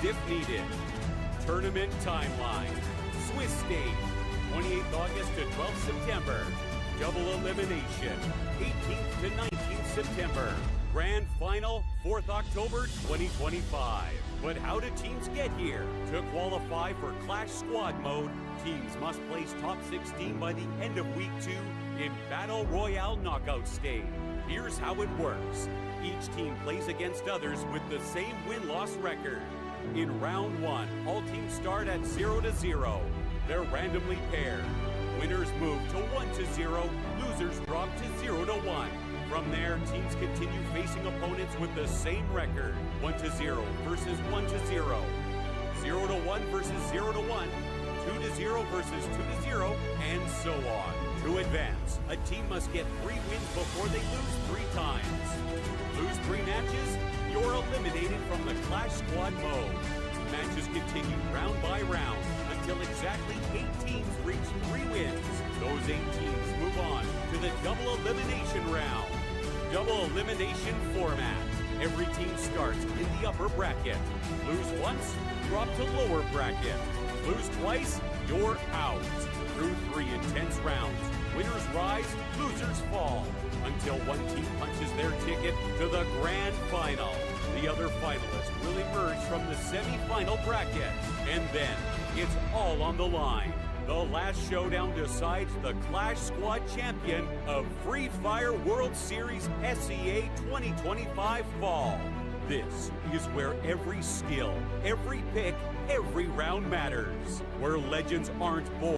if needed. Tournament timeline. Swiss stage, 28th August to 12th September. Double elimination, 18th to 19th September. Grand final, 4th October 2025. But how do teams get here? To qualify for Clash Squad mode, teams must place top 16 by the end of week 2 in Battle Royale knockout stage. Here's how it works. Each team plays against others with the same win-loss record. In round 1, all teams start at 0-0. They're randomly paired. Winners move to 1-0, losers drop to 0-1. From there, teams continue facing opponents with the same record. 1-0 versus 1-0. 0-1 versus 0-1. 2-0 versus 2-0, and so on. To advance, a team must get 3 wins before they lose 3 times. Lose 3 matches, you're eliminated from the Clash Squad mode. Matches continue round by round until exactly 8 teams reach 3 wins. Those 8 teams move on to the double elimination round. Double elimination format. Every team starts in the upper bracket. Lose once, drop to lower bracket. Lose twice, you're out. Through 3 intense rounds, winners rise, losers fall, until one team punches their ticket to the grand final. The other finalists will emerge from the semi-final bracket, and then it's all on the line. The last showdown decides the Clash Squad champion of Free Fire World Series SEA 2025 Fall. This is where every skill, every pick, every round matters. Where legends aren't born.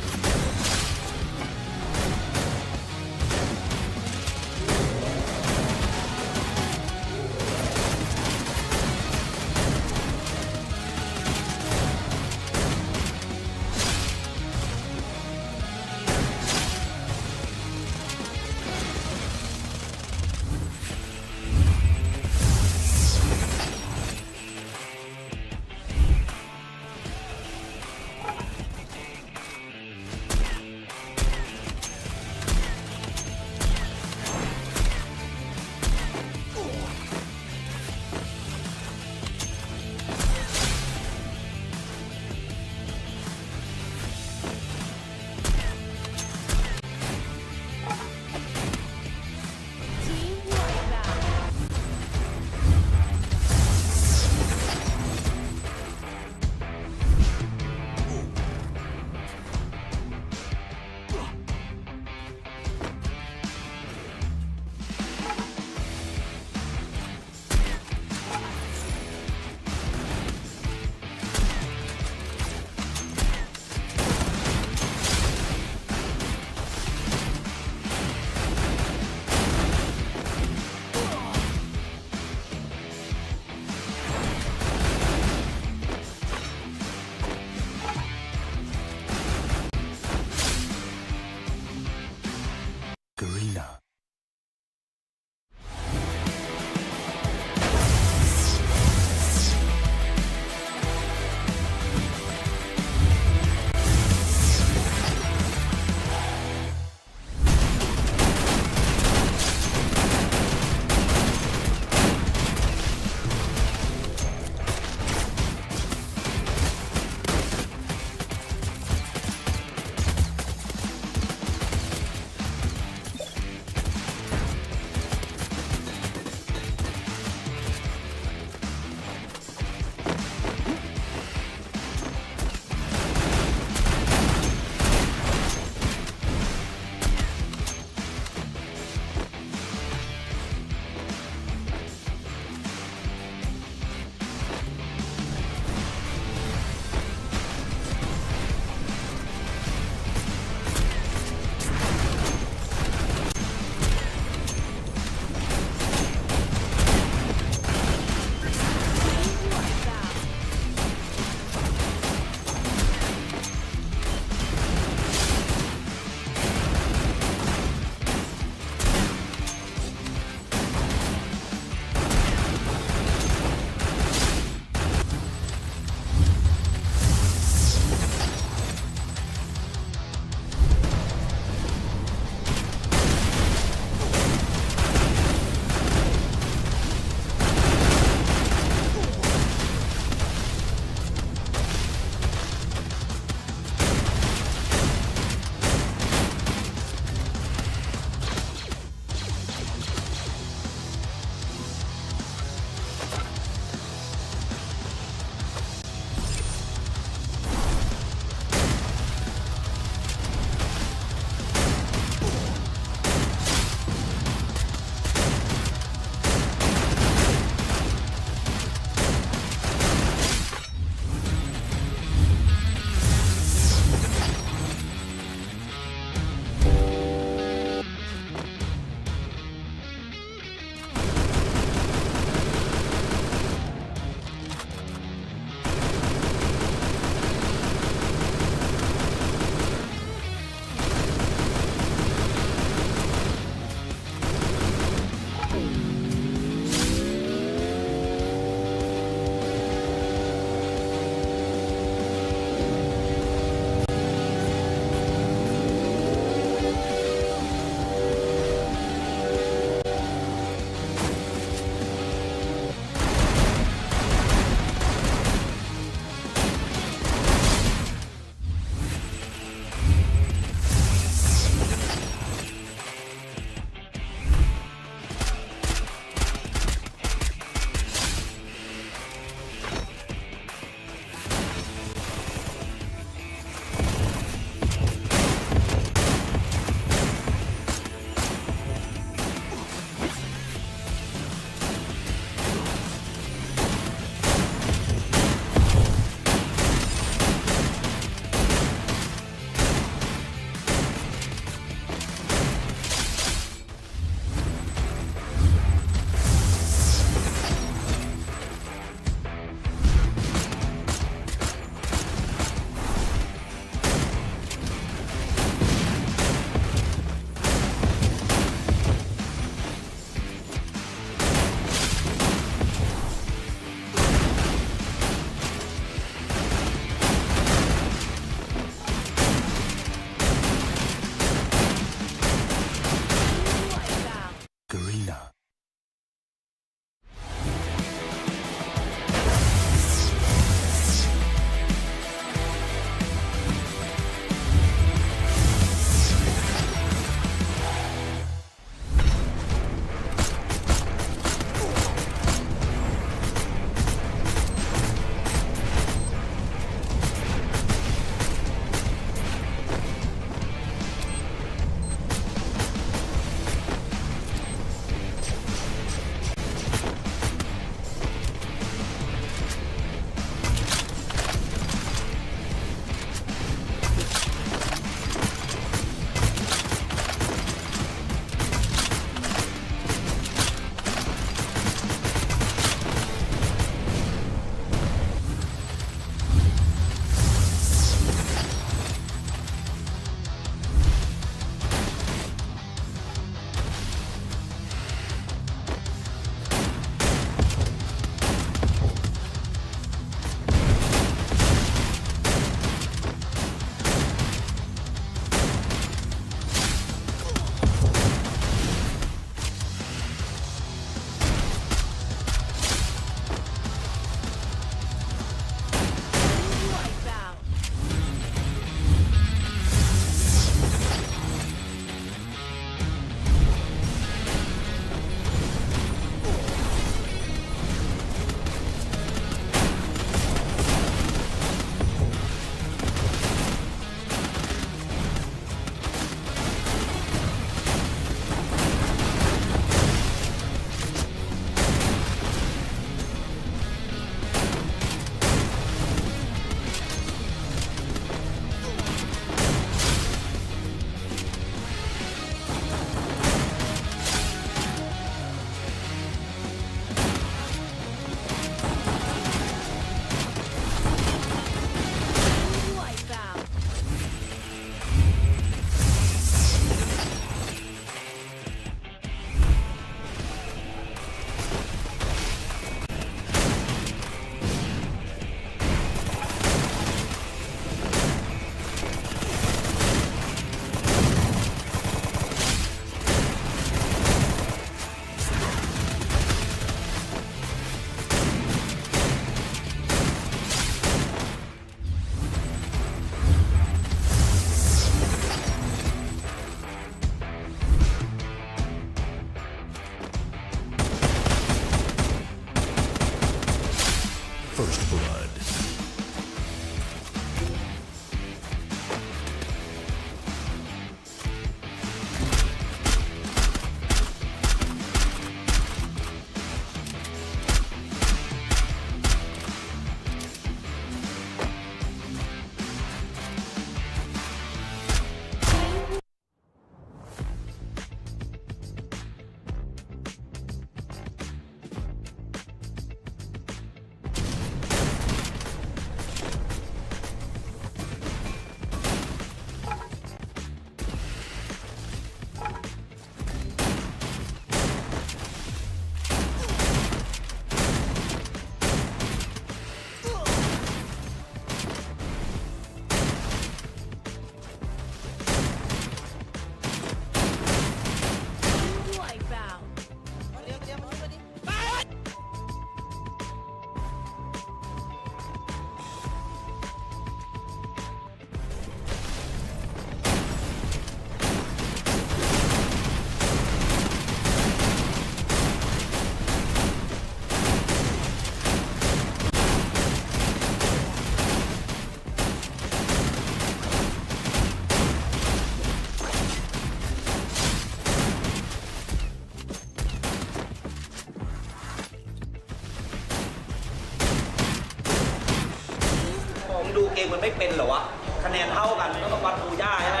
ไม่เป็นเหรอวะคะแนนเท่ากันก็ต้องวัดปูย่าใช่ไหม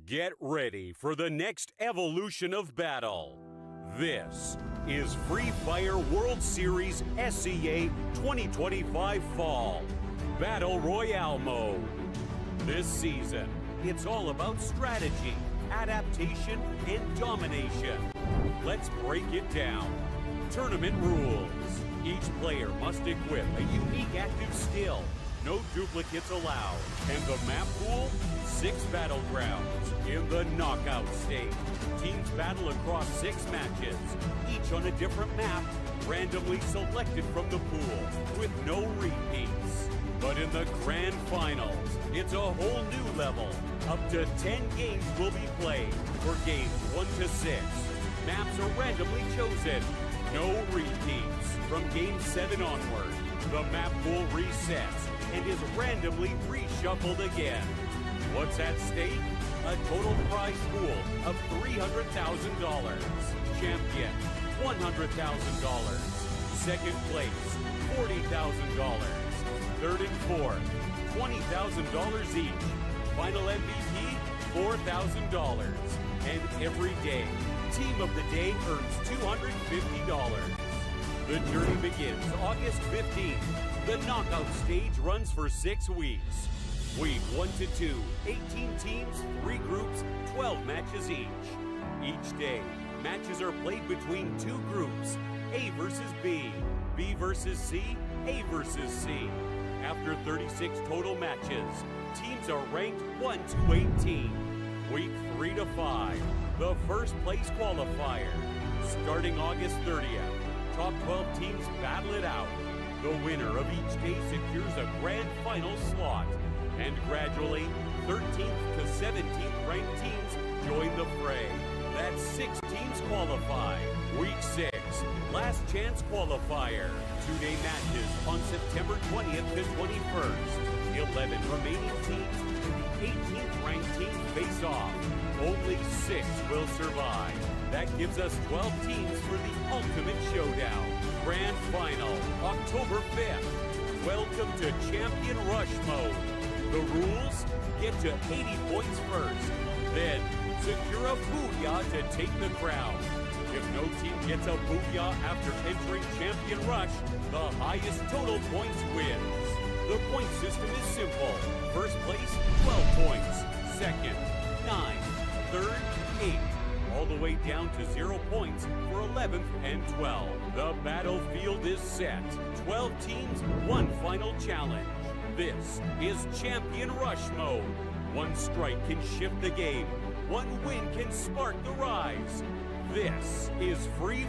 Get ready for the next evolution of battle. This is Free Fire World Series SEA 2025 Fall Battle Royale Mode. This season, it's all about strategy, adaptation, and domination. Let's break it down. Tournament rules. Each player must equip a unique active skill. No duplicates allowed. And the map pool, 6 battlegrounds in the knockout stage. Teams battle across 6 matches, each on a different map, randomly selected from the pool, with no repeats. But in the grand finals, it's a whole new level. Up to 10 games will be played for games 1 to 6. Maps are randomly chosen. No repeats. From game 7 onward, the map pool resets and is randomly reshuffled again. What's at stake? A total prize pool of $300,000. Champion, $100,000. Second place, $40,000. Third and fourth, $20,000 each. Final MVP, $4,000. And every day, Team of the Day earns $250. The journey begins August 15th. The knockout stage runs for 6 weeks. Week 1 to 2, 18 teams, 3 groups, 12 matches each. Each day, matches are played between 2 groups, A versus B, B versus C, A versus C. After 36 total matches, teams are ranked 1 to 18. Week 3 to 5, the first place qualifier. Starting August 30th, top 12 teams battle it out. The winner of each day secures a grand final slot. And gradually, 13th to 17th ranked teams join the fray. That's 6 teams qualify. Week 6, last chance qualifier. 2-day matches on September 20th to 21st. 11 remaining teams and the 18th ranked team face off. Only 6 will survive. That gives us 12 teams for the ultimate showdown. Grand final, October 5th. Welcome to Champion Rush Mode. The rules? Get to 80 points first. Then, secure a booyah to take the crown. If no team gets a booyah after entering Champion Rush, the highest total points wins. The point system is simple. First place, 12 points. Second, 9. Third, 8. All the way down to 0 points for 11th and 12th. The battlefield is set. 12 teams, 1 final challenge. This is Champion Rush Mode. 1 strike can shift the game. 1 win can spark the rise. This is Free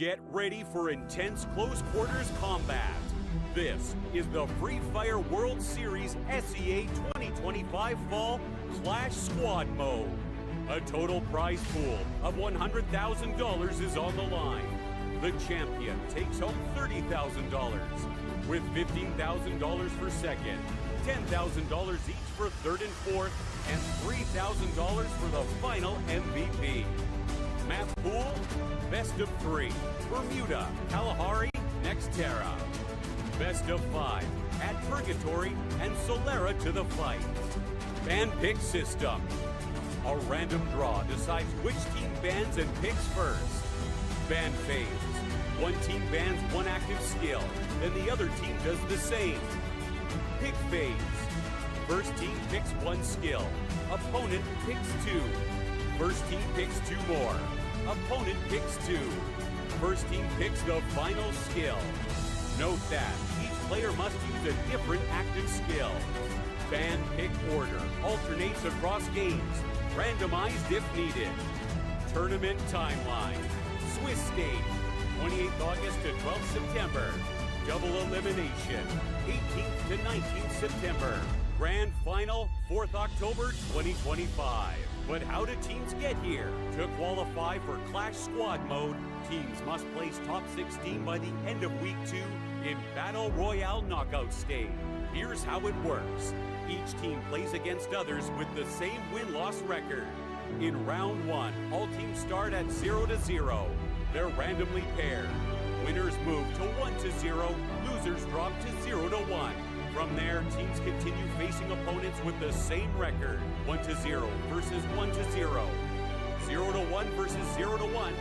Get ready for intense close quarters combat. This is the Free Fire World Series SEA 2025 Fall Clash Squad Mode. A total prize pool of $100,000 is on the line. The champion takes home $30,000, with $15,000 for second, $10,000 each for third and fourth, and $3,000 for the final MVP. Map pool, best of 3, Bermuda, Kalahari, Nextera. Best of 5, add Purgatory and Solera to the fight. Ban pick system. A random draw decides which team bans and picks first. Ban phase. One team bans one active skill, then the other team does the same. Pick phase. First team picks one skill. Opponent picks 2. First team picks 2 more. Opponent picks 2. First team picks the final skill. Note that each player must use a different active skill. Ban pick order alternates across games, randomized if needed. Tournament timeline. Swiss stage, 28th August to 12th September. Double elimination, 18th to 19th September. Grand final, 4th October 2025. But how do teams get here? To qualify for Clash Squad Mode, teams must place top 16 by the end of Week 2 in Battle Royale Knockout Stage. Here's how it works. Each team plays against others with the same win-loss record. In Round 1, all teams start at 0-0. They're randomly paired. Winners move to 1-0, losers drop to 0-1. From there, teams continue facing opponents with the same record. 1-0 versus 1-0. 0-1 versus 0-1.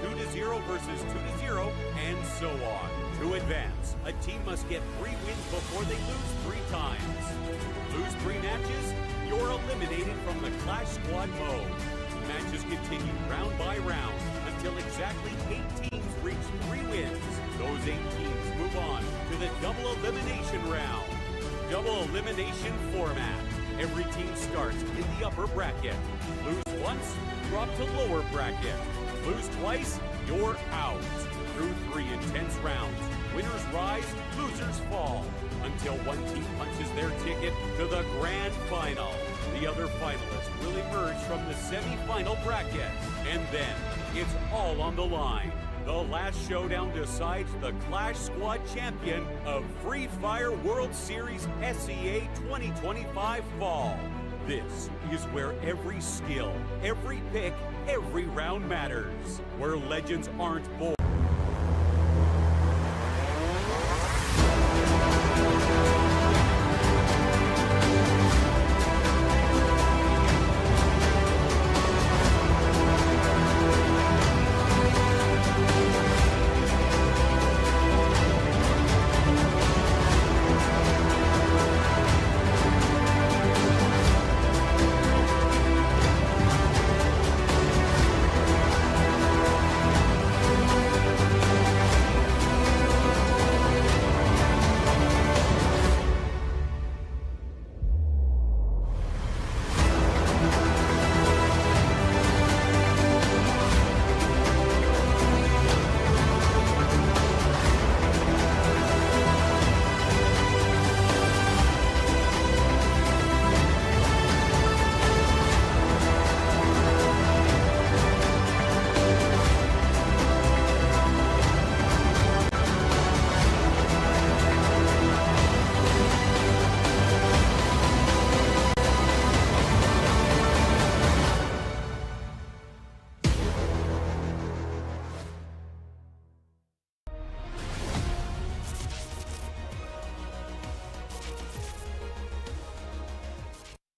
2-0 versus 2-0, and so on. To advance, a team must get 3 wins before they lose 3 times. Lose 3 matches, you're eliminated from the Clash Squad mode. Matches continue round by round until exactly 8 teams reach 3 wins. Those 8 teams move on to the double elimination round. Double elimination format. Every team starts in the upper bracket. Lose once, drop to lower bracket. Lose twice, you're out. Through 3 intense rounds, winners rise, losers fall, until one team punches their ticket to the grand final. The other finalists will emerge from the semi-final bracket, and then it's all on the line. The last showdown decides the Clash Squad champion of Free Fire World Series SEA 2025 Fall. This is where every skill, every pick, every round matters. Where legends aren't born.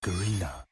Garena.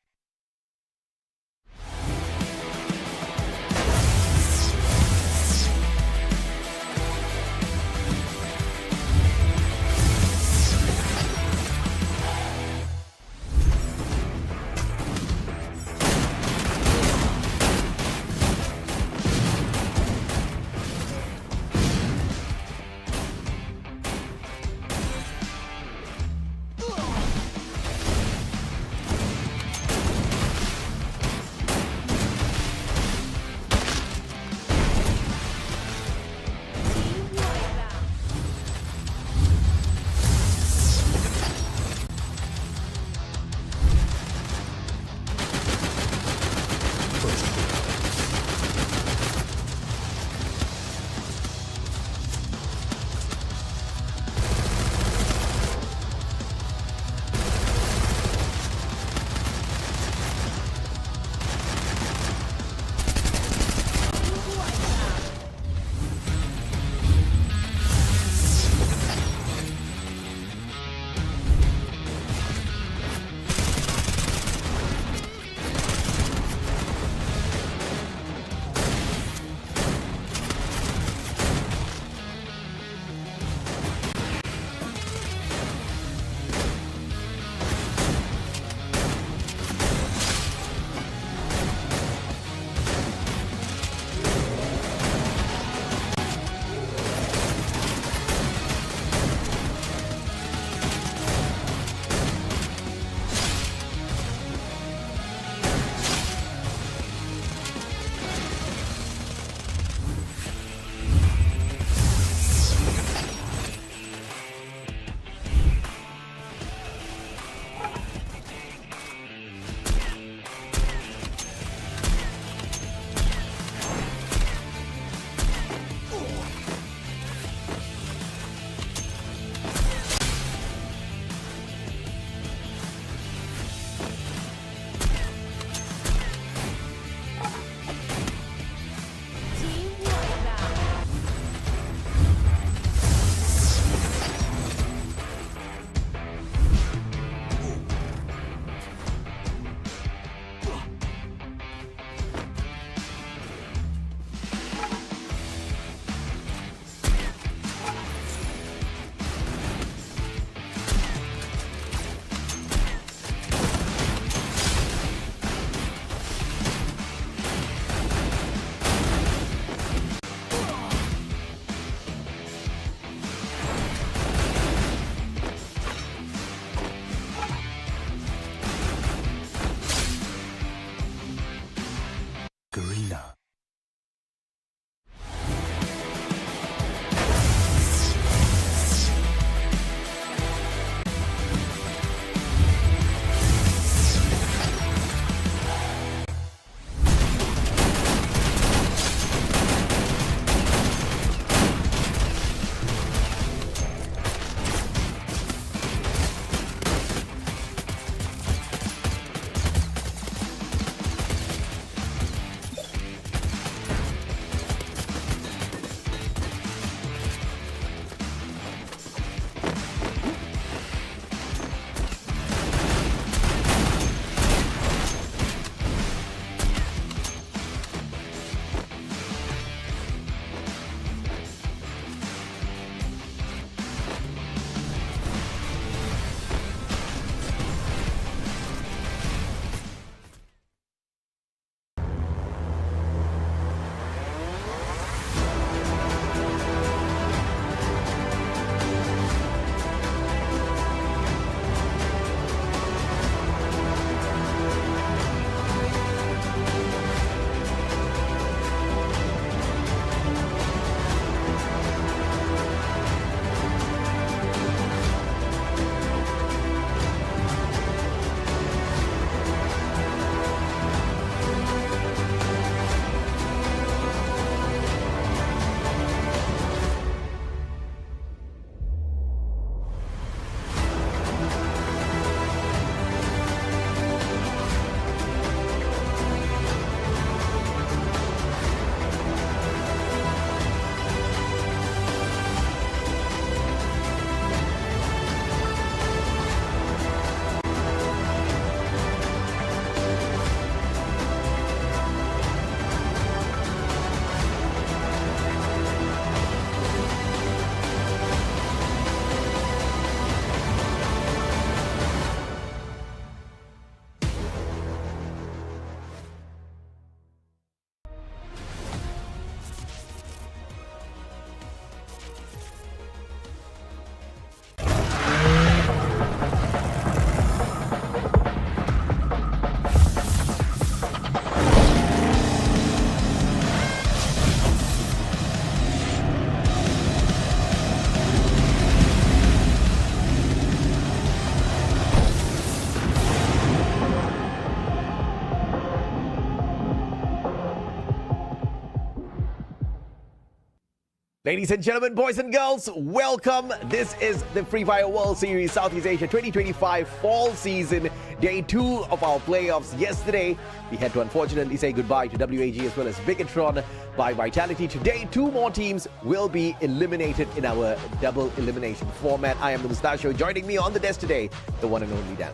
Ladies and gentlemen, boys and girls, welcome. This is the Free Fire World Series Southeast Asia 2025 fall season, day 2 of our playoffs. Yesterday, we had to unfortunately say goodbye to WAG as well as Bigatron by Vitality. Today, 2 more teams will be eliminated in our double elimination format. I am the Mustachio. Joining me on the desk today, the one and only Dan.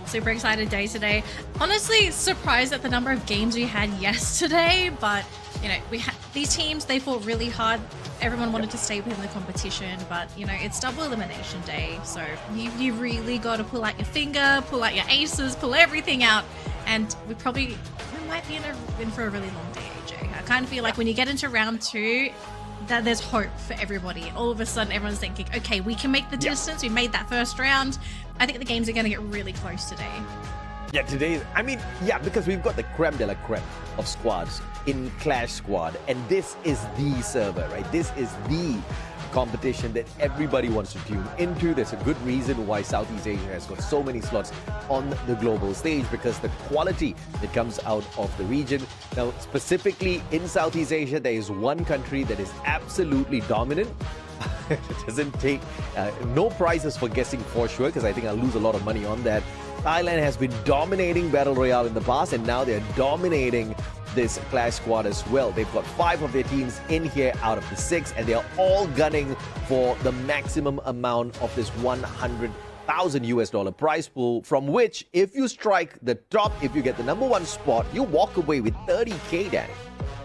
Super excited day today. Honestly, surprised at the number of games we had yesterday, but you know, we had these teams, they fought really hard. Everyone wanted to stay within the competition, but you know, it's double elimination day, so you really got to pull out your finger, pull out your aces, pull everything out, and we might be in for a really long day, AJ. I kind of feel like when you get into round 2, that there's hope for everybody. All of a sudden, everyone's thinking, okay, we can make the distance. We made that first round. I think the games are going to get really close today. Yeah, today, because we've got the creme de la creme of squads in Clash Squad, and this is the server, right? This is the competition that everybody wants to tune into. There's a good reason why Southeast Asia has got so many slots on the global stage, because the quality that comes out of the region. Now, specifically in Southeast Asia, there is one country that is absolutely dominant. It doesn't take no prizes for guessing for sure, because I think I'll lose a lot of money on that. Thailand has been dominating Battle Royale in the past, and now they're dominating this Clash Squad as well. They've got 5 of their teams in here out of the 6, and they're all gunning for the maximum amount of this $100,000 prize pool, from which, if you strike the top, if you get the number 1 spot, you walk away with 30K, Danny.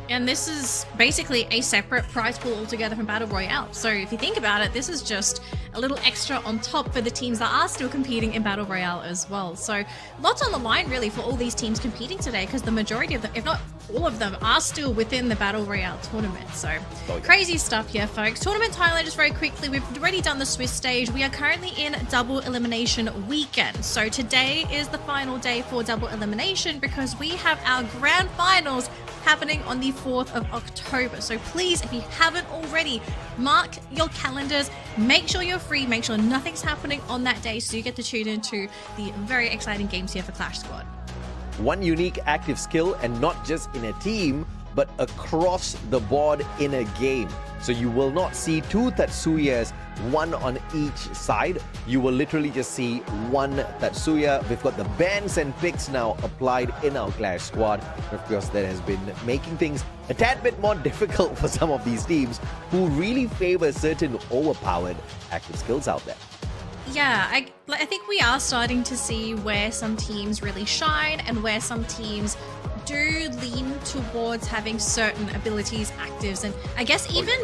And this is basically a separate prize pool altogether from Battle Royale. So if you think about it, this is just a little extra on top for the teams that are still competing in Battle Royale as well. So lots on the line really for all these teams competing today, because the majority of them, if not all of them, are still within the Battle Royale tournament. So crazy stuff here, folks. Tournament Thailand, just very quickly, we've already done the Swiss stage. We are currently in double elimination weekend. So today is the final day for double elimination, because we have our grand finals happening on the 4th of October. So please, if you haven't already, mark your calendars, make sure you're free, make sure nothing's happening on that day, so you get to tune into the very exciting games here for Clash Squad. One unique active skill, and not just in a team, but across the board in a game. So you will not see 2 Tatsuyas, 1 on each side. You will literally just see 1 Tatsuya. We've got the bans and picks now applied in our Clash Squad. Of course, that has been making things a tad bit more difficult for some of these teams who really favor certain overpowered active skills out there. Yeah, I think we are starting to see where some teams really shine and where some teams do lean towards having certain abilities, actives, and I guess even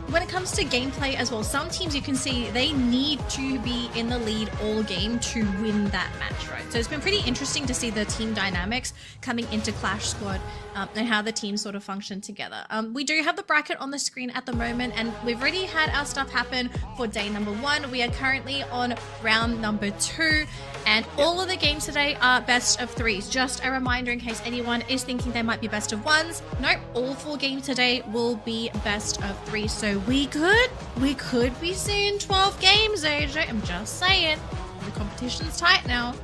when it comes to gameplay as well, some teams you can see they need to be in the lead all game to win that match, right? So it's been pretty interesting to see the team dynamics coming into Clash Squad and how the teams sort of function together. We do have the bracket on the screen at the moment, and we've already had our stuff happen for day number 1. We are currently on round number 2, and all of the games today are best of 3s. Just a reminder in case anyone is thinking they might be best of 1s. Nope, all 4 games today will be best of 3. So we could be seeing 12 games, AJ. I'm just saying. The competition's tight now.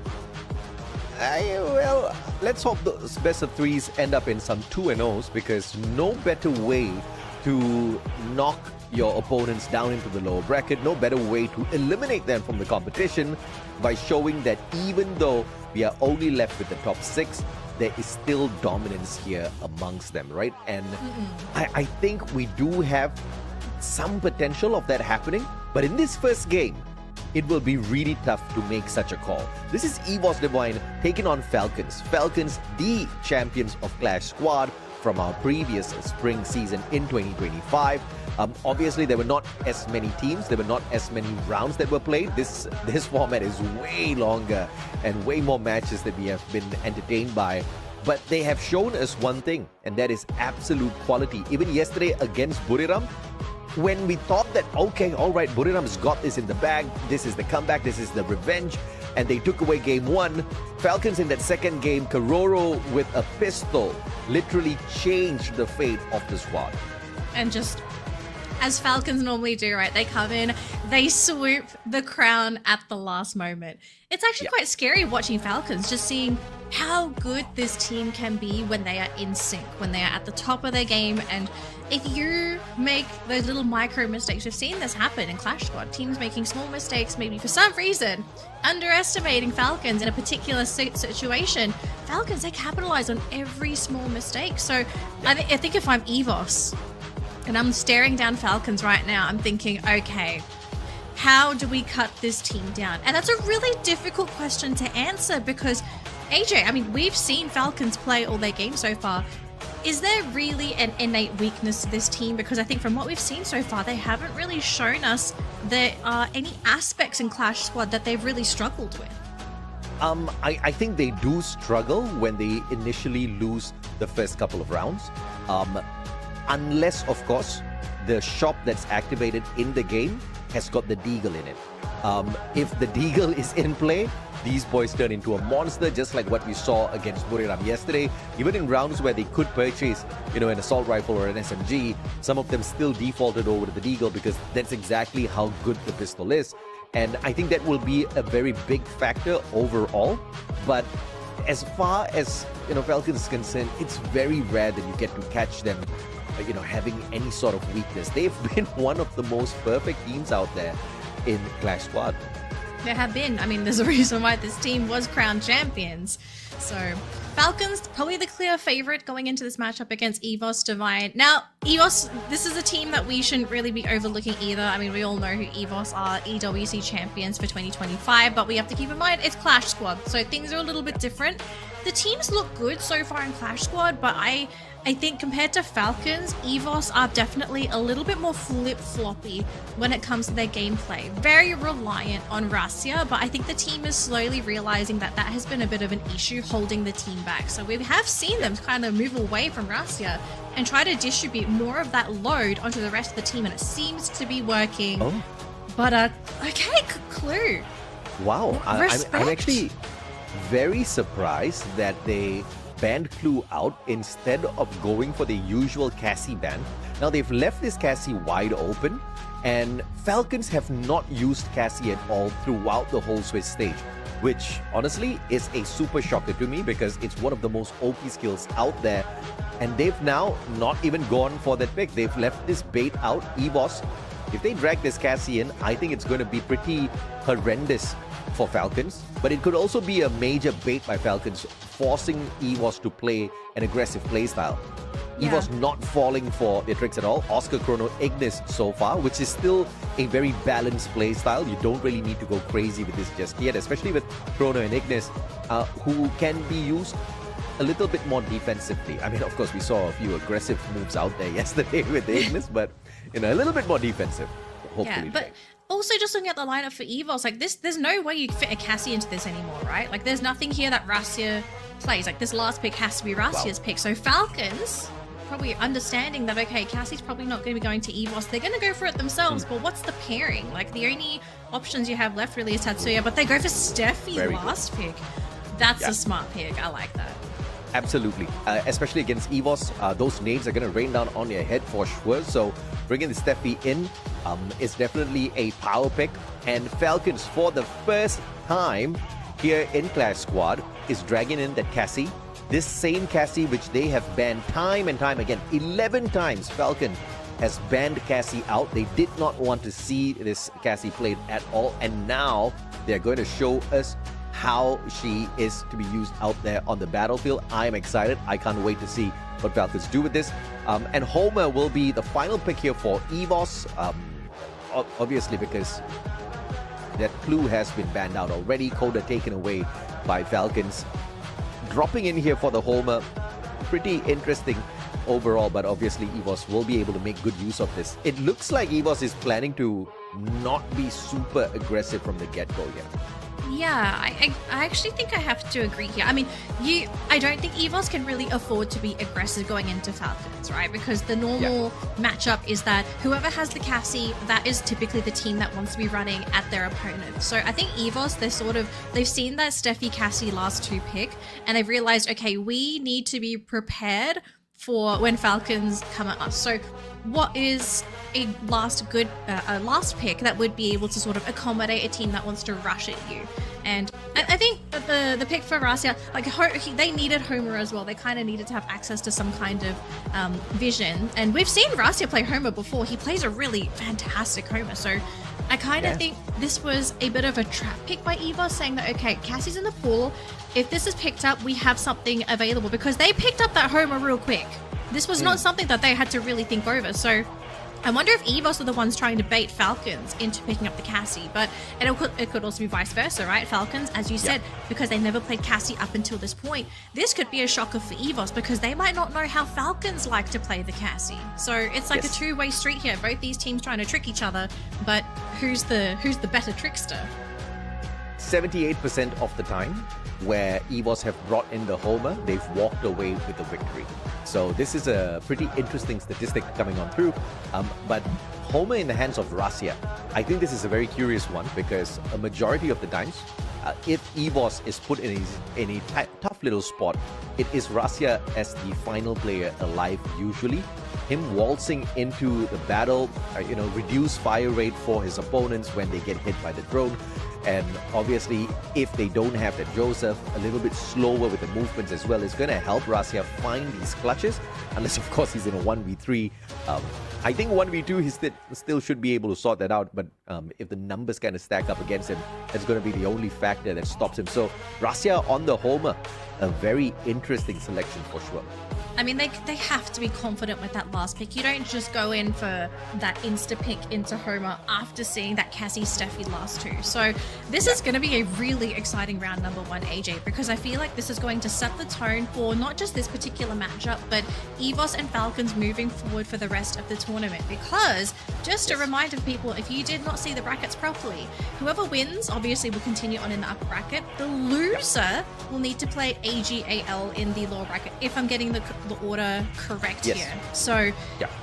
Well, let's hope those best of 3s end up in some 2-0s, because no better way to knock your opponents down into the lower bracket, no better way to eliminate them from the competition by showing that even though we are only left with the top 6, there is still dominance here amongst them, right? And I think we do have some potential of that happening, but in this first game, it will be really tough to make such a call. This is EVOS Divine taking on Falcons. Falcons, the champions of Clash Squad from our previous spring season in 2025. Obviously, there were not as many teams, there were not as many rounds that were played. This format is way longer and way more matches that we have been entertained by. But they have shown us one thing, and that is absolute quality. Even yesterday against Buriram, when we thought that, okay, all right, Buriram's got this in the bag, this is the comeback, this is the revenge, and they took away game 1. Falcons in that second game, Karoro with a pistol literally changed the fate of the squad. And just as Falcons normally do, right? They come in, they swoop the crown at the last moment. It's actually quite scary watching Falcons, just seeing how good this team can be when they are in sync, when they are at the top of their game. And if you make those little micro mistakes, we've seen this happen in Clash Squad, teams making small mistakes, maybe for some reason underestimating Falcons in a particular situation. Falcons, they capitalize on every small mistake. So I think if I'm EVOS and I'm staring down Falcons right now, I'm thinking, okay, how do we cut this team down? And that's a really difficult question to answer because, AJ, I mean, we've seen Falcons play all their games so far. Is there really an innate weakness to this team? Because I think from what we've seen so far, they haven't really shown us there are any aspects in Clash Squad that they've really struggled with. I think they do struggle when they initially lose the first couple of rounds. Unless, of course, the shop that's activated in the game has got the Deagle in it. If the Deagle is in play, these boys turn into a monster, just like what we saw against Buriram yesterday. Even in rounds where they could purchase, an assault rifle or an SMG, some of them still defaulted over to the Deagle because that's exactly how good the pistol is. And I think that will be a very big factor overall. But as far as, Falcons is concerned, it's very rare that you get to catch them having any sort of weakness. They've been one of the most perfect teams out there in Clash Squad. There have been. I mean, there's a reason why this team was crowned champions. So, Falcons, probably the clear favorite going into this matchup against EVOS Divine. Now, EVOS, this is a team that we shouldn't really be overlooking either. I mean, we all know who EVOS are, EWC champions for 2025, but we have to keep in mind it's Clash Squad, so things are a little bit different. The teams look good so far in Clash Squad, but I think compared to Falcons, EVOS are definitely a little bit more flip-floppy when it comes to their gameplay. Very reliant on Russia, but I think the team is slowly realizing that has been a bit of an issue holding the team back. So we have seen them kind of move away from Russia and try to distribute more of that load onto the rest of the team, and it seems to be working. Oh. But, okay, Clue. Wow, I'm actually very surprised that they banned Clue out instead of going for the usual Cassie ban. Now they've left this Cassie wide open, and Falcons have not used Cassie at all throughout the whole Swiss stage, which honestly is a super shocker to me because it's one of the most OP skills out there, and they've now not even gone for that pick. They've left this bait out. EVOS, if they drag this Cassie in, I think it's going to be pretty horrendous for Falcons, but it could also be a major bait by Falcons, forcing EVOS to play an aggressive playstyle. Yeah. EVOS not falling for their tricks at all. Oscar, Chrono, Ignis so far, which is still a very balanced playstyle. You don't really need to go crazy with this just yet, especially with Chrono and Ignis, who can be used a little bit more defensively. I mean, of course, we saw a few aggressive moves out there yesterday with the Ignis, but a little bit more defensive, hopefully. Yeah, but also just looking at the lineup for EVOS, like there's no way you fit a Cassie into this anymore, right? Like there's nothing here that Russia plays. Like this last pick has to be Russia's pick. So Falcons, probably understanding that, okay, Cassie's probably not going to be going to EVOS. They're going to go for it themselves, but what's the pairing? Like the only options you have left really is Tatsuya, but they go for Steffi last pick. That's a smart pick. I like that. Absolutely, especially against EVOS, those nades are going to rain down on your head for sure. So bringing the Steffi in is definitely a power pick. And Falcons, for the first time here in Clash Squad, is dragging in that Cassie. This same Cassie which they have banned time and time again. 11 times Falcon has banned Cassie out. They did not want to see this Cassie played at all. And now they're going to show us how she is to be used out there on the battlefield. I am excited. I can't wait to see what Falcons do with this. And Homer will be the final pick here for EVOS, obviously because that Clue has been banned out already. Coda taken away by Falcons. Dropping in here for the Homer, pretty interesting overall, but obviously EVOS will be able to make good use of this. It looks like EVOS is planning to not be super aggressive from the get-go here. Yeah, I actually think I have to agree here. I mean, I don't think EVOS can really afford to be aggressive going into Falcons, right? Because the normal matchup is that whoever has the Cassie, that is typically the team that wants to be running at their opponent. So I think EVOS, they've seen that Steffi Cassie last two pick, and they've realized, okay, we need to be prepared for when Falcons come at us. So what is a last pick that would be able to sort of accommodate a team that wants to rush at you? And I think that the pick for Rasia, like they needed Homer as well. They kind of needed to have access to some kind of vision. And we've seen Rasia play Homer before. He plays a really fantastic Homer. So I kind of think this was a bit of a trap pick by EVOS, saying that, okay, Cassie's in the pool. If this is picked up, we have something available, because they picked up that Homer real quick. This was not something that they had to really think over. So I wonder if EVOS are the ones trying to bait Falcons into picking up the Cassie, but it could also be vice versa, right? Falcons, as you said, because they never played Cassie up until this point, this could be a shocker for EVOS because they might not know how Falcons like to play the Cassie. So it's like a two-way street here. Both these teams trying to trick each other, but who's the better trickster? 78% of the time where EVOS have brought in the Homer, they've walked away with the victory. So this is a pretty interesting statistic coming on through. But Homer in the hands of Rasia, I think this is a very curious one, because a majority of the times, if EVOS is put in a tough little spot, it is Rasia as the final player alive usually. Him waltzing into the battle, reduce fire rate for his opponents when they get hit by the drone. And obviously, if they don't have that Joseph, a little bit slower with the movements as well, is going to help Rasia find these clutches. Unless, of course, he's in a 1v3. I think 1v2, he still should be able to sort that out. But if the numbers kind of stack up against him, that's going to be the only factor that stops him. So Rasia on the Homer, a very interesting selection for sure. I mean, they have to be confident with that last pick. You don't just go in for that insta-pick into Homer after seeing that Cassie Steffi last two. So this is going to be a really exciting round number one, AJ, because I feel like this is going to set the tone for not just this particular matchup, but EVOS and Falcons moving forward for the rest of the tournament. Because, just a reminder for people, if you did not see the brackets properly, whoever wins, obviously, will continue on in the upper bracket. The loser will need to play AGAL in the lower bracket, if I'm getting the order correct here. So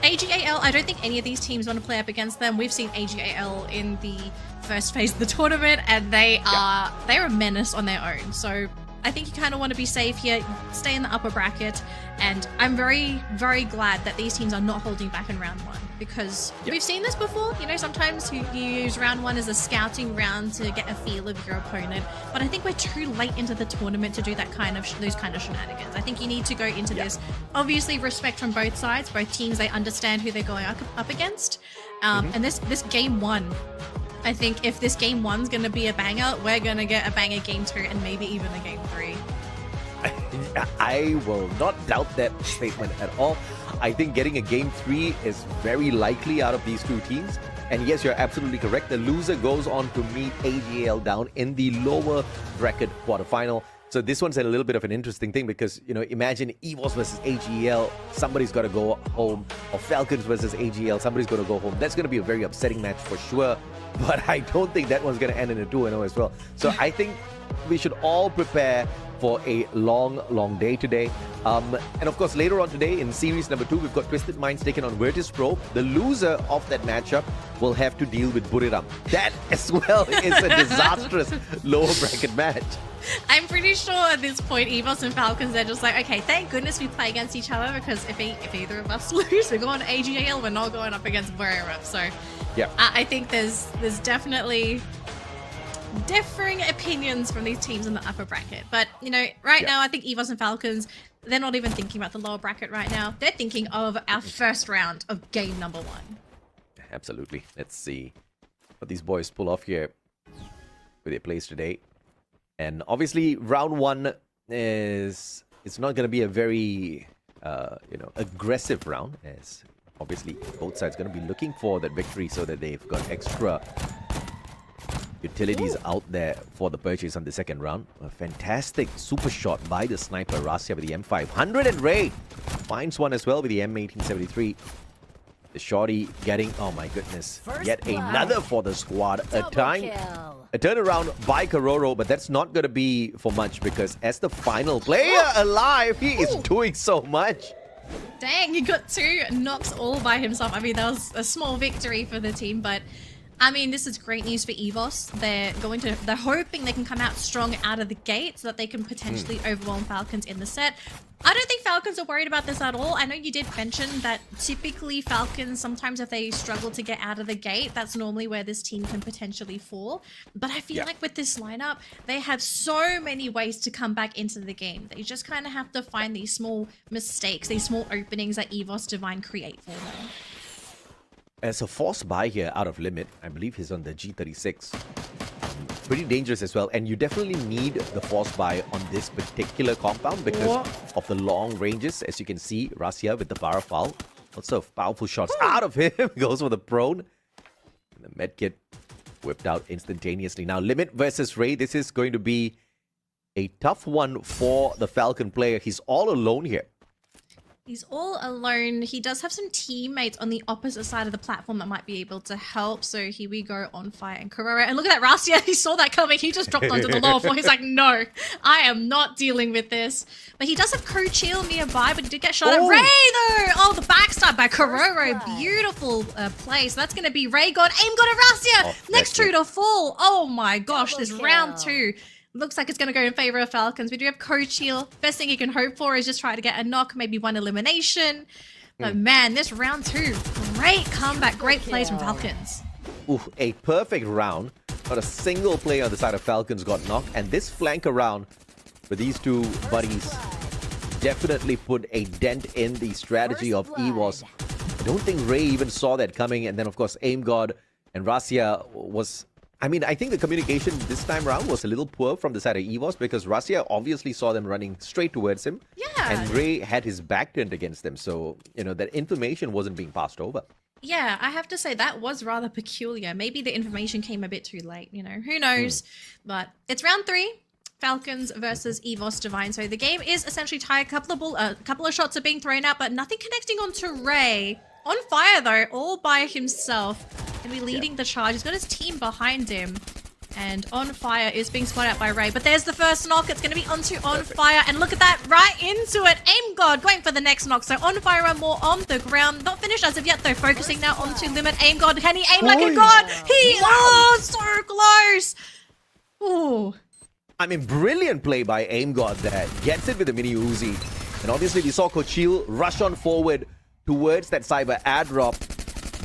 AGAL, I don't think any of these teams want to play up against them. We've seen AGAL in the first phase of the tournament, and they're a menace on their own. So I think you kind of want to be safe here, stay in the upper bracket, and I'm very, very glad that these teams are not holding back in round one, because we've seen this before. Sometimes you use round one as a scouting round to get a feel of your opponent, but I think we're too late into the tournament to do that those kind of shenanigans. I think you need to go into this, obviously respect from both sides, both teams, they understand who they're going up against, and this game one, I think if this game one's going to be a banger, we're going to get a banger game two and maybe even a game three. I will not doubt that statement at all. I think getting a game three is very likely out of these two teams. And yes, you're absolutely correct. The loser goes on to meet AGL down in the lower bracket quarterfinal. So this one's a little bit of an interesting thing because, imagine EVOS versus AGL, somebody's got to go home, or Falcons versus AGL, somebody's got to go home. That's going to be a very upsetting match for sure. But I don't think that one's going to end in a 2-0 as well. So I think we should all prepare for a long, long day today. And of course, later on today in series number 2, we've got Twisted Minds taking on Virtus Pro. The loser of that matchup will have to deal with Buriram. That as well is a disastrous lower bracket match. I'm pretty sure at this point, EVOS and Falcons, they're just like, okay, thank goodness we play against each other, because if either of us lose, we're going to AGAL, we're not going up against Buriram. So I think there's definitely differing opinions from these teams in the upper bracket. But, right now, I think EVOS and Falcons, they're not even thinking about the lower bracket right now. They're thinking of our first round of game number one. Absolutely. Let's see what these boys pull off here with their plays today. And obviously, round one it's not going to be a very, aggressive round, as obviously both sides going to be looking for that victory so that they've got extra utilities out there for the purchase on the second round. A fantastic super shot by the sniper Rasia with the M500, and Ray finds one as well with the M1873. The shorty getting, oh my goodness, yet another for the squad. A turnaround by Kororo, but that's not going to be for much, because as the final player alive, he is doing so much. Dang, he got 2 knocks all by himself. I mean, that was a small victory for the team, but I mean, this is great news for EVOS. They're hoping they can come out strong out of the gate so that they can potentially overwhelm Falcons in the set. I don't think Falcons are worried about this at all. I know you did mention that typically Falcons, sometimes if they struggle to get out of the gate, that's normally where this team can potentially fall. But I feel like with this lineup, they have so many ways to come back into the game. They just kind of have to find these small mistakes, these small openings that EVOS Divine create for them. As a forced buy here out of limit, I believe he's on the G36. Pretty dangerous as well, and you definitely need the force buy on this particular compound because of the long ranges. As you can see, Rasia with the bar foul. Lots of powerful shots out of him. Goes for the prone. And the medkit whipped out instantaneously. Now, Limit versus Ray. This is going to be a tough one for the Falcon player. He's all alone here. He's all alone. He does have some teammates on the opposite side of the platform that might be able to help. So here we go, On Fire and Carrera. And look at that, Rasia. He saw that coming. He just dropped onto the lower floor. He's like, no, I am not dealing with this. But he does have Chill nearby, but he did get shot at. Ray, though. Oh, the backstab by Carrera. Beautiful play. So that's going to be Ray got aim got at Rasia. Next two to fall. Oh my gosh, this round two. Looks like it's going to go in favor of Falcons. We do have Chill. Best thing he can hope for is just try to get a knock, maybe one elimination. But man, this round two, great comeback, great plays from Falcons. Ooh, a perfect round. Not a single player on the side of Falcons got knocked. And this flank around for these two buddies definitely put a dent in the strategy of EVOS. I don't think Ray even saw that coming. And then, of course, Aim God and Rasia was... I mean, I think the communication this time around was a little poor from the side of EVOS because Rasia obviously saw them running straight towards him. Yeah. And Ray had his back turned against them. So, you know, that information wasn't being passed over. Yeah, I have to say that was rather peculiar. Maybe the information came a bit too late, you know, who knows? But it's round three. Falcons versus EVOS Divine. So the game is essentially tied. A couple of shots are being thrown out, but nothing connecting onto Ray. On Fire, though, all by himself. Going to be leading the charge. He's got his team behind him. And On Fire is being spotted out by Ray. But there's the first knock. It's going to be onto On Fire. And look at that. Right into it. Aim God going for the next knock. So On Fire are more on the ground. Not finished as of yet, though. Focusing now onto Limit. Aim God. Can he aim like a god? He... Oh, so close. Ooh. I mean, brilliant play by Aim God there. Gets it with the mini Uzi. And obviously, we saw Kochil rush on forward towards that cyber airdrop.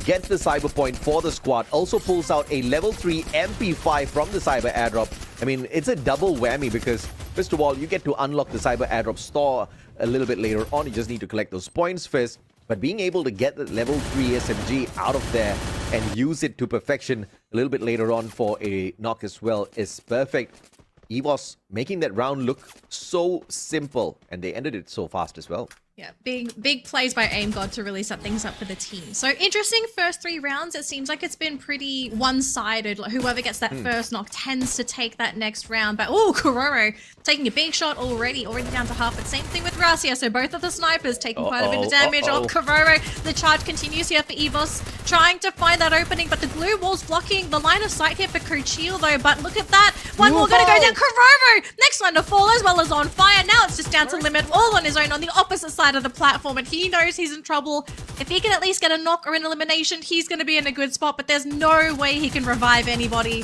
Gets the cyber point for the squad. Also pulls out a level 3 MP5 from the cyber airdrop. I mean, it's a double whammy because, first of all, you get to unlock the cyber airdrop store a little bit later on. You just need to collect those points first. But being able to get the level 3 SMG out of there and use it to perfection a little bit later on for a knock as well is perfect. EVOS making that round look so simple, and they ended it so fast as well. Yeah, big plays by Aim God to really set things up for the team. So interesting first 3 rounds. It seems like it's been pretty one-sided. Like, whoever gets that first knock tends to take that next round. But oh, Kororo taking a big shot already down to half. But same thing with Rasia. So both of the snipers taking quite a bit of damage. Oh, Kororo. The charge continues here for EVOS, trying to find that opening. But the glue wall's blocking the line of sight here for Kochil, though. But look at that. One more going to go down. Kororo, next one to fall as well as On Fire. Now it's just down to Limit all on his own on the opposite side of the platform, and he knows he's in trouble. If he can at least get a knock or an elimination, he's going to be in a good spot, but there's no way he can revive anybody.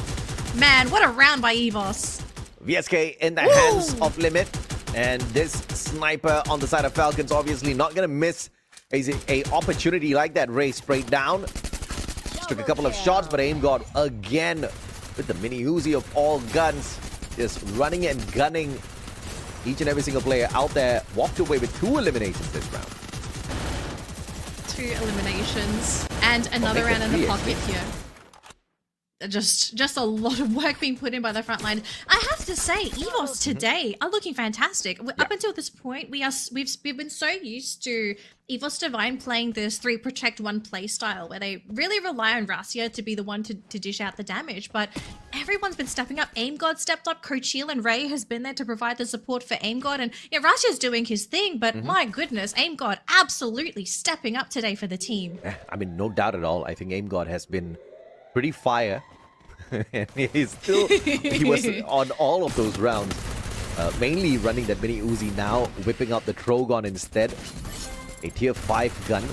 Man, what a round by EVOS. VSK in the hands of Limit, and this sniper on the side of Falcons obviously not going to miss a opportunity like that. Ray sprayed down, just took a couple of shots, but Aim God again with the mini Uzi of all guns, just running and gunning. Each and every single player out there walked away with 2 eliminations this round. 2 eliminations and another round in the pocket here. Just a lot of work being put in by the front line. I have to say, EVOS today are looking fantastic. Up until this point, we've been so used to EVOS Divine playing this 3 protect 1 play style where they really rely on Rasia to be the one to dish out the damage. But everyone's been stepping up. Aim God stepped up. Kochil and Ray has been there to provide the support for Aim God. And yeah, Rasia's doing his thing, but my goodness, Aim God absolutely stepping up today for the team. I mean, no doubt at all. I think Aim God has been pretty fire. And he was on all of those rounds, mainly running that mini Uzi, now whipping out the Trogon instead. A tier 5 gun,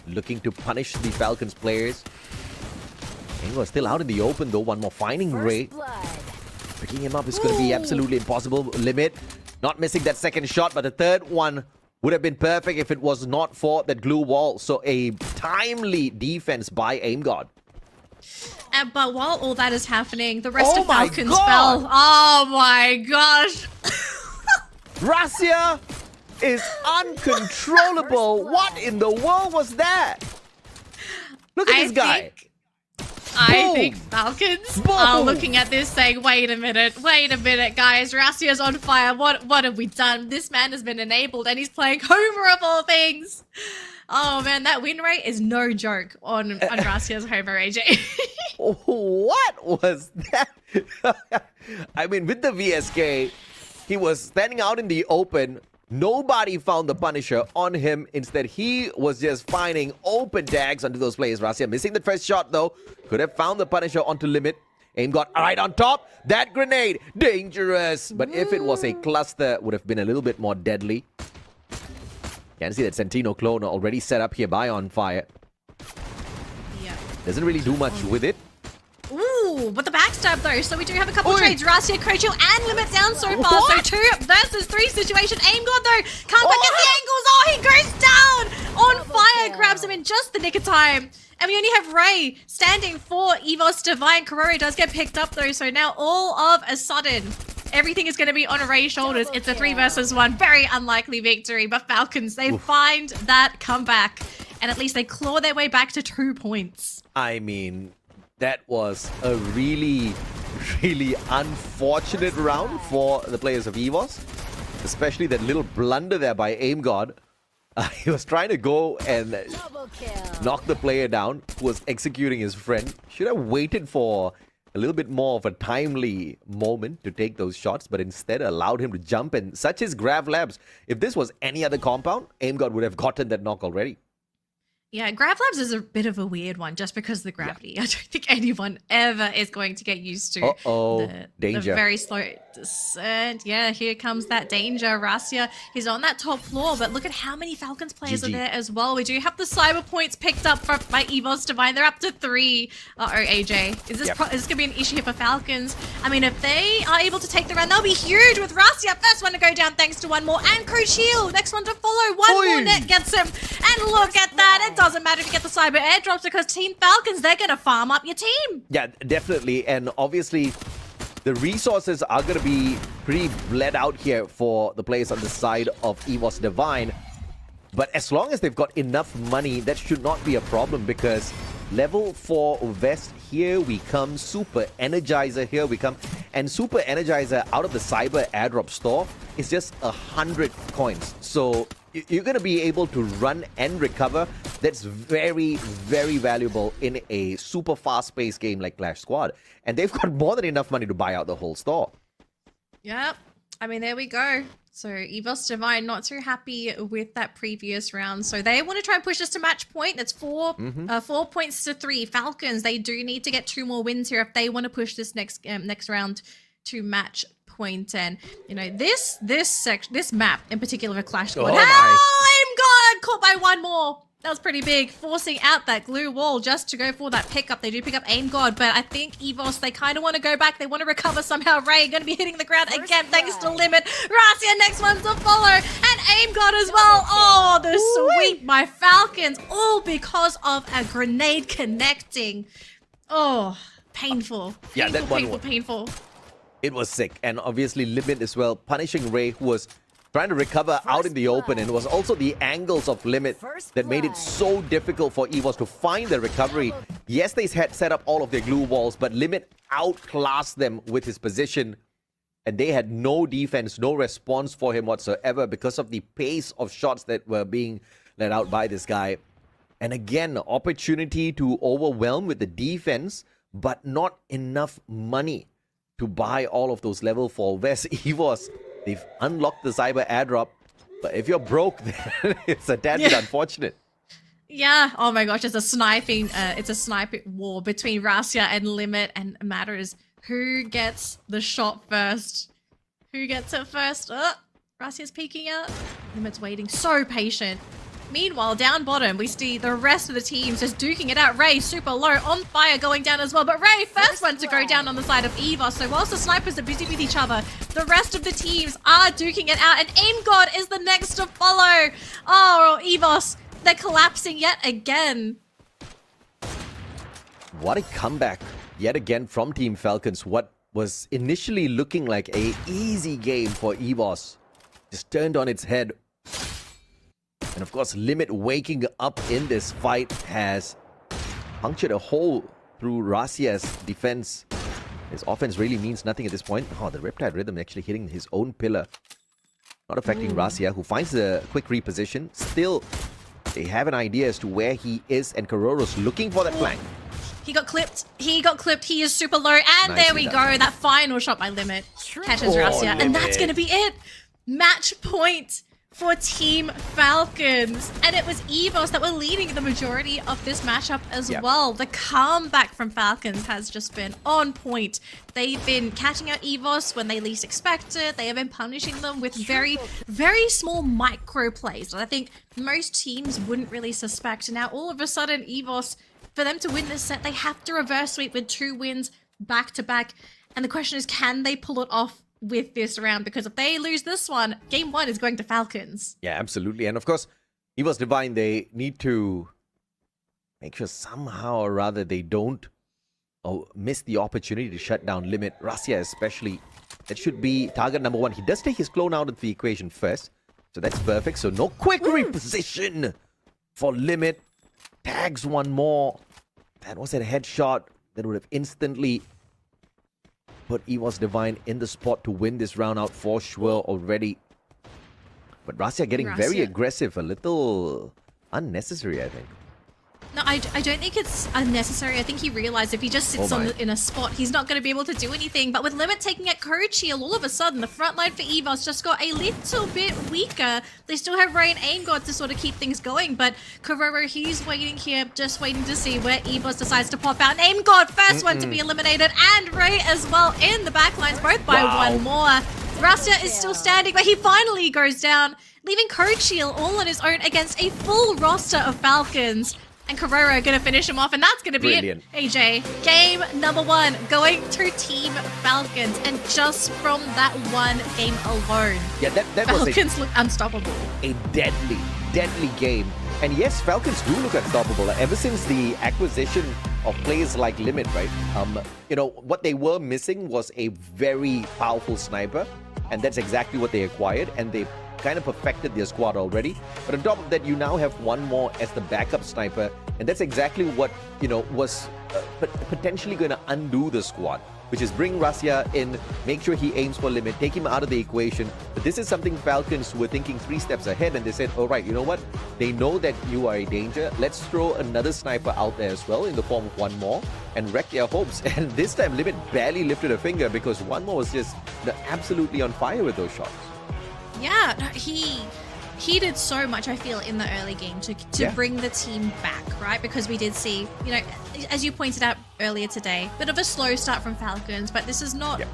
looking to punish the Falcons players. Ingo still out in the open though. One more finding Ray. Picking him up is going to be absolutely impossible. Limit not missing that second shot, but the third one would have been perfect if it was not for that glue wall. So a timely defense by AimGod. But while all that is happening, the rest of my Falcons God! fell. Oh my gosh. Russia is uncontrollable. What in the world was that? Look at this guy. I think Falcons are looking at this saying, wait a minute, guys. Russia's on fire. What have we done? This man has been enabled and he's playing Homer of all things. Oh man, that win rate is no joke on Russia's Homer, AJ. What was that? I mean, with the VSK, he was standing out in the open. Nobody found the Punisher on him. Instead, he was just finding open tags onto those players. Russia missing the first shot, though. Could have found the Punisher onto limit. Aim got right on top. That grenade, dangerous. But if it was a cluster, would have been a little bit more deadly. Can see that Sentino clone already set up here by On Fire. Yeah. Doesn't really do much with it. Ooh, but the backstab though. So we do have a couple trades. Russia, Kochil, and Limit down so far. What? So 2 versus 3 situation. AimGod though can't quite get the angles. Oh, he goes down. On Fire grabs him in just the nick of time. And we only have Ray standing for EVOS Divine. Korori does get picked up though. So now all of a sudden, everything is going to be on Ray's shoulders. It's a 3 versus 1. Very unlikely victory. But Falcons, they find that comeback. And at least they claw their way back to 2 points. I mean, that was a really, really unfortunate round for the players of EVOS. Especially that little blunder there by AimGod. He was trying to go and knock the player down who was executing his friend. Should have waited for a little bit more of a timely moment to take those shots, but instead allowed him to jump. And such is Grav Labs. If this was any other compound, AimGod would have gotten that knock already. Yeah, Grav Labs is a bit of a weird one just because of the gravity. Yeah. I don't think anyone ever is going to get used to danger. The very slow descent. Yeah, here comes that danger. Russia is on that top floor, but look at how many Falcons players are there as well. We do have the cyber points picked up by EVOS Divine. They're up to 3. Uh-oh, AJ. Is this is this going to be an issue here for Falcons? I mean, if they are able to take the round, they'll be huge with Russia. First one to go down thanks to one more. And Crucial, next one to follow. One more net gets him. And look at that. It doesn't matter if you get the cyber airdrops because Team Falcons, they're going to farm up your team. Yeah, definitely. And obviously, the resources are going to be pretty bled out here for the players on the side of EVOS Divine. But as long as they've got enough money, that should not be a problem because level 4 vest, here we come. Super Energizer, here we come. And Super Energizer out of the cyber airdrop store is just 100 coins. So you're going to be able to run and recover. That's very, very valuable in a super fast-paced game like Clash Squad. And they've got more than enough money to buy out the whole store. Yep. I mean, there we go. So EVOS Divine not too happy with that previous round. So they want to try and push us to match point. That's 4 points to 3. Falcons, they do need to get 2 more wins here if they want to push this next round to match point. And you know, this map in particular for Clash Squad. AimGod caught by one more. That was pretty big, forcing out that glue wall just to go for that pickup. They do pick up AimGod, but I think EVOS, they kind of want to go back. They want to recover somehow. Ray going to be hitting the ground again thanks to Limit. Rasia, next one to follow. And AimGod as well. Oh, the sweep by Falcons. All because of a grenade connecting. Oh, painful. Yeah, that one painful. It was sick. And obviously Limit as well, punishing Ray, who was trying to recover out in the open, and it was also the angles of Limit that made it so difficult for EVOS to find the recovery. Yes, they had set up all of their glue walls, but Limit outclassed them with his position, and they had no defense, no response for him whatsoever because of the pace of shots that were being let out by this guy. And again, opportunity to overwhelm with the defense, but not enough money to buy all of those level 4 vests. EVOS, they've unlocked the cyber airdrop, but if you're broke, then it's a tad bit unfortunate. Yeah. Oh my gosh, it's a sniping war between Rasia and Limit, and it matters who gets the shot first. Who gets it first? Rasia's peeking out. Limit's waiting, so patient. Meanwhile, down bottom, we see the rest of the teams just duking it out. Ray, super low, on fire, going down as well. But Ray, first one to go down on the side of EVOS. So whilst the snipers are busy with each other, the rest of the teams are duking it out. And AimGod is the next to follow. Oh, EVOS, they're collapsing yet again. What a comeback yet again from Team Falcons. What was initially looking like a easy game for EVOS just turned on its head. And of course, Limit waking up in this fight has punctured a hole through Razia's defense. His offense really means nothing at this point. Oh, the Riptide Rhythm actually hitting his own pillar. Not affecting Razia, who finds a quick reposition. Still, they have an idea as to where he is, and Kororo's looking for that flank. He got clipped. He got clipped. He is super low. And Nicely there we done. go. That final shot by Limit catches Razia. And that's going to be it. Match point for Team Falcons. And it was EVOS that were leading the majority of this matchup as well. The comeback from Falcons has just been on point. They've been catching out EVOS when they least expect it. They have been punishing them with very, very small micro plays that I think most teams wouldn't really suspect. And now all of a sudden, EVOS, for them to win this set, they have to reverse sweep with 2 wins back to back. And the question is, can they pull it off with this round? Because if they lose this one, game 1 is going to Falcons. Yeah, absolutely. And of course, EVOS Divine, they need to make sure somehow or rather they don't miss the opportunity to shut down Limit. Razia especially, that should be target number 1. He does take his clone out of the equation first, so that's perfect. So no quick reposition for Limit. Tags one more. That was a headshot that would have instantly put EVOS Divine in the spot to win this round out for sure already. But Razia getting very aggressive, a little unnecessary, I think. No, I don't think it's unnecessary. I think he realized if he just sits in a spot, he's not going to be able to do anything. But with Limit taking out Code Shield, all of a sudden, the front line for EVOS just got a little bit weaker. They still have Ray and AimGod to sort of keep things going. But Kororo, he's waiting here, just waiting to see where EVOS decides to pop out. And AimGod, first one to be eliminated. And Ray as well in the backlines, both by one more. Razia is still standing, but he finally goes down, leaving Code Shield all on his own against a full roster of Falcons. And Kororo gonna finish him off, and that's gonna be it, AJ. Game number 1 going to Team Falcons, and just from that one game alone, that Falcons look unstoppable. A deadly game. And yes, Falcons do look unstoppable. Ever since the acquisition of players like Limit, right? You know, what they were missing was a very powerful sniper, and that's exactly what they acquired, and they kind of perfected their squad already. But on top of that, you now have one more as the backup sniper, and that's exactly what, you know, was potentially going to undo the squad, which is bring Razia in, make sure he aims for Limit, take him out of the equation. But this is something Falcons were thinking 3 steps ahead, and they said, all right, you know what? They know that you are a danger. Let's throw another sniper out there as well in the form of one more and wreck their hopes. And this time, Limit barely lifted a finger because one more was just absolutely on fire with those shots. Yeah, no, he did so much, I feel, in the early game to bring the team back, right? Because we did see, you know, as you pointed out earlier today, bit of a slow start from Falcons, but this is not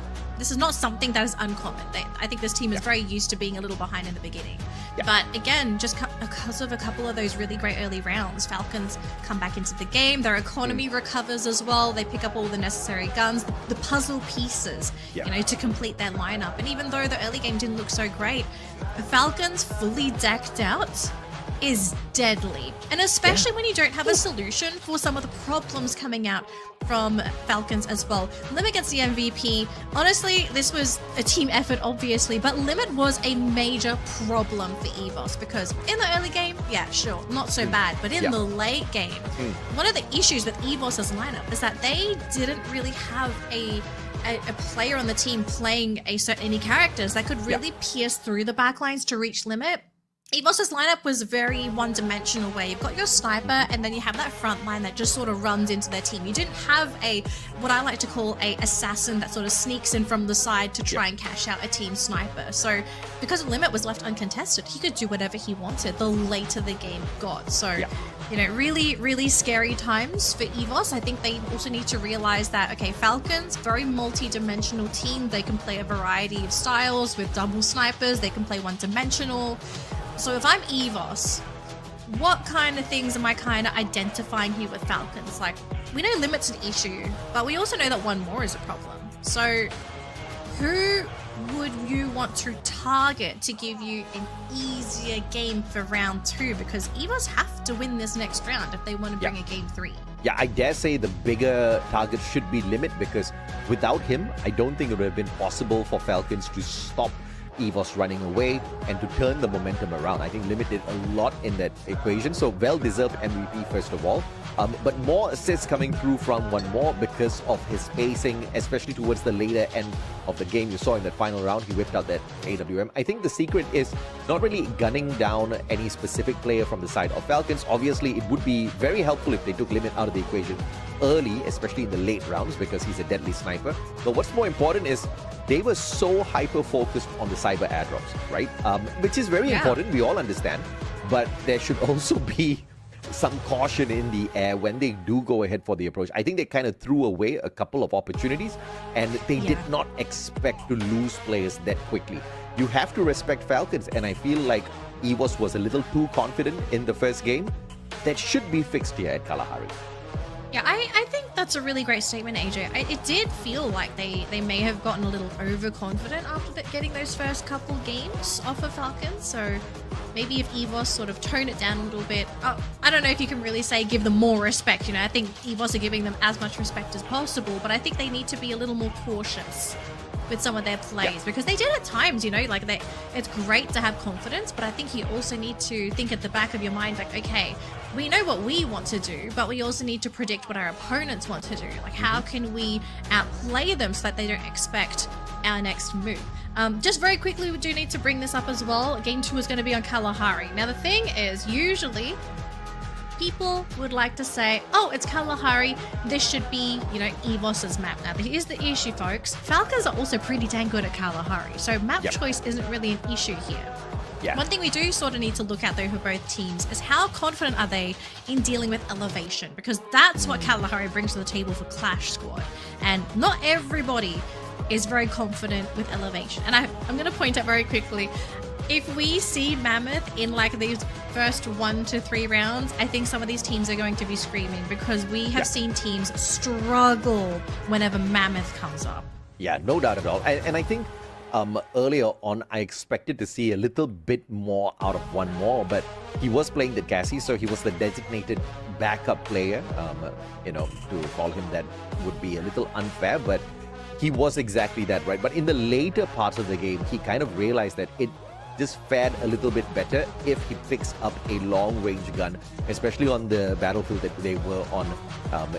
something that is uncommon. I think this team is very used to being a little behind in the beginning. But again, just because of a couple of those really great early rounds, Falcons come back into the game. Their economy recovers as well. They pick up all the necessary guns, the puzzle pieces, you know, to complete their lineup. And even though the early game didn't look so great, the Falcons fully decked out is deadly. And especially when you don't have a solution for some of the problems coming out from Falcons as well. Limit gets the MVP. Honestly, this was a team effort, obviously, but Limit was a major problem for EVOS because in the early game, yeah, sure, not so bad, but in the late game, one of the issues with EVOS's lineup is that they didn't really have a player on the team playing any characters that could really pierce through the backlines to reach Limit. EVOS's lineup was very one-dimensional, where you've got your sniper and then you have that front line that just sort of runs into their team. You didn't have what I like to call a assassin that sort of sneaks in from the side to try and cash out a team sniper. So because Limit was left uncontested, he could do whatever he wanted the later the game got. So, you know, really, really scary times for EVOS. I think they also need to realize that, okay, Falcons, very multi-dimensional team. They can play a variety of styles with double snipers. They can play one-dimensional. So if I'm EVOS, what kind of things am I kind of identifying here with Falcons? Like, we know limit's an issue, but we also know that one more is a problem. So who would you want to target to give you an easier game for round 2? Because EVOS have to win this next round if they want to bring a game 3. Yeah, I dare say the bigger target should be Limit, because without him, I don't think it would have been possible for Falcons to stop EVOS running away and to turn the momentum around. I think Limit did a lot in that equation, so well-deserved MVP first of all. But more assists coming through from One More because of his pacing, especially towards the later end of the game. You saw in that final round, he whipped out that AWM. I think the secret is not really gunning down any specific player from the side of Falcons. Obviously, it would be very helpful if they took Limit out of the equation early, especially in the late rounds, because he's a deadly sniper. But what's more important is they were so hyper-focused on the cyber airdrops, right? Which is very important, we all understand. But there should also be some caution in the air when they do go ahead for the approach. I think they kind of threw away a couple of opportunities, and they did not expect to lose players that quickly. You have to respect Falcons, and I feel like EVOS was a little too confident in the first game. That should be fixed here at Kalahari. Yeah, I think that's a really great statement, AJ. It did feel like they may have gotten a little overconfident after getting those first couple games off of Falcons. So maybe if EVOS sort of tone it down a little bit. I don't know if you can really say give them more respect. You know, I think EVOS are giving them as much respect as possible, but I think they need to be a little more cautious with some of their plays, because they did at times, you know, like it's great to have confidence, but I think you also need to think at the back of your mind, like, okay, we know what we want to do, but we also need to predict what our opponents want to do. Like, how can we outplay them so that they don't expect our next move? Just very quickly, we do need to bring this up as well. Game 2 is going to be on Kalahari. Now, the thing is, usually people would like to say, oh, it's Kalahari, this should be, you know, EVOS's map. Now, here's the issue, folks. Falcons are also pretty dang good at Kalahari, so map choice isn't really an issue here. One thing we do sort of need to look at, though, for both teams is how confident are they in dealing with elevation, because that's what Kalahari brings to the table for Clash Squad, and not everybody is very confident with elevation. And I'm going to point out very quickly, if we see Mammoth in like these first 1 to 3 rounds, I think some of these teams are going to be screaming, because we have seen teams struggle whenever Mammoth comes up. Yeah, no doubt at all. And I think earlier on, I expected to see a little bit more out of One More, but he was playing the Cassie, so he was the designated backup player. You know, to call him that would be a little unfair, but he was exactly that, right? But in the later parts of the game, he kind of realized that it just fared a little bit better if he picks up a long-range gun, especially on the battlefield that they were on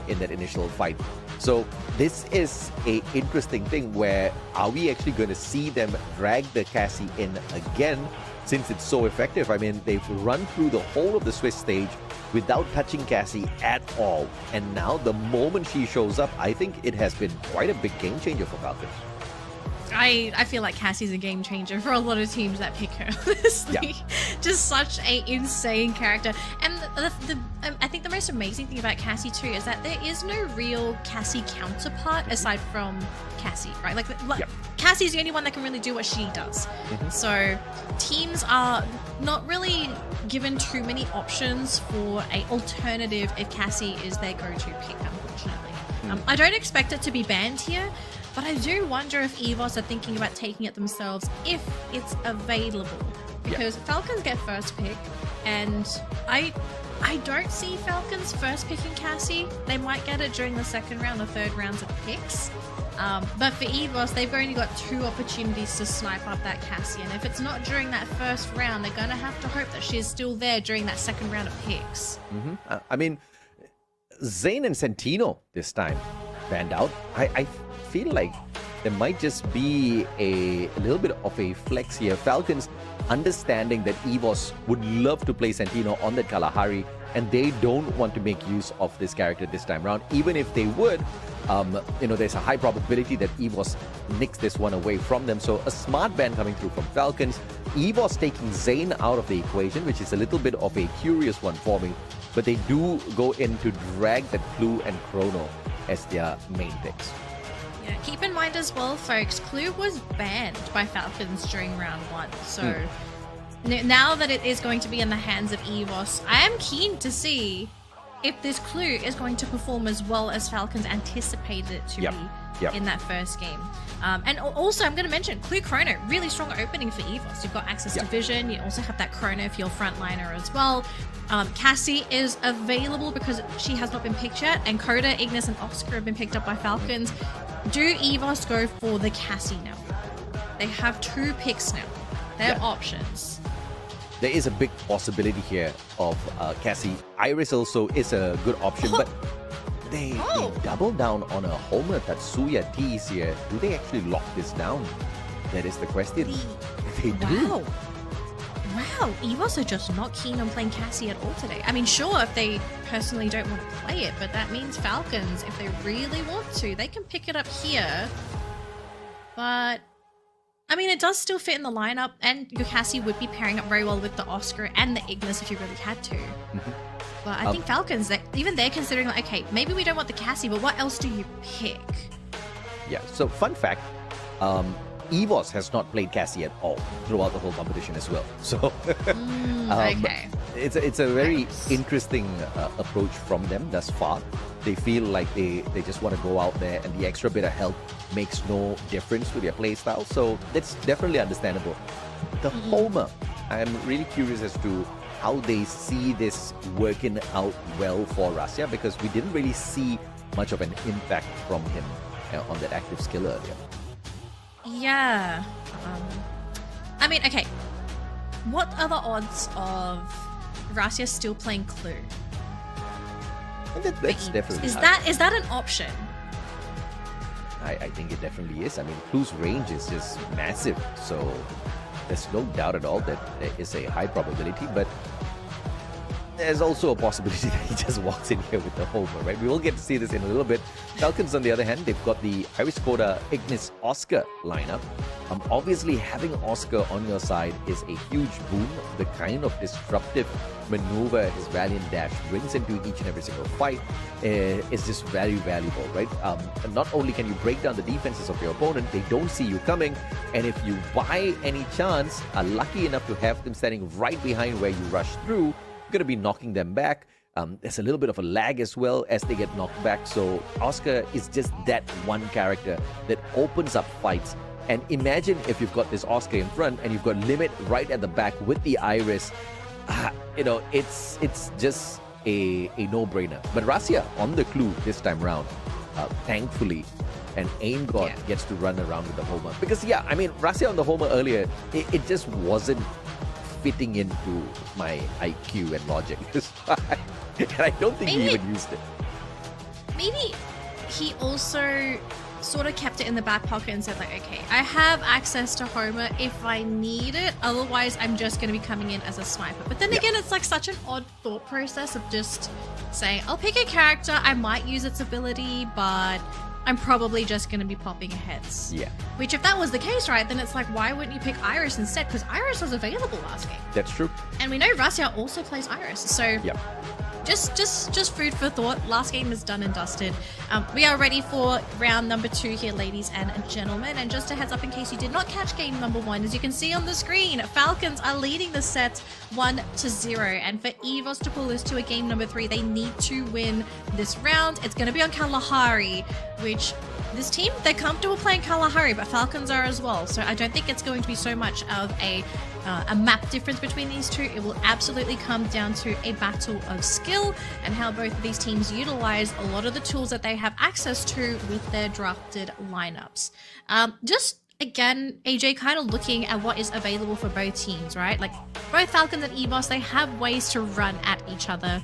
in that initial fight. So this is a interesting thing where are we actually going to see them drag the Cassie in again, since it's so effective? I mean, they've run through the whole of the Swiss stage without touching Cassie at all. And now the moment she shows up, I think it has been quite a big game changer for Falcons. I feel like Cassie's a game changer for a lot of teams that pick her, honestly. Just such a insane character. And I think the most amazing thing about Cassie too is that there is no real Cassie counterpart aside from Cassie, right? Like Cassie's the only one that can really do what she does. So teams are not really given too many options for an alternative if Cassie is their go-to pick, unfortunately. I don't expect it to be banned here, but I do wonder if EVOS are thinking about taking it themselves if it's available. Because Falcons get first pick, and I don't see Falcons first picking Cassie. They might get it during the second round or third rounds of picks. But for EVOS, they've only got 2 opportunities to snipe up that Cassie. And if it's not during that first round, they're going to have to hope that she's still there during that second round of picks. I mean, Zane and Sentino this time banned out. I feel like there might just be a little bit of a flex here. Falcons understanding that EVOS would love to play Sentino on the Kalahari, and they don't want to make use of this character this time around. Even if they would, you know, there's a high probability that EVOS nicks this one away from them. So a smart ban coming through from Falcons. EVOS taking Zane out of the equation, which is a little bit of a curious one for me. But they do go in to drag that Clue and Chrono as their main picks. Yeah, keep in mind as well, folks, Clue was banned by Falcons during round 1. So now that it is going to be in the hands of EVOS, I am keen to see if this Clue is going to perform as well as Falcons anticipated it to be in that first game. And also, I'm going to mention Clue Chrono, really strong opening for EVOS. You've got access to Vision. You also have that Chrono for your frontliner as well. Cassie is available because she has not been picked yet, and Coda, Ignis, and Oscar have been picked up by Falcons. Do EVOS go for the Cassie now? They have 2 picks now. They have options. There is a big possibility here of Cassie. Iris also is a good option, but they double down on a Homer Tatsuya tease here. Do they actually lock this down? That is the question. They do. Wow, EVOS are just not keen on playing Cassie at all today. I mean, sure, if they personally don't want to play it, but that means Falcons, if they really want to, they can pick it up here. But I mean, it does still fit in the lineup, and your Cassie would be pairing up very well with the Oscar and the Ignis if you really had to. But I think Falcons, even they're considering, like, okay, maybe we don't want the Cassie, but what else do you pick? Yeah, so fun fact, EVOS has not played Cassie at all throughout the whole competition as well. So Okay. it's a very interesting approach from them thus far. They feel like they just want to go out there, and the extra bit of help makes no difference to their playstyle. So that's definitely understandable. The Homer, I'm really curious as to how they see this working out well for Russia, because we didn't really see much of an impact from him on that active skill earlier. Yeah. I mean, okay. What are the odds of Russia still playing Clue? That's definitely is that an option? I think it definitely is. I mean, Clue's range is just massive, so there's no doubt at all that there is a high probability, but there's also a possibility that he just walks in here with the Homer, right? We will get to see this in a little bit. Falcons, on the other hand, they've got the Iris Coda, Ignis, Oscar lineup. Obviously, having Oscar on your side is a huge boon. The kind of disruptive maneuver his Valiant Dash brings into each and every single fight is just very valuable, right? And not only can you break down the defenses of your opponent, they don't see you coming, and if you by any chance are lucky enough to have them standing right behind where you rush through, you're going to be knocking them back. There's a little bit of a lag as well as they get knocked back, so Oscar is just that one character that opens up fights. And imagine if you've got this Oscar in front and you've got Limit right at the back with the Iris. You know, it's just a no-brainer. But Russia on the Clue this time round, thankfully, and Aim God gets to run around with the Homer. Because, yeah, I mean, Russia on the Homer earlier, it just wasn't fitting into my IQ and logic. And I don't think he even used it. Maybe he also sort of kept it in the back pocket and said, like, okay, I have access to Homer if I need it, otherwise I'm just going to be coming in as a sniper. But then again, it's like such an odd thought process of just saying, I'll pick a character, I might use its ability, but I'm probably just going to be popping heads. Yeah. Which, if that was the case, right, then it's like, why wouldn't you pick Iris instead? Because Iris was available last game. That's true. And we know Russia also plays Iris, so just food for thought. Last game is done and dusted. We are ready for round number 2 here, ladies and gentlemen. And just a heads up in case you did not catch game number 1, as you can see on the screen, Falcons are leading the set 1-0. And for EVOS to pull this to a game number 3, they need to win this round. It's going to be on Kalahari, which this team, they're comfortable playing Kalahari, but Falcons are as well. So I don't think it's going to be so much of a map difference between these two. It will absolutely come down to a battle of skill and how both of these teams utilize a lot of the tools that they have access to with their drafted lineups. Just again, AJ, kind of looking at what is available for both teams, right? Like both Falcons and EVOS, they have ways to run at each other.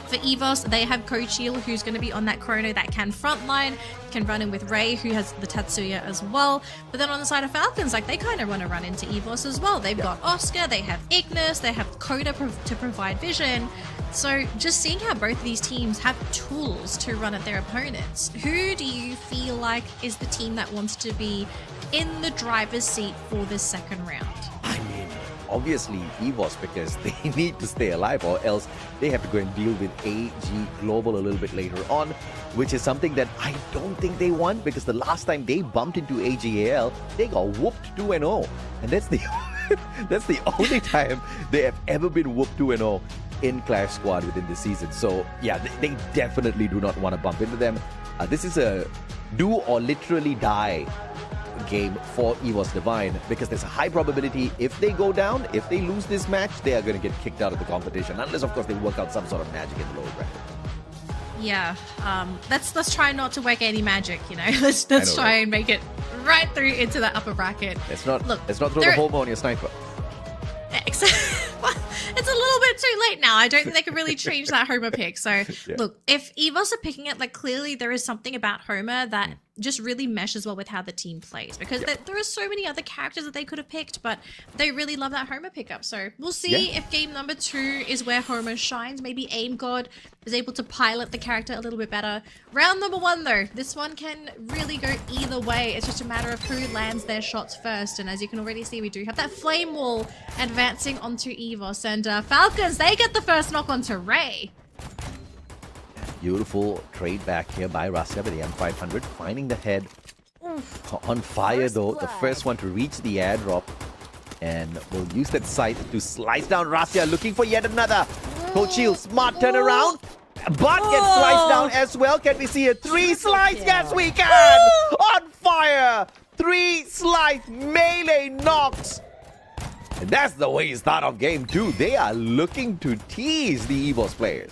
For EVOS, they have Kochil, who's going to be on that Chrono that can frontline, can run in with Ray, who has the Tatsuya as well. But then on the side of Falcons, like they kind of want to run into EVOS as well. They've got Oscar, they have Ignis, they have Coda to provide vision. So just seeing how both of these teams have tools to run at their opponents, who do you feel like is the team that wants to be in the driver's seat for this second round? I mean, obviously EVOS, because they need to stay alive, or else they have to go and deal with AG Global a little bit later on, which is something that I don't think they want, because the last time they bumped into AGAL, they got whooped 2-0, and that's the That's the only time they have ever been whooped 2-0 in Clash Squad within this season. So yeah, they definitely do not want to bump into them. This is a do or literally die game for EVOS Divine, because there's a high probability if they go down, if they lose this match, they are going to get kicked out of the competition, unless of course they work out some sort of magic in the lower bracket. Yeah, let's try not to work any magic, you know. Let's try and make it right through into the upper bracket. Let's not throw the homo on your sniper. It's a little bit too late now. I don't think they can really change that Homer pick. So Yeah. look, if EVOS are picking it, like clearly there is something about Homer that just really meshes well with how the team plays, because there are so many other characters that they could have picked, but they really love that Homer pickup. So we'll see if game number 2 is where Homer shines. Maybe Aim God is able to pilot the character a little bit better. Round number 1 though, this one can really go either way. It's just a matter of who lands their shots first. And as you can already see, we do have that flame wall advancing onto EVOS, and Falcons, they get the first knock onto Ray. Beautiful trade back here by Russia with the M500, finding the head on fire though. The first one to reach the airdrop, and will use that sight to slice down Russia, looking for yet another. Kochil, smart turnaround, but gets sliced down as well. Can we see a 3 slice? Yes, we can! On fire! 3 slice melee knocks. And that's the way you start off game 2. They are looking to tease the EVOS players.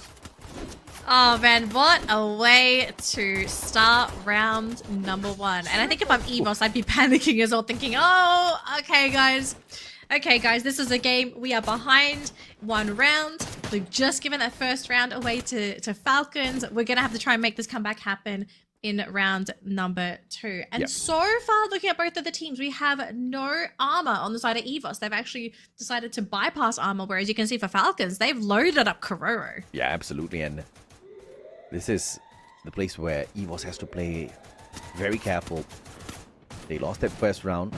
Oh man, what a way to start round number 1. And I think if I'm EVOS, I'd be panicking as well, thinking, oh, okay guys, this is a game. We are behind 1 round. We've just given that first round away to Falcons. We're going to have to try and make this comeback happen in round number 2. And so far, looking at both of the teams, we have no armor on the side of EVOS. They've actually decided to bypass armor, whereas you can see for Falcons, they've loaded up Kororo. Yeah, absolutely. And this is the place where EVOS has to play very careful. They lost that first round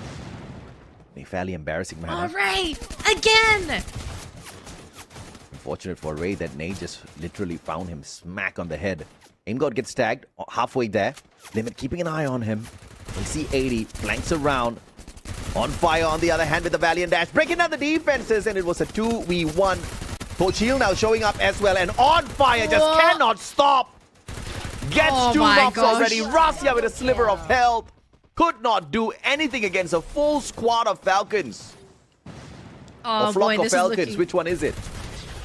in a fairly embarrassing manner. All right, again! Unfortunate for Ray that Nate just literally found him smack on the head. AimGod gets tagged halfway there. Limit keeping an eye on him. AC-80 flanks around. On fire on the other hand with the Valiant Dash. Breaking down the defenses, and it was a 2v1. Kochil now showing up as well, and on fire, just cannot stop. Gets 2 knocks already. Russia with a sliver of health. Could not do anything against a full squad of Falcons. Or flock of Falcons, which one is it?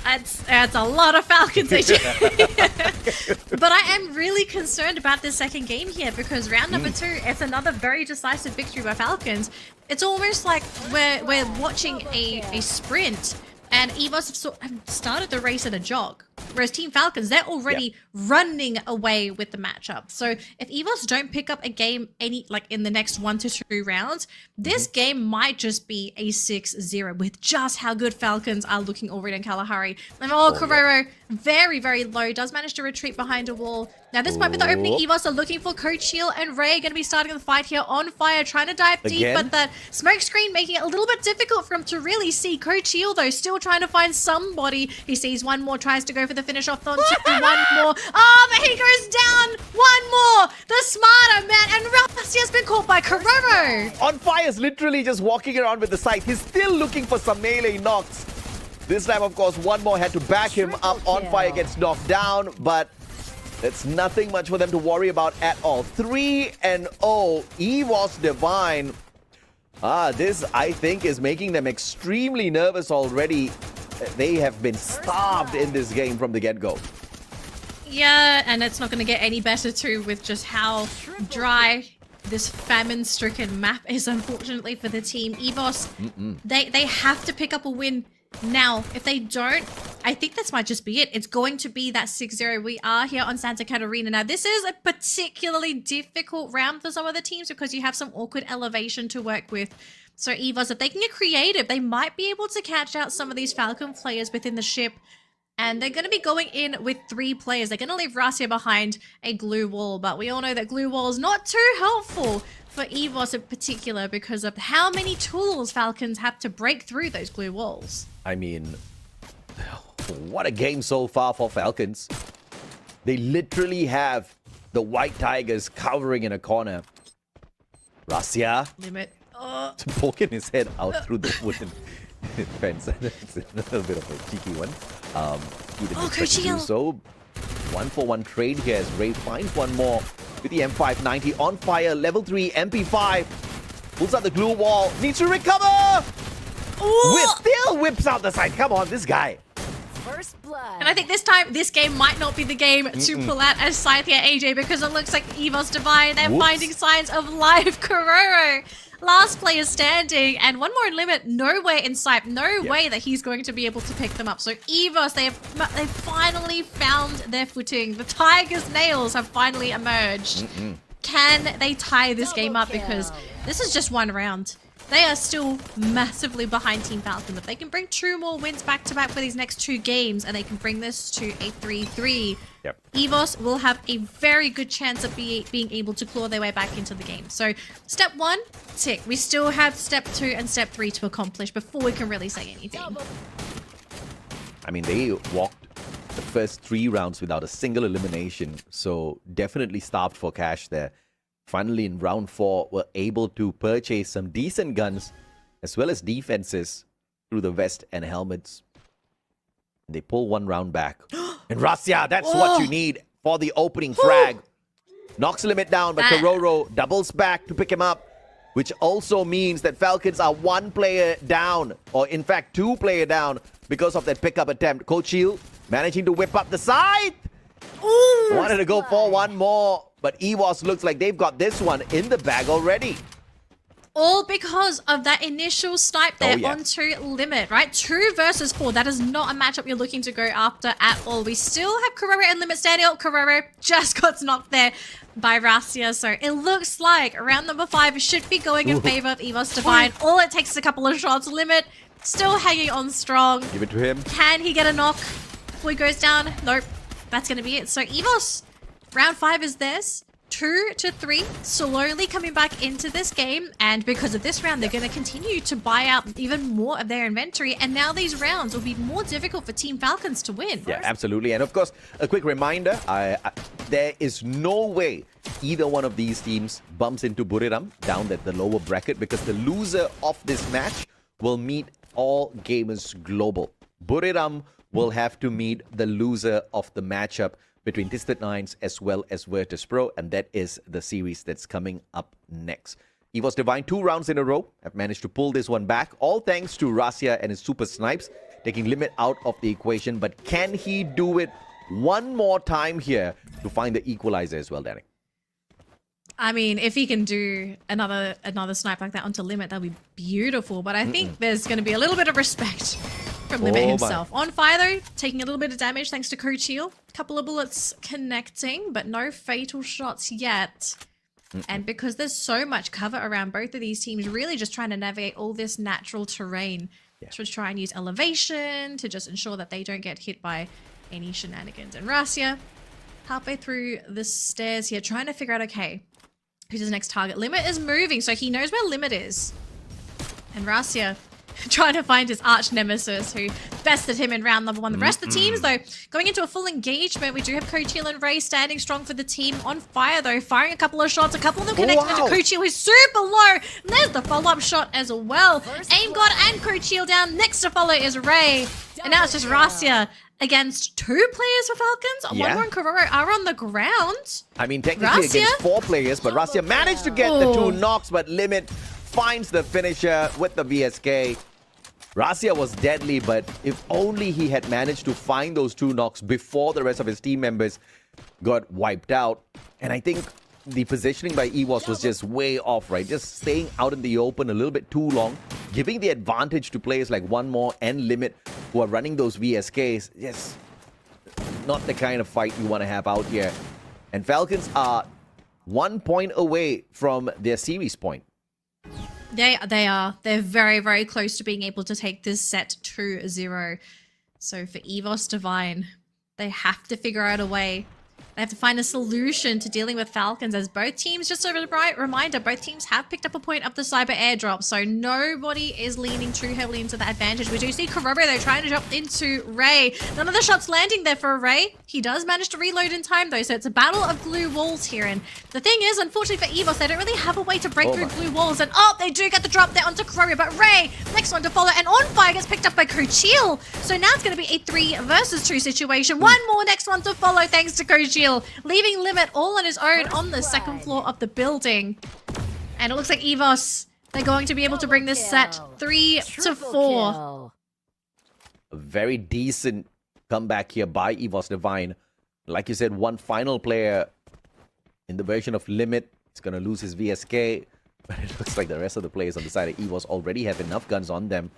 That's a lot of Falcons. But I am really concerned about this second game here, because round number 2, it's another very decisive victory by Falcons. It's almost like we're watching a sprint, and EVOS have started the race at a jog. Whereas Team Falcons, they're already running away with the matchup. So if EVOS don't pick up a game in the next 1 to 2 rounds, this game might just be a 6-0 with just how good Falcons are looking already in Kalahari. And Kororo, very, very low, does manage to retreat behind a wall. Now this might be the opening. EVOS are looking for Kochil and Ray, going to be starting the fight here on fire, trying to dive deep, but that smoke screen making it a little bit difficult for him to really see. Kochil though, still trying to find somebody. He sees one more, tries to go for the finish off onto one more. Oh, but he goes down. One more. The smarter man, and Russia has been caught by Kororo. On fire is literally just walking around with the sight. He's still looking for some melee knocks. This time, of course, one more had to back him up. On fire gets knocked down, but it's nothing much for them to worry about at all. 3-0, EVOS Divine. This, I think, is making them extremely nervous already. They have been starved in this game from the get-go. Yeah, and it's not going to get any better too with just how dry this famine-stricken map is, unfortunately, for the team. EVOS, they have to pick up a win now. If they don't, I think this might just be it. It's going to be that 6-0. We are here on Santa Catarina. Now, this is a particularly difficult round for some of the teams because you have some awkward elevation to work with. So EVOS, if they can get creative, they might be able to catch out some of these Falcon players within the ship. And they're going to be going in with 3 players. They're going to leave Russia behind a glue wall. But we all know that glue wall is not too helpful for EVOS in particular because of how many tools Falcons have to break through those glue walls. I mean, what a game so far for Falcons. They literally have the White Tigers covering in a corner. Russia. Limit poking his head out through the wooden fence. It's a little bit of a cheeky one. He didn't expect to do so. 1-for-1 trade here as Ray finds one more with the M590 on fire. Level 3 MP5 pulls out the glue wall. Needs to recover. Still whips out the side. Come on, this guy. First blood. And I think this game might not be the game to pull out as Scythe here, AJ, because it looks like EVOS Divine, they're finding signs of live Kororo. Last player standing, and one more in limit, nowhere in sight, no way that he's going to be able to pick them up. So EVOS, they've finally found their footing. The Tiger's nails have finally emerged. Can they tie this game up? Because this is just one round. They are still massively behind Team Falcon. If they can bring 2 more wins back-to-back for these next 2 games, and they can bring this to a 3-3, EVOS will have a very good chance of being able to claw their way back into the game. So, step 1, tick. We still have step 2 and step 3 to accomplish before we can really say anything. I mean, they walked the first 3 rounds without a single elimination, so definitely starved for cash there. Finally, in round 4, were able to purchase some decent guns as well as defenses through the vest and helmets. They pull 1 round back. And Rasya, that's what you need for the opening frag. Knocks limit down, but Kororo doubles back to pick him up, which also means that Falcons are 1 player down, or in fact 2 player down because of that pickup attempt. Coach Shield managing to whip up the side. Wanted to go for 1 more. But EVOS looks like they've got this one in the bag already. All because of that initial snipe there onto limit, right? 2 versus 4. That is not a matchup you're looking to go after at all. We still have Kororo and limit standing up. Kororo just got knocked there by Rasya. So it looks like round number 5 should be going in favor of EVOS Divine. All it takes is a couple of shots. Limit still hanging on strong. Give it to him. Can he get a knock before he goes down? Nope. That's going to be it. So EVOS, round 5 is theirs. 2 to 3, slowly coming back into this game, and because of this round, they're going to continue to buy out even more of their inventory, and now these rounds will be more difficult for Team Falcons to win. Yeah, absolutely. And of course, a quick reminder, there is no way either one of these teams bumps into Buriram down at the lower bracket, because the loser of this match will meet All Gamers Global. Buriram will have to meet the loser of the matchup between Twisted Nines as well as Virtus Pro, and that is the series that's coming up next. EVOS Divine 2 rounds in a row have managed to pull this one back, all thanks to Rasya and his super snipes, taking limit out of the equation. But can he do it one more time here to find the equalizer as well, Danny? I mean, if he can do another snipe like that onto limit, that'd be beautiful. But I think there's going to be a little bit of respect from Limit himself. On fire though, taking a little bit of damage thanks to Coach Shield. Couple of bullets connecting, but no fatal shots yet. And because there's so much cover around both of these teams, really just trying to navigate all this natural terrain to try and use elevation to just ensure that they don't get hit by any shenanigans. And Rasya, halfway through the stairs here, trying to figure out, okay, who's his next target? Limit is moving, so he knows where Limit is. And Rasya trying to find his arch nemesis who bested him in round number 1. The rest of the teams, though, going into a full engagement. We do have Kochil and Ray standing strong for the team. On fire, though, firing a couple of shots. A couple of them connected to Kochil, who's super low. And there's the follow-up shot as well. Aim God and Kochil down. Next to follow is Ray. And now it's just Rasya against 2 players for Falcons. One more and Kororo are on the ground. I mean, technically against 4 players, but Rasya managed to get the 2 knocks, but Limit finds the finisher with the VSK. Rasya was deadly, but if only he had managed to find those 2 knocks before the rest of his team members got wiped out. And I think the positioning by EVOS was just way off, right? Just staying out in the open a little bit too long, giving the advantage to players like One More and Limit who are running those VSKs. Just not the kind of fight you want to have out here. And Falcons are 1 point away from their series point. They are. They're very, very close to being able to take this set 2-0. So for EVOS Divine, they have to figure out a way They have to find a solution to dealing with Falcons as both teams, just a reminder, both teams have picked up a point of the cyber airdrop, so nobody is leaning too heavily into that advantage. We do see Kuroro though trying to jump into Ray. None of the shots landing there for Ray. He does manage to reload in time though, so it's a battle of glue walls here. And the thing is, unfortunately for EVOS, they don't really have a way to break through glue walls. And they do get the drop there onto Kuroro, but Ray, next one to follow, and On Fire gets picked up by Coachil. So now it's going to be a 3 versus 2 situation. One more next one to follow thanks to Coachil. Leaving Limit all on his own on the second floor of the building. And it looks like EVOS, they're going to be able to bring this set 3-4. A very decent comeback here by EVOS Divine. Like you said, one final player in the version of Limit is going to lose his VSK. But it looks like the rest of the players on the side of EVOS already have enough guns on them.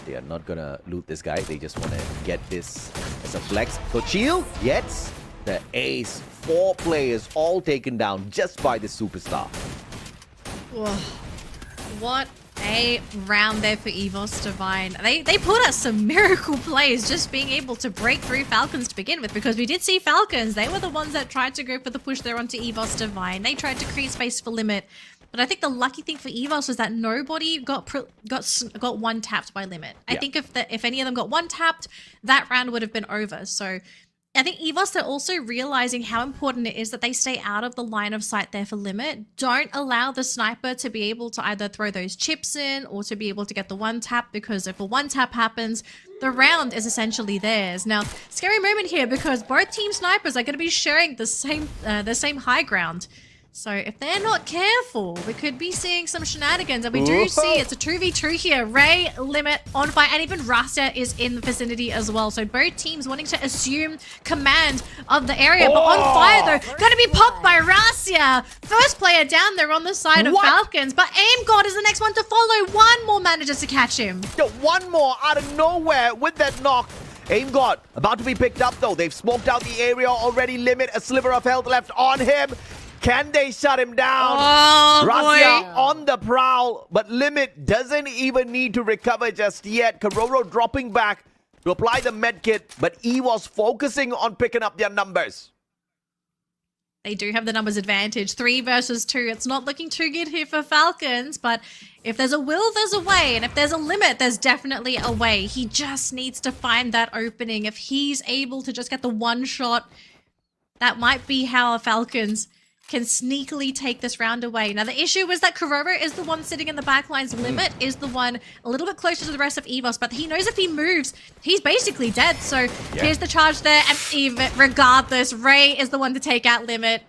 They are not going to loot this guy. They just want to get this as a flex. Coachil gets the ace. 4 players all taken down just by the superstar. Whoa. What a round there for EVOS Divine. They put us some miracle plays just being able to break through Falcons to begin with, because we did see Falcons. They were the ones that tried to go for the push there onto EVOS Divine. They tried to create space for Limit. But I think the lucky thing for EVOS was that nobody got one tapped by Limit. I think if any of them got one tapped, that round would have been over. So I think EVOS, they're also realizing how important it is that they stay out of the line of sight there for Limit. Don't allow the sniper to be able to either throw those chips in or to be able to get the one tap, because if a one tap happens, the round is essentially theirs. Now, scary moment here because both team snipers are going to be sharing the same high ground. So if they're not careful, we could be seeing some shenanigans. And we do see it's a 2v2 here. Ray, Limit, On Fire, and even Rasya is in the vicinity as well. So both teams wanting to assume command of the area. But On Fire, though, going to be popped by Rasya. First player down there on the side of Falcons. But Aim God is the next one to follow. One more manages to catch him. One more out of nowhere with that knock. Aim God about to be picked up, though. They've smoked out the area already. Limit, a sliver of health left on him. Can they shut him down? Rasya on the prowl, but Limit doesn't even need to recover just yet. Kuroro dropping back to apply the medkit, but EVOS focusing on picking up their numbers. They do have the numbers advantage. 3 versus 2. It's not looking too good here for Falcons, but if there's a will, there's a way. And if there's a Limit, there's definitely a way. He just needs to find that opening. If he's able to just get the one shot, that might be how Falcons can sneakily take this round away. Now, the issue was that Kuroro is the one sitting in the backlines. Limit is the one a little bit closer to the rest of EVOS, but he knows if he moves, he's basically dead. So here's the charge there, and even regardless, Ray is the one to take out Limit.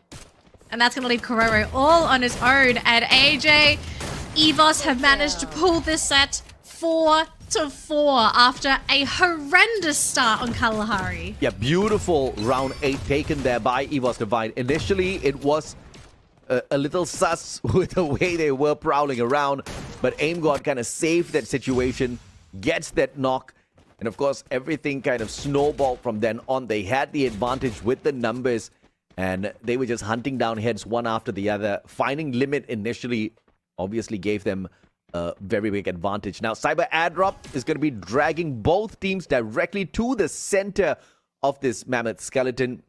And that's going to leave Kuroro all on his own. And AJ, EVOS have managed to pull this set 4-4 after a horrendous start on Kalahari. Yeah, beautiful round 8 taken there by EVOS Divine. Initially, it was a little sus with the way they were prowling around, but Aim God kind of saved that situation, gets that knock, and of course, everything kind of snowballed from then on. They had the advantage with the numbers, and they were just hunting down heads one after the other. Finding Limit initially obviously gave them a very big advantage. Now, Cyber Airdrop is going to be dragging both teams directly to the center of this mammoth skeleton.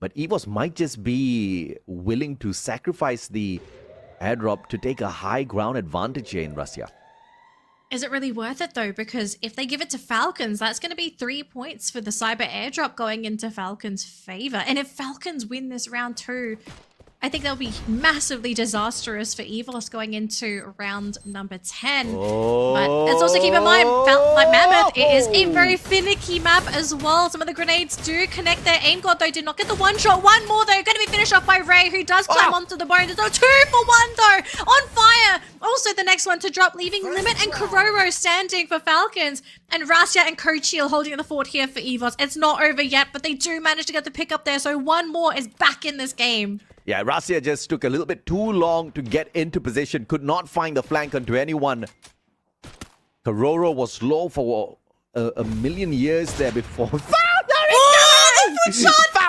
But EVOS might just be willing to sacrifice the airdrop to take a high ground advantage here in Russia. Is it really worth it, though? Because if they give it to Falcons, that's going to be 3 points for the Cyber Airdrop going into Falcons' favor. And if Falcons win this round 2, I think that'll be massively disastrous for EVOS going into round number 10. But let's also keep in mind, like Mammoth, it is a very finicky map as well. Some of the grenades do connect there. Aim God, though, did not get the one shot. One more, though, going to be finished off by Ray, who does climb onto the bones. So 2 for 1, though. On Fire. Also the next one to drop, leaving Limit and Kuroro standing for Falcons. And Rasya and Coachil holding the fort here for EVOS. It's not over yet, but they do manage to get the pick up there. So one more is back in this game. Yeah, Rasya just took a little bit too long to get into position. Could not find the flank onto anyone. Kuroro was low for a million years there before. Found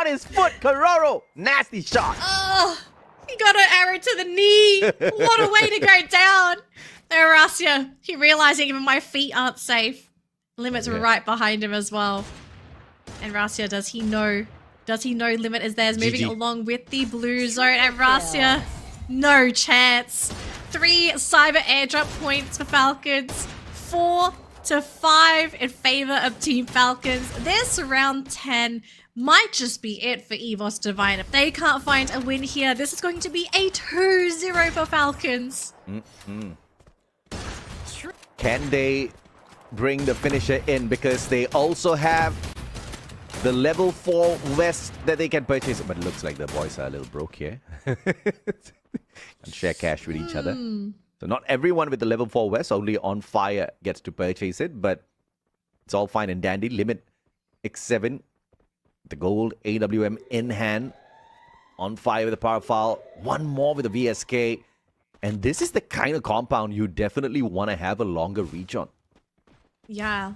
his foot, Kuroro. Nasty shot. Oh, he got an arrow to the knee. What a way to go down. There, Rasya. He realizing even my feet aren't safe. Limits were right behind him as well. And Rasya, does he know Does he know Limit is there? Is moving GG. along with the blue zone, and Russia, no chance. 3 cyber airdrop points for Falcons. 4 to 5 in favor of Team Falcons. This round 10 might just be it for EVOS Divine. If they can't find a win here, this is going to be a 2-0 for Falcons. Can they bring the finisher in? Because they also have the level 4 vest that they can purchase. But it looks like the boys are a little broke here. And share cash with each other. So not everyone with the level 4 vest, only On Fire gets to purchase it. But it's all fine and dandy. Limit X7, the gold AWM in hand. On Fire with the power foul. One more with the VSK. And this is the kind of compound you definitely want to have a longer reach on. Yeah.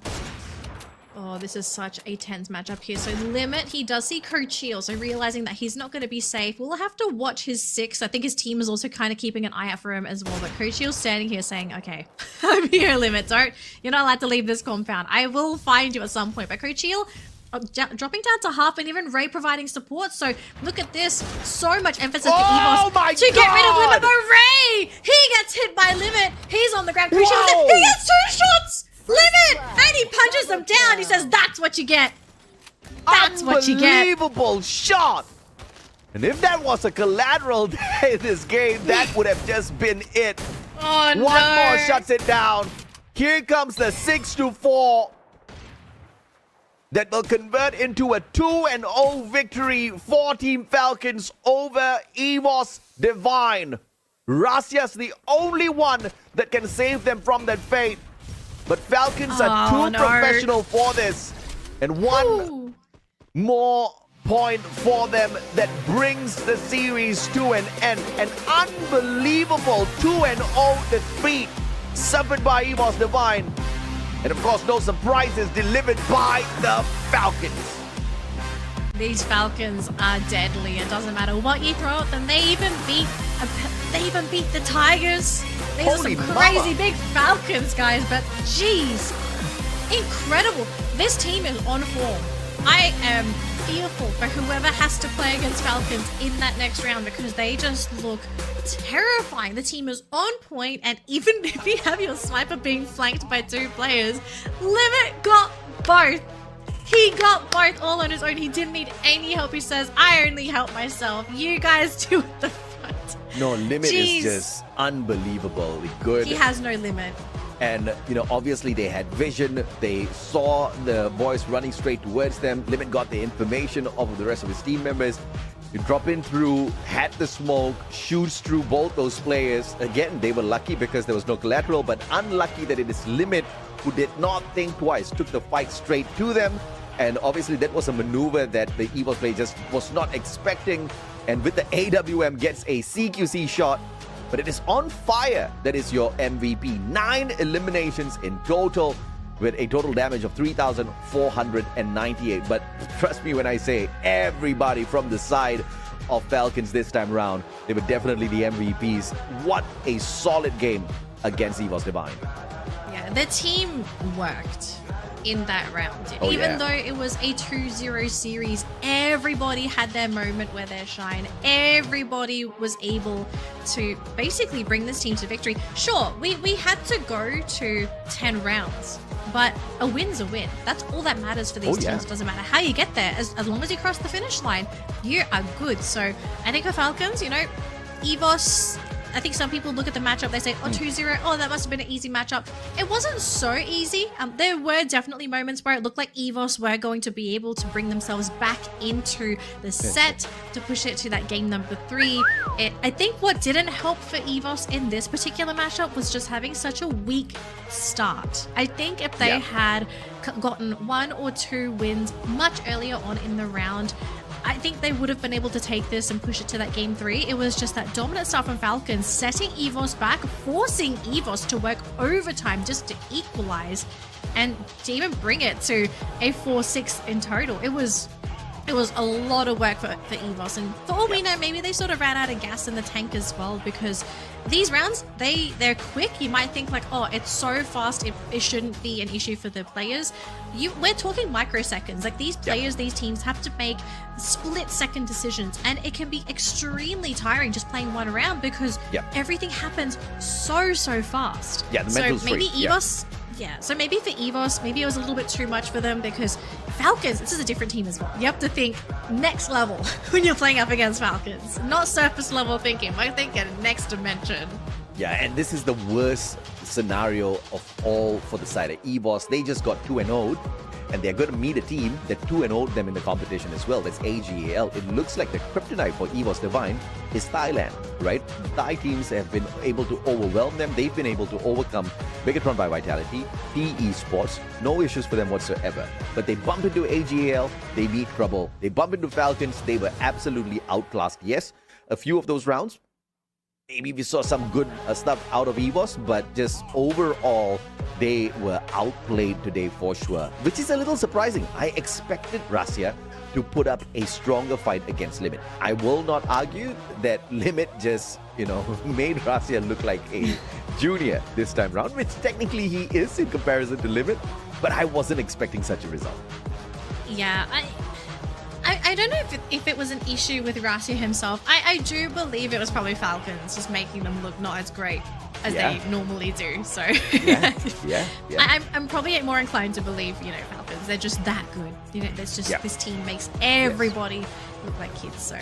Oh, this is such a tense matchup here. So Limit, he does see Coachio, so realizing that he's not going to be safe. We'll have to watch his 6. I think his team is also kind of keeping an eye out for him as well. But Coachio's standing here saying, okay, I'm here, Limit. You're not allowed to leave this compound. I will find you at some point. But Coachio dropping down to half, and even Ray providing support. So look at this. So much emphasis for EVOS to get rid of Limit. But Ray, he gets hit by Limit. He's on the ground. Coachio, he gets 2 shots. Limit! And he punches them down. He says, that's what you get. That's what you get. Unbelievable shot. And if that was a collateral in this game, that would have just been it. Oh, no. One more shuts it down. Here comes the 6-4. That will convert into a 2-0 victory for Team Falcons over EVOS Divine. Russia's the only one that can save them from that fate. But Falcons are too professional for this. And one more point for them that brings the series to an end. An unbelievable 2-0 defeat suffered by EVOS Divine. And of course, no surprises delivered by the Falcons. These Falcons are deadly. It doesn't matter what you throw at them. They even beat the Tigers. These are some crazy big Falcons, guys. But jeez, incredible. This team is on form. I am fearful for whoever has to play against Falcons in that next round, because they just look terrifying. The team is on point, and even if you have your sniper being flanked by 2 players, Limit got both. He got both all on his own. He didn't need any help. He says, I only help myself. You guys do it the front. No, Limit is just unbelievably good. He has no limit. And, you know, obviously they had vision. They saw the boys running straight towards them. Limit got the information of the rest of his team members. You drop in through, had the smoke, shoots through both those players. Again, they were lucky because there was no collateral, but unlucky that it is Limit who did not think twice, took the fight straight to them. And obviously that was a maneuver that the EVOS player just was not expecting. And with the AWM gets a CQC shot, but it is On Fire that is your MVP. 9 eliminations in total with a total damage of 3,498. But trust me when I say everybody from the side of Falcons this time around, they were definitely the MVPs. What a solid game against EVOS Divine. Yeah, the team worked in that round. Oh, Even yeah. though it was a 2-0 series, everybody had their moment where they shine. Everybody was able to basically bring this team to victory. Sure, we had to go to 10 rounds, but a win's a win. That's all that matters for these teams. It doesn't matter how you get there. As long as you cross the finish line, you are good. So I think for Falcons, you know, EVOS, I think some people look at the matchup, they say, oh, 2-0, oh, that must have been an easy matchup. It wasn't so easy. There were definitely moments where it looked like EVOS were going to be able to bring themselves back into the set to push it to that game number 3. I think what didn't help for EVOS in this particular matchup was just having such a weak start. I think if they had gotten 1 or 2 wins much earlier on in the round, I think they would have been able to take this and push it to that game 3. It was just that dominant start from Falcons, setting EVOS back, forcing EVOS to work overtime just to equalize and to even bring it to a 4-6 in total. It was it was a lot of work for EVOS, and for all we know, maybe they sort of ran out of gas in the tank as well, because these rounds, they're quick. You might think like, oh, it's so fast, it shouldn't be an issue for the players. We're talking microseconds. Like these players, these teams have to make split-second decisions, and it can be extremely tiring just playing one round because everything happens so fast. Yeah, the mental's so maybe free. EVOS. Yeah, so maybe for EVOS, maybe it was a little bit too much for them, because Falcons, this is a different team as well. You have to think next level when you're playing up against Falcons. Not surface level thinking, but thinking next dimension. Yeah, and this is the worst scenario of all for the side of EVOS. They just got 2-0'd, and they're going to meet a team that 2-0'd them in the competition as well. That's AGAL. It looks like the kryptonite for EVOS Divine is Thailand, right? Thai teams have been able to overwhelm them. They've been able to overcome Bigatron by Vitality, PE Sports, no issues for them whatsoever. But they bump into AGAL, they meet trouble. They bump into Falcons, they were absolutely outclassed. Yes, a few of those rounds, maybe we saw some good stuff out of EVOS, but just overall, they were outplayed today for sure, which is a little surprising. I expected Russia to put up a stronger fight against Limit. I will not argue that Limit just, made Russia look like a junior this time round, which technically he is in comparison to Limit, but I wasn't expecting such a result. Yeah, I don't know if it was an issue with Rassia himself. I do believe it was probably Falcons just making them look not as great as they normally do. So I'm probably more inclined to believe, Falcons. They're just that good. There's just this team makes everybody look like kids. So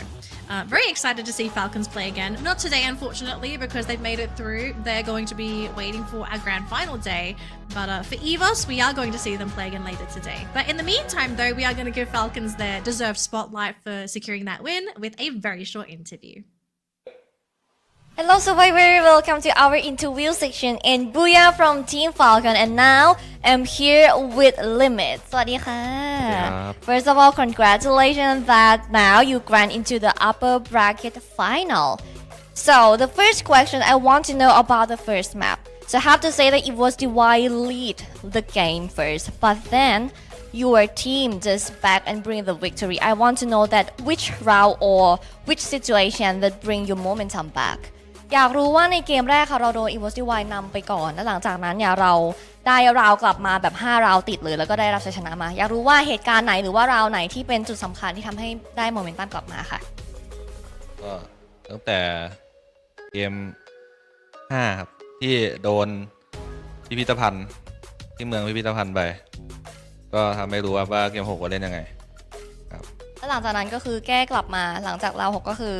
very excited to see Falcons play again. Not today, unfortunately, because they've made it through. They're going to be waiting for our grand final day. But for EVOS, we are going to see them play again later today. But in the meantime, though, we are going to give Falcons their deserved spotlight for securing that win with a very short interview. Hello Survivor, welcome to our interview section and Booyah from Team Falcon, and now I'm here with Limit. สวัสดีค่ะ First of all, congratulations that now you grant into the upper bracket final. So the first question I want to know about the first map. So I have to say that it was Divine lead the game first, but then your team just back and bring the victory. I want to know that which round or which situation that bring your momentum back. อยากรู้ว่าในเกมแรกค่ะเราโดน FFWS นำไปก่อนและหลังจากนั้นเนี่ยเราได้ราวกลับมาแบบ5ราวติดเลยแล้วก็ได้รับชัยชนะมาอยากรู้ว่าเหตุการณ์ไหนหรือว่าราวไหนที่เป็นจุดสำคัญที่ทำให้ได้โมเมนตัมกลับมาค่ะก็ตั้งแต่เกม5ครับที่โดนพิพิธภัณฑ์ที่เมืองพิพิธภัณฑ์ไปก็ทำให้รู้ว่าเกม6ว่าเล่นยังไงครับแล้วหลังจากนั้นก็คือแก้กลับมาหลังจากราว6ก็คือ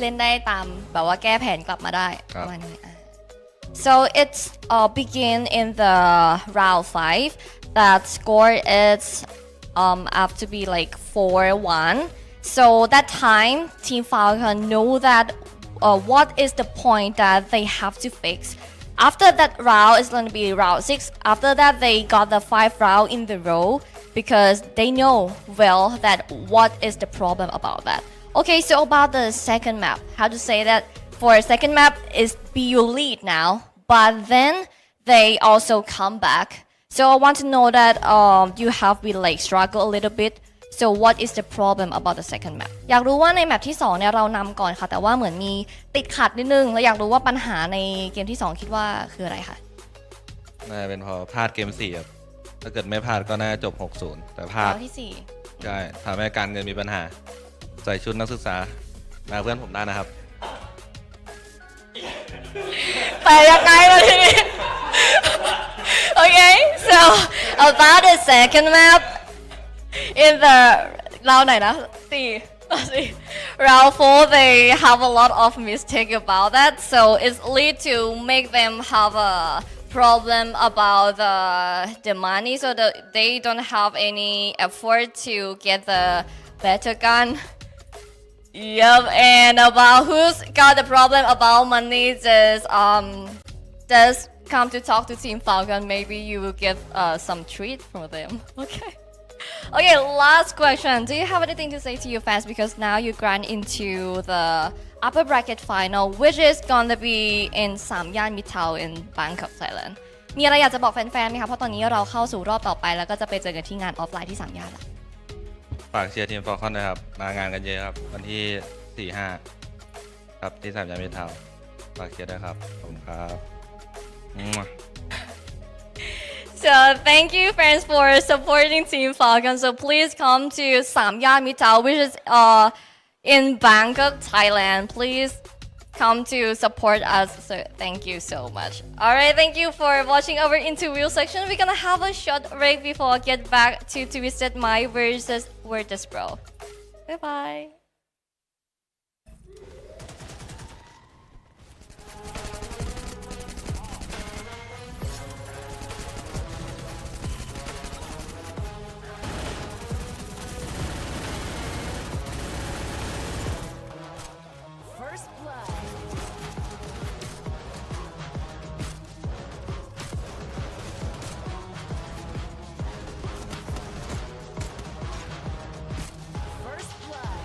เล่นได้ตามแบบว่าแก้แผนกลับมาได้ประมาณนี้ So it's begin in the round 5 that score is have to be like 4-1 so that time Team Falcon know that what is the point that they have to fix after that round is going to be round 6 after that they got the 5 round in the row because they know well that what is the problem about that. Okay, so about the second map, how to say that for second map is BU lead now, but then they also come back. So I want to know that you have been like struggle a little bit. So what is the problem about the second map? อยากรู้ว่าในแมปที่2เนี่ยเรานำก่อนค่ะแต่ว่าเหมือนมีติดขัดนิดนึงแล้วอยากรู้ว่าปัญหาในเกมที่2คิดว่าคืออะไรคะน่าเป็นพอพลาดเกม4ครับถ้าเกิดไม่พลาดก็น่าจบ 6-0 แต่พลาดที่4ใช่ทำให้การเงินมีปัญหาใส่ชุดนักศึกษามาเพื่อนผมได้นะครับแต่ยังไงล่ะทีนี้ Okay, so about the second map in the round ไหนนะround 4 they have a lot of mistake about that so it's lead to make them have a problem about the money so that they don't have any effort to get the better gun. Yep, and about who's got the problem about money just come to talk to Team Falcon. Maybe you will get some treat from them. Okay. Okay, last question. Do you have anything to say to your fans? Because now you grant into the upper bracket final, which is gonna be in 3 ย่าน Midtown in Bangkok, Thailand. มีอะไรอยากจะบอกแฟนๆไหมคะเพราะตอนนี้เราเข้าสู่รอบต่อไปแล้วก็จะไปเจอกันที่งานออฟไลน์ที่3 ย่านละ ฝากเชียร์ทีมฟอลคอนด้วยครับ มางานกันเยอะครับ วันที่ 4-5 ครับ ที่สามย่านมิตรทาวน์ฝากเชียร์ด้วยครับ ขอบคุณครับ So thank you friends for supporting Team Falcon. So please come to Samyan Mitao, which is in Bangkok, Thailand. Please come to support us. So thank you so much. All right, thank you for watching our interview section. We're gonna have a short break before I get back to Twisted My versus Virtus Pro. Bye bye. First blood. First blood.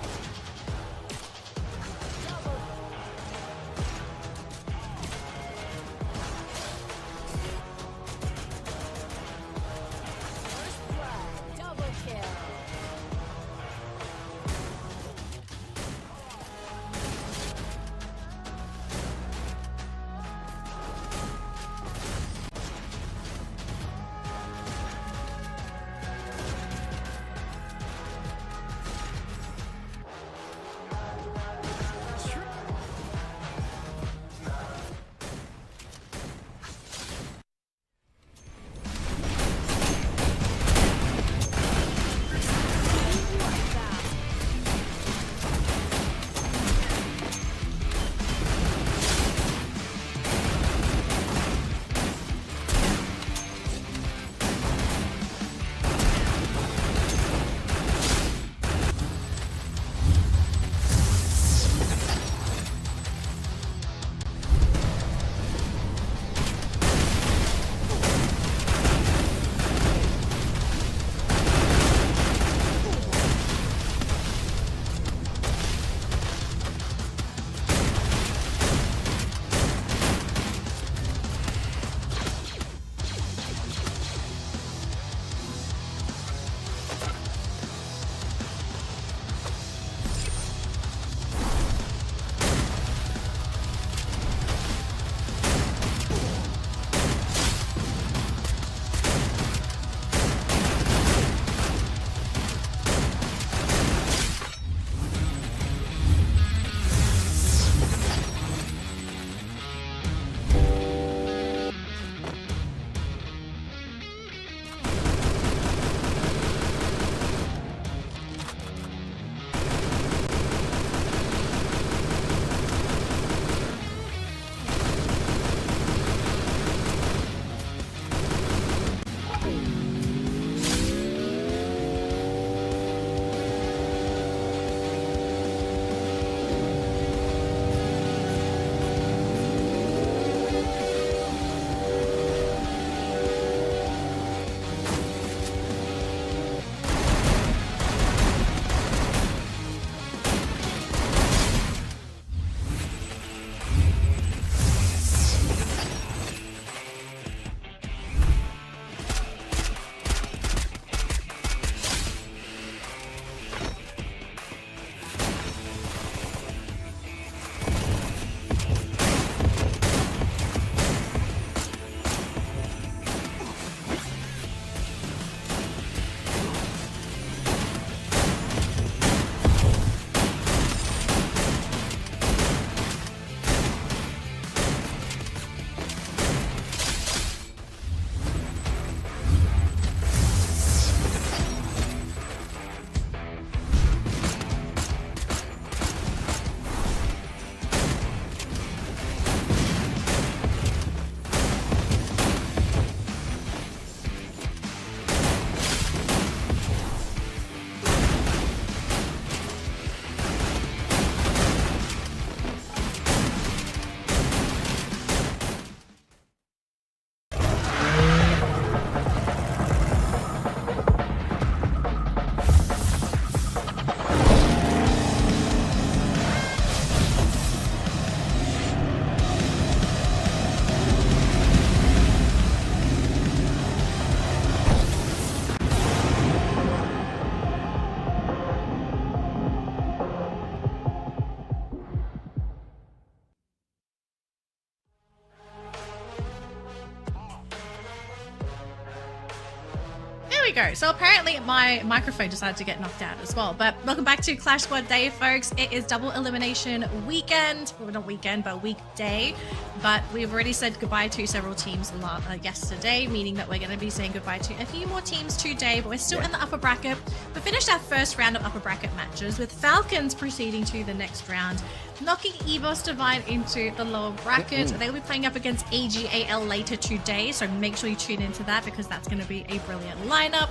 go. So apparently my microphone decided to get knocked out as well. But welcome back to Clash Squad Day, folks. It is double elimination weekend. Well, not weekend, but weekday. But we've already said goodbye to several teams yesterday, meaning that we're going to be saying goodbye to a few more teams today. But we're still in the upper bracket. We finished our first round of upper bracket matches with Falcons proceeding to the next round, knocking EVOS Divine into the lower bracket. They'll be playing up against AGAL later today, so make sure you tune into that because that's going to be a brilliant lineup.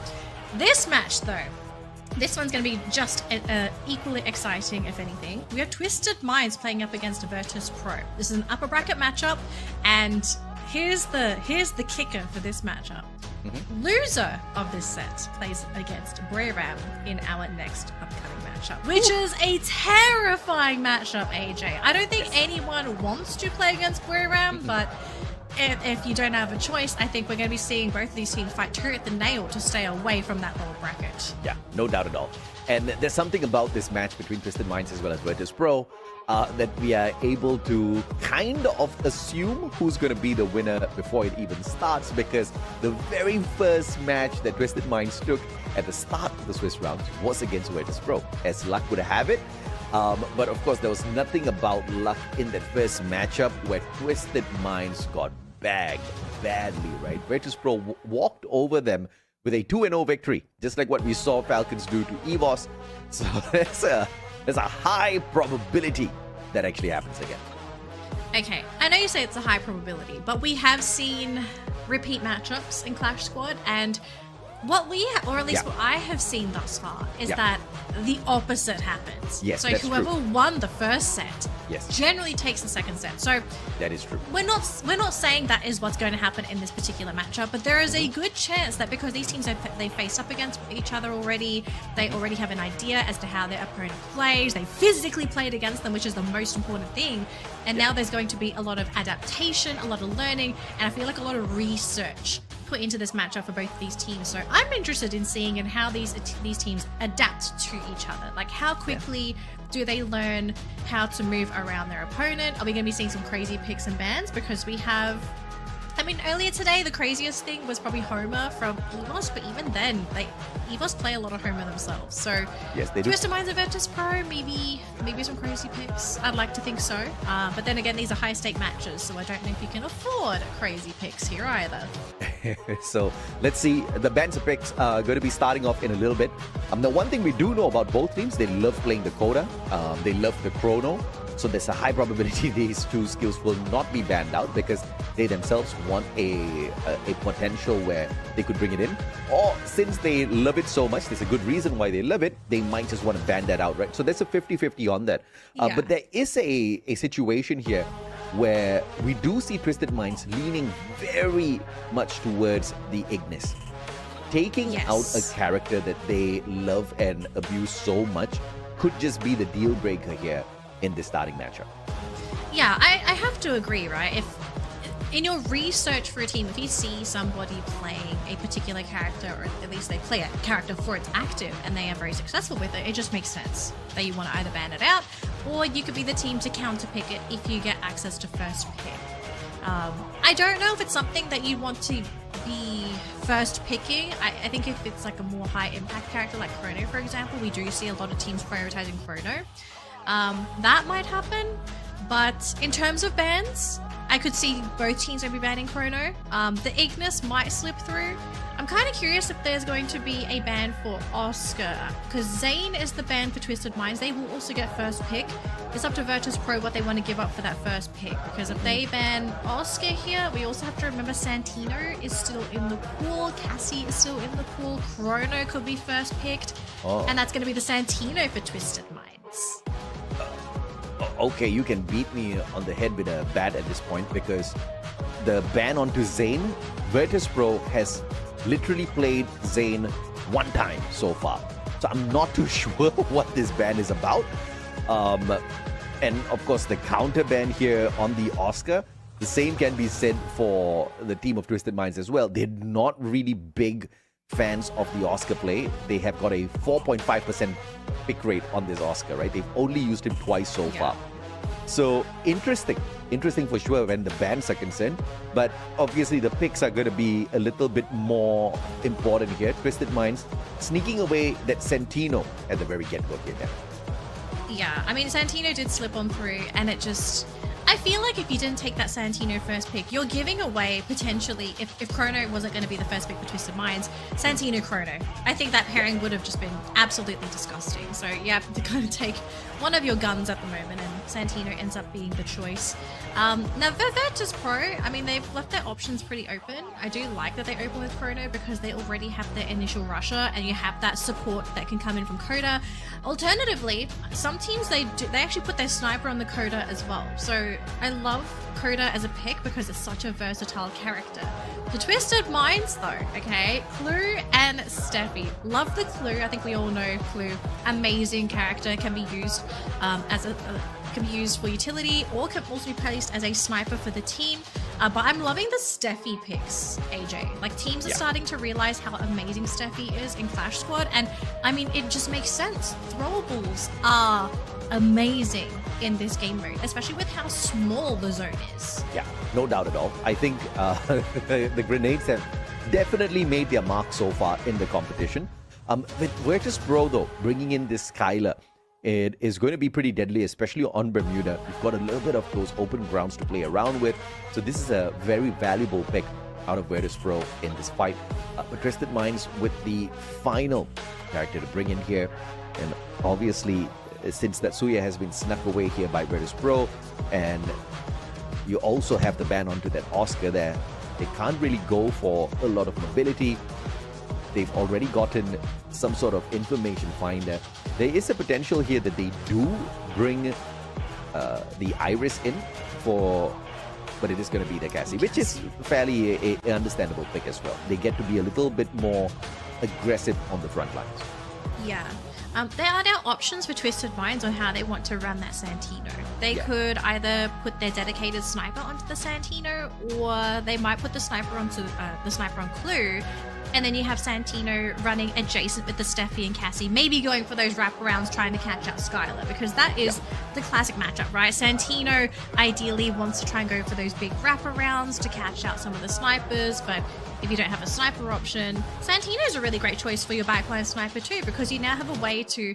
This match, though, this one's going to be just equally exciting, if anything. We have Twisted Minds playing up against Virtus Pro. This is an upper bracket matchup, and here's the kicker for this matchup. Loser of this set plays against Royale in our next upcoming matchup, which is a terrifying matchup, AJ. I don't think anyone wants to play against Royale, but if you don't have a choice, I think we're going to be seeing both of these teams fight tooth and nail to stay away from that lower bracket. Yeah, no doubt at all. And there's something about this match between Twisted Minds as well as Virtus Pro that we are able to kind of assume who's going to be the winner before it even starts, because the very first match that Twisted Minds took at the start of the Swiss round was against Virtus Pro, as luck would have it. But of course, there was nothing about luck in that first matchup where Twisted Minds got bagged badly, right? Virtus Pro walked over them with a 2-0 victory, just like what we saw Falcons do to EVOS. So there's a high probability that actually happens again. Okay, I know you say it's a high probability, but we have seen repeat matchups in Clash Squad, and what we, or at least what I have seen thus far, is that the opposite happens. Yes, so that's whoever true. won the first set Yes. generally takes the second set. So That is true. we're not saying that is what's going to happen in this particular matchup, but there is a good chance that because these teams they faced up against each other already, they already have an idea as to how their opponent plays. They physically played against them, which is the most important thing. And now there's going to be a lot of adaptation, a lot of learning, and I feel like a lot of research put into this matchup for both of these teams. So I'm interested in seeing in how these teams adapt to each other. Like how quickly do they learn how to move around their opponent? Are we going to be seeing some crazy picks and bans? Because we have, I mean, earlier today, the craziest thing was probably Homer from EVOS, but even then, EVOS play a lot of Homer themselves. So Yes, they do. Twisted Minds and Virtus Pro, maybe some crazy picks. I'd like to think so. But then again, these are high-stake matches, so I don't know if you can afford crazy picks here either. So let's see. The bands of picks are going to be starting off in a little bit. The one thing we do know about both teams, they love playing the Coda. They love the Chrono. So there's a high probability these two skills will not be banned out because they themselves want a potential where they could bring it in. Or since they love it so much, there's a good reason why they love it, they might just want to ban that out, right? So there's a 50-50 on that. But there is a situation here where we do see Twisted Minds leaning very much towards the Ignis. Taking out a character that they love and abuse so much could just be the deal breaker here in this starting matchup. Yeah, I have to agree, right? If in your research for a team, if you see somebody playing a particular character, or at least they play a character for its active and they are very successful with it, it just makes sense that you want to either ban it out or you could be the team to counter pick it if you get access to first pick. I don't know if it's something that you want to be first picking. I think if it's like a more high impact character like Chrono, for example, we do see a lot of teams prioritizing Chrono. That might happen, but in terms of bans, I could see both teams maybe banning Chrono. The Ignis might slip through. I'm kind of curious if there's going to be a ban for Oscar, because Zane is the ban for Twisted Minds. They will also get first pick. It's up to Virtus Pro what they want to give up for that first pick, because if they ban Oscar here, we also have to remember Santino is still in the pool, Cassie is still in the pool, Chrono could be first picked, and that's going to be the Santino for Twisted Minds. Okay, you can beat me on the head with a bat at this point, because the ban onto Zane, Virtus Pro has literally played Zane one time so far. So I'm not too sure what this ban is about. And of course, the counter ban here on the Oscar, the same can be said for the team of Twisted Minds as well. They're not really big fans of the Oscar play. They have got a 4.5% pick rate on this Oscar, right? They've only used him twice so far. So interesting for sure when the bans are concerned. But obviously the picks are going to be a little bit more important here. Twisted Minds sneaking away that Santino at the very get-go here now. Yeah, I mean, Santino did slip on through, and it just... I feel like if you didn't take that Santino first pick, you're giving away, potentially, if Chrono wasn't going to be the first pick for Twisted Minds, Santino Chrono. I think that pairing would have just been absolutely disgusting. So you have to kind of take one of your guns at the moment, and Santino ends up being the choice. Now, Virtus Pro, I mean, they've left their options pretty open. I do like that they open with Chrono because they already have their initial rusher, and you have that support that can come in from Coda. Alternatively, some teams, they actually put their sniper on the Coda as well. So I love Coda as a pick because it's such a versatile character. The Twisted Minds though, okay? Clue and Steffi. Love the Clue. I think we all know Clue. Amazing character, can be used can be used for utility or can also be placed as a sniper for the team. But I'm loving the Steffi picks, AJ. Like, teams are starting to realize how amazing Steffi is in Clash Squad, and I mean, it just makes sense. Throwables are amazing in this game mode, especially with how small the zone is. Yeah, no doubt at all. I think the grenades have definitely made their mark so far in the competition. With Virtus Pro though, bringing in this Skylar, it is going to be pretty deadly, especially on Bermuda. You've got a little bit of those open grounds to play around with. So this is a very valuable pick out of Virtus Pro in this fight. But Twisted Minds with the final character to bring in here. And obviously, since that Suya has been snuck away here by Virtus Pro, and you also have the ban onto that Oscar there, they can't really go for a lot of mobility. They've already gotten some sort of information finder. There is a potential here that they do bring the Iris in for, but it is going to be the Cassie, which is fairly a understandable pick as well. They get to be a little bit more aggressive on the front lines. Yeah. There are now options for Twisted Minds on how they want to run that Santino. They could either put their dedicated sniper onto the Santino, or they might put the sniper onto the sniper on Clue, and then you have Santino running adjacent with the Steffi and Cassie, maybe going for those wraparounds trying to catch out Skylar, because that is the classic matchup, right? Santino ideally wants to try and go for those big wraparounds to catch out some of the snipers, but if you don't have a sniper option, Santino is a really great choice for your backline sniper too, because you now have a way to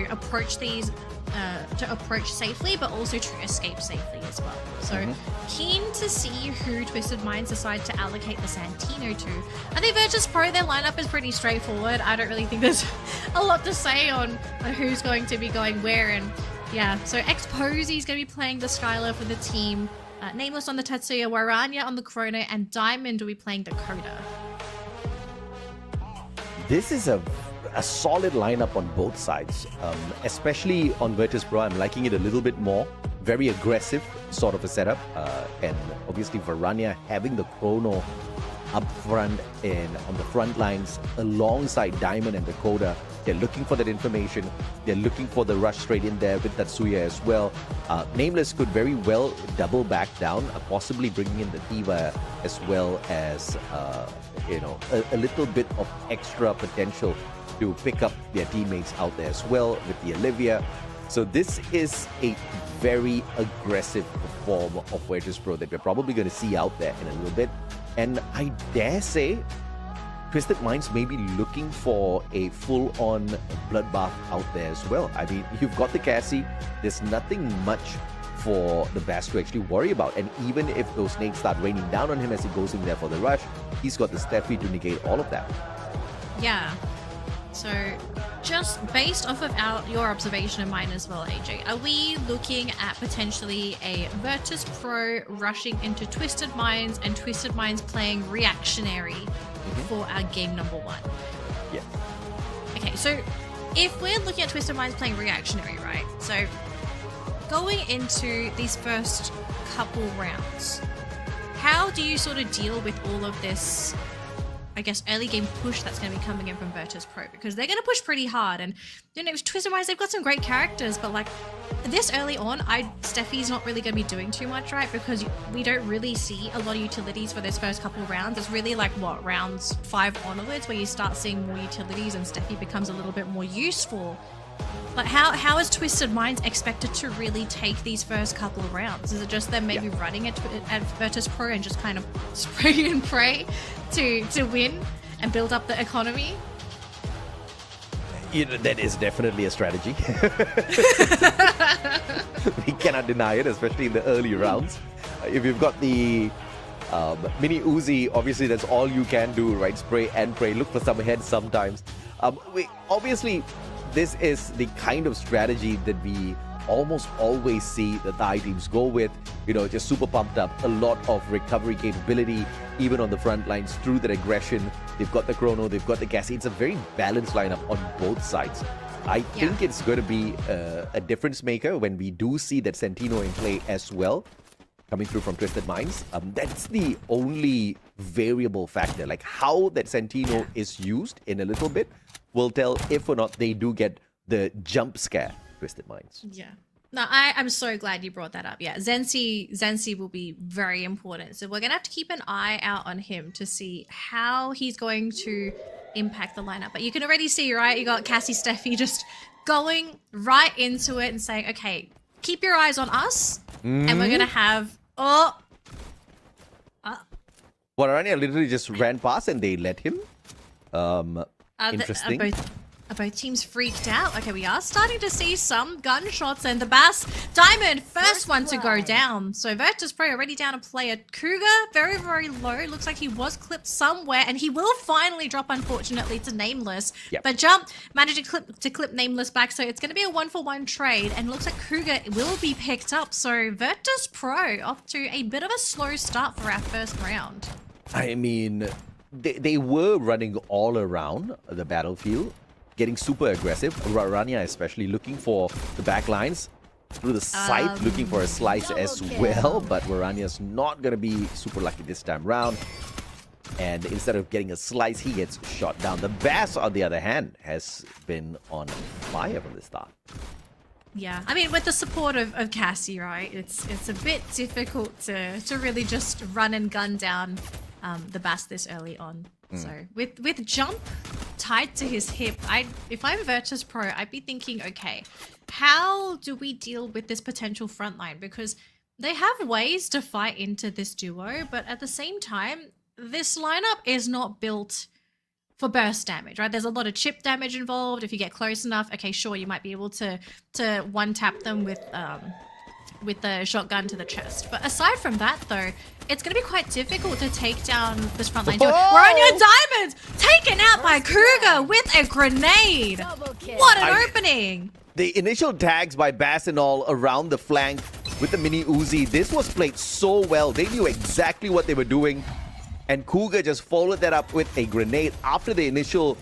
approach these, to approach safely, but also to escape safely as well. So keen to see who Twisted Minds decide to allocate the Santino to. I think Virtus Pro, their lineup is pretty straightforward. I don't really think there's a lot to say on who's going to be going where, and yeah, so X-Posey is going to be playing the Skylar for the team. Nameless on the Tetsuya, Waranya on the Chrono, and Diamond will be playing the Coda. This is a solid lineup on both sides, especially on Virtus Pro. I'm liking it a little bit more. Very aggressive sort of a setup, and obviously Varanya having the Chrono up front and on the front lines alongside Diamond and the Coda. They're looking for that information. They're looking for the rush straight in there with Tatsuya as well. Nameless could very well double back down, possibly bringing in the Diva as well as a little bit of extra potential to pick up their teammates out there as well with the Olivia. So this is a very aggressive form of Virtus Pro that we're probably going to see out there in a little bit. And I dare say Twisted Minds may be looking for a full-on bloodbath out there as well. I mean, you've got the Cassie. There's nothing much for the Bass to actually worry about. And even if those nades start raining down on him as he goes in there for the rush, he's got the Steffi to negate all of that. Yeah. So just based off of your observation and mine as well, AJ, are we looking at potentially a Virtus Pro rushing into Twisted Minds and Twisted Minds playing reactionary for our game number 1? Yeah. Okay, so if we're looking at Twisted Minds playing reactionary, right? So going into these first couple rounds, how do you sort of deal with all of this, I guess, early game push that's going to be coming in from Virtus Pro? Because they're going to push pretty hard, and Twisted Minds, they've got some great characters, but like this early on, Steffi's not really going to be doing too much, right? Because we don't really see a lot of utilities for those first couple rounds. It's really like what, rounds 5 onwards where you start seeing more utilities and Steffi becomes a little bit more useful But how is Twisted Minds expected to really take these first couple of rounds? Is it just them maybe running at Virtus Pro and just kind of spray and pray to win and build up the economy? You know, that is definitely a strategy. We cannot deny it, especially in the early rounds. If you've got the mini Uzi, obviously that's all you can do, right? Spray and pray. Look for some heads sometimes. Obviously, this is the kind of strategy that we almost always see the Thai teams go with. You know, just super pumped up, a lot of recovery capability, even on the front lines through their aggression. They've got the chrono, they've got the gassy. It's a very balanced lineup on both sides. I think it's going to be a difference maker when we do see that Sentino in play as well, coming through from Twisted Minds. That's the only variable factor. Like how that Sentino is used in a little bit will tell if or not they do get the jump scare Twisted Minds. Yeah. No, I'm so glad you brought that up. Yeah, Zensi will be very important. So we're going to have to keep an eye out on him to see how he's going to impact the lineup. But you can already see, right? You got Cassie Steffi just going right into it and saying, okay, keep your eyes on us. And we're going to have... Warania literally just ran past and they let him. Interesting. Are both teams freaked out? Okay, we are starting to see some gunshots, and the Bass Diamond, first one to go down. So Virtus Pro already down a player. Cougar, very, very low. Looks like he was clipped somewhere, and he will finally drop, unfortunately, to Nameless. Yep. But Jump managed to clip Nameless back, so it's going to be a 1-for-1 trade, and looks like Cougar will be picked up. So Virtus Pro off to a bit of a slow start for our first round. I mean, they were running all around the battlefield, getting super aggressive. Rarania especially looking for the back lines through the side, looking for a slice as well. But Rarania's not going to be super lucky this time round. And instead of getting a slice, he gets shot down. The Bass, on the other hand, has been on fire from the start. Yeah, I mean, with the support of Cassie, right, it's a bit difficult to really just run and gun down the Bass this early on. So with Jump tied to his hip, if I'm Virtus Pro, I'd be thinking, okay, how do we deal with this potential front line? Because they have ways to fight into this duo, but at the same time, this lineup is not built for burst damage, right? There's a lot of chip damage involved. If you get close enough, okay, sure, you might be able to one-tap them with the shotgun to the chest. But aside from that, though, it's going to be quite difficult to take down this front line duo. We're on your diamonds! Taken out by Cougar with a grenade! What an opening! The initial tags by Bass and all around the flank with the mini Uzi, this was played so well. They knew exactly what they were doing. And Cougar just followed that up with a grenade after the initial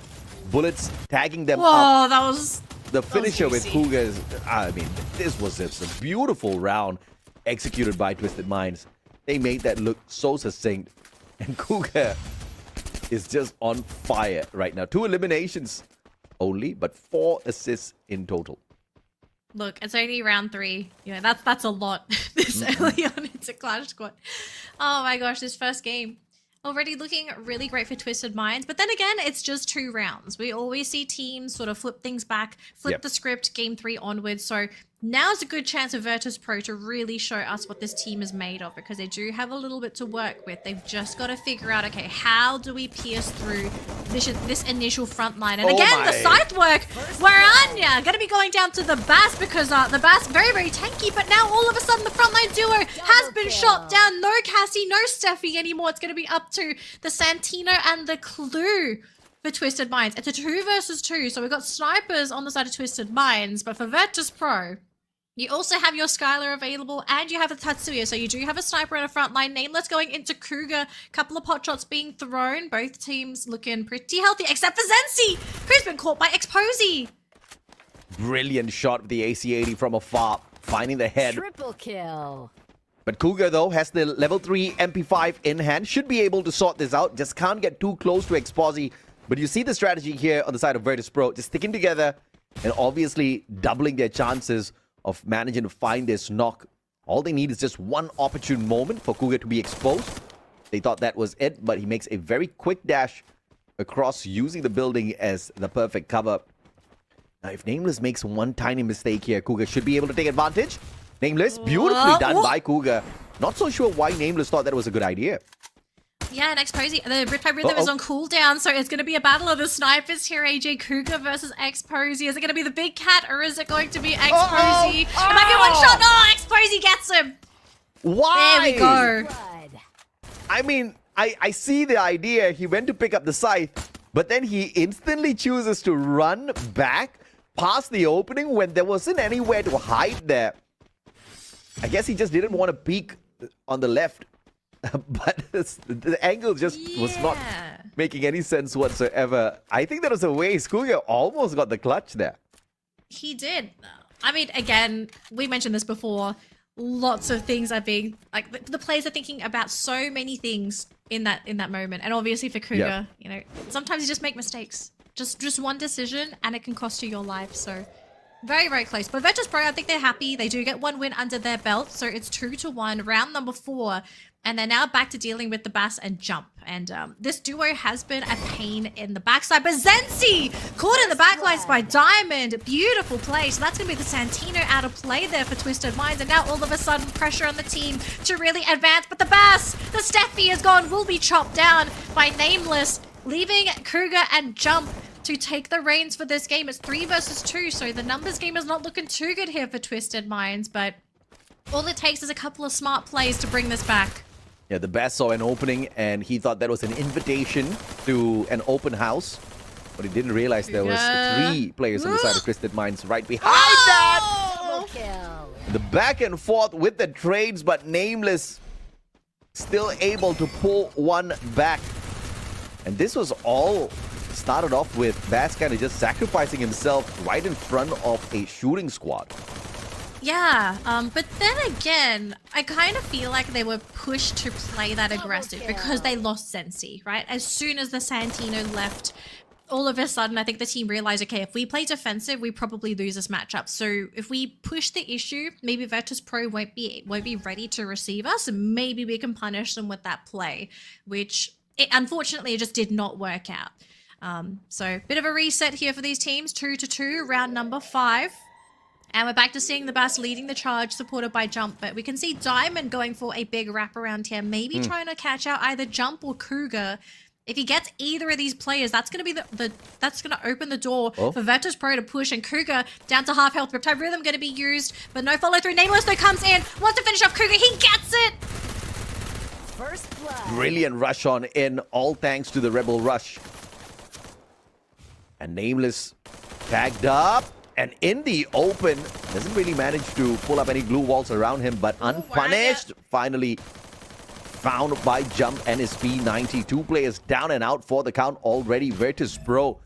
bullets tagging them up. Whoa, that was... The finisher with Cougar, I mean, this was just a beautiful round executed by Twisted Minds. They made that look so succinct. And Cougar is just on fire right now. 2 eliminations only, but 4 assists in total. Look, it's only round 3. You know, that's a lot this early on into Clash Squad. Oh my gosh, this first game. Already looking really great for Twisted Minds. But then again, it's just 2 rounds. We always see teams sort of flip things back, flip the script, game 3 onwards. So now's a good chance for Virtus Pro to really show us what this team is made of, because they do have a little bit to work with. They've just got to figure out, okay, how do we pierce through this initial front line? And again, the scythe work, where Anya going to be going down to the Bass, because the Bass very, very tanky, but now all of a sudden the frontline duo has been shot down. No Cassie, no Steffi anymore. It's going to be up to the Santino and the Clue for Twisted Minds. It's a 2 versus 2, so we've got snipers on the side of Twisted Minds, but for Virtus Pro, you also have your Skylar available, and you have a Tatsuya, so you do have a sniper at a front line. Nameless going into Cougar. Couple of pot shots being thrown. Both teams looking pretty healthy, except for Zensi, who's been caught by Exposy. Brilliant shot with the AC-80 from afar, finding the head. Triple kill. But Cougar, though, has the level 3 MP5 in hand. Should be able to sort this out. Just can't get too close to Exposy. But you see the strategy here on the side of Virtus Pro. Just sticking together and obviously doubling their chances of managing to find this knock. All they need is just one opportune moment for Cougar to be exposed. They thought that was it, but he makes a very quick dash across using the building as the perfect cover. Now, if Nameless makes one tiny mistake here, Cougar should be able to take advantage. Nameless, beautifully done by Cougar. Not so sure why Nameless thought that was a good idea. Yeah, and Xposy, the Riptide Rhythm is on cooldown, so it's going to be a battle of the snipers here. AJ Cougar versus Xposy. Is it going to be the big cat, or is it going to be Xposy? It might be one shot. Oh, Xposy gets him. Why? There we go. Blood. I mean, I see the idea. He went to pick up the scythe, but then he instantly chooses to run back past the opening when there wasn't anywhere to hide there. I guess he just didn't want to peek on the left. But the angle just was not making any sense whatsoever. I think there was a way Cougar almost got the clutch there. He did. I mean, again, we mentioned this before. Lots of things are being like the players are thinking about so many things in that moment, and obviously for Cougar, you know, sometimes you just make mistakes. Just one decision, and it can cost you your life. So. Very, very close. But Virtus.pro, I think they're happy. They do get one win under their belt. So it's 2-1, round number 4. And they're now back to dealing with the Bass and Jump. And this duo has been a pain in the backside. But Zensi caught in the backlines by Diamond. Beautiful play. So that's going to be the Santino out of play there for Twisted Minds. And now all of a sudden pressure on the team to really advance. But the Bass, the Steffi is gone, will be chopped down by Nameless, leaving Cougar and Jump to take the reins for this game. It's 3 versus 2, so the numbers game is not looking too good here for Twisted Minds, but all it takes is a couple of smart plays to bring this back. Yeah, the Bass saw an opening and he thought that was an invitation to an open house, but he didn't realize there was 3 players on the side of Twisted Minds right behind that. Double kill. The back and forth with the trades, but Nameless still able to pull one back. And this was all started off with Bass kind of just sacrificing himself right in front of a shooting squad. Yeah, but then again, I kind of feel like they were pushed to play that aggressive because they lost Zensi, right? As soon as the Santino left, all of a sudden, I think the team realized, okay, if we play defensive, we probably lose this matchup. So if we push the issue, maybe Virtus.pro won't be ready to receive us, and maybe we can punish them with that play, which unfortunately it just did not work out. So bit of a reset here for these teams, 2-2, round number 5. And we're back to seeing the Bass leading the charge, supported by Jump. But we can see Diamond going for a big wraparound here, maybe trying to catch out either Jump or Cougar. If he gets either of these players, that's going to be that's going to open the door for Virtus.pro to push. And Cougar down to half health. Riptide Rhythm going to be used, but no follow through. Nameless though comes in, wants to finish off Cougar. He gets it. First blood. Brilliant rush on in, all thanks to the Rebel Rush. And Nameless tagged up and in the open. Doesn't really manage to pull up any glue walls around him, but unpunished. Finally found by Jump and his P90. 2 players down and out for the count already. Virtus.pro,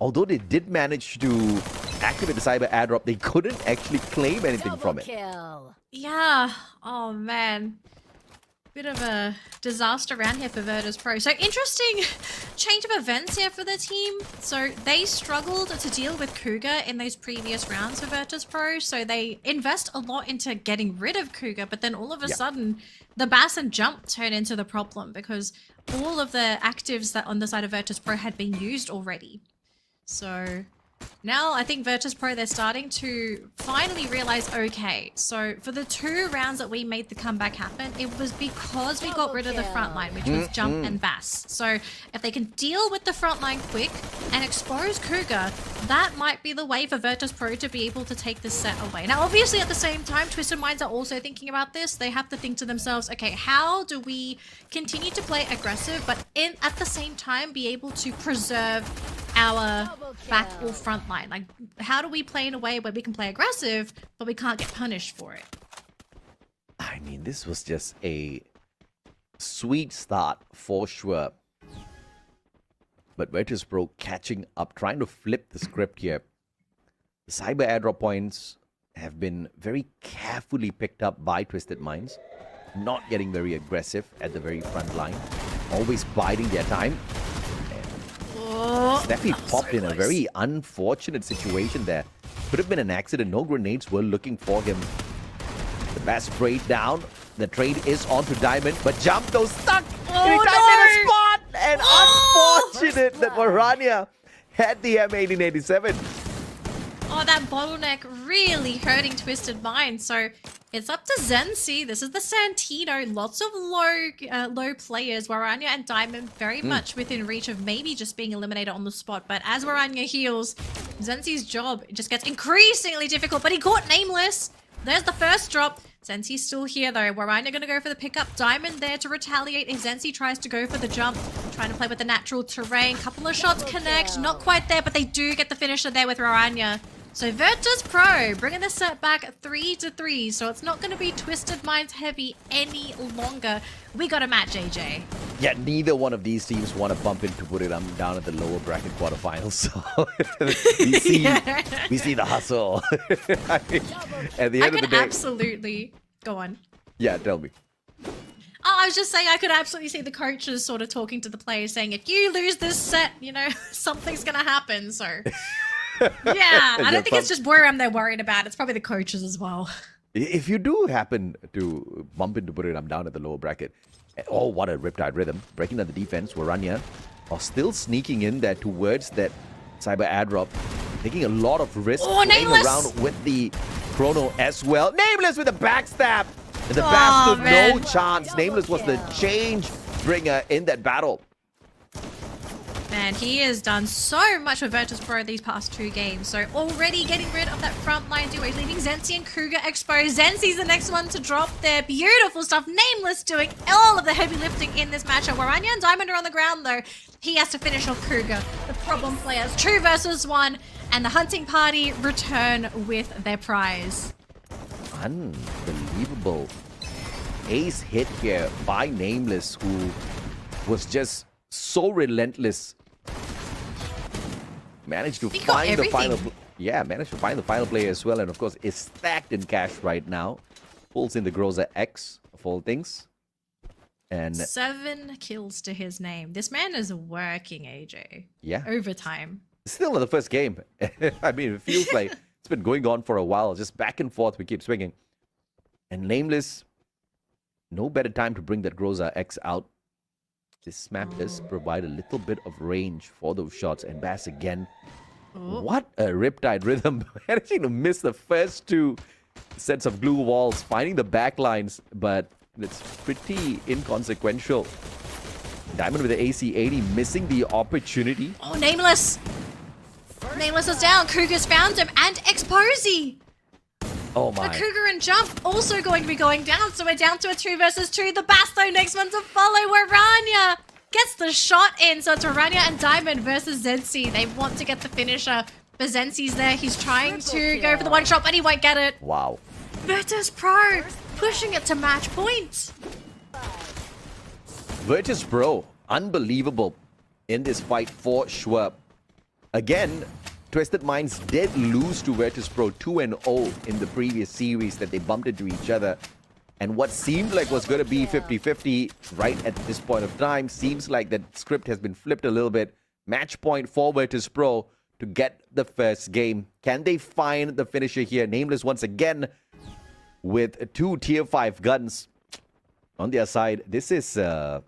although they did manage to activate the cyber airdrop, they couldn't actually claim anything from it. Kill. Yeah. Oh, man. Bit of a disaster around here for Virtus.pro. So interesting change of events here for the team. So they struggled to deal with Cougar in those previous rounds for Virtus.pro. So they invest a lot into getting rid of Cougar, but then all of a sudden the Bass and Jump turn into the problem because all of the actives that on the side of Virtus.pro had been used already. So now I think Virtus.pro, they're starting to finally realize, okay, so for the 2 rounds that we made the comeback happen, it was because we got rid of the front line, which was Jump and Bass. So if they can deal with the front line quick and expose Cougar, that might be the way for Virtus.pro to be able to take this set away. Now, obviously, at the same time, Twisted Minds are also thinking about this. They have to think to themselves, okay, how do we continue to play aggressive, but at the same time be able to preserve our back or front line? Like, how do we play in a way where we can play aggressive, but we can't get punished for it? I mean, this was just a sweet start for sure. But Virtus.pro catching up, trying to flip the script here. The cyber airdrop points have been very carefully picked up by Twisted Minds. Not getting very aggressive at the very front line. Always biding their time. Steffi popped in a very unfortunate situation there. Could have been an accident. No grenades were looking for him. The Bass sprayed down. The trade is onto Diamond, but Jump though stuck in a spot. And unfortunate that Varania had the M1887. Oh, that bottleneck really hurting Twisted Mind. So it's up to Zensi. This is the Santino. Lots of low players. Waranya and Diamond very much within reach of maybe just being eliminated on the spot. But as Waranya heals, Zensi's job just gets increasingly difficult. But he caught Nameless. There's the first drop. Zensi's still here though. Waranya gonna go for the pickup. Diamond there to retaliate if Zensi tries to go for the jump. Trying to play with the natural terrain. Couple of shots connect. Not quite there, but they do get the finisher there with Waranya. So Virtus Pro bringing the set back 3-3. So it's not going to be Twisted Minds heavy any longer. We got a match, AJ. Yeah, neither one of these teams want to bump into put it down at the lower bracket quarterfinals. So we see the hustle. I mean, at the end of the day, absolutely go on. Yeah, tell me. Oh, I was just saying I could absolutely see the coaches sort of talking to the players saying, if you lose this set, you know, something's going to happen. So yeah, I don't think it's just Boyram they're worried about. It's probably the coaches as well. If you do happen to bump into Buriram down at the lower bracket, oh, what a Riptide Rhythm. Breaking down the defense, Waranya are still sneaking in there towards that cyber airdrop, taking a lot of risks, playing around with the chrono as well. Nameless with a backstab. And the bastard, no chance. Nameless was the change bringer in that battle. Man, he has done so much for Virtus Pro these past 2 games. So already getting rid of that frontline duo, leaving Zensi and Kruger exposed. Zensi's the next one to drop there. Beautiful stuff. Nameless doing all of the heavy lifting in this matchup. Waranya and Diamond are on the ground though. He has to finish off Kruger. The problem players, 2 versus 1, and the hunting party return with their prize. Unbelievable ace hit here by Nameless, who was just so relentless. Managed to find the final, managed to find the final player as well, and of course is stacked in cash right now. Pulls in the Groza X of all things, and 7 kills to his name. This man is working, AJ. Yeah, overtime. Still in the first game. I mean, it feels like it's been going on for a while. Just back and forth, we keep swinging. And Nameless, no better time to bring that Groza X out. This map does provide a little bit of range for those shots. And Bass again. What a Riptide Rhythm. Managing to miss the first 2 sets of glue walls. Finding the back lines. But it's pretty inconsequential. Diamond with the AC-80 missing the opportunity. Oh, Nameless. Nameless is down. Kruger's found him. And Exposy. Oh my. The Cougar and Jump also going to be going down, so we're down to a 2 versus 2. The Basto next one to follow. Waranya gets the shot in, so it's Waranya and Diamond versus Zensi. They want to get the finisher, but Zensi's there. He's trying to go for the 1 shot, but he won't get it. Wow. Virtus Pro pushing it to match point. Virtus Pro, unbelievable in this fight for sure. Again, Twisted Minds did lose to Virtus Pro 2-0 in the previous series that they bumped into each other. And what seemed like was going to be 50-50 right at this point of time seems like that script has been flipped a little bit. Match point for Virtus Pro to get the first game. Can they find the finisher here? Nameless once again with 2 tier 5 guns on their side. This is a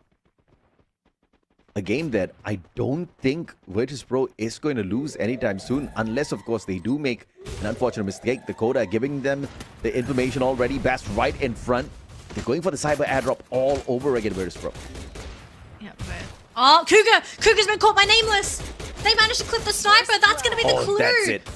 game that I don't think Virtus Pro is going to lose anytime soon, unless, of course, they do make an unfortunate mistake. Dakota giving them the information already. Bass right in front. They're going for the cyber airdrop all over again, Virtus Pro. Yeah, but... Oh, Cougar's been caught by Nameless. They managed to clip the sniper. That's going to be the clue. That's it.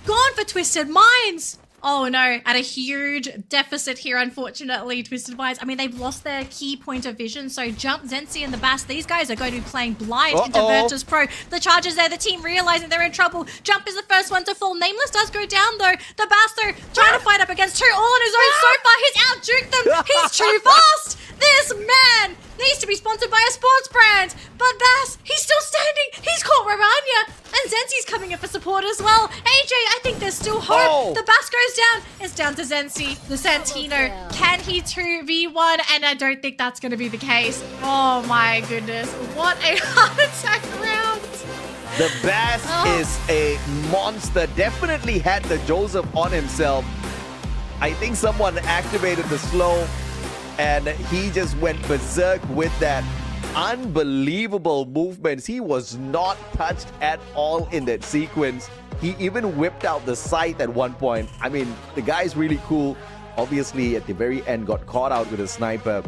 Gone for Twisted Minds. Oh no, at a huge deficit here, unfortunately, Twisted Minds. I mean, they've lost their key point of vision, so Jump, Zensi, and the Bass, these guys are going to be playing blind into Virtus Pro. The charges there, the team realizing they're in trouble. Jump is the first one to fall. Nameless does go down, though. The Bass, though, trying to fight up against 2 all on his own so far. He's out-juked them. He's too fast. This man needs to be sponsored by a sports brand. But Bass, he's still standing. He's caught Waranya. And Zensi's coming in for support as well. AJ, I think there's still hope. The Bass goes down. It's down to Zensi, the Santino. Can he 2v1? And I don't think that's going to be the case. Oh my goodness. What a heart attack round. The Bass is a monster. Definitely had the Joseph on himself. I think someone activated the slow and he just went berserk with that. Unbelievable movements. He was not touched at all in that sequence. He even whipped out the sight at one point. I mean, the guy's really cool. Obviously, at the very end, got caught out with a sniper.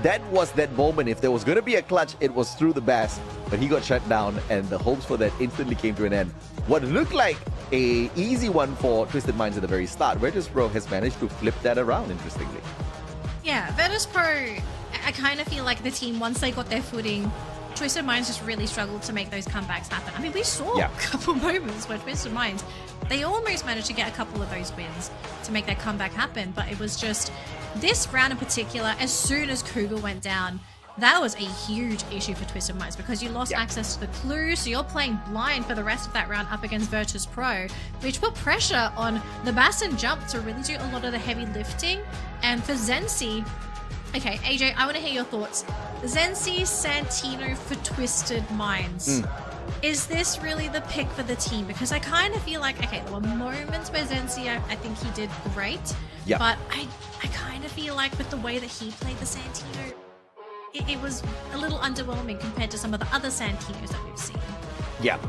That was that moment. If there was going to be a clutch, it was through the bass. But he got shut down, and the hopes for that instantly came to an end. What looked like a easy one for Twisted Minds at the very start, Virtus.pro has managed to flip that around, interestingly. Yeah, Virtus.pro, I kind of feel like the team, once they got their footing, Twisted Minds just really struggled to make those comebacks happen. I mean, we saw a couple moments where Twisted Minds, they almost managed to get a couple of those wins to make that comeback happen, but it was just this round in particular, as soon as Cougar went down, that was a huge issue for Twisted Minds because you lost access to the clue, so you're playing blind for the rest of that round up against Virtus.pro, which put pressure on the Bass and Jump to really do a lot of the heavy lifting. And for Zensi, okay, AJ, I want to hear your thoughts. Zensi, Santino for Twisted Minds. Is this really the pick for the team? Because I kind of feel like, okay, there were moments where Zensi, I think he did great, but I kind of feel like with the way that he played the Santino, it was a little underwhelming compared to some of the other Santinos that we've seen. Yeah,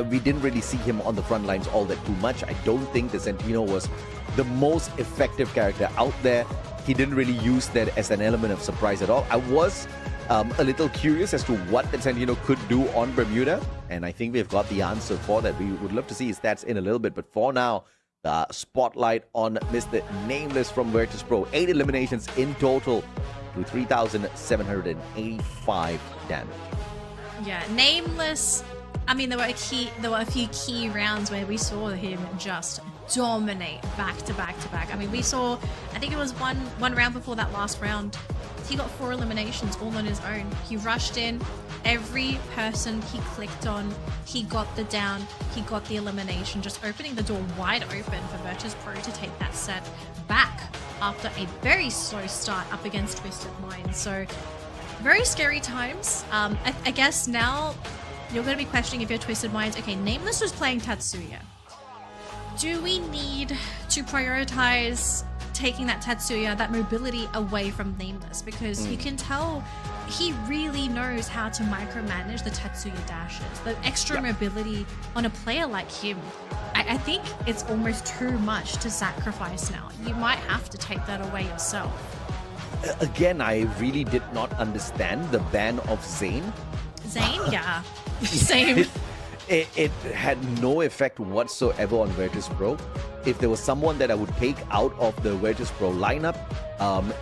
we didn't really see him on the front lines all that too much. I don't think the Santino was the most effective character out there. He didn't really use that as an element of surprise at all. I was a little curious as to what the Santino could do on Bermuda, and I think we've got the answer for that. We would love to see his stats in a little bit, but for now, the spotlight on Mr. Nameless from Virtus.pro. 8 eliminations in total to 3,785 damage. Yeah, Nameless. I mean, there were a few key rounds where we saw him just dominate back to back to back. I mean, we saw, I think it was one round before that last round, he got 4 eliminations all on his own. He rushed in, every person he clicked on, he got the down, he got the elimination, just opening the door wide open for Virtus.pro to take that set back after a very slow start up against Twisted Minds. So very scary times. I guess now you're going to be questioning if you're Twisted Minds. Okay, Nameless was playing Tatsuya. Do we need to prioritize taking that Tatsuya, that mobility away from Nameless? Because you can tell he really knows how to micromanage the Tatsuya dashes. The extra mobility on a player like him, I think it's almost too much to sacrifice now. You might have to take that away yourself. Again, I really did not understand the ban of Zane. Zane? Yeah. Same. It had no effect whatsoever on Virtus.pro. If there was someone that I would take out of the Virtus.pro lineup,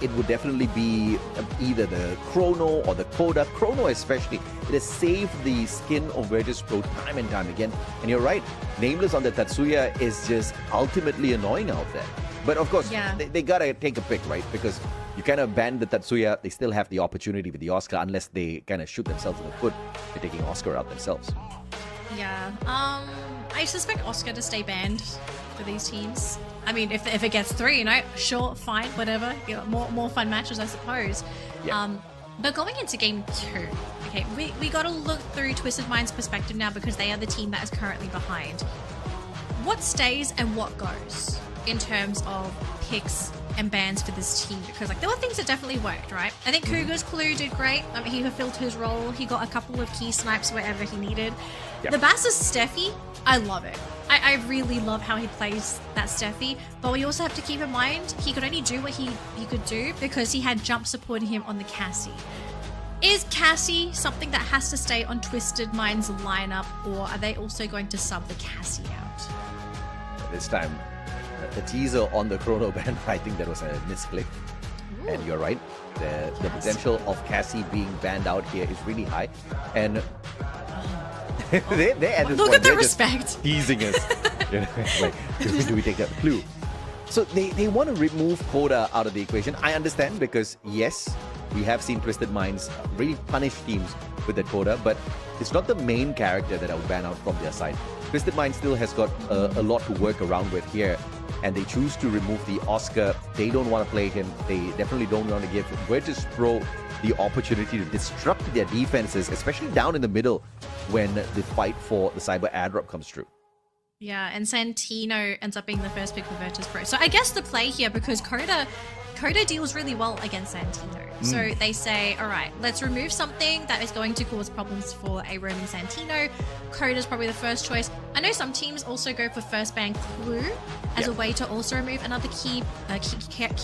it would definitely be either the Chrono or the Coda. Chrono especially, it has saved the skin of Virtus.pro time and time again. And you're right, Nameless on the Tatsuya is just ultimately annoying out there. But of course, they gotta take a pick, right? Because you kind of ban the Tatsuya, they still have the opportunity with the Oscar unless they kind of shoot themselves in the foot by taking Oscar out themselves. Yeah, I suspect Oscar to stay banned for these teams. I mean, if it gets 3, you know, sure, fine, whatever. You know, more fun matches, I suppose. Yeah. But going into game 2, okay, we got to look through Twisted Minds' perspective now because they are the team that is currently behind. What stays and what goes in terms of picks and bans for this team? Because like there were things that definitely worked, right? I think Cougar's Clue did great. I mean, he fulfilled his role. He got a couple of key snipes wherever he needed. The Bass's Steffi, I love it. I really love how he plays that Steffi, but we also have to keep in mind he could only do what he could do because he had jump supporting him on the Cassie. Is Cassie something that has to stay on Twisted Minds lineup, or are they also going to sub the Cassie out? This time, the teaser on the Chrono ban, I think that was a misclick. Ooh. And you're right, the potential of Cassie being banned out here is really high. And they at this look point, at the respect. Teasing us. You know, like, do we take that clue? So they want to remove Coda out of the equation. I understand because yes, we have seen Twisted Minds really punish teams with that Coda, but it's not the main character that I would ban out from their side. Twisted Minds still has got a lot to work around with here, and they choose to remove the Oscar. They don't want to play him. They definitely don't want to give Virtus.pro the opportunity to disrupt their defenses, especially down in the middle when the fight for the Cyber airdrop comes through. Yeah, and Santino ends up being the first pick for Virtus.pro. So I guess the play here, because Coda deals really well against Santino. So they say, all right, let's remove something that is going to cause problems for a roaming Santino. Code is probably the first choice. I know some teams also go for first ban Clue as a way to also remove another key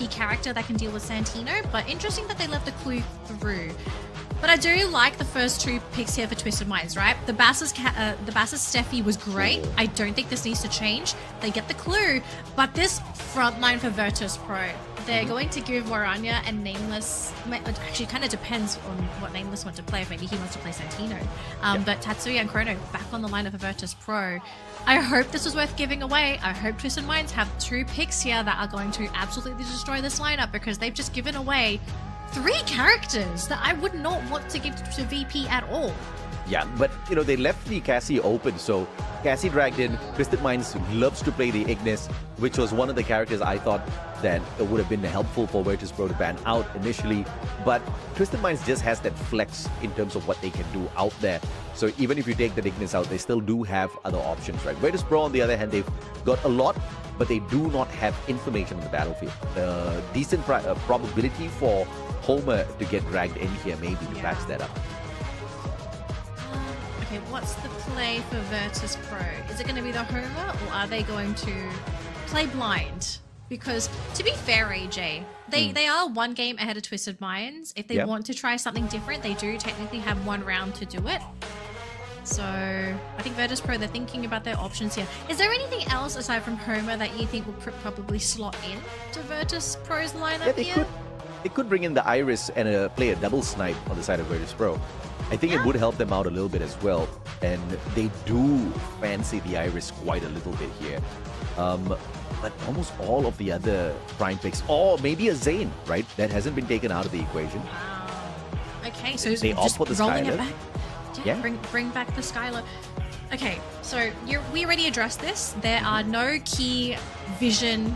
character that can deal with Santino, but interesting that they left the Clue through. But I do like the first two picks here for Twisted Minds, right? The Bass's Steffi was great. I don't think this needs to change. They get the Clue, but this frontline for Virtus Pro, they're going to give Waranya and Nameless. Actually, kind of depends on what Nameless wants to play. If maybe he wants to play Santino. But Tatsuya and Chrono back on the lineup for Virtus Pro. I hope this was worth giving away. I hope Twisted Minds have two picks here that are going to absolutely destroy this lineup, because they've just given away 3 characters that I would not want to give to VP at all. Yeah, but you know, they left the Cassie open, so Cassie dragged in. Twisted Minds loves to play the Ignis, which was one of the characters I thought that it would have been helpful for Virtus Pro to ban out initially, but Twisted Minds just has that flex in terms of what they can do out there. So even if you take the Ignis out, they still do have other options, right? Virtus Pro, on the other hand, they've got a lot, but they do not have information on the battlefield. Decent probability for Homer to get dragged in here, maybe, to patch that up. Okay, what's the play for Virtus Pro? Is it going to be the Homer, or are they going to play blind? Because, to be fair, AJ, they are one game ahead of Twisted Minds. If they want to try something different, they do technically have 1 round to do it. So, I think Virtus Pro, they're thinking about their options here. Is there anything else aside from Homer that you think will probably slot in to Virtus Pro's lineup here? They could bring in the Iris and play a double snipe on the side of Virtus Pro. I think it would help them out a little bit as well. And they do fancy the Iris quite a little bit here. But almost all of the other prime picks, or maybe a Zane, right? That hasn't been taken out of the equation. Okay, so they opt for the rolling Skylar. It back. Yeah. Bring back the Skylar. Okay, so we already addressed this. There are no key vision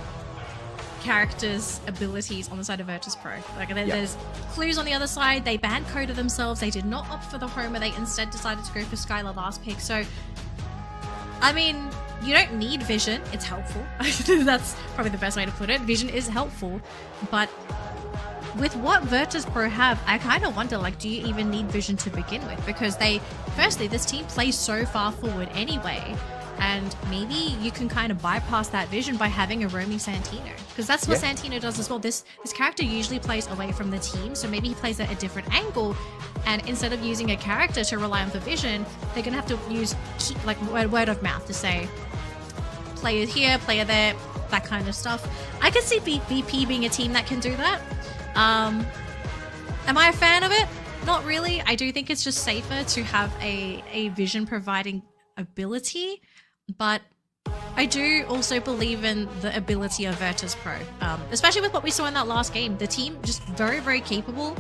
characters' abilities on the side of Virtus Pro. Like there's clues on the other side. They banned Coda themselves. They did not opt for the Homer. They instead decided to go for Skylar last pick. So, I mean, you don't need vision. It's helpful. That's probably the best way to put it. Vision is helpful, but with what Virtus Pro have, I kind of wonder, like, do you even need vision to begin with? Because firstly, this team plays so far forward anyway, and maybe you can kind of bypass that vision by having a roaming Santino, because that's what Santino does as well. This character usually plays away from the team, so maybe he plays at a different angle, and instead of using a character to rely on for vision, they're gonna have to use word of mouth to say player here, player there, that kind of stuff. I could see VP being a team that can do that. Am I a fan of it? Not really. I do think it's just safer to have a vision providing ability, but I do also believe in the ability of Virtus Pro, especially with what we saw in that last game. The team just very, very capable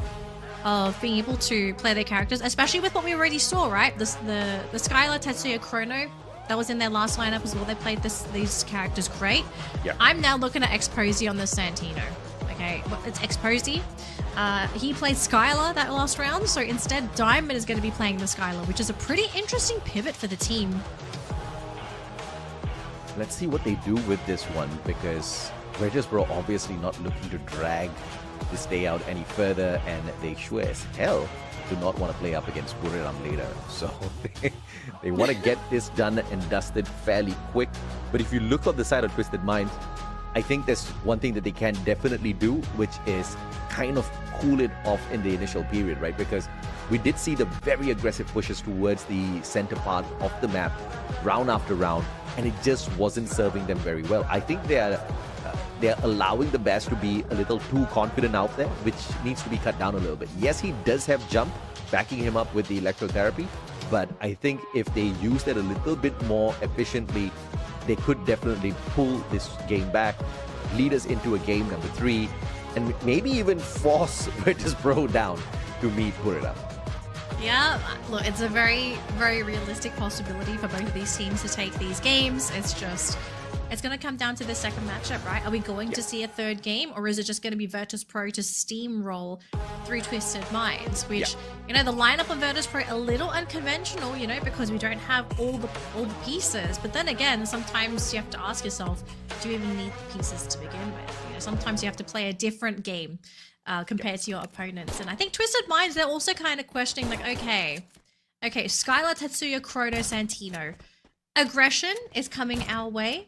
of being able to play their characters, especially with what we already saw, right? The Skylar, Tetsuya, Chrono, that was in their last lineup as well. They played these characters great. Yeah. I'm now looking at Exposy on the Santino. Okay, well, it's Exposy. He played Skylar that last round, so instead Diamond is going to be playing the Skylar, which is a pretty interesting pivot for the team. Let's see what they do with this one, because Virtus Pro obviously not looking to drag this day out any further, and they sure as hell do not want to play up against Buriram later. So they want to get this done and dusted fairly quick. But if you look on the side of Twisted Minds, I think there's one thing that they can definitely do, which is kind of cool it off in the initial period, right? Because we did see the very aggressive pushes towards the center part of the map round after round, and it just wasn't serving them very well. I think they're allowing the Bass to be a little too confident out there, which needs to be cut down a little bit. Yes, he does have jump backing him up with the electrotherapy, but I think if they use that a little bit more efficiently, they could definitely pull this game back, lead us into a game number 3, and maybe even force Virtus Pro down to meet Buriram. Yeah, look, it's a very, very realistic possibility for both of these teams to take these games. It's going to come down to the second matchup, right? Are we going to see a third game, or is it just going to be Virtus Pro to steamroll through Twisted Minds? Which, you know, the lineup of Virtus Pro a little unconventional, you know, because we don't have all the pieces. But then again, sometimes you have to ask yourself, do you even need the pieces to begin with? You know, sometimes you have to play a different game compared to your opponents. And I think Twisted Minds, they're also kind of questioning, like, okay, Skylar, Tetsuya, Chrono, Santino. Aggression is coming our way.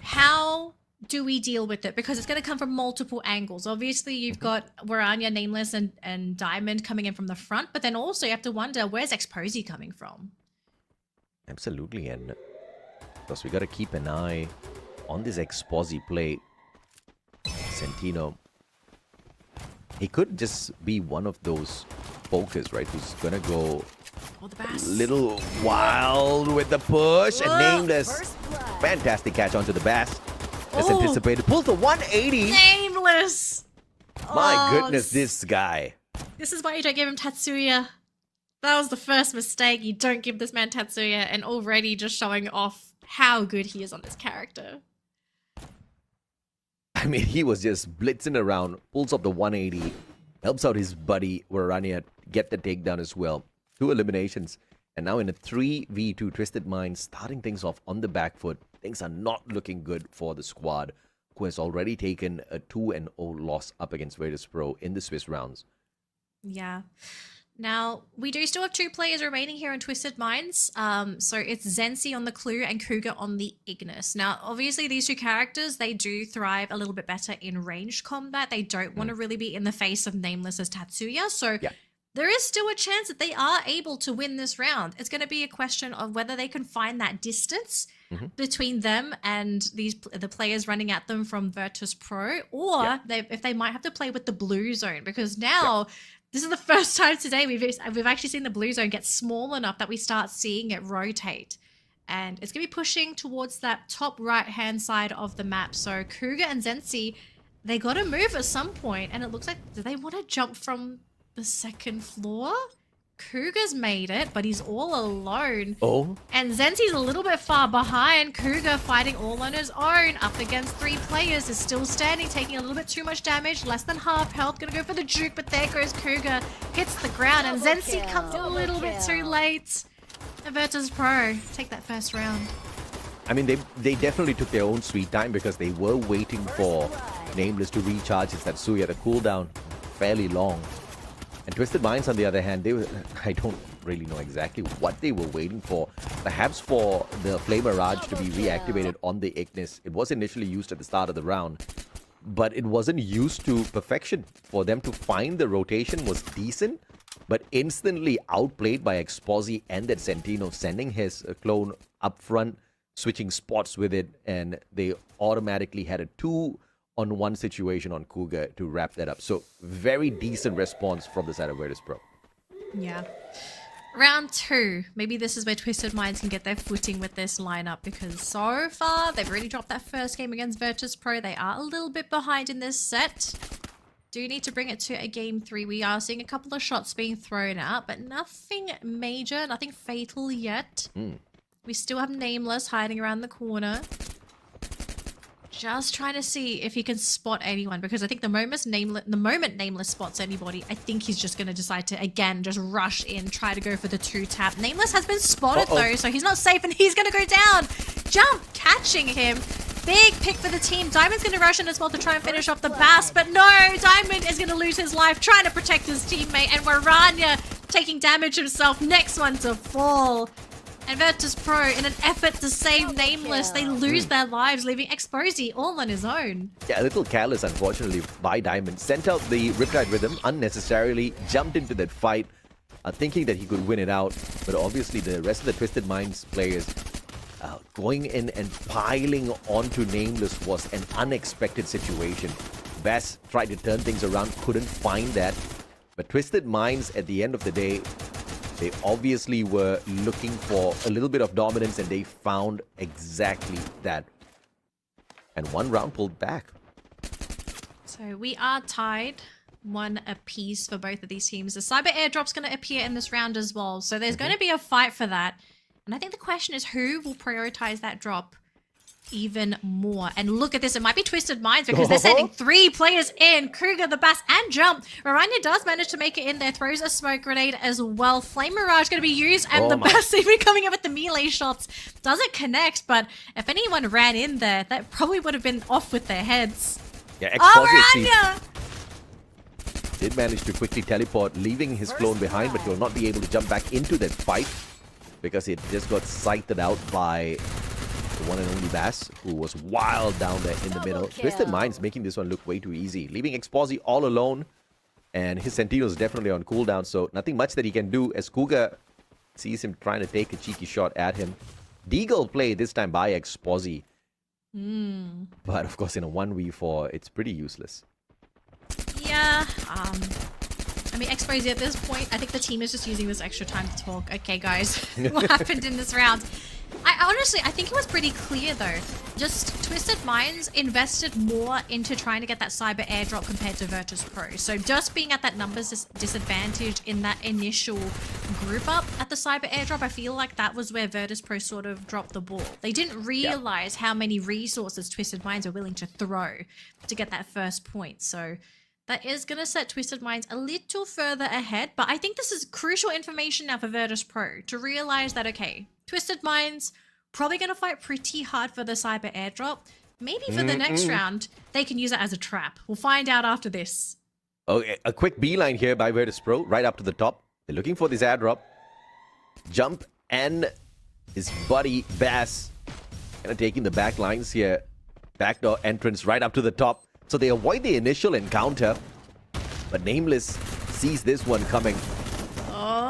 How do we deal with it? Because it's going to come from multiple angles. Obviously, you've got Waranya, Nameless, and Diamond coming in from the front, but then also you have to wonder, where's Exposy coming from? Absolutely, and because we got to keep an eye on this Exposy play. Santino, he could just be one of those pokers, right, who's going to go little wild with the push. And Nameless, fantastic catch onto the Bass. As anticipated, pulls the 180. Nameless! My goodness, this guy. This is why you don't give him Tatsuya. That was the first mistake. You don't give this man Tatsuya, and already just showing off how good he is on this character. I mean, he was just blitzing around, pulls up the 180, helps out his buddy Warania get the takedown as well. 2 eliminations, and now in a 3v2, Twisted Minds starting things off on the back foot. Things are not looking good for the squad, who has already taken a 2-0 loss up against Virtus Pro in the Swiss rounds. Yeah. Now, we do still have 2 players remaining here in Twisted Minds. So it's Zensi on the Clue and Cougar on the Ignis. Now, obviously, these 2 characters, they do thrive a little bit better in ranged combat. They don't want to really be in the face of Nameless as Tatsuya. So there is still a chance that they are able to win this round. It's going to be a question of whether they can find that distance between them and the players running at them from Virtus Pro, or if they might have to play with the blue zone, because now this is the first time today we've actually seen the blue zone get small enough that we start seeing it rotate. And it's going to be pushing towards that top right-hand side of the map. So Cougar and Zensi, they got to move at some point, and it looks like, do they want to jump from the 2nd floor? Cougar's made it, but he's all alone. And Zensi's a little bit far behind. Cougar fighting all on his own, up against 3 players, is still standing, taking a little bit too much damage, less than half health, gonna go for the juke, but there goes Cougar, hits the ground, and Zensi comes a little bit too late. And Virtus Pro take that first round. I mean, they definitely took their own sweet time, because they were waiting for Nameless to recharge his Tatsuya. The cooldown fairly long. And Twisted Minds, on the other hand, I don't really know exactly what they were waiting for. Perhaps for the Flame Mirage to be reactivated on the Ignis. It was initially used at the start of the round, but it wasn't used to perfection. For them to find the rotation was decent, but instantly outplayed by Exposy and that Santino, sending his clone up front, switching spots with it, and they automatically had a 2-on-1 situation on Cougar to wrap that up. So very decent response from the side of Virtus Pro. Yeah. Round 2. Maybe this is where Twisted Minds can get their footing with this lineup, because so far they've already dropped that first game against Virtus Pro. They are a little bit behind in this set. Do need to bring it to a game 3. We are seeing a couple of shots being thrown out, but nothing major, nothing fatal yet. We still have Nameless hiding around the corner. Just trying to see if he can spot anyone, because I think the moment Nameless spots anybody, I think he's just going to decide to, again, just rush in, try to go for the 2-tap. Nameless has been spotted, though, so he's not safe, and he's going to go down. Jump, catching him. Big pick for the team. Diamond's going to rush in as well to try and finish off the Bass, but no, Diamond is going to lose his life, trying to protect his teammate, and Waranya taking damage himself. Next one to fall. And Virtus Pro, in an effort to save Nameless, they lose their lives, leaving Exposy all on his own. Yeah, a little careless, unfortunately, by Diamond. Sent out the Riptide Rhythm unnecessarily, jumped into that fight, thinking that he could win it out. But obviously, the rest of the Twisted Minds players going in and piling onto Nameless was an unexpected situation. Bass tried to turn things around, couldn't find that. But Twisted Minds, at the end of the day, they obviously were looking for a little bit of dominance, and they found exactly that. And 1 round pulled back. So we are tied, 1 apiece for both of these teams. The Cyber Airdrop's going to appear in this round as well. So there's going to be a fight for that. And I think the question is, who will prioritize that drop even more. And look at this, it might be Twisted Minds because they're sending 3 players in. Kruger, the Bass, and Jump. Raranya does manage to make it in there, throws a smoke grenade as well. Flame Mirage going to be used, and the Bass even coming in with the melee shots. Doesn't connect, but if anyone ran in there, that probably would have been off with their heads. Yeah, Raranya! Did manage to quickly teleport, leaving his clone behind, but he will not be able to jump back into that fight because it just got sighted out by the one and only Bass, who was wild down there in the middle. Twisted Minds making this one look way too easy, leaving Exposy all alone, and his Sentinel is definitely on cooldown, so nothing much that he can do as Cougar sees him trying to take a cheeky shot at him. Deagle play this time by Exposy. But of course in a 1v4, it's pretty useless. Yeah, I mean, Exposy at this point, I think the team is just using this extra time to talk. Okay, guys, what happened in this round? I think it was pretty clear though. Just Twisted Minds invested more into trying to get that cyber airdrop compared to Virtus Pro. So just being at that numbers disadvantage in that initial group up at the cyber airdrop, I feel like that was where Virtus Pro sort of dropped the ball. They didn't realize how many resources Twisted Minds are willing to throw to get that first point. So that is going to set Twisted Minds a little further ahead. But I think this is crucial information now for Virtus Pro to realize that, okay, Twisted Minds probably going to fight pretty hard for the cyber airdrop. Maybe for the next round, they can use it as a trap. We'll find out after this. Okay, a quick beeline here by Virtus Pro, right up to the top. They're looking for this airdrop. Jump and his buddy Bass kind of taking the back lines here. Backdoor entrance right up to the top. So they avoid the initial encounter. But Nameless sees this one coming.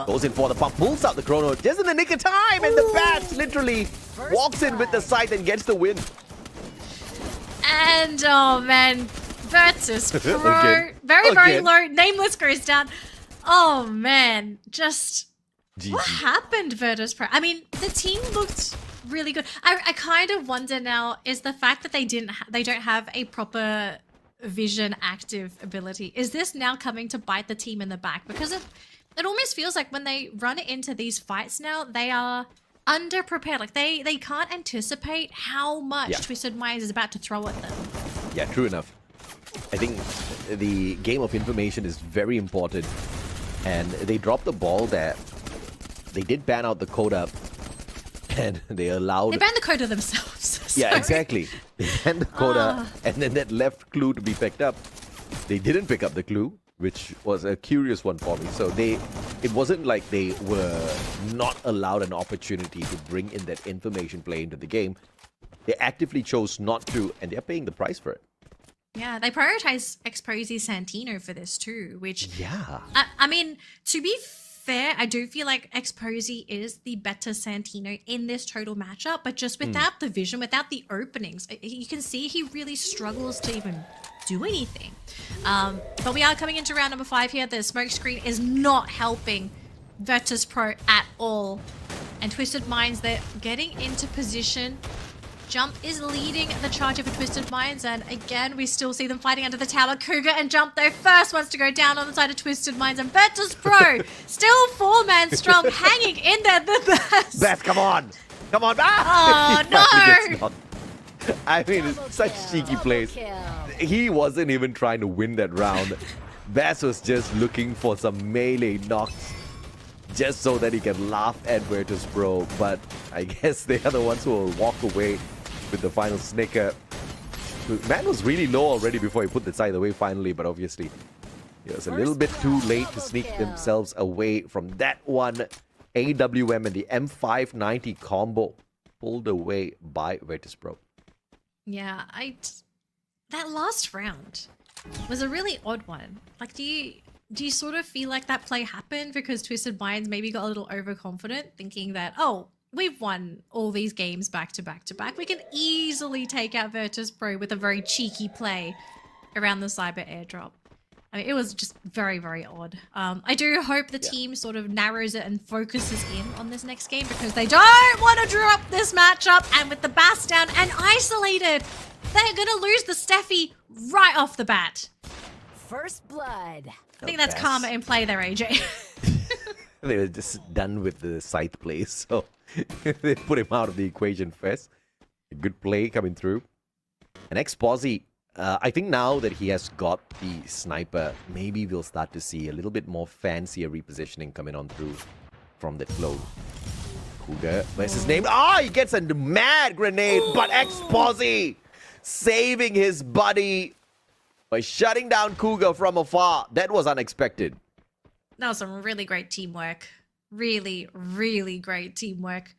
Goes in for the pump, pulls out the chrono just in the nick of time, and the Bass literally walks in with the scythe and gets the win. And oh man, Virtus Pro, very low. Nameless goes down. Oh man, just what happened, Virtus Pro? I mean, the team looked really good. I kind of wonder now, is the fact that they don't have a proper vision active ability, is this now coming to bite the team in the back? Because it almost feels like when they run into these fights now, they are underprepared. Like they can't anticipate how much Twisted Minds is about to throw at them. Yeah, true enough. I think the game of information is very important, and they dropped the ball there. They did ban out the coda, and they allowed... They banned the coda themselves. Yeah, exactly. They banned the coda, and then that left clue to be picked up. They didn't pick up the clue, which was a curious one for me. So it wasn't like they were not allowed an opportunity to bring in that information play into the game. They actively chose not to, and they're paying the price for it. Yeah, they prioritize Exposy Santino for this too, which... Yeah. I mean, to be fair, I do feel like Exposy is the better Santino in this total matchup, but just without the vision, without the openings, you can see he really struggles to even do anything. But we are coming into round number 5 here. The smoke screen is not helping Virtus Pro at all. And Twisted Minds, they're getting into position. Jump is leading the charge for Twisted Minds, and again, we still see them fighting under the tower. Cougar and Jump, they're first ones to go down on the side of Twisted Minds, and Virtus Pro still 4-man strong, hanging in there. The best. Beth, come on! Come on! Oh, no! I mean, it's such cheeky plays. He wasn't even trying to win that round. Bass was just looking for some melee knocks just so that he can laugh at Virtus Pro. But I guess they are the ones who will walk away with the final snicker. Man was really low already before he put the side away finally, but obviously it was a little bit too late to sneak themselves away from that one. AWM and the M590 combo pulled away by Virtus Pro. Yeah, that last round was a really odd one. Like, do you sort of feel like that play happened because Twisted Minds maybe got a little overconfident, thinking that, oh, we've won all these games back to back to back. We can easily take out Virtus Pro with a very cheeky play around the cyber airdrop. I mean, it was just very, very odd. I do hope the team sort of narrows it and focuses in on this next game, because they don't want to drop this matchup. And with the Bass down and isolated, they're going to lose the Steffi right off the bat. First blood. I think that's karma in play there, AJ. They were just done with the scythe plays, so they put him out of the equation first. A good play coming through. And Exposi, I think now that he has got the sniper, maybe we'll start to see a little bit more fancier repositioning coming on through from that flow. Cougar, where's his name? He gets a mad grenade, but Exposi saving his buddy by shutting down Cougar from afar. That was unexpected. That was some really great teamwork. Really, really great teamwork.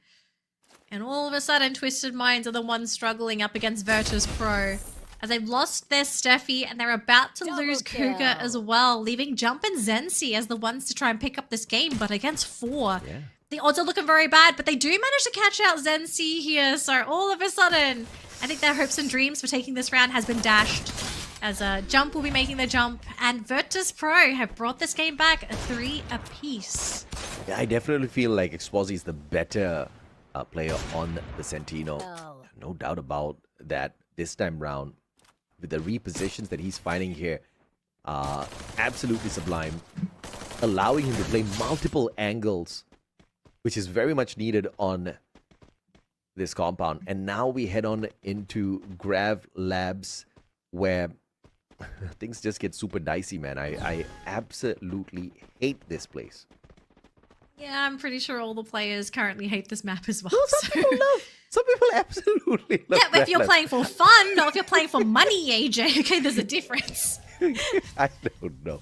And all of a sudden, Twisted Minds are the ones struggling up against Virtus.pro. As they've lost their Steffi and they're about to lose Cougar as well, leaving Jump and Zensi as the ones to try and pick up this game, but against 4. Yeah. The odds are looking very bad, but they do manage to catch out Zensi here, so all of a sudden, I think their hopes and dreams for taking this round has been dashed. As Jump will be making the jump, and Virtus.pro have brought this game back 3 apiece. Yeah, I definitely feel like Exposi is the better player on the Centino. No doubt about that this time round. With the repositions that he's finding here, absolutely sublime. Allowing him to play multiple angles, which is very much needed on this compound. And now we head on into Grav Labs, where things just get super dicey, man. I absolutely hate this place. Yeah, I'm pretty sure all the players currently hate this map as well. No, some people love. Some people absolutely love. Yeah, but if you're playing for fun, not if you're playing for money, AJ. Okay, there's a difference. I don't know.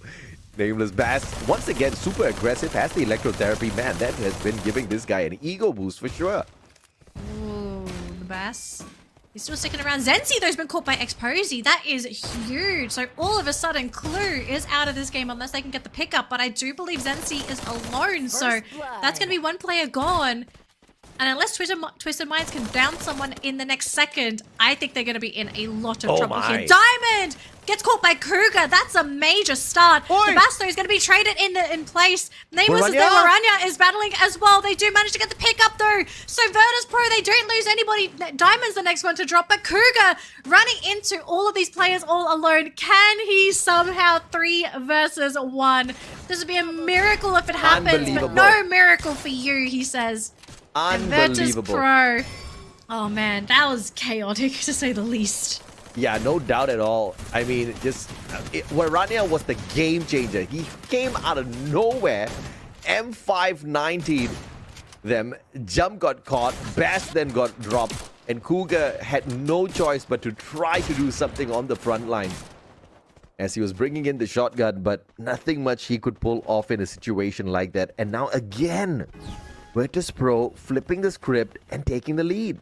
Nameless Bass, once again, super aggressive, has the electrotherapy. Man, that has been giving this guy an ego boost for sure. Ooh, the Bass. He's still sticking around. Zensi, though, has been caught by Exposi. That is huge. So all of a sudden, Clue is out of this game unless they can get the pickup. But I do believe Zensi is alone. So that's going to be one player gone. And unless Twisted Minds can down someone in the next second, I think they're going to be in a lot of trouble here. Diamond gets caught by Cougar. That's a major start. The Basto is going to be traded in place. Nameless is there. Waranya is battling as well. They do manage to get the pickup though. So Virtus.pro, they don't lose anybody. Diamond's the next one to drop. But Cougar running into all of these players all alone. Can he somehow 3 versus 1? This would be a miracle if it happens. But no miracle for you, he says. Unbelievable. Virtus.pro. Oh man, that was chaotic to say the least. Yeah, no doubt at all. I mean, just Waranya was the game changer. He came out of nowhere. M590'd them. Jump got caught. Bass then got dropped. And Cougar had no choice but to try to do something on the front line as he was bringing in the shotgun, but nothing much he could pull off in a situation like that. And now again, Virtus.pro flipping the script and taking the lead.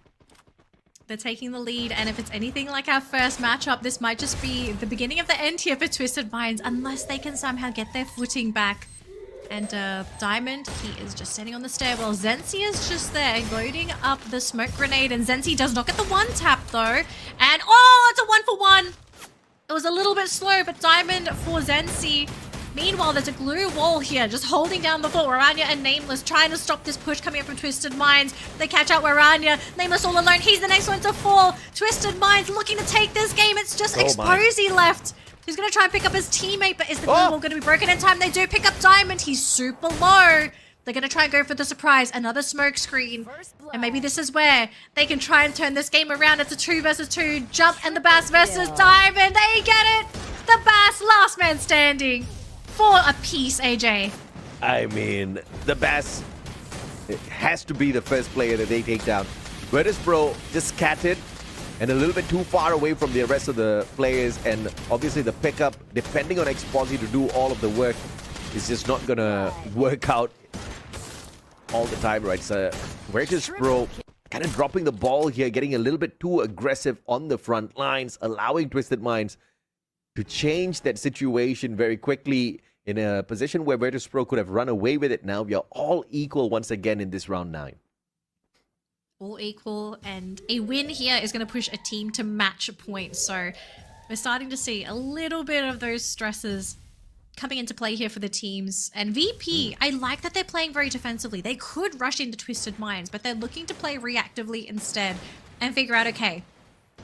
They're taking the lead, and if it's anything like our first matchup, this might just be the beginning of the end here for Twisted Minds, unless they can somehow get their footing back. And Diamond, he is just standing on the stairwell. Zensi is just there, loading up the smoke grenade, and Zensi does not get the one tap though. And oh, it's a 1-for-1. It was a little bit slow, but Diamond for Zensi. Meanwhile, there's a glue wall here, just holding down the fort. Waranya and Nameless trying to stop this push coming up from Twisted Minds. They catch out Waranya. Nameless all alone. He's the next one to fall. Twisted Minds looking to take this game. It's just Exposi left. He's going to try and pick up his teammate, but is the glue wall going to be broken in time? They do pick up Diamond. He's super low. They're going to try and go for the surprise. Another smoke screen. And maybe this is where they can try and turn this game around. It's a 2 versus 2. Jump and the Bass versus Diamond. They get it. The Bass, last man standing. 4 apiece, AJ. I mean, the Bass has to be the first player that they take down. Virtus.pro just scattered and a little bit too far away from the rest of the players, and obviously the pickup, depending on Exposi to do all of the work, is just not gonna work out all the time, right? So Virtus.pro kind of dropping the ball here, getting a little bit too aggressive on the front lines, allowing Twisted Minds to change that situation very quickly in a position where Virtus.pro could have run away with it. Now we are all equal once again in this round 9. All equal, and a win here is going to push a team to match points. So we're starting to see a little bit of those stresses coming into play here for the teams. And VP, I like that they're playing very defensively. They could rush into Twisted Minds, but they're looking to play reactively instead and figure out, okay,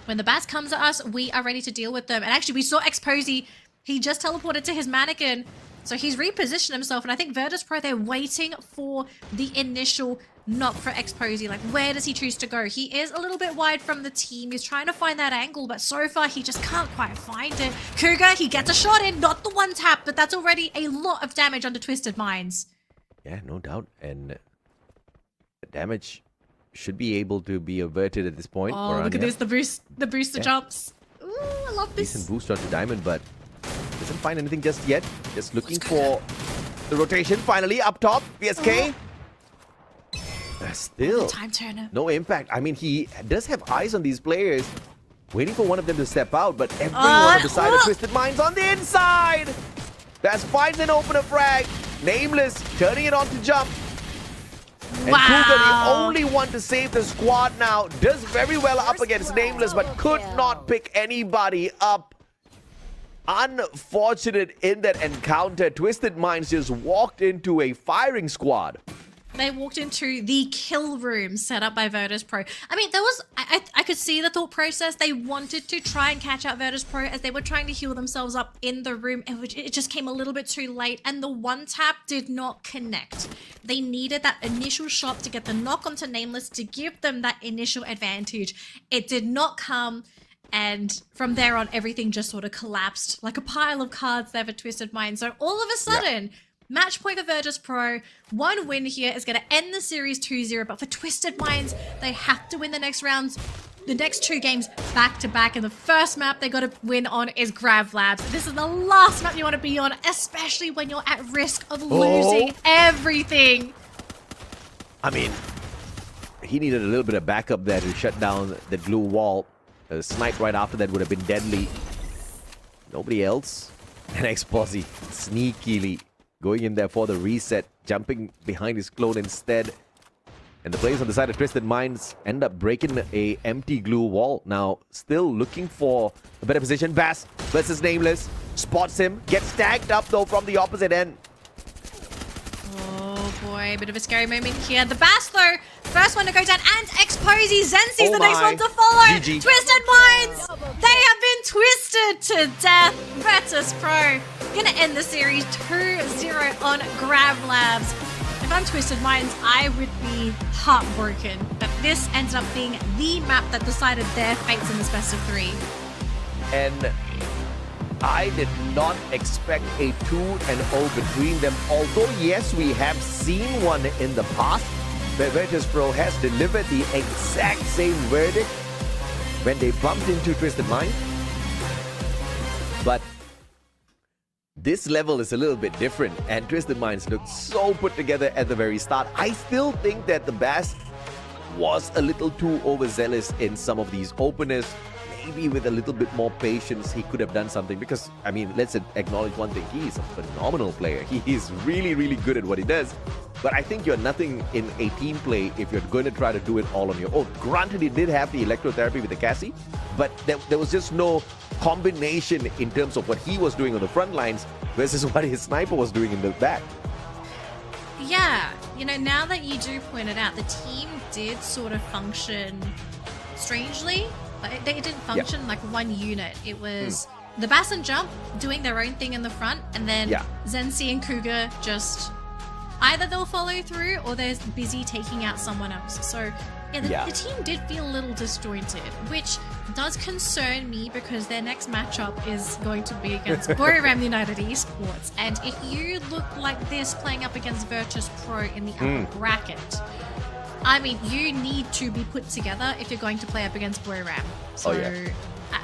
when the Bass comes at us, we are ready to deal with them. And actually, we saw Exposi. He just teleported to his mannequin. So he's repositioned himself. And I think Virtus.pro, they're waiting for the initial knock for Exposy? Like, where does he choose to go? He is a little bit wide from the team. He's trying to find that angle, but so far he just can't quite find it. Cougar, he gets a shot in, not the one tap, but that's already a lot of damage under Twisted Minds. Yeah, no doubt. And the damage should be able to be averted at this point. Oh, look at this, the booster jumps. Ooh, I love this. Decent boost onto Diamond, but doesn't find anything just yet. Just looking for the rotation. Finally, up top, PSK. Still, Time turner. no impact. I mean, he does have eyes on these players, waiting for one of them to step out, but everyone on the side of Twisted Minds on the inside. Baz finds an opener frag. Nameless turning it on to jump. And Cougar, the only one to save the squad now, does very well up against Nameless, but could not pick anybody up. Unfortunate in that encounter. Twisted Minds just walked into a firing squad. They walked into the kill room set up by Virtus Pro. I mean, there was, I could see the thought process. They wanted to try and catch out Virtus Pro as they were trying to heal themselves up in the room. It just came a little bit too late, and the one tap did not connect. They needed that initial shot to get the knock onto Nameless to give them that initial advantage. It did not come, and from there on, everything just sort of collapsed like a pile of cards there for Twisted Minds. So all of a sudden, match point for Virtus Pro. One win here is going to end the series 2-0, but for Twisted Minds, they have to win the next rounds, the next 2 games back to back. And the first map they got to win on is Grav Labs. This is the last map you want to be on, especially when you're at risk of losing everything. I mean, he needed a little bit of backup there to shut down the blue wall. A snipe right after that would have been deadly. Nobody else. And Exposy sneakily going in there for the reset, jumping behind his clone instead. And the players on the side of Twisted Minds end up breaking a empty glue wall. Now, still looking for a better position. Baz versus Nameless. Spots him. Gets tagged up, though, from the opposite end. Oh, boy. A bit of a scary moment here. The Baz, though, first one to go down. And Exposy. Zensi's the next one to follow. GG. Twisted Minds. They have been twisted to death. Virtus Pro gonna end the series 2-0 on Grav Labs. If I'm Twisted Minds, I would be heartbroken that this ended up being the map that decided their fates in this best of 3. And I did not expect a 2-0 between them. Although, yes, we have seen one in the past where Virtus Pro has delivered the exact same verdict when they bumped into Twisted Minds. But this level is a little bit different, and Twisted Minds looked so put together at the very start. I still think that the Baz was a little too overzealous in some of these openers. Maybe with a little bit more patience, he could have done something. Because, I mean, let's acknowledge one thing. He is a phenomenal player. He is really, really good at what he does. But I think you're nothing in a team play if you're going to try to do it all on your own. Granted, he did have the electrotherapy with the Cassie, but there was just no combination in terms of what he was doing on the front lines versus what his sniper was doing in the back. Yeah, you know, now that you do point it out, the team did sort of function strangely. Like, they didn't function like one unit. It was the Baz and Jump doing their own thing in the front, and then Zensi and Cougar just either they'll follow through or they're busy taking out someone else. So yeah, the team did feel a little disjointed, which does concern me because their next matchup is going to be against Buriram United Esports. And if you look like this playing up against Virtus Pro in the upper bracket, I mean, you need to be put together if you're going to play up against Buriram. So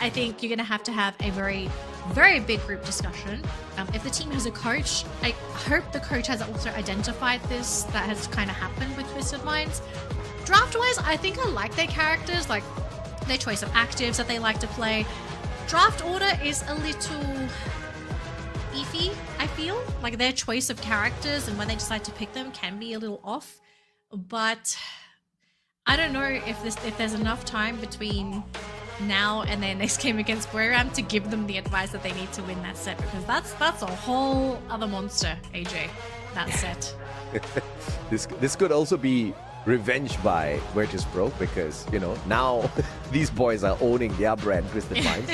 I think you're going to have a very, very big group discussion. If the team has a coach, I hope the coach has also identified this, that has kind of happened with Twisted Minds. Draft-wise, I think I like their characters, like their choice of actives that they like to play. Draft order is a little iffy, I feel. Like their choice of characters and when they decide to pick them can be a little off. But I don't know if there's enough time between now and their next game against Buriram to give them the advice that they need to win that set, because that's a whole other monster, AJ, that set. This could also be revenge by Virtus Pro, because, you know, now these boys are owning their brand, Twisted Minds.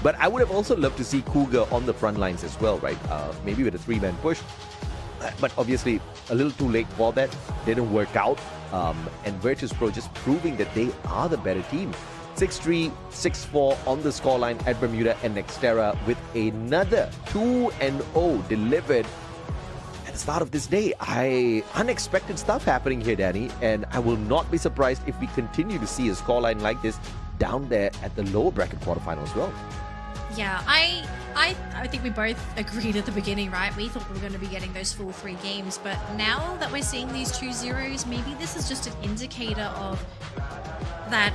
But I would have also loved to see Cougar on the front lines as well, right? Maybe with a 3-man push. But obviously, a little too late for that. Didn't work out. And Virtus.pro just proving that they are the better team. 6-3, 6-4 on the scoreline at Bermuda, and Nextera with another 2-0 delivered at the start of this day. Unexpected stuff happening here, Danny, and I will not be surprised if we continue to see a scoreline like this down there at the lower bracket quarterfinal as well. Yeah, I think we both agreed at the beginning, right? We thought we were going to be getting those full 3 games, but now that we're seeing these 2-0s, maybe this is just an indicator of that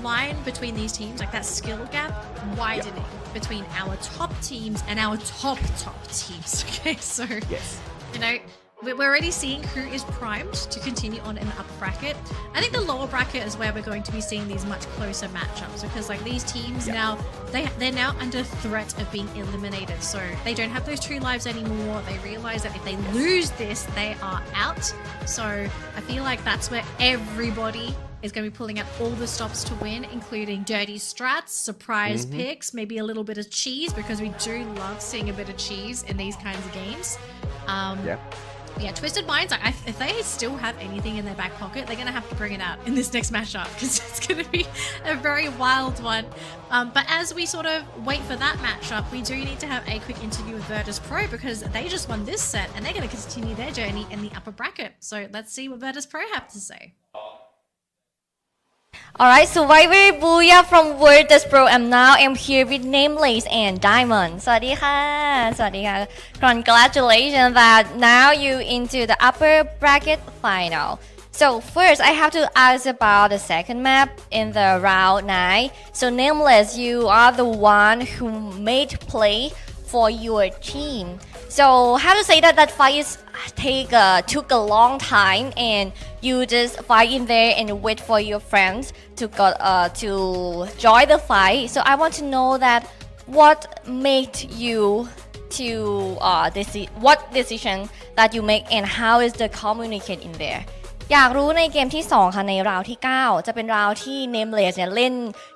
line between these teams, like that skill gap widening between our top teams and our top teams. Okay, so Yes. you know, we're already seeing who is primed to continue on in the upper bracket. I think the lower bracket is where we're going to be seeing these much closer matchups, because like these teams now, they're now under threat of being eliminated. So they don't have those 2 lives anymore. They realize that if they lose this, they are out. So I feel like that's where everybody is going to be pulling out all the stops to win, including dirty strats, surprise picks, maybe a little bit of cheese, because we do love seeing a bit of cheese in these kinds of games. Yeah, Twisted Minds, like, if they still have anything in their back pocket, they're going to have to bring it out in this next matchup, because it's going to be a very wild one. But as we sort of wait for that matchup, we do need to have a quick interview with Virtus.pro, because they just won this set and they're going to continue their journey in the upper bracket. So let's see what Virtus.pro have to say. Alright, Survivor Booyah from Virtus.pro, and now I'm here with Nameless and Diamond. สวัสดีค่ะ สวัสดีค่ะ Congratulations that now you into the upper bracket final. So first, I have to ask about the second map in the round 9. So Nameless, you are the one who made play for your team. So how to say that fight is took a long time, and you just fight in there and wait for your friends to join the fight. So I want to know that what made you to what decision that you make, and how is the communicate in there. อยากรู้ในเกมที่ 2 ค่ะในราวที่ 9 จะเป็นราวที่ Nameless เนี่ยเล่น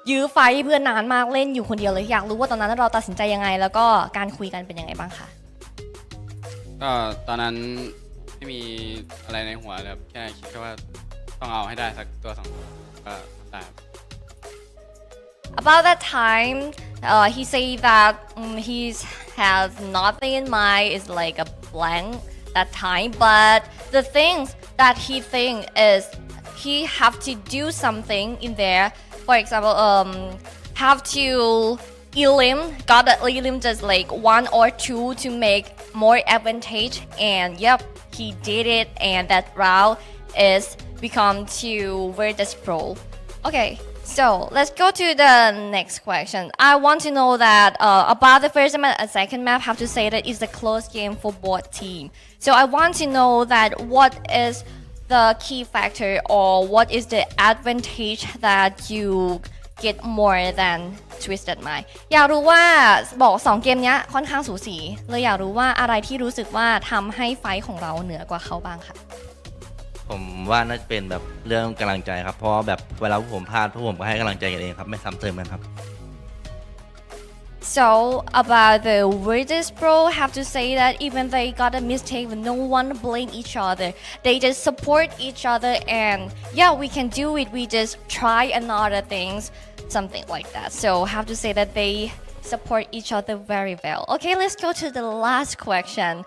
ยื้อไฟเพื่อนนานมากเล่นอยู่คนเดียวเลยอยากรู้ว่าตอนนั้นเราตัดสินใจยังไงแล้วก็การคุยกันเป็นยังไงบ้างคะก็ตอนนั้นไม่มีอะไรในหัวเลยครับแค่คิดว่าต้องเอาให้ได้สักตัว2ตัวก็ได้ครับ About that time he say that he has nothing in mind, is like a blank that time, but the things that he think is he have to do something in there. For example, have to got the elim just like 1 or 2 to make more advantage, and yep, he did it, and that round is become to Virtus.pro. Okay, so let's go to the next question. I want to know that about the first map and second map, have to say that it's a close game for both team. So I want to know that what is the key factor, or what is the advantage that you get more than Twisted Mind. อยากรู้ว่าบอก2เกมนี้ค่อนข้างสูสีเลยอยากรู้ว่าอะไรที่รู้สึกว่าทำให้ไฟท์ของเราเหนือกว่าเขาบ้างค่ะผมว่าน่าจะเป็นแบบเรื่องกำลังใจครับเพราะแบบเวลาผมพลาดพวกผมก็ให้กำลังใจกันเองครับไม่ซ้ำเติมกันครับ So about the Virtus.pro, have to say that even they got a mistake, no one blame each other. They just support each other, and yeah, we can do it. We just try another things, something like that. So have to say that they support each other very well. Okay, let's go to the last question.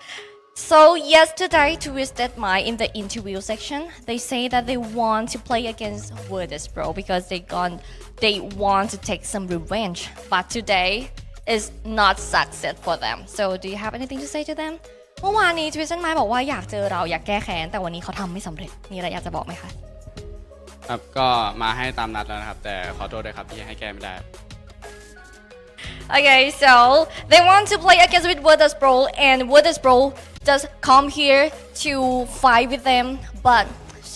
So yesterday, Twisted Mind in the interview section, they say that they want to play against Virtus.pro because they want to take some revenge. But today is not success for them. So do you have anything to say to them? เมื่อวานนี้ Twisted Mind บอกว่าอยากเจอเราอยากแก้แค้นแต่วันนี้เขาทำไม่สำเร็จมีอะไรอยากจะบอกไหมคะครับก็มาให้ตามนัดแล้วนะครับแต่ขอโทษด้วยครับที่ให้แก้ไม่ได้ Okay, so they want to play against with Virtus.pro, and Virtus.pro just come here to fight with them, but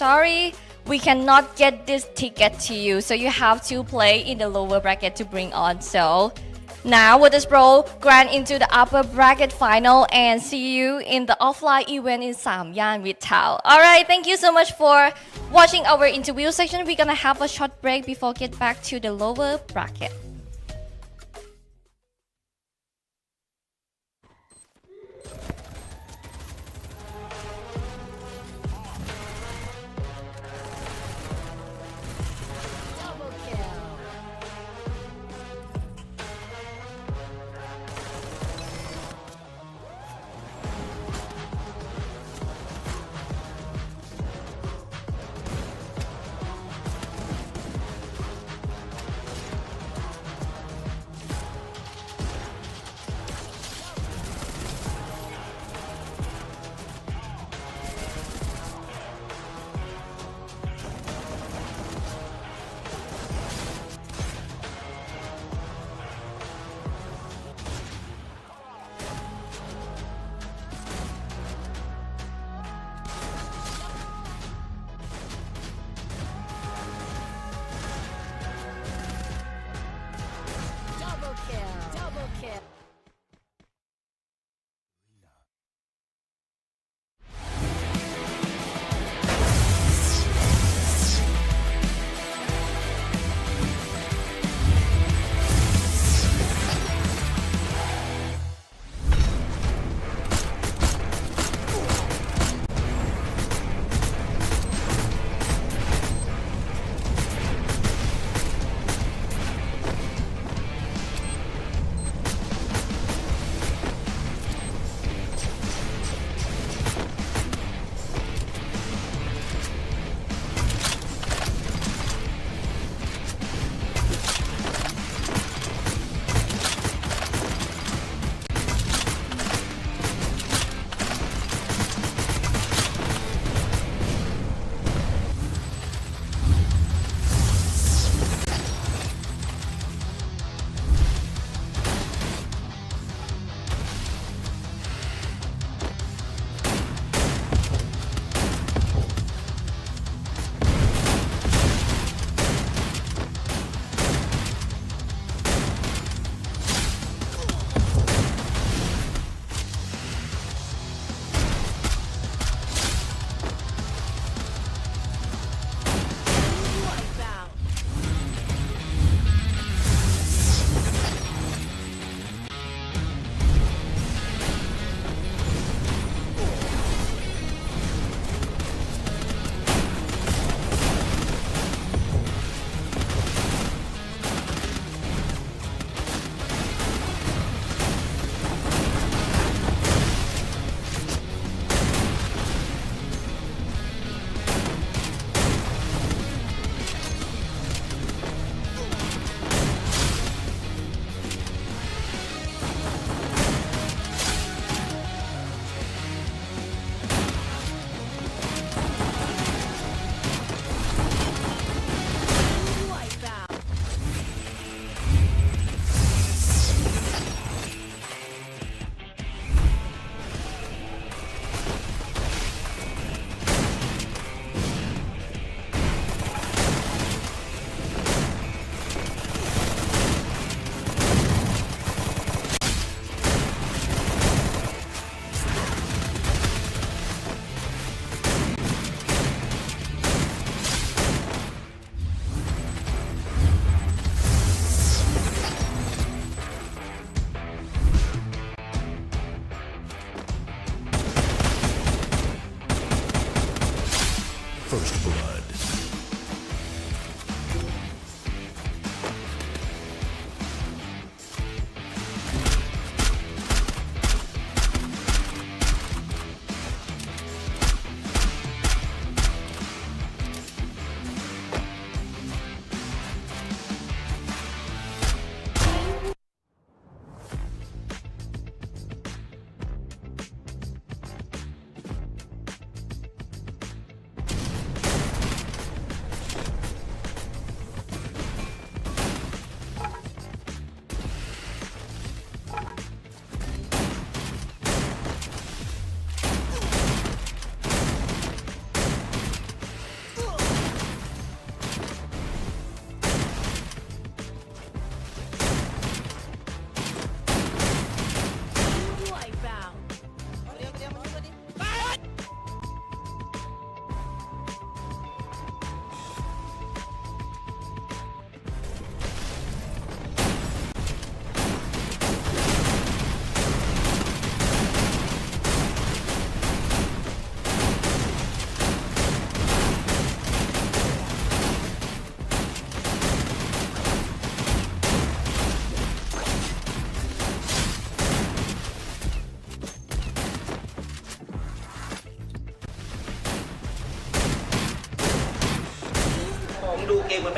sorry, we cannot get this ticket to you, so you have to play in the lower bracket to bring on. So now Virtus.pro grant into the upper bracket final, and see you in the offline event in Samyan with Tao. Alright, thank you so much for watching our interview section. We're gonna have a short break before get back to the lower bracket.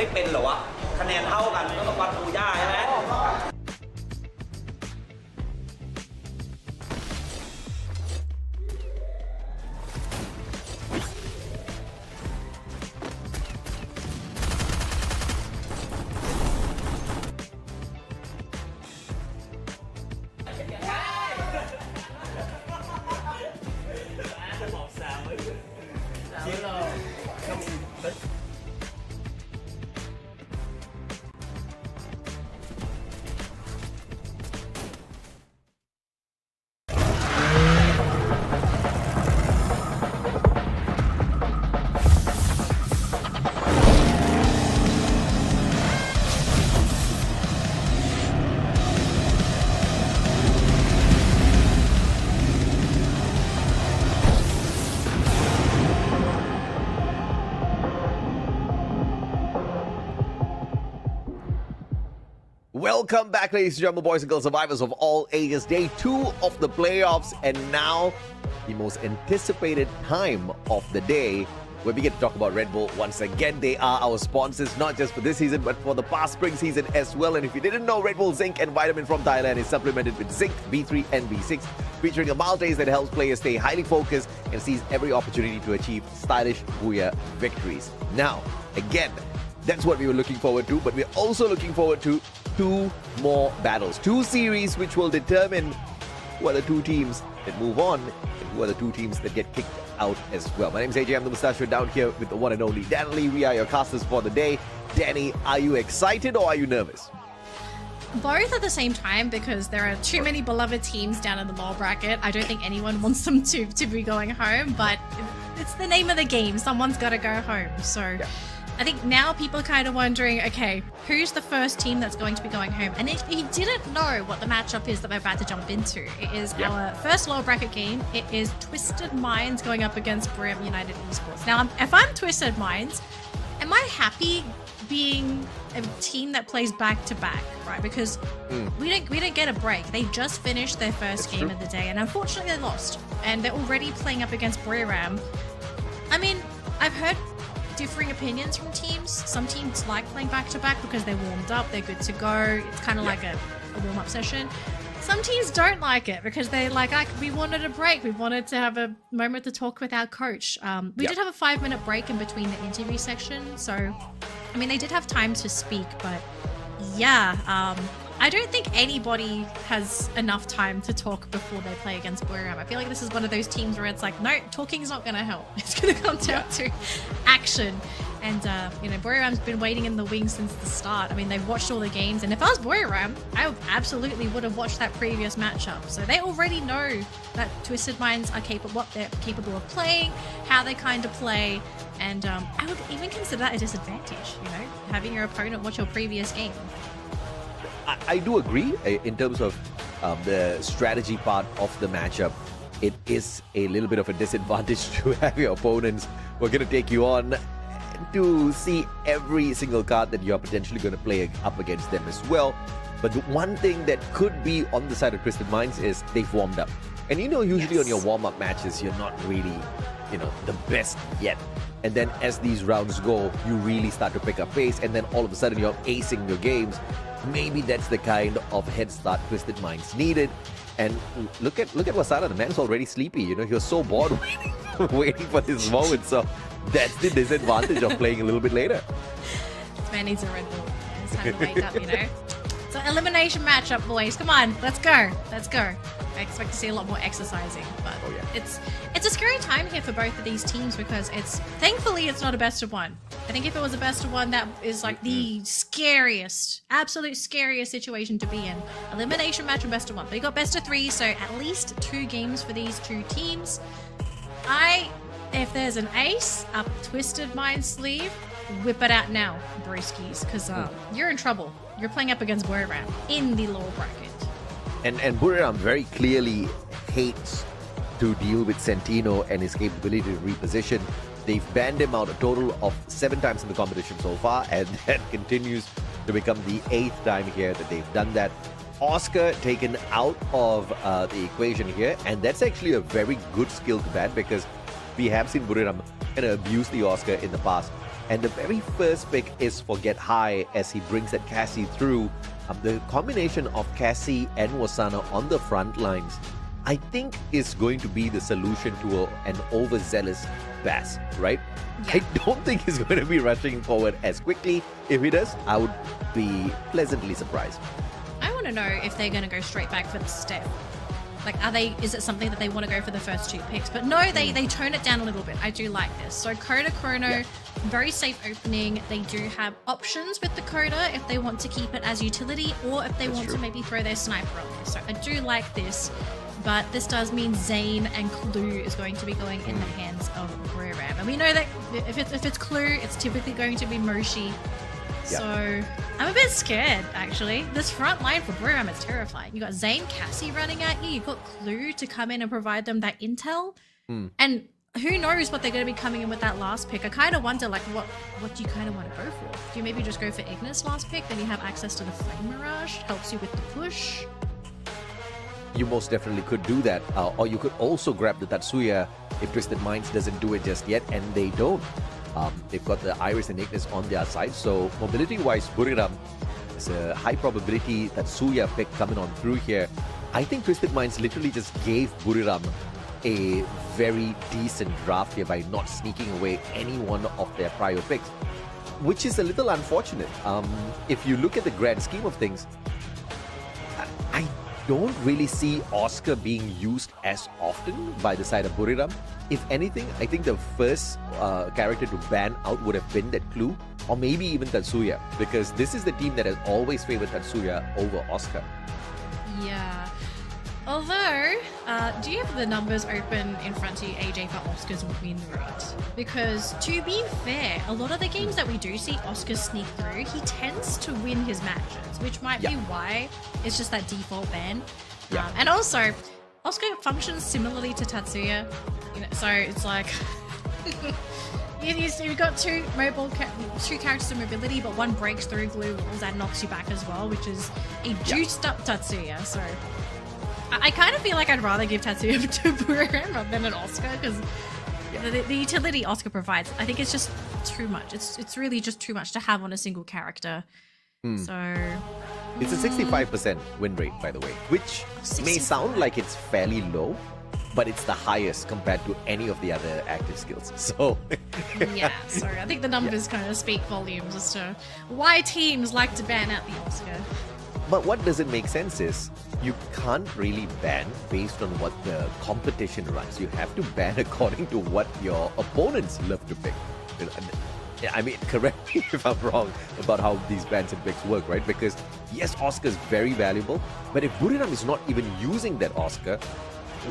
ไม่เป็นเหรอวะคะแนนเท่ากันก็ต้องวัดดูยากใช่ไหม Welcome back, ladies and gentlemen, boys and girls, survivors of all ages. Day 2 of the playoffs, and now the most anticipated time of the day, where we get to talk about Red Bull once again. They are our sponsors, not just for this season, but for the past spring season as well. And if you didn't know, Red Bull Zinc and Vitamin from Thailand is supplemented with Zinc, B3 and B6, featuring a maltase that helps players stay highly focused and sees every opportunity to achieve stylish Booyah victories. Now, again, that's what we were looking forward to, but we're also looking forward to 2 more battles, 2 series which will determine who are the 2 teams that move on and who are the 2 teams that get kicked out as well. My name is AJ, I'm the Mustachio, down here with the one and only Danny. We are your casters for the day. Danny, are you excited or are you nervous? Both at the same time, because there are too many beloved teams down in the lower bracket. I don't think anyone wants them to be going home, but it's the name of the game. Someone's got to go home. So yeah. I think now people are kind of wondering, okay, who's the first team that's going to be going home? And if you didn't know what the matchup is that we're about to jump into, it is our first lower bracket game. It is Twisted Minds going up against Brim United Esports. Now, if I'm Twisted Minds, am I happy being a team that plays back-to-back, right? Because we didn't get a break. They just finished their first game of the day, and unfortunately they lost. And they're already playing up against Buriram. I mean, I've heard differing opinions from teams. Some teams like playing back-to-back because they're warmed up, they're good to go. It's kind of like a warm-up session. Some teams don't like it because they're like, we wanted a break. We wanted to have a moment to talk with our coach. We did have a 5-minute break in between the interview section. So, I mean, they did have time to speak, but yeah, I don't think anybody has enough time to talk before they play against Buriram. I feel like this is one of those teams where it's like, no, talking's not going to help. It's going to come down to action. And, you know, Buriram's been waiting in the wings since the start. I mean, they've watched all the games. And if I was Buriram, I absolutely would have watched that previous matchup. So they already know that Twisted Minds are capable, what they're capable of playing, how they kind of play. And I would even consider that a disadvantage, you know, having your opponent watch your previous game. I do agree in terms of the strategy part of the matchup. It is a little bit of a disadvantage to have your opponents who are going to take you on to see every single card that you're potentially going to play up against them as well. But the one thing that could be on the side of Twisted Minds is they've warmed up. And you know, usually on your warm-up matches, you're not really, you know, the best yet. And then as these rounds go, you really start to pick up pace, and then all of a sudden you're acing your games. Maybe that's the kind of head start Twisted Minds needed. And look at Wasana, the man's already sleepy. You know, he was so bored waiting for this moment. So that's the disadvantage of playing a little bit later. This man needs a Red Bull. It's time to wake up, you know. So elimination matchup, boys. Come on, let's go. Let's go. I expect to see a lot more exercising, but it's a scary time here for both of these teams because thankfully it's not a best of one. I think if it was a best of one, that is like the scariest, absolute scariest situation to be in. Elimination match or best of one. But you got best of 3, so at least 2 games for these 2 teams. If there's an ace up Twisted Mind sleeve, whip it out now, broskies, because you're in trouble. You're playing up against Buriram in the lower bracket. And Buriram very clearly hates to deal with Sentino and his capability to reposition. They've banned him out a total of 7 times in the competition so far, and that continues to become the 8th time here that they've done that. Oscar taken out of the equation here, and that's actually a very good skill to ban because we have seen Buriram kind of abuse the Oscar in the past. And the very first pick is for Get High as he brings that Cassie through. The combination of Cassie and Wasana on the front lines, I think, is going to be the solution to an overzealous Bass, right? Yeah. I don't think he's going to be rushing forward as quickly. If he does, I would be pleasantly surprised. I want to know if they're going to go straight back for the step. Like, is it something that they want to go for the first 2 picks? But no, they tone it down a little bit. I do like this. So Coda Chrono, very safe opening. They do have options with the Coda if they want to keep it as utility or if they want to maybe throw their sniper on there. So I do like this. But this does mean Zane and Clue is going to be going in the hands of Buriram. And we know that if it's Clue, it's typically going to be Moshi. Yeah. So I'm a bit scared, actually. This front line for Buriram is terrifying. You got Zane, Cassie running at you. You got Clue to come in and provide them that intel. And who knows what they're going to be coming in with that last pick. I kind of wonder, like, what do you kind of want to go for? Do you maybe just go for Ignis last pick? Then you have access to the Flame Mirage. Helps you with the push. You most definitely could do that. Or you could also grab the Tatsuya if Twisted Minds doesn't do it just yet. And they don't. They've got the Iris and Ignis on their side. So mobility-wise, Buriram is a high probability Tatsuya pick coming on through here. I think Twisted Minds literally just gave Buriram a very decent draft here by not sneaking away any one of their prior picks, which is a little unfortunate. If you look at the grand scheme of things, I don't really see Oscar being used as often by the side of Buriram. If anything, I think the first character to ban out would have been that Clue, or maybe even Tatsuya, because this is the team that has always favored Tatsuya over Oscar. Yeah. Although, do you have the numbers open in front of you, AJ, for Oscar's win rate? Because, to be fair, a lot of the games that we do see Oscar sneak through, he tends to win his matches, which might be why it's just that default ban. And also, Oscar functions similarly to Tatsuya, so it's like... You've got two characters of mobility, but one breaks through glue walls and knocks you back as well, which is a juiced up Tatsuya, so... I kind of feel like I'd rather give Tatsuya to Buriram rather than an Oscar, because the utility Oscar provides, I think it's just too much. It's really just too much to have on a single character. So... It's a 65% win rate, by the way, which may sound like it's fairly low, but it's the highest compared to any of the other active skills. So... yeah, so I think the numbers kind of speak volumes as to why teams like to ban out the Oscar. But what doesn't make sense is you can't really ban based on what the competition runs. You have to ban according to what your opponents love to pick. I mean, correct me if I'm wrong about how these bans and picks work, right? Because yes, Oscar is very valuable, but if Buriram is not even using that Oscar,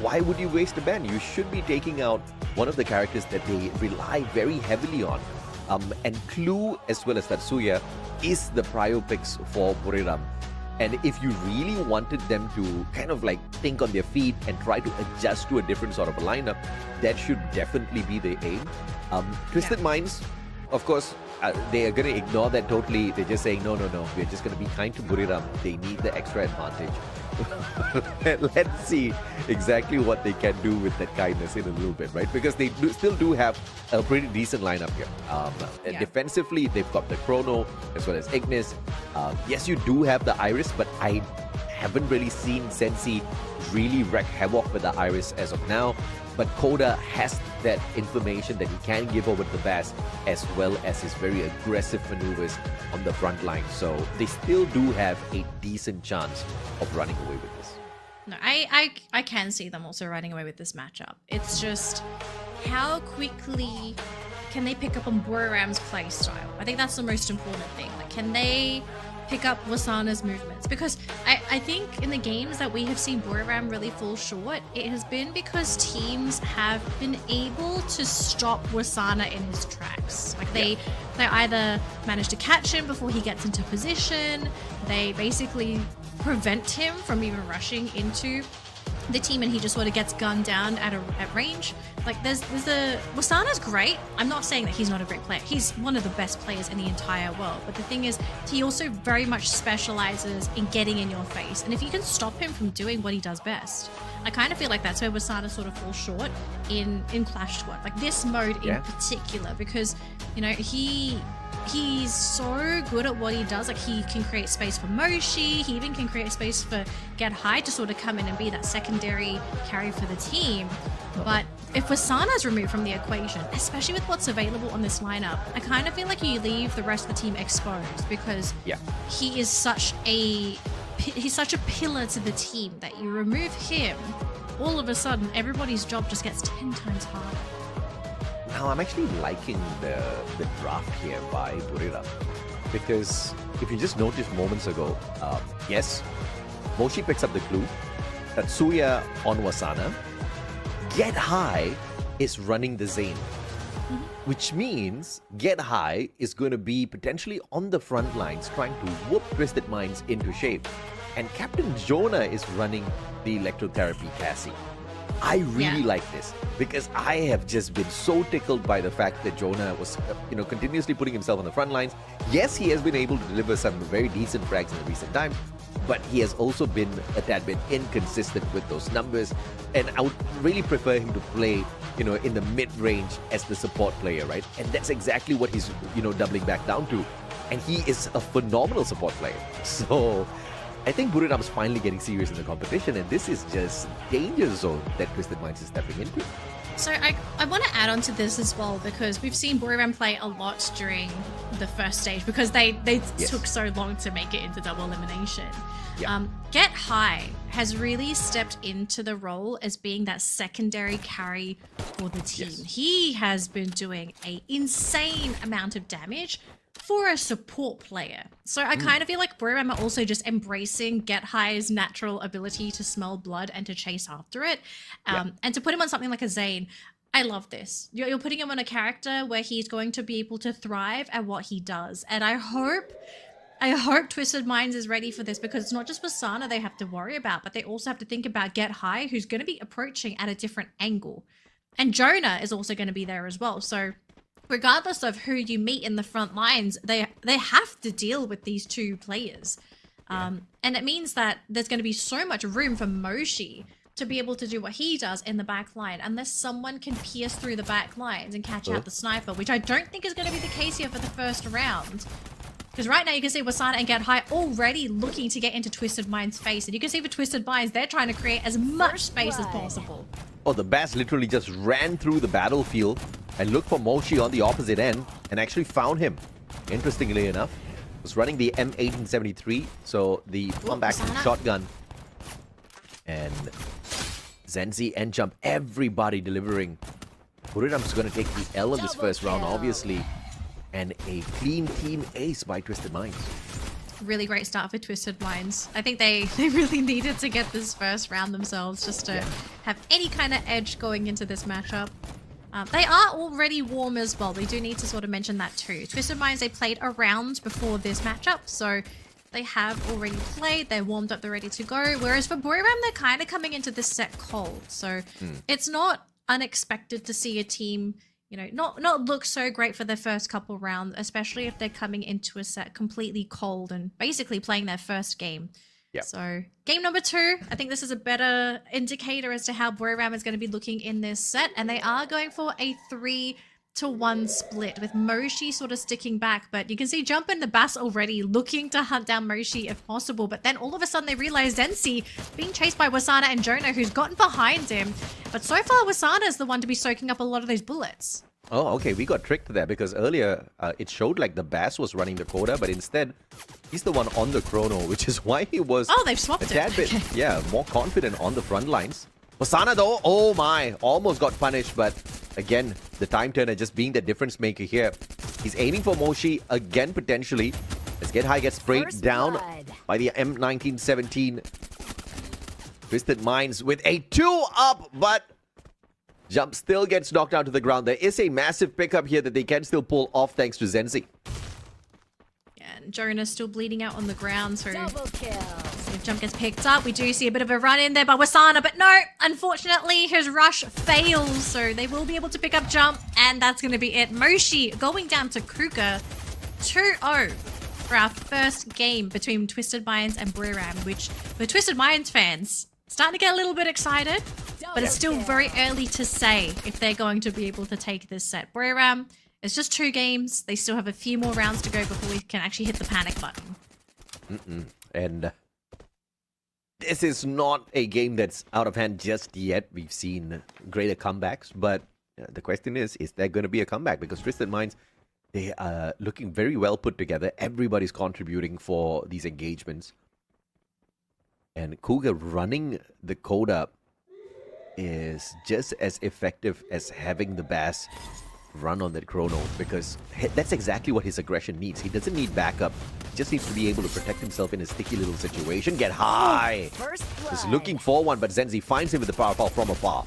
why would you waste a ban? You should be taking out one of the characters that they rely very heavily on. And Clue as well as Tatsuya is the prior picks for Buriram. And if you really wanted them to kind of like think on their feet and try to adjust to a different sort of a lineup, that should definitely be the aim. Twisted Minds, of course, they are going to ignore that totally. They're just saying, no, we're just going to be kind to Buriram. They need the extra advantage. Let's see exactly what they can do with that kindness in a little bit, right? Because they still do have a pretty decent lineup here. Defensively, they've got the Chrono as well as Ignis. Yes, you do have the Iris, but I haven't really seen Sensi really wreak havoc with the Iris as of now. But Koda has that information that he can give over to the Bass, as well as his very aggressive maneuvers on the front line. So they still do have a decent chance of running away with this. No, I can see them also running away with this matchup. It's just how quickly can they pick up on Buriram's play style? I think that's the most important thing. Like, can they pick up Wasana's movements? Because I think in the games that we have seen Buriram really fall short, it has been because teams have been able to stop Wasana in his tracks. Like they either manage to catch him before he gets into position, they basically prevent him from even rushing into the team and he just sort of gets gunned down at range. Like there's a Wasana's great. I'm not saying that he's not a great player. He's one of the best players in the entire world. But the thing is, he also very much specializes in getting in your face. And if you can stop him from doing what he does best, I kind of feel like that's where Wasana sort of falls short in Clash Squad. Like this mode in particular, because you know he's so good at what he does. Like he can create space for Moshi. He even can create space for Get High to sort of come in and be that secondary carry for the team. But if Wasana's removed from the equation, especially with what's available on this lineup, I kind of feel like you leave the rest of the team exposed because he is such a pillar to the team that you remove him, all of a sudden everybody's job just gets 10 times harder. Now, I'm actually liking the draft here by Buriram because if you just noticed moments ago, yes, Moshi picks up the clue, Tatsuya on Wasana, Get High is running the Zane, which means Get High is going to be potentially on the front lines trying to whoop Twisted Minds into shape, and Captain Jonah is running the electrotherapy Cassie. I really like this because I have just been so tickled by the fact that Jonah was, continuously putting himself on the front lines. Yes, he has been able to deliver some very decent frags in the recent times, but he has also been a tad bit inconsistent with those numbers. And I would really prefer him to play, in the mid-range as the support player, right? And that's exactly what he's, doubling back down to. And he is a phenomenal support player. So I think Buriram's finally getting serious in the competition, and this is just danger zone that Twisted Minds is stepping into. So I want to add on to this as well because we've seen Buriram play a lot during the first stage because they took so long to make it into double elimination. Get High has really stepped into the role as being that secondary carry for the team. He has been doing an insane amount of damage for a support player. So I kind of feel like Buriram are also just embracing Get High's natural ability to smell blood and to chase after it. And to put him on something like a Zane, I love this. You're putting him on a character where he's going to be able to thrive at what he does. And I hope Twisted Minds is ready for this because it's not just Wasana they have to worry about, but they also have to think about Get High, who's going to be approaching at a different angle. And Jonah is also going to be there as well. So regardless of who you meet in the front lines, they have to deal with these two players. And it means that there's going to be so much room for Moshi to be able to do what he does in the back line, unless someone can pierce through the back lines and catch out the sniper, which I don't think is going to be the case here for the first round. Because right now you can see Wasana and Get High already looking to get into Twisted Minds' face. And you can see for Twisted Minds, they're trying to create as much space as possible. Oh, the Bass literally just ran through the battlefield and looked for Moshi on the opposite end and actually found him. Interestingly enough, was running the M1873, so the pump action shotgun. And Zenzi and Jump, everybody delivering. Buriram's going to take the L in this first round, obviously. And a clean team ace by Twisted Minds. Really great start for Twisted Minds. I think they really needed to get this first round themselves just to have any kind of edge going into this matchup. They are already warm as well. We do need to sort of mention that too. Twisted Minds, they played a round before this matchup, so they have already played. They're warmed up, they're ready to go. Whereas for Buriram, they're kind of coming into this set cold. So it's not unexpected to see a team not look so great for their first couple rounds, especially if they're coming into a set completely cold and basically playing their first game. So game number 2, I think this is a better indicator as to how Buriram is going to be looking in this set. And they are going for a 3-to-1 split with Moshi sort of sticking back. But you can see Jump and the Bass already looking to hunt down Moshi if possible. But then all of a sudden they realize Zenzi being chased by Wasana and Jonah, who's gotten behind him. But so far Wasana is the one to be soaking up a lot of those bullets. Oh, okay. We got tricked there because earlier it showed like the Bass was running the quota, but instead he's the one on the chrono, which is why he was they've swapped a tad bit, more confident on the front lines. Wasana though, oh my, almost got punished, but again, the time turner just being the difference maker here. He's aiming for Moshi again potentially. Let's Get High, gets sprayed down by the M1917. Twisted Minds with a 2-up, but Jump still gets knocked down to the ground. There is a massive pickup here that they can still pull off thanks to Zenzi. Yeah, and Jonah's still bleeding out on the ground, so see if if Jump gets picked up. We do see a bit of a run in there by Wasana, but no, unfortunately, his rush fails. So they will be able to pick up Jump, and that's going to be it. Moshi going down to Kruger 2-0 for our first game between Twisted Minds and Buriram, which for Twisted Minds fans, starting to get a little bit excited, but it's still very early to say if they're going to be able to take this set. Buriram, it's just 2 games. They still have a few more rounds to go before we can actually hit the panic button. And this is not a game that's out of hand just yet. We've seen greater comebacks, but the question is there going to be a comeback? Because Twisted Minds, they are looking very well put together. Everybody's contributing for these engagements. And Cougar running the coda is just as effective as having the Bass run on that chrono, because that's exactly what his aggression needs. He doesn't need backup. He just needs to be able to protect himself in a sticky little situation. Get high! He's looking for one, but Zenzi finds him with the power ball from afar.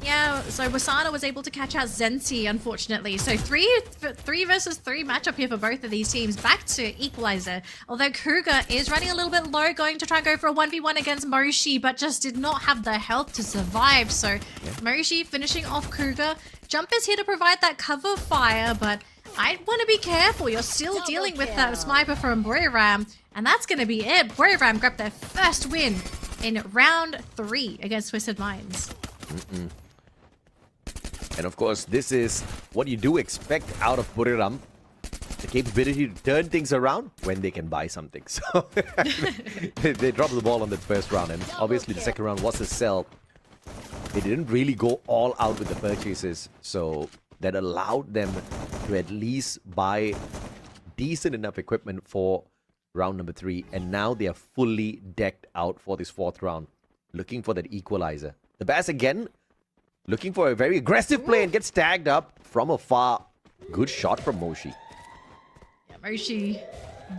Yeah, so Wasana was able to catch out Zenzi, unfortunately. So 3 versus 3 matchup here for both of these teams. Back to equalizer. Although Kruger is running a little bit low, going to try and go for a 1v1 against Moshi, but just did not have the health to survive. So Moshi finishing off Kruger. Jump is here to provide that cover fire, but I want to be careful. You're still dealing with that sniper from Buriram, and that's going to be it. Buriram grabbed their first win in round 3 against Twisted Minds. And of course, this is what you do expect out of Buriram. The capability to turn things around when they can buy something. So they dropped the ball on the first round, and obviously the second round was a sell. They didn't really go all out with the purchases, so that allowed them to at least buy decent enough equipment for round number 3, and now they are fully decked out for this 4th round, looking for that equalizer. The Bass again, looking for a very aggressive play and gets tagged up from afar. Good shot from Moshi. Yeah, Moshi,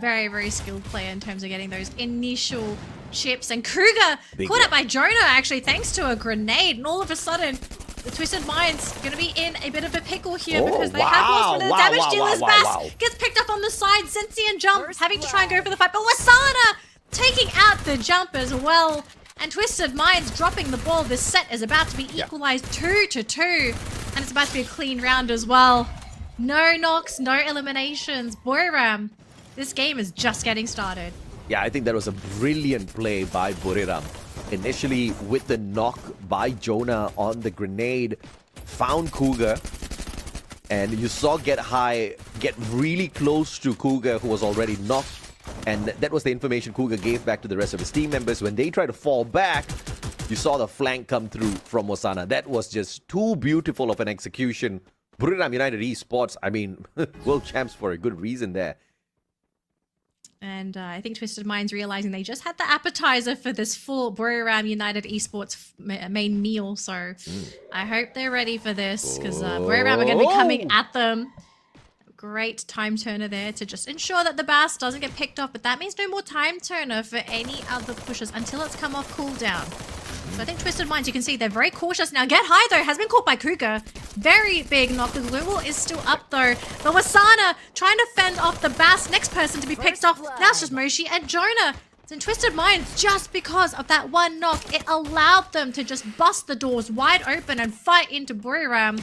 very, very skilled player in terms of getting those initial chips. And Kruger caught up by Jonah, actually, thanks to a grenade. And all of a sudden, the Twisted Minds going to be in a bit of a pickle here because they have lost one of the damage dealers. Bass gets picked up on the side. Sensi and Jump having to try and go for the fight. But Wasana taking out the Jump as well. And Twisted Minds dropping the ball. This set is about to be equalized 2-2. And it's about to be a clean round as well. No knocks, no eliminations. Buriram, this game is just getting started. Yeah, I think that was a brilliant play by Buriram. Initially with the knock by Jonah on the grenade, found Cougar. And you saw Get High get really close to Cougar, who was already knocked. And that was the information Cougar gave back to the rest of his team members. When they tried to fall back, you saw the flank come through from Wasana. That was just too beautiful of an execution. Buriram United Esports, I mean, world champs for a good reason there. And I think Twisted Minds realizing they just had the appetizer for this full Buriram United Esports main meal. So I hope they're ready for this, because Buriram are going to be coming at them. Great time turner there to just ensure that the Bass doesn't get picked off, but that means no more time turner for any other pushes until it's come off cooldown. So I think Twisted Minds, you can see they're very cautious now. Get High though has been caught by Kruger. Very big knock. The Lul is still up though. But Wasana trying to fend off the Bass. Next person to be picked off. Now it's just Moshi and Jonah. And Twisted Minds, just because of that one knock, it allowed them to just bust the doors wide open and fight into Buriram.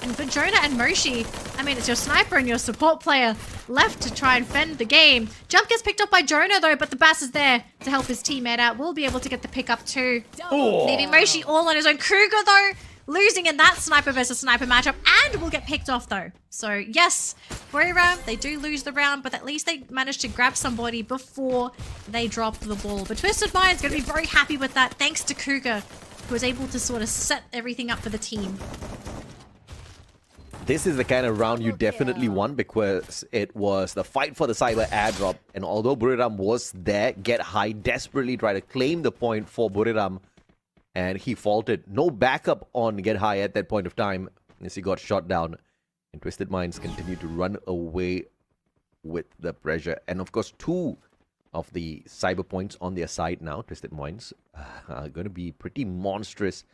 And for Jonah and Moshi, I mean, it's your sniper and your support player left to try and fend the game. Jump gets picked up by Jonah though, but the Bass is there to help his teammate out. Will be able to get the pick up too. Leaving Moshi all on his own. Kruger though, losing in that sniper versus sniper matchup, and will get picked off though. So yes, Buriram, they do lose the round, but at least they managed to grab somebody before they dropped the ball. But Twisted Mind's going to be very happy with that, thanks to Kruger, who was able to sort of set everything up for the team. This is the kind of round you definitely won, because it was the fight for the cyber airdrop. And although Buriram was there, Get High desperately tried to claim the point for Buriram, and he faltered. No backup on Get High at that point of time as he got shot down. And Twisted Minds continued to run away with the pressure. And of course, 2 of the cyber points on their side now. Twisted Minds are going to be pretty monstrous.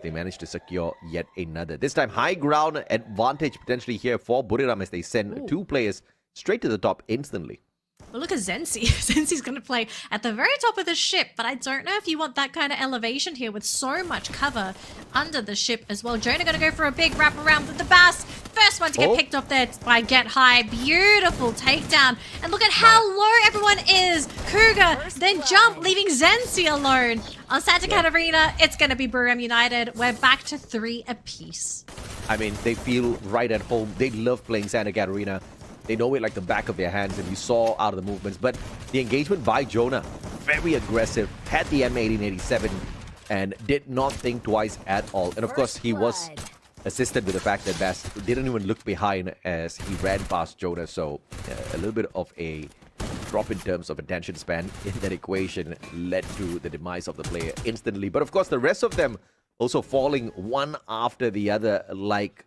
They managed to secure yet another. This time, high ground advantage potentially here for Buriram as they send 2 players straight to the top instantly. But look at Zenzi. Zenzi's going to play at the very top of the ship, but I don't know if you want that kind of elevation here with so much cover under the ship as well. Jonah going to go for a big wrap around with the Bass. First one to get picked up there by Get High. Beautiful takedown. And look at how low everyone is. Cougar then jump, leaving Zenzi alone. On Santa Catarina, it's going to be Buriram United. We're back to 3 apiece. I mean, they feel right at home. They love playing Santa Catarina. They know it like the back of their hands, and you saw out of the movements. But the engagement by Jonah, very aggressive, had the M1887, and did not think twice at all. And of course, he was assisted with the fact that Bass didn't even look behind as he ran past Jonah. So a little bit of a drop in terms of attention span in that equation led to the demise of the player instantly. But of course, the rest of them also falling one after the other like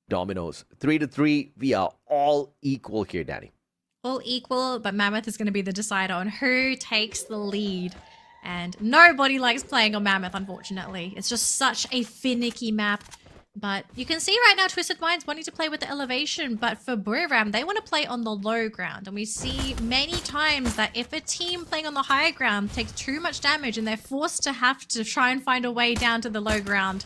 dominoes. 3-3, we are all equal here, Danny. All equal, but Mammoth is going to be the decider on who takes the lead. And nobody likes playing on Mammoth, unfortunately. It's just such a finicky map. But you can see right now Twisted Minds wanting to play with the elevation, but for Buriram, they want to play on the low ground. And we see many times that if a team playing on the high ground takes too much damage and they're forced to have to try and find a way down to the low ground,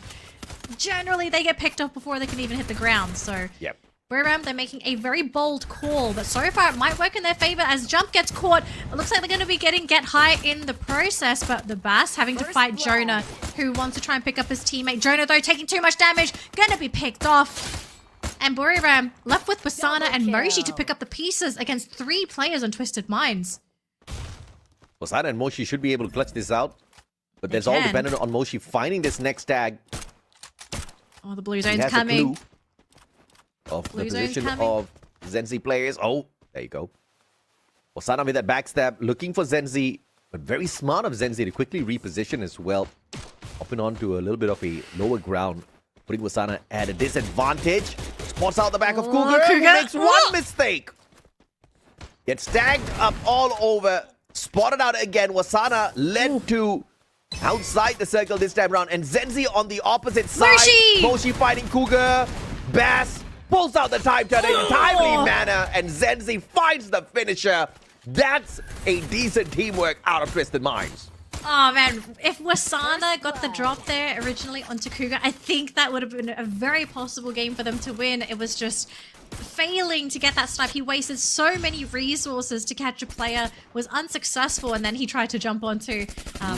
generally they get picked off before they can even hit the ground. So yep. Buriram, they're making a very bold call, but so far it might work in their favor as Jump gets caught. It looks like they're going to be getting Get High in the process, but the Bass having to fight Jonah, who wants to try and pick up his teammate. Jonah, though, taking too much damage, going to be picked off. And Buriram left with Wasana and Moshi to pick up the pieces against 3 players on Twisted Minds. Wasana and Moshi should be able to clutch this out, but there's all dependent on Moshi finding this next tag. Oh, the blue zone's coming. Of the position of Zenzi players. Oh, there you go. Wasana with that backstab, looking for Zenzi, but very smart of Zenzi to quickly reposition as well. Hopping on to a little bit of a lower ground, putting Wasana at a disadvantage. Spots out the back of Cougar, who makes one mistake. Gets tagged up all over, spotted out again. Wasana led to outside the circle this time around, and Zenzi on the opposite side. Moshi fighting Cougar. Bass pulls out the time turn in a timely manner, and Zenzi finds the finisher. That's a decent teamwork out of Twisted Minds. Oh man, if Wasana got the drop there originally onto Cougar, I think that would have been a very possible game for them to win. It was just failing to get that snipe. He wasted so many resources to catch a player, was unsuccessful, and then he tried to jump onto,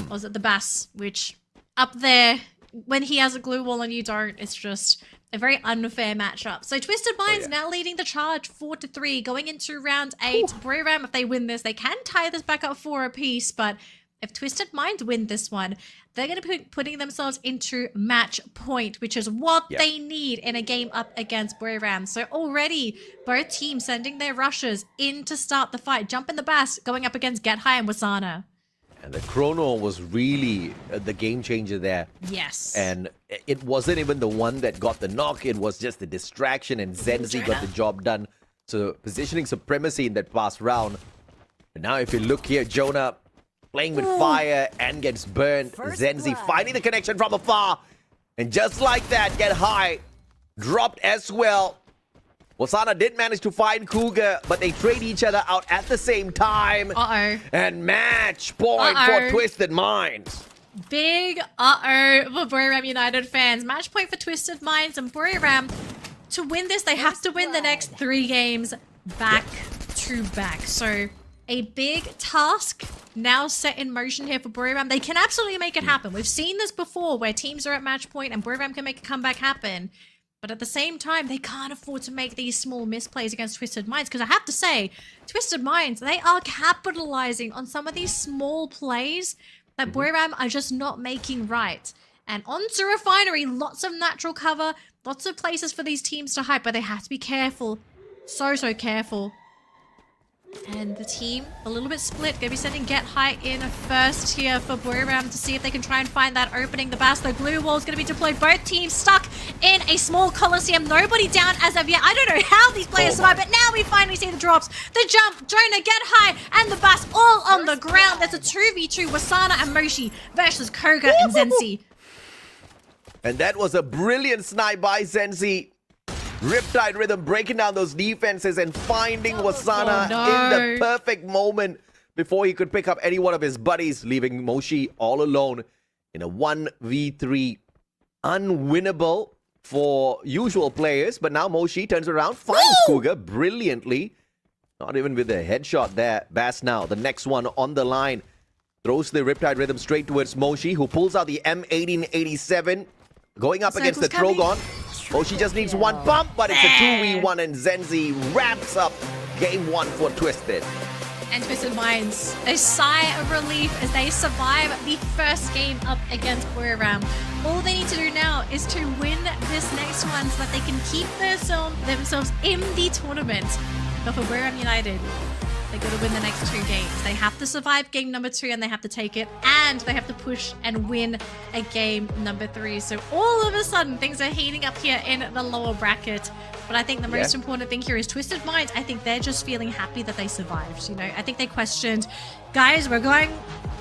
was it the Bass, which up there, when he has a glue wall and you don't, it's just a very unfair matchup. So Twisted Minds now leading the charge 4-3 going into round 8. Buriram, if they win this, they can tie this back up 4 apiece, but if Twisted Minds win this one, they're going to be putting themselves into match point, which is what they need in a game up against Buriram. So already both teams sending their rushers in to start the fight. Jump in the Bass going up against Get High and Wasana. And the chrono was really the game changer there. Yes. And it wasn't even the one that got the knock. It was just the distraction, and Zenzi got the job done. So positioning supremacy in that past round. But now if you look here, Jonah playing with fire and gets burned. Zenzi finding the connection from afar. And just like that, Get High dropped as well. Wasana did manage to find Cougar, but they trade each other out at the same time. And match point for Twisted Minds. Big for Buriram United fans. Match point for Twisted Minds, and Buriram, to win this, they have to win the next 3 games back to back. So a big task now set in motion here for Buriram. They can absolutely make it happen. We've seen this before where teams are at match point and Buriram can make a comeback happen. But at the same time, they can't afford to make these small misplays against Twisted Minds. Because I have to say, Twisted Minds, they are capitalizing on some of these small plays that Buriram are just not making right. And onto Refinery, lots of natural cover, lots of places for these teams to hide, but they have to be careful. So careful. And the team, a little bit split. Gonna be sending Get High in first here for Buriram to see if they can try and find that opening. The Bass, the glue wall is gonna be deployed. Both teams stuck in a small coliseum. Nobody down as of yet. I don't know how these players survive, but now we finally see the drops. The jump, Jonah, Get High, and the Bass all on the ground. There's a 2v2, Wasana and Moshi versus Koga and Zenzi. And that was a brilliant snipe by Zenzi. Riptide Rhythm breaking down those defenses and finding Wasana in the perfect moment before he could pick up any one of his buddies, leaving Moshi all alone in a 1v3. Unwinnable for usual players, but now Moshi turns around, finds Cougar brilliantly. Not even with a headshot there. Bass now, the next one on the line. Throws the Riptide Rhythm straight towards Moshi, who pulls out the M1887. Going up against the Trogon. Moshi just needs one bump, but it's a 2v1, and Zenzi wraps up game 1 for Twisted. And Twisted Minds, a sigh of relief as they survive the first game up against Buriram. All they need to do now is to win this next one so that they can keep themselves in the tournament. But for Buriram United, they got to win the next 2 games. They have to survive game number 2 and they have to take it, and they have to push and win a game number 3. So all of a sudden, things are heating up here in the lower bracket. But I think the most important thing here is Twisted Minds. I think they're just feeling happy that they survived. You know, I think they questioned, guys, we're going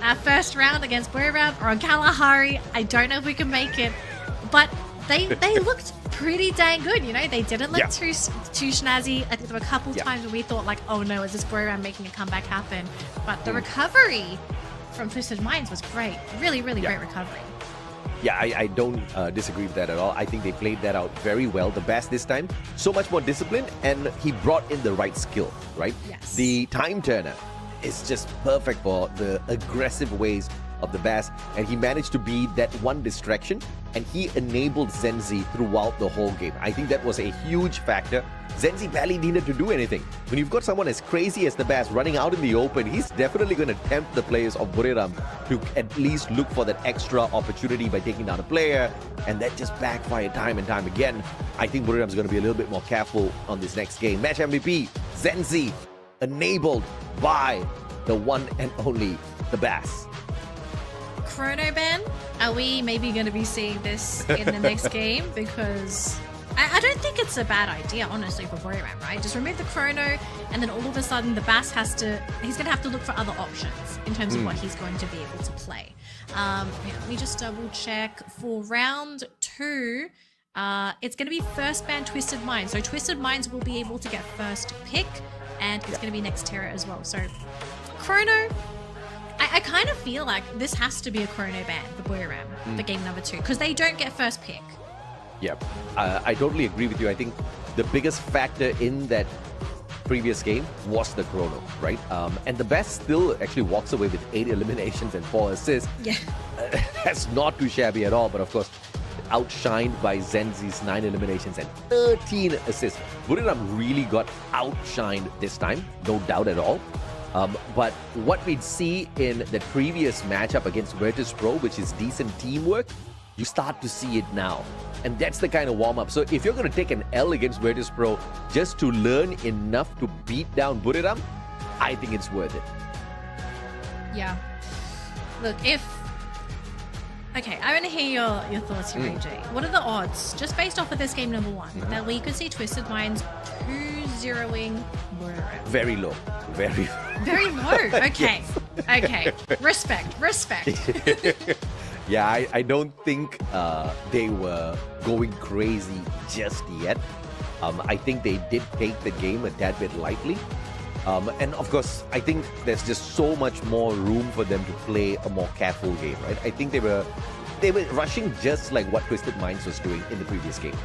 our first round against Buriram or Kalahari. I don't know if we can make it, but they looked pretty dang good. You know, they didn't look too snazzy. I think there were a couple times when we thought like, oh no, is this Buriram making a comeback happen? But the recovery from Twisted Minds was great. Really, really great recovery. Yeah, I don't disagree with that at all. I think they played that out very well. The Bass this time, so much more disciplined, and he brought in the right skill, right? Yes. The time turner is just perfect for the aggressive ways of the Bass, and he managed to be that one distraction, and he enabled Zenzi throughout the whole game. I think that was a huge factor. Zenzi barely needed to do anything. When you've got someone as crazy as the Bass running out in the open, he's definitely going to tempt the players of Buriram to at least look for that extra opportunity by taking down a player, and that just backfired time and time again. I think Buriram's going to be a little bit more careful on this next game. Match MVP, Zenzi, enabled by the one and only the Bass. Chrono ban? Are we maybe going to be seeing this in the next game? Because I don't think it's a bad idea, honestly, for Buriram, right? Just remove the Chrono, and then all of a sudden the Bass he's going to have to look for other options in terms of what he's going to be able to play. Let me just double check. For round 2, it's going to be first ban Twisted Minds. So Twisted Minds will be able to get first pick, and it's going to be next Terra as well. So Chrono, I kind of feel like this has to be a Chrono ban for Buriram for game number 2, because they don't get first pick. Yeah, I totally agree with you. I think the biggest factor in that previous game was the Chrono, right? And the Bass still actually walks away with 8 eliminations and 4 assists. Yeah. That's not too shabby at all, but of course, outshined by Zenzi's 9 eliminations and 13 assists. Buriram really got outshined this time, no doubt at all. But what we'd see in the previous matchup against Virtus.pro, which is decent teamwork, you start to see it now. And that's the kind of warm-up. So if you're going to take an L against Virtus.pro just to learn enough to beat down Buriram, I think it's worth it. Yeah. Look, okay, I want to hear your thoughts here, AJ. What are the odds, just based off of this game number 1, that we could see Twisted Minds 2-0ing Buriram? Very low. Very low? Okay. Okay. Respect. Yeah, I don't think they were going crazy just yet. I think they did take the game a tad bit lightly. And of course, I think there's just so much more room for them to play a more careful game, right? I think they were rushing just like what Twisted Minds was doing in the previous game.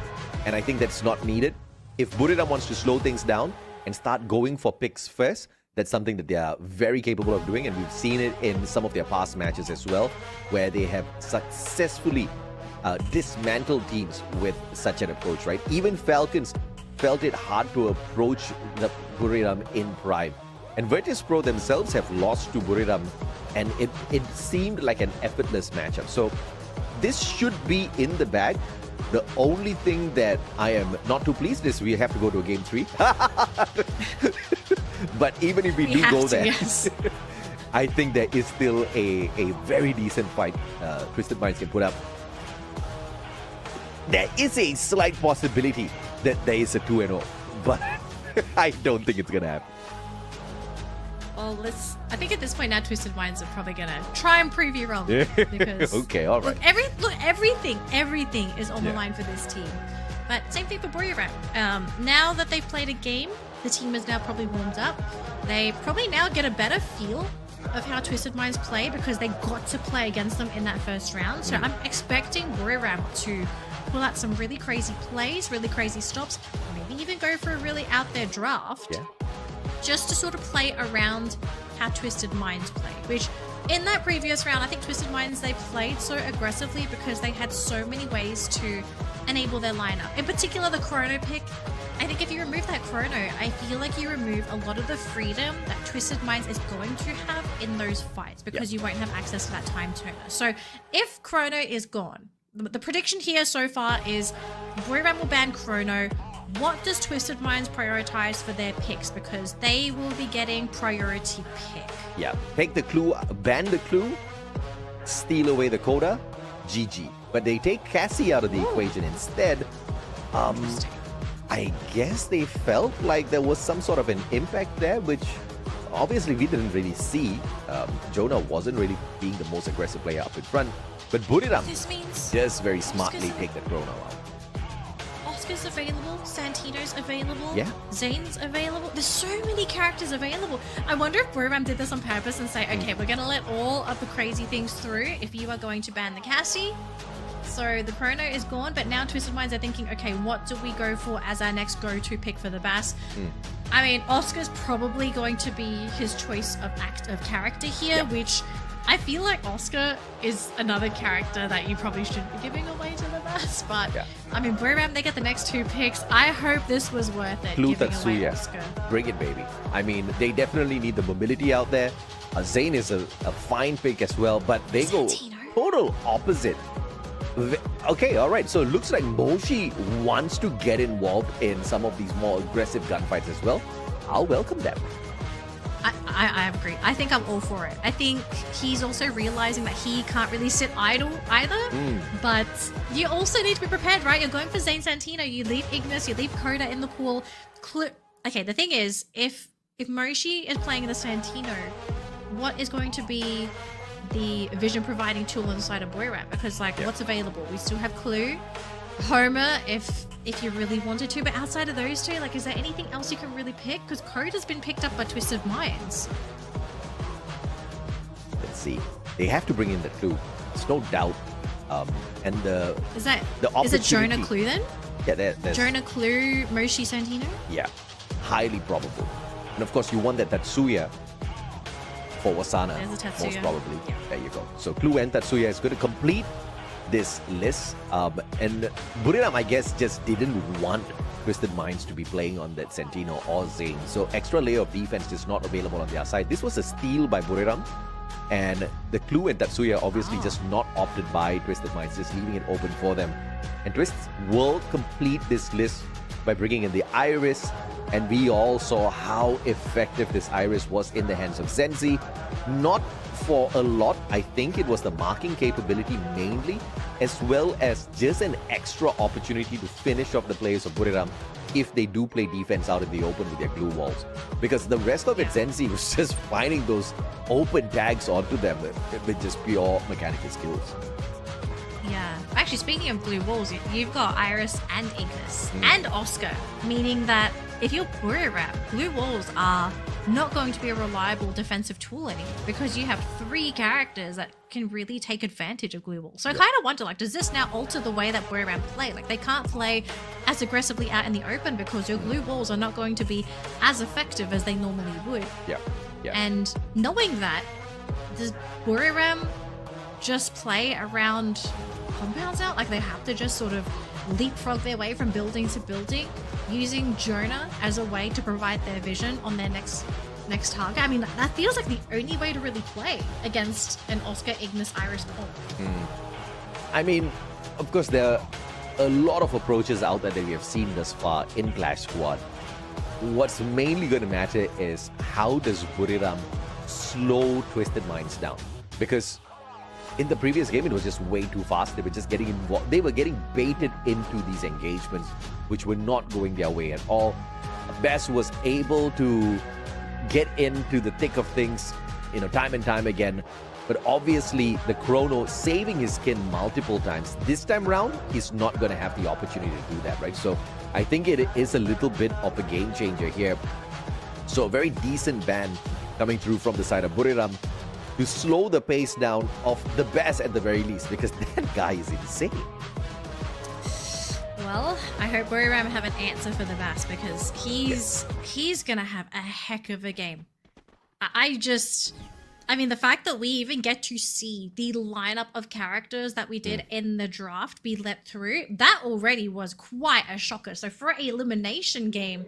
And I think that's not needed. If Buriram wants to slow things down and start going for picks first, that's something that they are very capable of doing, and we've seen it in some of their past matches as well, where they have successfully dismantled teams with such an approach, right? Even Falcons felt it hard to approach the Buriram in Prime. And Virtus.pro themselves have lost to Buriram, and it seemed like an effortless matchup. So this should be in the bag. The only thing that I am not too pleased is we have to go to a game 3. But even if we do go there, yes. I think there is still a very decent fight Twisted Minds can put up. There is a slight possibility that there is a 2-0, but I don't think it's going to happen. Well, I think at this point now, Twisted Minds are probably going to try and prove you wrong. Because okay, all right. Look, everything is on the line for this team. But same thing for Buriram. Now that they've played a game, the team is now probably warmed up. They probably now get a better feel of how Twisted Minds play because they got to play against them in that first round. So I'm expecting Buriram to pull out some really crazy plays, really crazy stops, maybe even go for a really out there draft. Yeah. Just to sort of play around how Twisted Minds play, which in that previous round, I think Twisted Minds, they played so aggressively because they had so many ways to enable their lineup. In particular, the Chrono pick. I think if you remove that Chrono, I feel like you remove a lot of the freedom that Twisted Minds is going to have in those fights because you won't have access to that time turner. So if Chrono is gone, the prediction here so far is Buriram will ban Chrono. What does Twisted Minds prioritize for their picks? Because they will be getting priority pick. Yeah, take the clue, ban the clue, steal away the coda, GG. But they take Cassie out of the equation instead. I guess they felt like there was some sort of an impact there, which obviously we didn't really see. Jonah wasn't really being the most aggressive player up in front. But Buriram just very smartly take the Chrono out. Oscar's available, Santino's available, Yeah. Zane's available. There's so many characters available. I wonder if Buriram did this on purpose and say, okay, we're going to let all of the crazy things through if you are going to ban the Cassie. So the Chrono is gone, but now Twisted Minds are thinking, okay, what do we go for as our next go-to pick for the Bass? I mean, Oscar's probably going to be his choice of character here, which I feel like Oscar is another character that you probably shouldn't be giving away to the Bass. But I mean, Buriram, they get the next two picks. I hope this was worth it. Clue giving away Tatsuya. Oscar. Bring it, baby. I mean, they definitely need the mobility out there. Zane is a fine pick as well, but they Santino. go total opposite. Okay, all right. So it looks like Moshi wants to get involved in some of these more aggressive gunfights as well. I'll welcome them. I agree. I think I'm all for it. I think he's also realizing that he can't really sit idle either. But you also need to be prepared, right? You're going for Zane Santino. You leave Ignis, you leave Coda in the pool. Okay, the thing is, if Moshi is playing the Santino, what is going to be the vision providing tool inside of Buriram? Because what's available? We still have Clue, Homer if you really wanted to, but outside of those two, is there anything else you can really pick? Because Code has been picked up by Twisted Minds. Let's see. They have to bring in the Clue. There's no doubt. And Is it opportunity. Jonah Clue then? Yeah, there's Jonah Clue, Moshi Santino? Yeah, highly probable. And of course, you want that Tatsuya for Wasana, There's a Tatsuya. most probably. Yeah. There you go. So Clue and Tatsuya is going to complete this list. And Buriram, I guess, just didn't want Twisted Minds to be playing on that Santino or Zane. So extra layer of defense is not available on their side. This was a steal by Buriram. And the Clue and Tatsuya obviously just not opted by Twisted Minds, just leaving it open for them. And Twist will complete this list by bringing in the Iris. And we all saw how effective this Iris was in the hands of Zenzi. Not for a lot. I think it was the marking capability mainly, as well as just an extra opportunity to finish off the players of Buriram if they do play defense out in the open with their glue walls. Because the rest of it, Zenzi was just finding those open tags onto them with just pure mechanical skills. Yeah. Actually, speaking of blue walls, you've got Iris and Ignis and Oscar, meaning that if you're Buriram, blue walls are not going to be a reliable defensive tool anymore because you have three characters that can really take advantage of glue walls. So I kind of wonder, does this now alter the way that Buriram play? They can't play as aggressively out in the open because your glue walls are not going to be as effective as they normally would. Yeah. And knowing that, does Buriram just play around compounds out? They have to just sort of leapfrog their way from building to building, using Jonah as a way to provide their vision on their next target. I mean, that feels like the only way to really play against an Oscar Ignis Iris comp. I mean, of course, there are a lot of approaches out there that we have seen thus far in Clash Squad. What's mainly going to matter is how does Buriram slow Twisted Minds down? Because in the previous game, it was just way too fast. They were just getting involved. They were getting baited into these engagements, which were not going their way at all. Bess was able to get into the thick of things, time and time again. But obviously, the Chrono saving his skin multiple times. This time round, he's not going to have the opportunity to do that, right? So I think it is a little bit of a game changer here. So a very decent ban coming through from the side of Buriram to slow the pace down of the best at the very least, because that guy is insane. Well, I hope Buriram have an answer for the Bass, because he's gonna have a heck of a game. I mean, the fact that we even get to see the lineup of characters that we did in the draft be let through, that already was quite a shocker. So for an elimination game,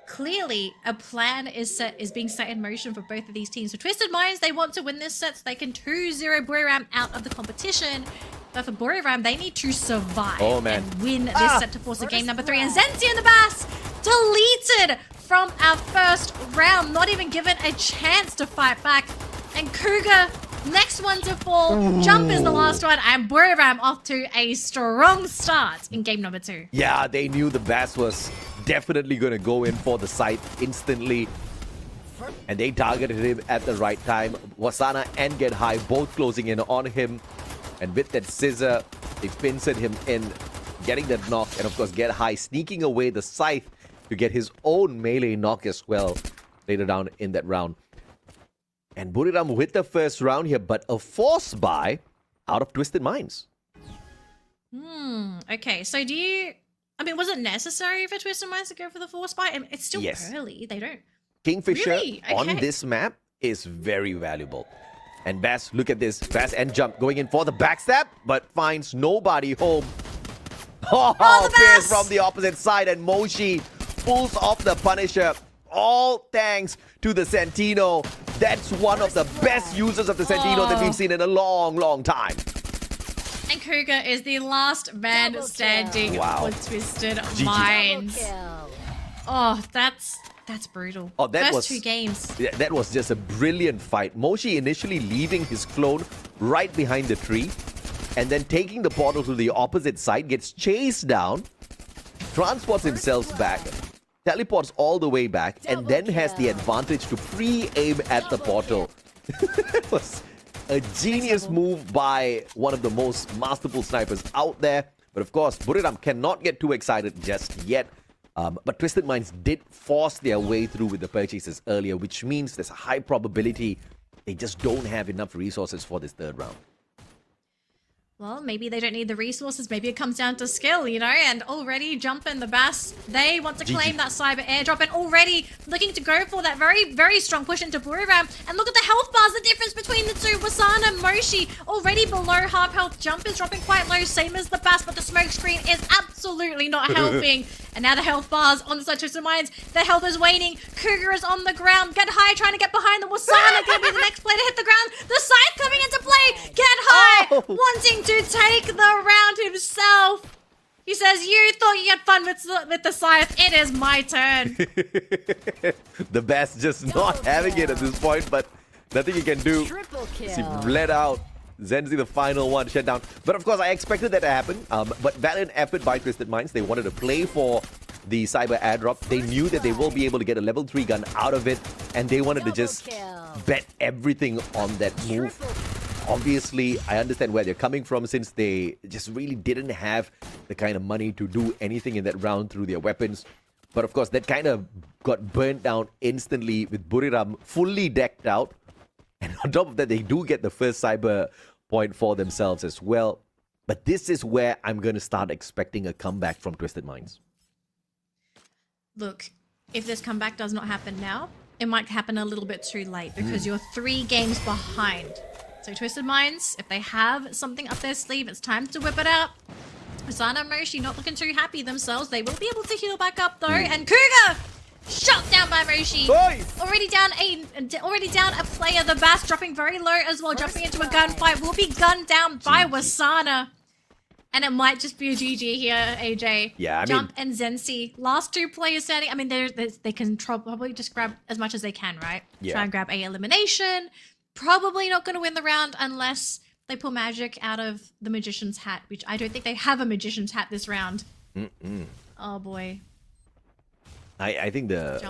clearly a plan is being set in motion for both of these teams. For Twisted Minds, they want to win this set so they can 2-0 Buriram out of the competition. But for Buriram, they need to survive and win this set to force a game number 3. And Zenzi and the Bass deleted from our first round, not even given a chance to fight back. And Cougar, next one to fall. Jump is the last one, and Buriram off to a strong start in game number 2. Yeah, they knew the Bass was definitely going to go in for the site instantly. And they targeted him at the right time. Wasana and Get High both closing in on him. And with that scissor, they pincered him in, getting that knock. And of course, Get High sneaking away the scythe to get his own melee knock as well later down in that round. And Buriram with the first round here, but a force buy out of Twisted Minds. Okay, so do you... I mean, was it necessary for Twisted Minds to go for the force buy? I mean, it's still early. They don't... Kingfisher really? on this map is very valuable. And Bass, look at this. Bass and Jump going in for the backstab, but finds nobody home. Oh, Pierce from the opposite side, and Moshi pulls off the Punisher. All thanks to the Sentino. That's one of the best users of the Sentino that we've seen in a long, long time. And Cougar is the last man standing for Twisted Minds. Oh, that's brutal. Oh, that was 2 games. That was just a brilliant fight. Moshi initially leaving his clone right behind the tree, and then taking the portal to the opposite side, gets chased down, transports himself back, teleports all the way back, and then has the advantage to pre-aim at the portal. It was a genius move by one of the most masterful snipers out there. But of course, Buriram cannot get too excited just yet. But Twisted Minds did force their way through with the purchases earlier, which means there's a high probability they just don't have enough resources for this third round. Well, maybe they don't need the resources. Maybe it comes down to skill, you know? And already Jump and the Bass, they want to claim that cyber airdrop, and already looking to go for that very, very strong push into Buriram. And look at the health bars, the difference between the two. Wasana, Moshi, already below half health. Jump is dropping quite low, same as the Bass, but the smoke screen is absolutely not helping. And now the health bars on the side of Twisted Minds. Their health is waning. Cougar is on the ground. Get High trying to get behind them. Wasana going to be the next player to hit the ground. The scythe coming into play. Get High wanting to take the round himself. He says, you thought you had fun with the scythe. It is my turn. The Bass just not having it at this point, but nothing he can do. He bled out. Zenzi the final one shut down. But of course, I expected that to happen. But valiant effort by Twisted Minds. They wanted to play for the cyber airdrop. They knew that they will be able to get a level 3 gun out of it. And they wanted to just bet everything on that move. Obviously, I understand where they're coming from, since they just really didn't have the kind of money to do anything in that round through their weapons. But of course, that kind of got burnt down instantly with Buriram fully decked out. And on top of that, they do get the first cyber point for themselves as well. But this is where I'm going to start expecting a comeback from Twisted Minds. Look, if this comeback does not happen now, it might happen a little bit too late, because you're 3 games behind. So Twisted Minds, if they have something up their sleeve, it's time to whip it out. Wasana and Moshi not looking too happy themselves. They will be able to heal back up though. And Cougar shot down by Moshi. Already down a player. The Bass dropping very low as well, jumping into a gunfight. Will be gunned down by Wasana. And it might just be a GG here, AJ. Yeah, Jump and Zenzi, last 2 players standing. I mean, they can probably just grab as much as they can, right? Yeah. Try and grab a elimination. Probably not going to win the round unless they pull magic out of the Magician's Hat, which I don't think they have a Magician's Hat this round. Oh boy. I think the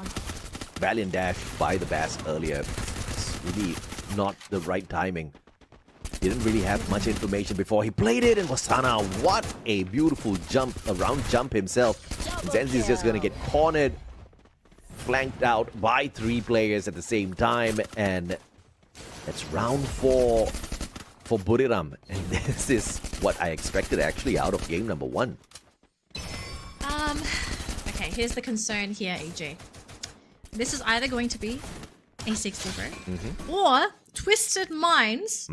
valiant dash by the Bass earlier is really not the right timing. didn't really have much information before he played it, and Wasana, what a beautiful jump, a round jump himself. Zenzi is just going to get cornered, flanked out by 3 players at the same time, and that's round 4 for Buriram, and this is what I expected actually out of game number 1. Okay, here's the concern here, AJ. This is either going to be a 6-0 or Twisted Minds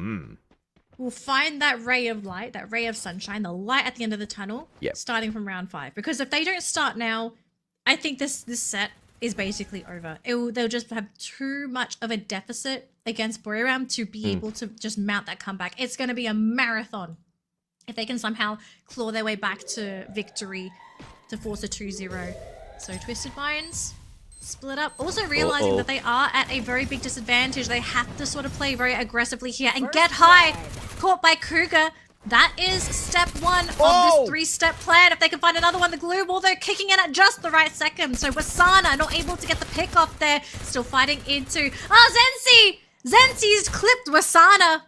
will find that ray of light, that ray of sunshine, the light at the end of the tunnel, starting from round 5. Because if they don't start now, I think this set is basically over. They'll just have too much of a deficit against Buriram to be able to just mount that comeback. It's going to be a marathon if they can somehow claw their way back to victory to force a 2-0. So Twisted Minds split up. Also realizing that they are at a very big disadvantage. They have to sort of play very aggressively here and get high. Caught by Kruger. That is step 1 of this 3-step plan. If they can find another one, the glue ball, they're kicking in at just the right second. So Wasana not able to get the pick off there. Still fighting into... Zenzi! Zenzi's clipped Wasana,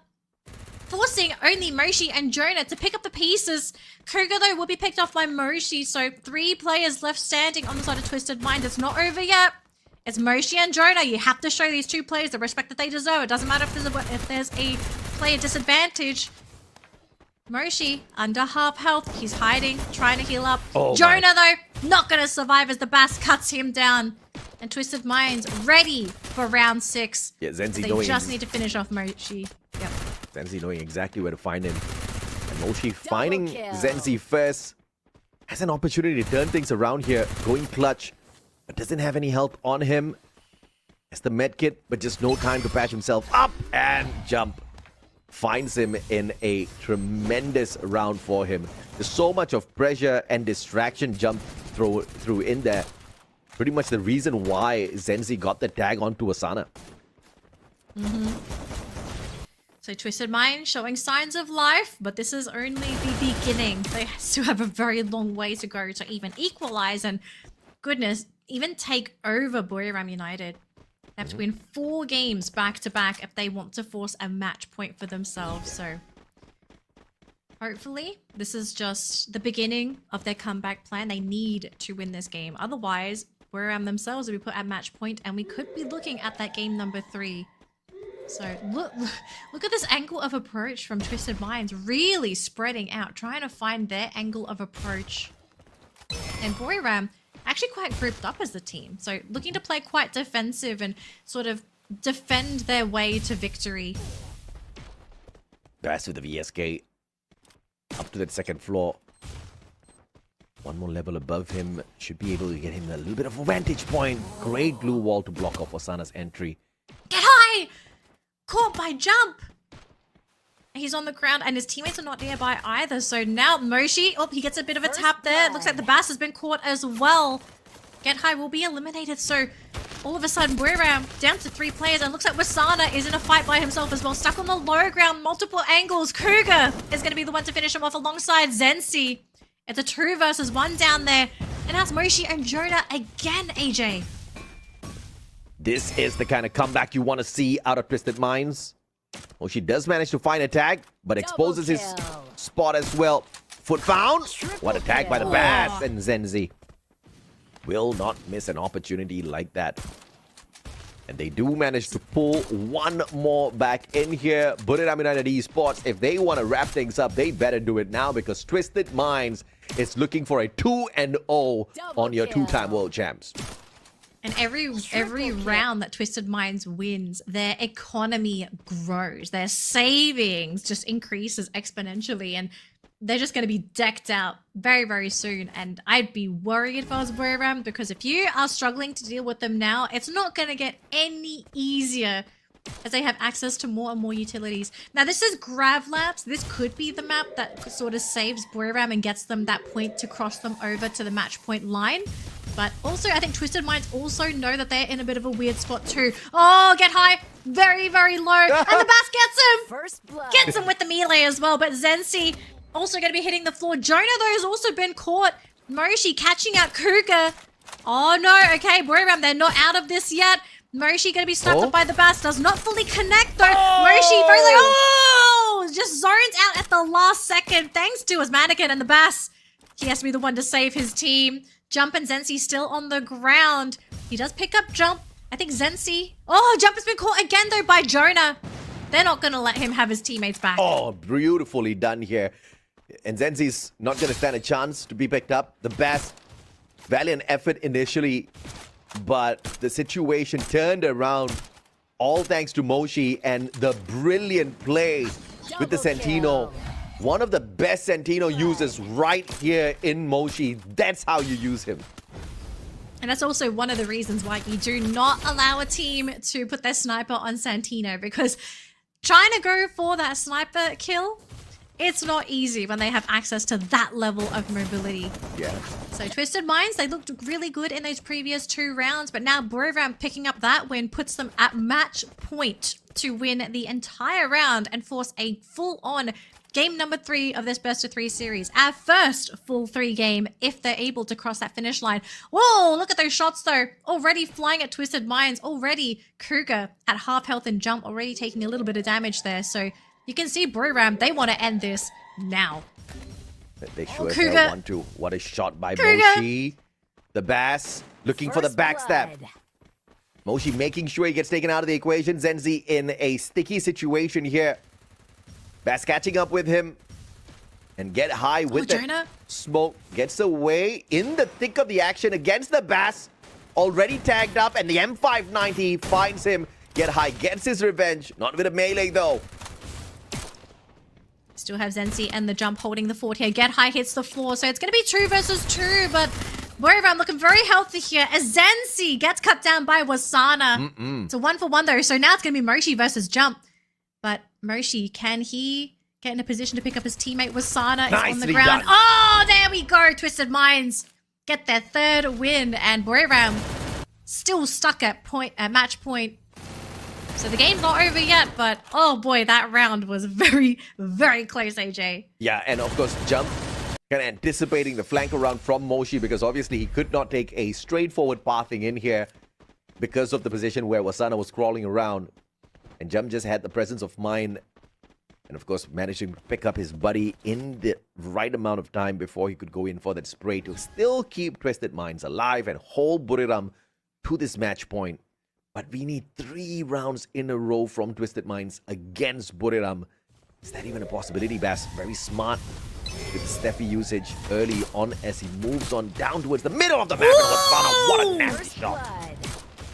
forcing only Moshi and Jonah to pick up the pieces. Kruger, though, will be picked off by Moshi. So 3 players left standing on the side of Twisted Mind. It's not over yet. It's Moshi and Jonah. You have to show these 2 players the respect that they deserve. It doesn't matter if there's a player disadvantage. Moshi, under half health. He's hiding, trying to heal up. Jonah, though, not going to survive as the Bass cuts him down. And Twisted Minds ready for round 6. Yeah, Zenzi they just need to finish off Moshi. Yep. Zenzi knowing exactly where to find him. And Moshi finding Zenzi first. Has an opportunity to turn things around here. Going clutch. But doesn't have any health on him. Has the medkit, but just no time to patch himself up and jump. Finds him in a tremendous round for him. There's so much of pressure and distraction jump through in there. Pretty much the reason why Zenzi got the tag onto Asana. So Twisted Mind showing signs of life, but this is only the beginning. They still have a very long way to go to even equalize and, goodness, even take over Buriram United. They have to win 4 games back-to-back if they want to force a match point for themselves. So hopefully this is just the beginning of their comeback plan. They need to win this game. Otherwise, Buriram themselves will be put at match point, and we could be looking at that game number 3. So look at this angle of approach from Twisted Minds, really spreading out, trying to find their angle of approach. And Buriram actually quite grouped up as a team, so looking to play quite defensive and sort of defend their way to victory. Bass with the VSK up to that 2nd floor. 1 more level above him should be able to get him a little bit of a vantage point. Great glue wall to block off Osana's entry. Get high! Caught by jump! He's on the ground and his teammates are not nearby either. So now Moshi, he gets a bit of a tap there. Looks like the Bass has been caught as well. Get high will be eliminated. So all of a sudden, Buriram down to 3 players, and looks like Wasana is in a fight by himself as well. Stuck on the low ground, multiple angles. Kruger is going to be the one to finish him off alongside Zenzi. It's a 2 versus 1 down there. And that's Moshi and Jonah again, AJ. This is the kind of comeback you want to see out of Twisted Minds. Moshi does manage to find a tag, but exposes his spot as well. Foot found. What a tag by the Bass, and Zenzi will not miss an opportunity like that. And they do manage to pull 1 more back in here. Buriram United Esports, if they want to wrap things up, they better do it now, because Twisted Minds is looking for a 2-0 on your 2-time world champs. And every round that Twisted Minds wins, their economy grows. Their savings just increases exponentially, and they're just going to be decked out very, very soon. And I'd be worried if I was Buriram, because if you are struggling to deal with them now, it's not going to get any easier as they have access to more and more utilities. Now, this is Gravlabs. This could be the map that sort of saves Buriram and gets them that point to cross them over to the match point line. But also, I think Twisted Minds also know that they're in a bit of a weird spot too. Oh, get high. Very, very low. And the Bass gets him. First blood. Gets him with the melee as well. But Zenzi also going to be hitting the floor. Jonah, though, has also been caught. Moshi catching out Kruger. Oh, no. Okay, Buriram, they're not out of this yet. Moshi going to be snapped up by the Bass. Does not fully connect, though. Moshi very low. Oh! was just zoned out at the last second thanks to his mannequin and the Bass. He has to be the one to save his team. Jump and Zensi still on the ground. He does pick up Jump. I think Zensi... Oh, Jump has been caught again though by Jonah. They're not going to let him have his teammates back. Oh, beautifully done here. And Zenzi's not going to stand a chance to be picked up. The best valiant effort initially, but the situation turned around all thanks to Moshi and the brilliant play with the Sentino. One of the best Sentino users right here in Moshi. That's how you use him. And that's also one of the reasons why you do not allow a team to put their sniper on Santino, because trying to go for that sniper kill, it's not easy when they have access to that level of mobility. Yeah. So Twisted Minds, they looked really good in those previous 2 rounds, but now Buriram picking up that win puts them at match point to win the entire round and force a full-on game number 3 of this best of 3 series. Our first full 3 game if they're able to cross that finish line. Whoa, look at those shots though. Already flying at Twisted Minds. Already Kruger at half health and Jump already taking a little bit of damage there. So you can see Buriram, they want to end this now. They sure Kruger. as hell want to. What a shot by Kruger. Moshi. The Bass looking for the backstab. Moshi making sure he gets taken out of the equation. Zenzi in a sticky situation here. Bass catching up with him. And get high with the Jonah. smoke. Gets away in the thick of the action against the Bass. Already tagged up and the M590 finds him. Get high, gets his revenge. Not with a melee though. Still have Zensi and the Jump holding the fort here. Get high hits the floor, so it's going to be 2 versus 2, but Buriram looking very healthy here as Zensi gets cut down by Wasana. It's a 1-for-1 though, so now it's going to be Moshi versus Jump. But Moshi, can he get in a position to pick up his teammate? Wasana is on the Nicely ground. done. Oh, there we go. Twisted Minds get their 3rd win, and Buriram still stuck at match point. So the game's not over yet, but oh boy, that round was very, very close, AJ. Yeah, and of course, Jump kind of anticipating the flank around from Moshi because obviously he could not take a straightforward pathing in here because of the position where Wasana was crawling around. And Jump just had the presence of mind and of course managed to pick up his buddy in the right amount of time before he could go in for that spray to still keep Twisted Minds alive and hold Buriram to this match point. But we need 3 rounds in a row from Twisted Minds against Buriram. Is that even a possibility, Bass? Very smart with the Steffi usage early on as he moves on down towards the middle of the map. And Wasana, what a nasty shot.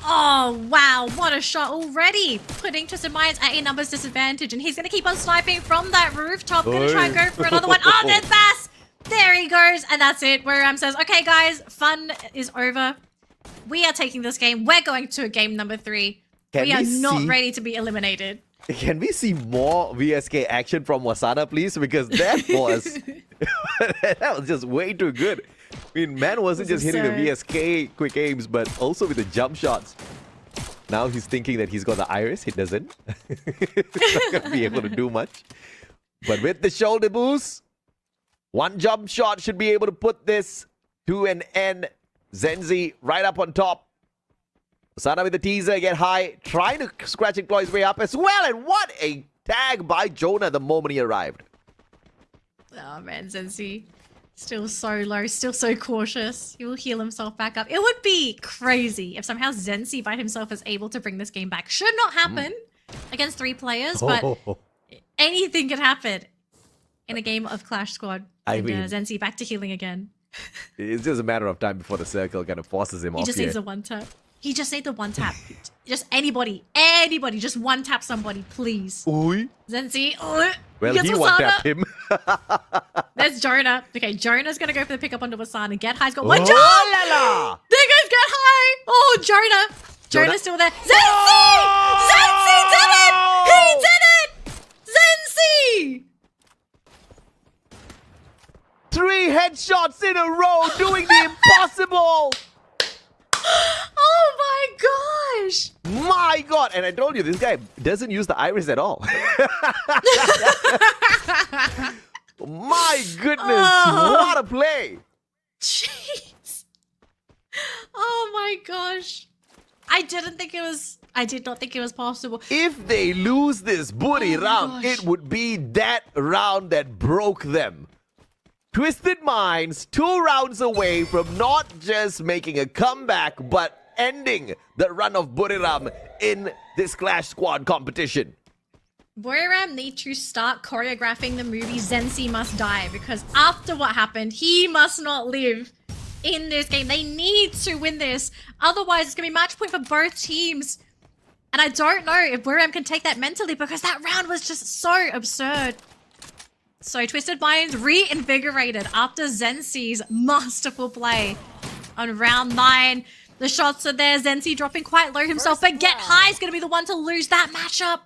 Oh, wow. What a shot already. Putting Twisted Minds at a numbers disadvantage. And he's going to keep on sniping from that rooftop. Going to try and go for another one. Oh, there's Bass. There he goes. And that's it. Buriram says, okay, guys, fun is over. We are taking this game. We're going to game number 3. We are not ready to be eliminated. Can we see more VSK action from Wasana, please? Because that was that was just way too good. I mean, man wasn't just hitting the VSK quick aims, but also with the jump shots. Now he's thinking that he's got the iris. He doesn't. He's not going to be able to do much. But with the shoulder boost, 1 jump shot should be able to put this to an end. Zenzi right up on top. Wasana with the teaser, get high, trying to scratch and claw his way up as well. And what a tag by Jonah the moment he arrived. Oh man, Zenzi. Still so low, still so cautious. He will heal himself back up. It would be crazy if somehow Zenzi by himself is able to bring this game back. Should not happen against 3 players, but anything could happen in a game of Clash Squad. I And mean, Zenzi back to healing again. It's just a matter of time before the circle kind of forces him He off just here. needs a 1-tap. He just needs a 1-tap. Just anybody, just 1-tap somebody, please. Oi. Zenzi, Well, gets he Wasana. one-tapped him. There's Jonah. Okay, Jonah's gonna go for the pickup onto Wasana. Get high's got Oh 1 jump! la la! There goes Get High! Oh, Jonah! Jonah's still there. Zenzi! Zenzi did it! He did it! Zenzi! 3 headshots in a row, doing the impossible! Oh my gosh! My God! And I told you, this guy doesn't use the iris at all. My goodness, what a play! Jeez. Oh my gosh. I didn't think it was I did not think it was possible. If they lose this Buriram, gosh. it would be that round that broke them. Twisted Minds, 2 rounds away from not just making a comeback, but ending the run of Buriram in this Clash Squad competition. Buriram need to start choreographing the movie Zenzi Must Die, because after what happened, he must not live in this game. They need to win this. Otherwise, it's going to be match point for both teams. And I don't know if Buriram can take that mentally, because that round was just so absurd. So Twisted Minds reinvigorated after Zenzi's masterful play on round 9. The shots are there. Zenzi dropping quite low himself, but Get High is going to be the one to lose that matchup.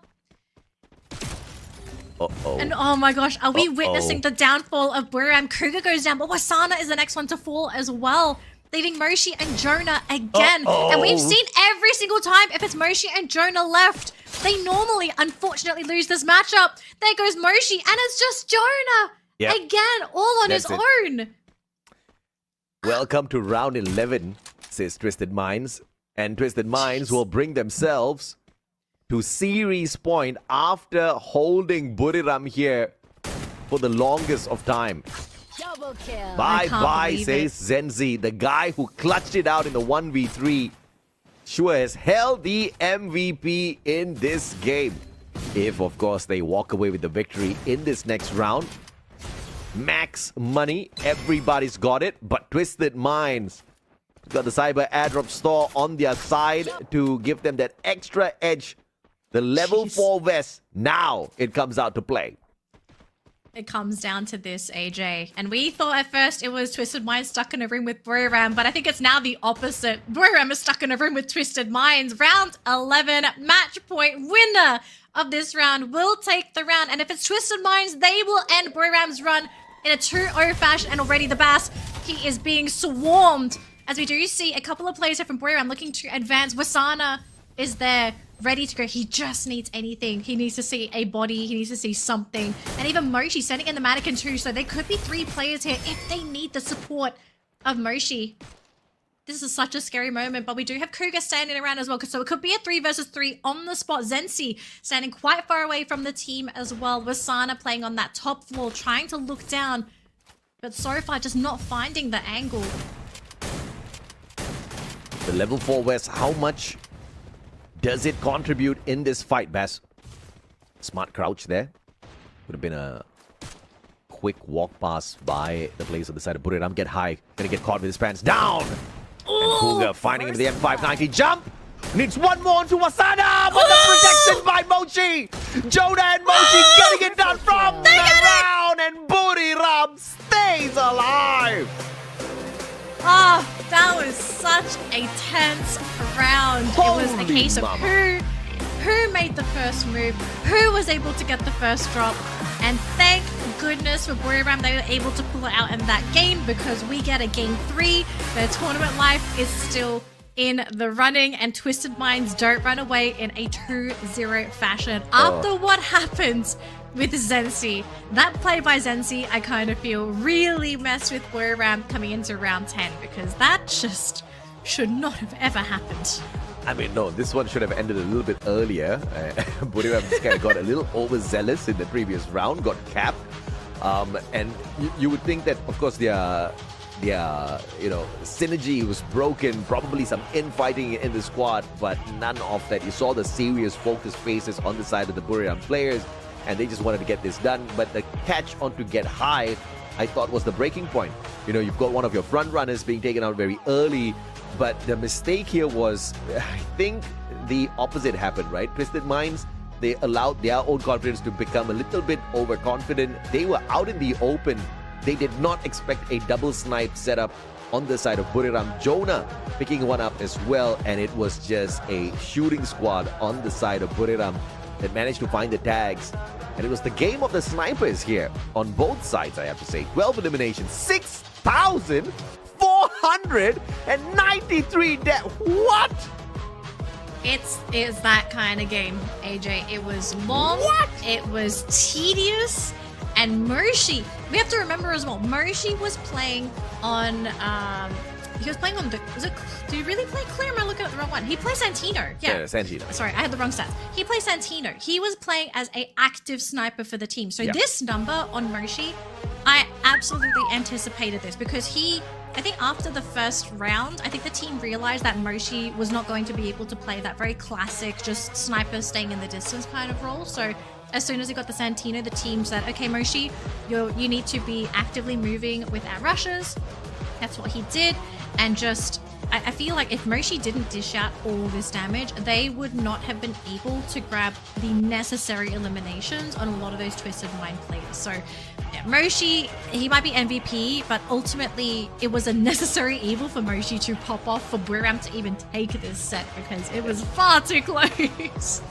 And oh my gosh, are we witnessing the downfall of Buriram? Kruger goes down, but Wasana is the next one to fall as well, leaving Moshi and Jonah again. And we've seen every single time, if it's Moshi and Jonah left, they normally, unfortunately, lose this matchup. There goes Moshi, and it's just Jonah again, all on his own. Welcome to round 11, says Twisted Minds. And Twisted Minds will bring themselves to series point after holding Buriram here for the longest of time. Double kill. Bye-bye, says Zenzi, the guy who clutched it out in the 1v3. Sure has held the MVP in this game. If, of course, they walk away with the victory in this next round. Max money, everybody's got it, but Twisted Minds got the Cyber Airdrop store on their side to give them that extra edge. The level 4 vest, now it comes out to play. It comes down to this, AJ. And we thought at first it was Twisted Minds stuck in a room with Buriram, but I think it's now the opposite. Buriram is stuck in a room with Twisted Minds. Round 11, match point winner of this round will take the round. And if it's Twisted Minds, they will end Buriram's run in a 2-0 fashion. And already the Bass, he is being swarmed. As we do see a couple of players here from Buriram looking to advance. Wasana is there, ready to go. He just needs anything. He needs to see a body. He needs to see something. And even Moshi sending in the mannequin too. So there could be 3 players here if they need the support of Moshi. This is such a scary moment, but we do have Kruger standing around as well. So it could be a 3 versus 3 on the spot. Zenzi standing quite far away from the team as well. Wasana playing on that top floor, trying to look down. But so far, just not finding the angle. The level 4 West, how much does it contribute in this fight, Bass? Smart crouch there. Would have been a quick walk past by the players on the side of Buriram. Get High. Gonna get caught with his pants down. And Kruger finding him the M590 jump. Needs one more onto Wasana, but the protection by Mochi. Jonah and Mochi getting it done from the round, and Buriram stays alive. That was such a tense round. It was a case of who made the first move, who was able to get the first drop, and thank goodness for Buriram they were able to pull it out in that game, because we get a game 3. Their tournament life is still in the running, and Twisted Minds don't run away in a 2-0 fashion. After what happens with Zenzi, that play by Zenzi, I kind of feel really messed with Buriram coming into round 10, because that just should not have ever happened. I mean, no, this one should have ended a little bit earlier. Buriram just kind of got a little overzealous in the previous round, got capped. And you would think that, of course, their synergy was broken, probably some infighting in the squad, but none of that. You saw the serious focused faces on the side of the Buriram players, and they just wanted to get this done. But the catch onto Get High, I thought, was the breaking point. You know, you've got one of your front runners being taken out very early, but the mistake here was, I think, the opposite happened, right? Twisted Minds, they allowed their own confidence to become a little bit overconfident. They were out in the open. They did not expect a double snipe setup on the side of Buriram. Jonah picking one up as well, and it was just a shooting squad on the side of Buriram that managed to find the tags. And it was the game of the snipers here on both sides, I have to say. 12 eliminations, 6,493 deaths. What? It's that kind of game, AJ. It was long. What? It was tedious. And Moshi, we have to remember as well, Moshi was playing on he was playing on the. Did he really play Clear? Am I looking at the wrong one? He plays Santino. Yeah, Santino. Sorry, I had the wrong stats. He plays Santino. He was playing as a active sniper for the team. So this number on Moshi, I absolutely anticipated this because I think after the first round, I think the team realized that Moshi was not going to be able to play that very classic, just sniper staying in the distance kind of role. So as soon as he got the Santino, the team said, okay, Moshi, you need to be actively moving with our rushes. That's what he did. And just, I feel like if Moshi didn't dish out all this damage, they would not have been able to grab the necessary eliminations on a lot of those Twisted Mind players. So yeah, Moshi, he might be MVP, but ultimately it was a necessary evil for Moshi to pop off for Buriram to even take this set because it was far too close.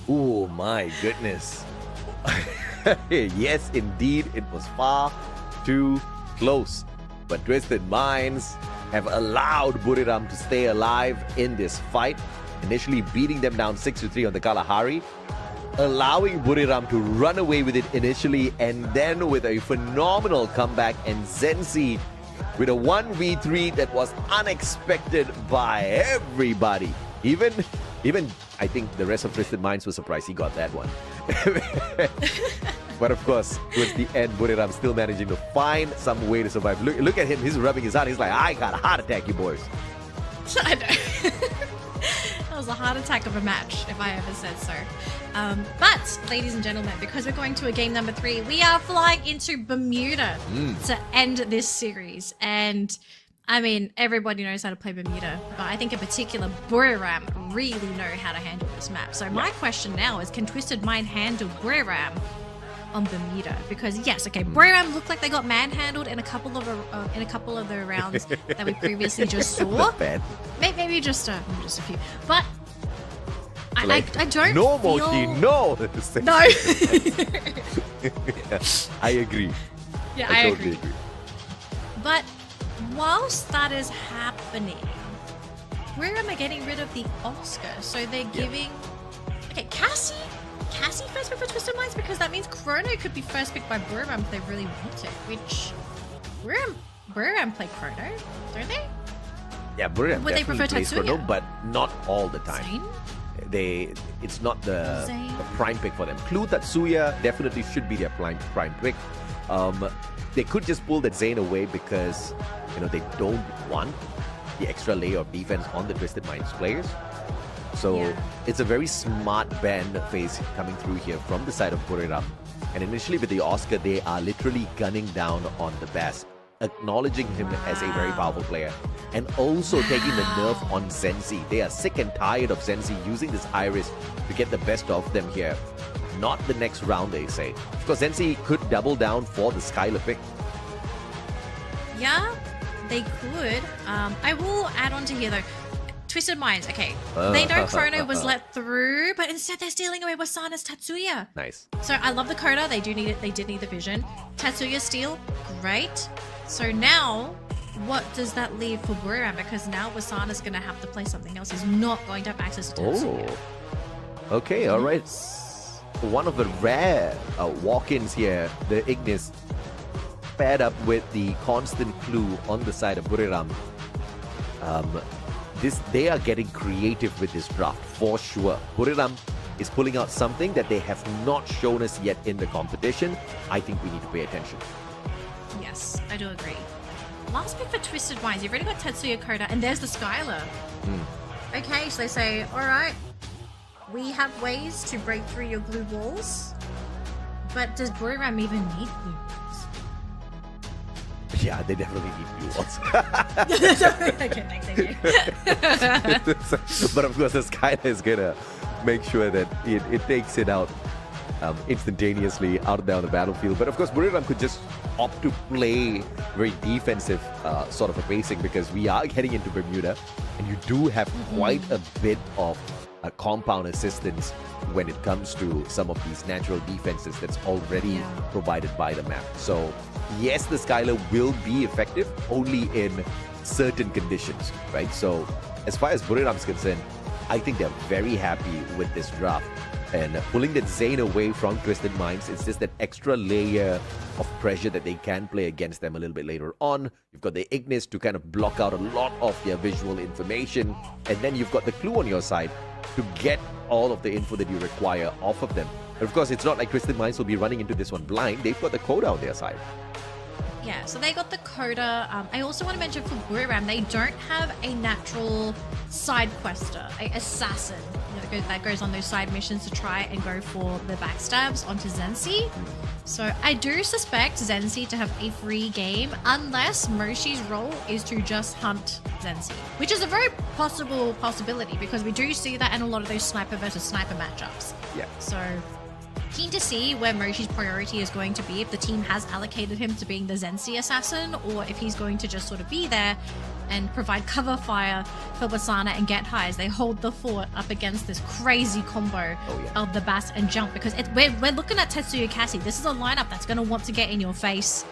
Oh my goodness. Yes, indeed, it was far too close. But Twisted Minds have allowed Buriram to stay alive in this fight, initially beating them down 6-3 on the Kalahari, allowing Buriram to run away with it initially, and then with a phenomenal comeback, and Zenzi with a 1v3 that was unexpected by everybody. Even I think the rest of Twisted Minds was surprised he got that one. But of course, towards the end, Buriram still managing to find some way to survive. Look at him, he's rubbing his heart. He's like, I got a heart attack, you boys. I know. That was a heart attack of a match, if I ever said so. But, ladies and gentlemen, because we're going to a game number 3, we are flying into Bermuda to end this series. And I mean, everybody knows how to play Bermuda, but I think in particular, Buriram really know how to handle this map. So my question now is, can Twisted Mind handle Buriram on Bermuda? Because yes, okay, Buriram looked like they got manhandled in a couple of the rounds that we previously just saw. Maybe just a few, but I don't. No, feel... Moshi, no. No. Yeah, I agree. Yeah, I totally agree. But whilst that is happening, Buriram are getting rid of the Oscar, so they're giving. Okay, Cassie first pick for Twisted Minds, because that means Chrono could be first picked by Buriram if they really want it, which Buriram play Chrono, don't they? Yeah, Buriram Would they prefer plays Tatsuya? Chrono, but not all the time. Zane? It's not the Zane? prime pick for them. Clue Tatsuya definitely should be their prime pick. They could just pull that Zane away because they don't want the extra layer of defense on the Twisted Minds players. So it's a very smart ban phase coming through here from the side of Buriram. And initially with the Oscar, they are literally gunning down on the Bass, acknowledging him as a very powerful player, and also taking the nerf on Zenzi. They are sick and tired of Zenzi using this Iris to get the best of them here. Not the next round, they say. Of course, Zenzi could double down for the Skylar pick. Yeah, they could. I will add on to here though. Twisted Minds, okay. They know Chrono was let through, but instead they're stealing away Wasana's Tatsuya. Nice. So I love the Coda. They do need it. They did need the vision. Tatsuya steal, great. So now, what does that leave for Buriram? Because now Wasana's going to have to play something else. He's not going to have access to Tatsuya. Oh. Okay, all right. One of the rare walk-ins here, the Ignis, paired up with the constant clue on the side of Buriram. They are getting creative with this draft for sure. Buriram is pulling out something that they have not shown us yet in the competition. I think we need to pay attention. Yes, I do agree. Last pick for Twisted Minds. You've already got Tatsuya Koda, and there's the Skylar. Okay, so they say, all right, we have ways to break through your glue walls, but does Buriram even need glue walls? Yeah, they definitely need blue walls. Okay, thanks, AJ. But of course, the Skylar is gonna make sure that it takes it out instantaneously out there on the battlefield. But of course, Buriram could just opt to play very defensive sort of a pacing, because we are heading into Bermuda, and you do have quite a bit of compound assistance when it comes to some of these natural defenses that's already provided by the map. So yes, the Skylar will be effective only in certain conditions, right? So as far as Buriram is concerned, I think they're very happy with this draft. And pulling that Zane away from Twisted Minds, it's just that extra layer of pressure that they can play against them a little bit later on. You've got the Ignis to kind of block out a lot of their visual information. And then you've got the Clue on your side to get all of the info that you require off of them. But of course, it's not like Twisted Minds will be running into this one blind. They've got the coda on their side. Yeah, so they got the coda. I also want to mention for Buriram, they don't have a natural side quester, a assassin that goes on those side missions to try and go for the backstabs onto Zensi. So I do suspect Zensi to have a free game unless Moshi's role is to just hunt Zensi, which is a very possibility because we do see that in a lot of those sniper versus sniper matchups. Yeah. So keen to see where Moshi's priority is going to be, if the team has allocated him to being the Zensi assassin or if he's going to just sort of be there and provide cover fire for Wasana and Get High as they hold the fort up against this crazy combo of the Bass and Jump, because we're looking at Tetsuya Cassie. This is a lineup that's going to want to get in your face.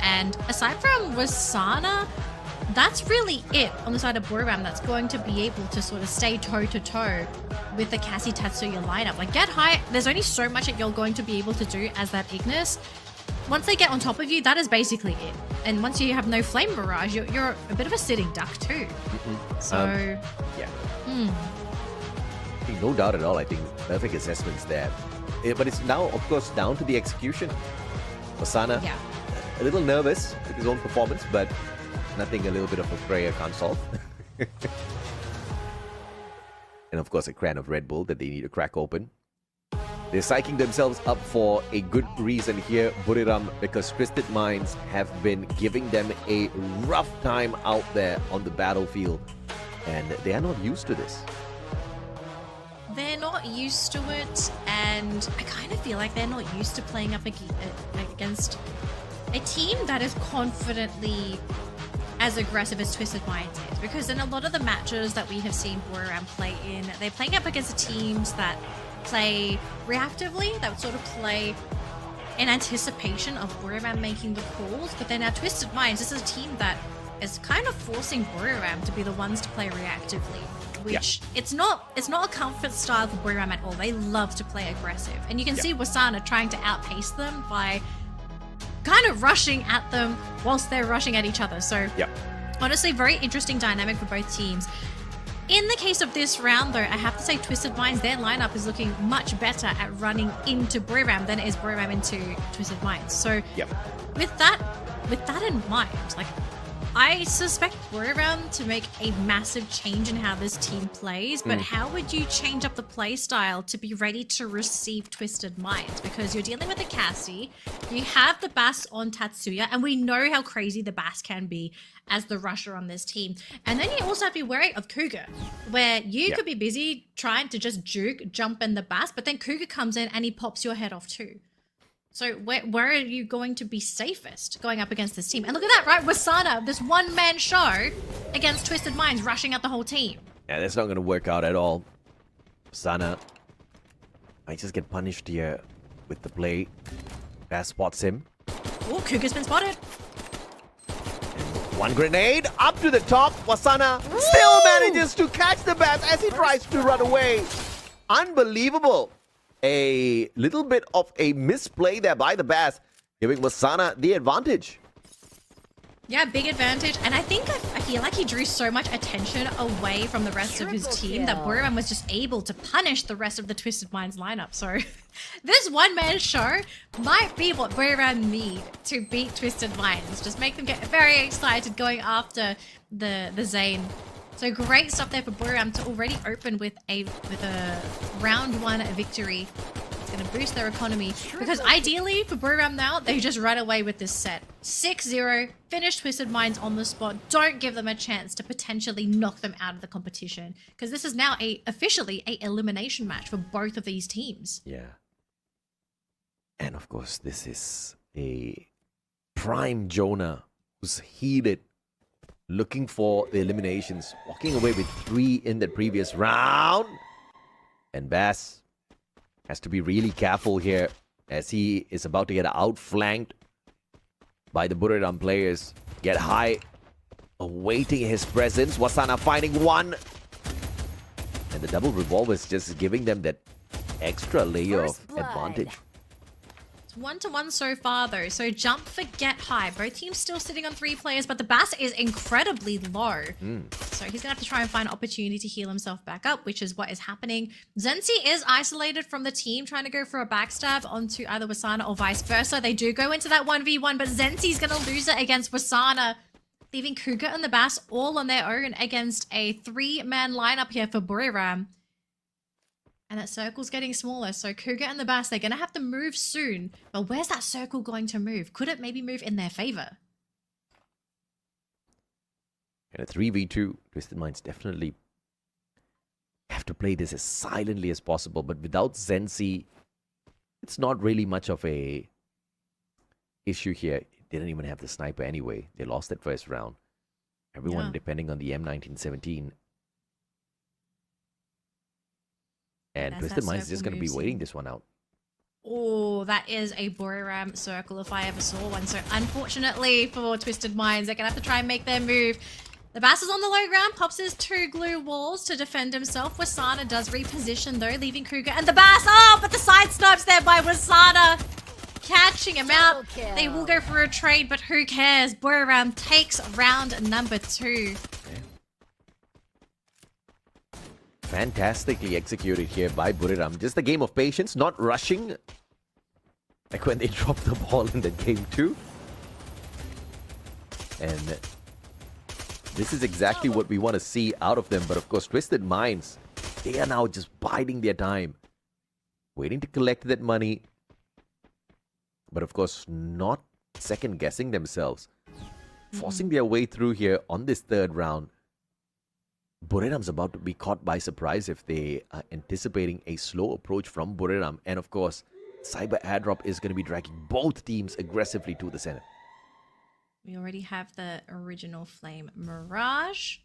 And aside from Wasana, that's really it on the side of Buriram that's going to be able to sort of stay toe-to-toe with the Cassie Tatsuya lineup. Like, Get High, there's only so much that you're going to be able to do as that Ignis. Once they get on top of you, that is basically it. And once you have no Flame Barrage, you're a bit of a sitting duck too. So... no doubt at all, I think perfect assessments there. But it's now, of course, down to the execution. Wasana, a little nervous with his own performance, but nothing a little bit of a prayer can't solve. And of course, a can of Red Bull that they need to crack open. They're psyching themselves up for a good reason here, Buriram, because Twisted Minds have been giving them a rough time out there on the battlefield. And they are not used to this. They're not used to it, and I kind of feel like they're not used to playing up against a team that is confidently as aggressive as Twisted Minds is, because in a lot of the matches that we have seen Buriram play in, they're playing up against teams that play reactively, that would sort of play in anticipation of Buriram making the calls. But then now Twisted Minds, this is a team that is kind of forcing Buriram to be the ones to play reactively, which it's not a comfort style for Buriram at all. They love to play aggressive, and you can see Wasana trying to outpace them by kind of rushing at them whilst they're rushing at each other. So honestly, very interesting dynamic for both teams. In the case of this round, though, I have to say Twisted Minds, their lineup is looking much better at running into Buriram than it is Buriram into Twisted Minds. So with that in mind, like, I suspect Buriram to make a massive change in how this team plays, but how would you change up the play style to be ready to receive Twisted Minds? Because you're dealing with a Cassie, you have the Bass on Tatsuya, and we know how crazy the Bass can be as the rusher on this team. And then you also have to be wary of Cougar, where you could be busy trying to just juke, jump in the Bass, but then Cougar comes in and he pops your head off too. So where are you going to be safest going up against this team? And look at that, right? Wasana, this one-man show against Twisted Minds, rushing at the whole team. Yeah, that's not going to work out at all. Wasana might just get punished here with the play. Bass spots him. Oh, Cougar's been spotted. And one grenade up to the top. Wasana still manages to catch the Bass as he tries to run away. Unbelievable. A little bit of a misplay there by the Bass, giving Wasana the advantage. Yeah, big advantage. And I think I feel like he drew so much attention away from the rest of his team that Buriram was just able to punish the rest of the Twisted Minds lineup. So this one-man show might be what Buriram need to beat Twisted Minds. Just make them get very excited going after the Zane. So great stuff there for Buriram to already open with a round 1 victory. It's going to boost their economy, because ideally for Buriram now, they just run away with this set. 6-0, finish Twisted Minds on the spot. Don't give them a chance to potentially knock them out of the competition, because this is now officially a elimination match for both of these teams. Yeah. And of course, this is a prime Jonah who's heated, looking for the eliminations, walking away with 3 in the previous round. And Bass has to be really careful here as he is about to get outflanked by the Buriram players. Get High awaiting his presence. Wasana finding one. And the double revolver is just giving them that extra layer of advantage. 1-1 so far though, so jump for get high. Both teams still sitting on 3 players, but the Bass is incredibly low. So he's gonna have to try and find an opportunity to heal himself back up, which is what is happening. Zenzi is isolated from the team, trying to go for a backstab onto either Wasana or vice versa. They do go into that 1v1, but Zenzi's gonna lose it against Wasana, leaving Cougar and the Bass all on their own against a 3-man lineup here for Buriram. And that circle's getting smaller, so Cougar and the Bass, they're going to have to move soon. But where's that circle going to move? Could it maybe move in their favor? And a 3v2, Twisted Minds definitely have to play this as silently as possible. But without Zenzi, it's not really much of a issue here. They didn't even have the sniper anyway. They lost that first round. Everyone depending on the M1917. And Twisted Minds is just going to be waiting this one out. Oh, that is a Buriram circle if I ever saw one. So unfortunately for Twisted Minds, they're going to have to try and make their move. The Bass is on the low ground, pops his 2 glue walls to defend himself. Wasana does reposition though, leaving Cougar and the Bass. Oh, but the side snipes there by Wasana, catching him out. They will go for a trade, but who cares? Buriram takes round number 2. Fantastically executed here by Buriram. Just a game of patience, not rushing. Like when they dropped the ball in the game 2. And this is exactly what we want to see out of them. But of course, Twisted Minds, they are now just biding their time. Waiting to collect that money. But of course, not second guessing themselves. Forcing their way through here on this 3rd round. Buriram's about to be caught by surprise if they are anticipating a slow approach from Buriram. And of course, Cyber Airdrop is going to be dragging both teams aggressively to the center. We already have the original Flame Mirage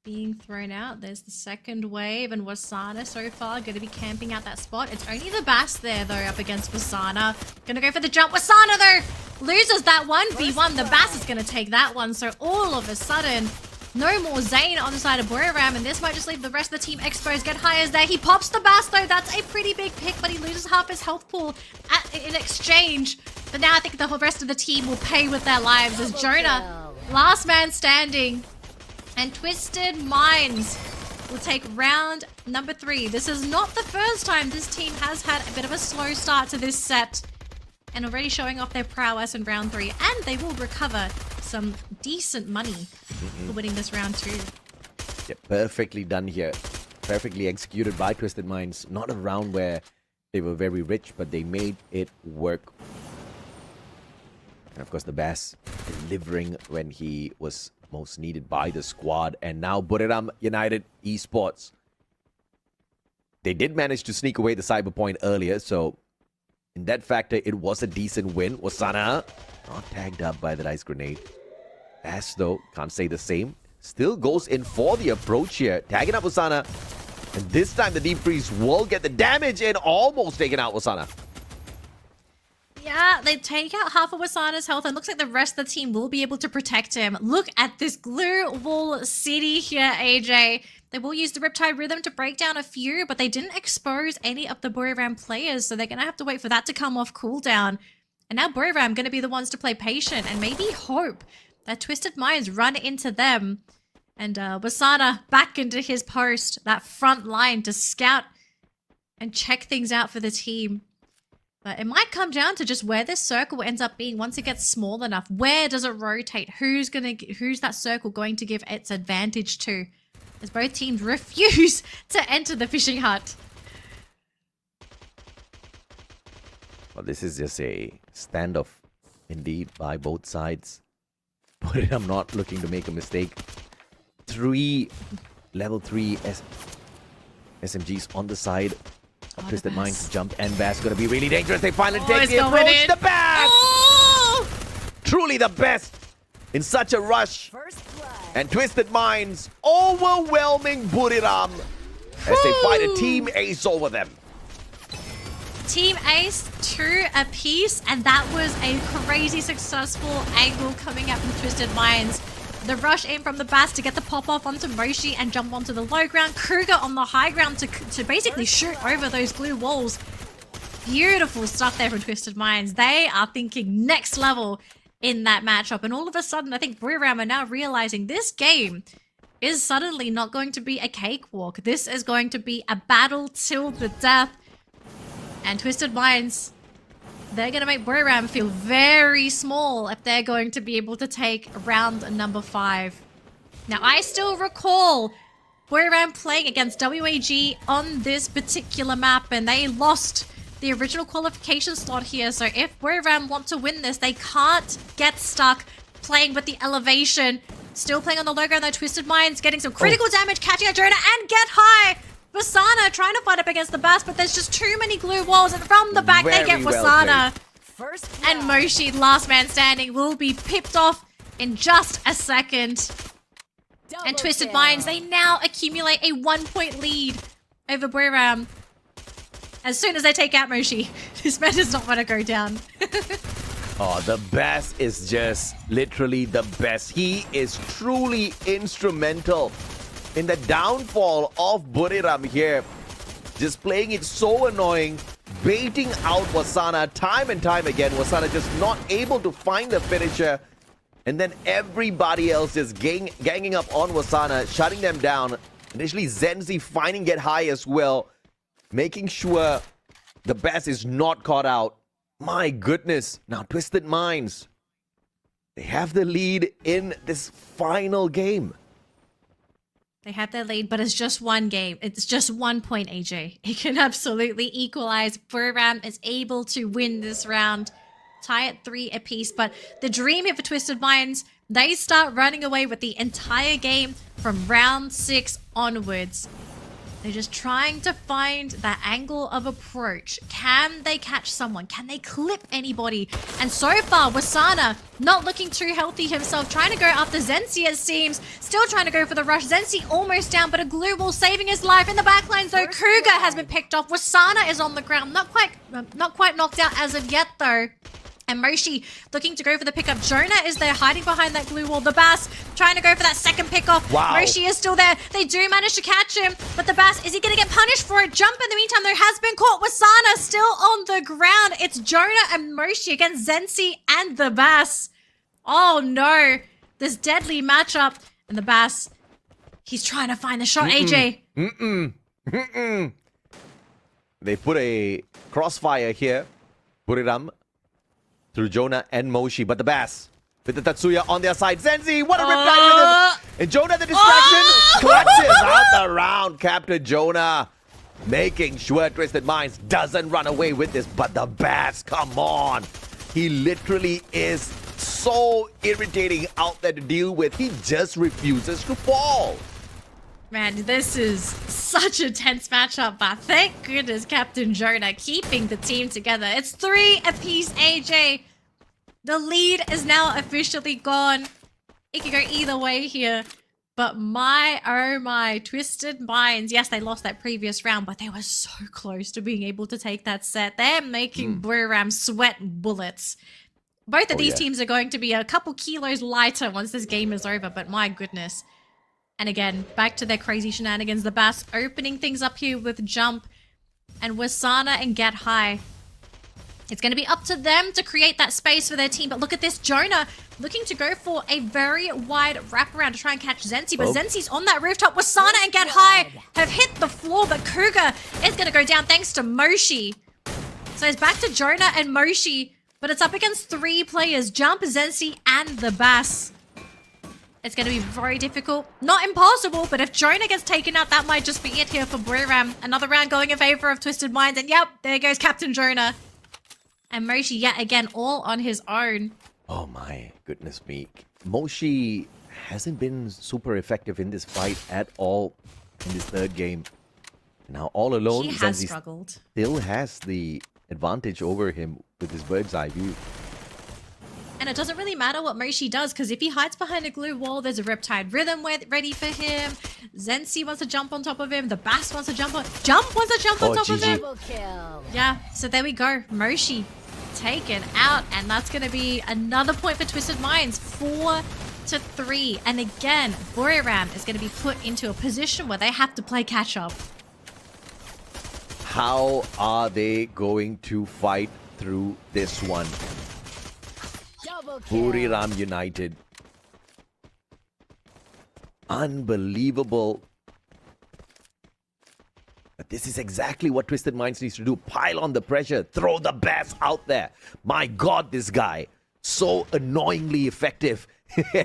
being thrown out. There's the 2nd wave, and Wasana so far going to be camping out that spot. It's only the Bass there though up against Wasana. Going to go for the jump. Wasana though loses that 1v1. The Bass is going to take that one. So all of a sudden, no more Zane on the side of Buriram, and this might just leave the rest of the team exposed. Get high as there. He pops the Bass though. That's a pretty big pick, but he loses half his health pool in exchange. But now I think the whole rest of the team will pay with their lives as Jonah, last man standing, and Twisted Minds will take round number 3. This is not the first time this team has had a bit of a slow start to this set, and already showing off their prowess in round 3, and they will recover some decent money for winning this round 2. Yeah, perfectly done here. Perfectly executed by Twisted Minds. Not a round where they were very rich, but they made it work. And of course, the Bass delivering when he was most needed by the squad. And now Buriram United Esports. They did manage to sneak away the Cyber Point earlier, so in that factor, it was a decent win. Wasana not tagged up by that ice grenade. Bass, though, can't say the same. Still goes in for the approach here. Tagging up Wasana. And this time, the Deep Freeze will get the damage and almost taking out Wasana. Yeah, they take out half of Wasana's health, and looks like the rest of the team will be able to protect him. Look at this glue wall city here, AJ. They will use the Riptide Rhythm to break down a few, but they didn't expose any of the Buriram players, so they're going to have to wait for that to come off cooldown. And now Buriram going to be the ones to play patient and maybe hope that Twisted Minds run into them. And Wasana back into his post, that front line to scout and check things out for the team. But it might come down to just where this circle ends up being once it gets small enough. Where does it rotate? Who's that circle going to give its advantage to? As both teams refuse to enter the fishing hut. Well, this is just a standoff indeed by both sides. But I'm not looking to make a mistake. 3 level 3 SMGs on the side. Twisted Minds jump, and Bass gonna be really dangerous. They finally take the approach. The Bass! Oh! Truly the best in such a rush. And Twisted Minds overwhelming Buriram as they fight a team ace over them. Team ace, 2 apiece, and that was a crazy successful angle coming out from Twisted Minds. The rush in from the Bass to get the pop off onto Moshi and jump onto the low ground. Kruger on the high ground to basically shoot over those glue walls. Beautiful stuff there from Twisted Minds. They are thinking next level in that matchup. And all of a sudden, I think Buriram are now realizing this game is suddenly not going to be a cakewalk. This is going to be a battle till the death. And Twisted Minds, they're going to make Buriram feel very small if they're going to be able to take round number 5. Now, I still recall Buriram playing against WAG on this particular map, and they lost the original qualification slot here. So if Buriram want to win this, they can't get stuck playing with the elevation. Still playing on the low ground though. Twisted Minds getting some critical damage, catching out Jonah and get high. Wasana trying to fight up against the Bass, but there's just too many glue walls, and from the back they get Wasana. And Moshi, last man standing, will be pipped off in just a second. And Twisted Minds, they now accumulate a 1-point lead over Buriram. As soon as they take out Moshi, this man does not want to go down. Oh, the best is just literally the best. He is truly instrumental in the downfall of Buriram here. Just playing it so annoying, baiting out Wasana time and time again. Wasana just not able to find the finisher. And then everybody else is ganging up on Wasana, shutting them down. Initially, Zenzi finding Get High as well, making sure the best is not caught out. My goodness. Now, Twisted Minds, they have the lead in this final game. They have their lead, but it's just one game. It's just 1 point, AJ. It can absolutely equalize. Buriram is able to win this round, tie at 3 apiece. But the dream here for Twisted Minds, they start running away with the entire game from round 6 onwards. They're just trying to find that angle of approach. Can they catch someone? Can they clip anybody? And so far, Wasana not looking too healthy himself, trying to go after Zenzi, it seems. Still trying to go for the rush. Zenzi almost down, but a glue wall saving his life. In the backlines, though, Kruger has been picked off. Wasana is on the ground. Not quite knocked out as of yet, though. And Moshi looking to go for the pickup. Jonah is there hiding behind that glue wall. The Bass trying to go for that second pickoff. Wow. Moshi is still there. They do manage to catch him. But the Bass, is he going to get punished for it? Jump in the meantime, though, has been caught. Wasana still on the ground. It's Jonah and Moshi against Zenzi and the Bass. Oh no. This deadly matchup. And the Bass, he's trying to find the shot, AJ. They put a crossfire here. Buriram through Jonah and Moshi, but the Bass with the Tatsuya on their side. Zenzi, what a reply with him! And Jonah, the distraction, clutches out the round. Captain Jonah making sure Twisted Minds doesn't run away with this, but the Bass, come on. He literally is so irritating out there to deal with. He just refuses to fall. Man, this is such a tense matchup, but thank goodness Captain Jonah keeping the team together. It's 3 apiece, AJ. The lead is now officially gone. It could go either way here. But my, oh my, Twisted Minds. Yes, they lost that previous round, but they were so close to being able to take that set. They're making Buriram sweat bullets. Both of these teams are going to be a couple kilos lighter once this game is over, but my goodness. And again, back to their crazy shenanigans. The Bass opening things up here with Jump and Wasana and Get High. It's going to be up to them to create that space for their team. But look at this. Jonah looking to go for a very wide wraparound to try and catch Zenzi. But Zenzi's on that rooftop. Wasana and Get High have hit the floor. But Kruger is going to go down thanks to Moshi. So it's back to Jonah and Moshi. But it's up against 3 players. Jump, Zenzi, and the Bass. It's going to be very difficult. Not impossible, but if Jonah gets taken out, that might just be it here for Buriram. Another round going in favor of Twisted Minds. And yep, there goes Captain Jonah. And Moshi, yet again, all on his own. Oh my goodness me. Moshi hasn't been super effective in this fight at all in this third game. Now all alone, He has Zenzi struggled. still has the advantage over him with his bird's eye view. And it doesn't really matter what Moshi does, because if he hides behind a glue wall, there's a Riptide Rhythm ready for him. Zenzi wants to jump on top of him. The Bass wants to jump on... Jump wants to jump on top of him. Yeah, so there we go. Moshi taken out, and that's going to be another point for Twisted Minds. 4-3. And again, Buriram is going to be put into a position where they have to play catch-up. how are they going to fight through this one? Double kill. Buriram United. Unbelievable. But this is exactly what Twisted Minds needs to do. Pile on the pressure. Throw the bass out there. My God, this guy. So annoyingly effective.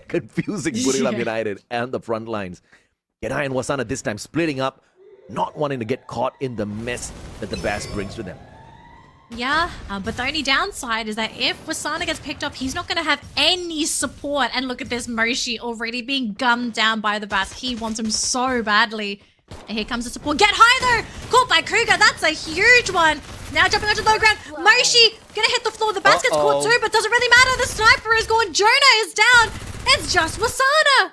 Confusing Buriram United and the front lines. Gedai and Wasana this time splitting up. Not wanting to get caught in the mess that the bass brings to them. Yeah, but the only downside is that if Wasana gets picked up, he's not going to have any support. And look at this Moshi already being gummed down by the bass. He wants him so badly. And here comes the support. Get high though! Caught by Kruger. That's a huge one. Now jumping onto the low ground. Moshi gonna hit the floor. The bass gets caught too, but doesn't really matter. The sniper is gone. Jonah is down. It's just Wasana.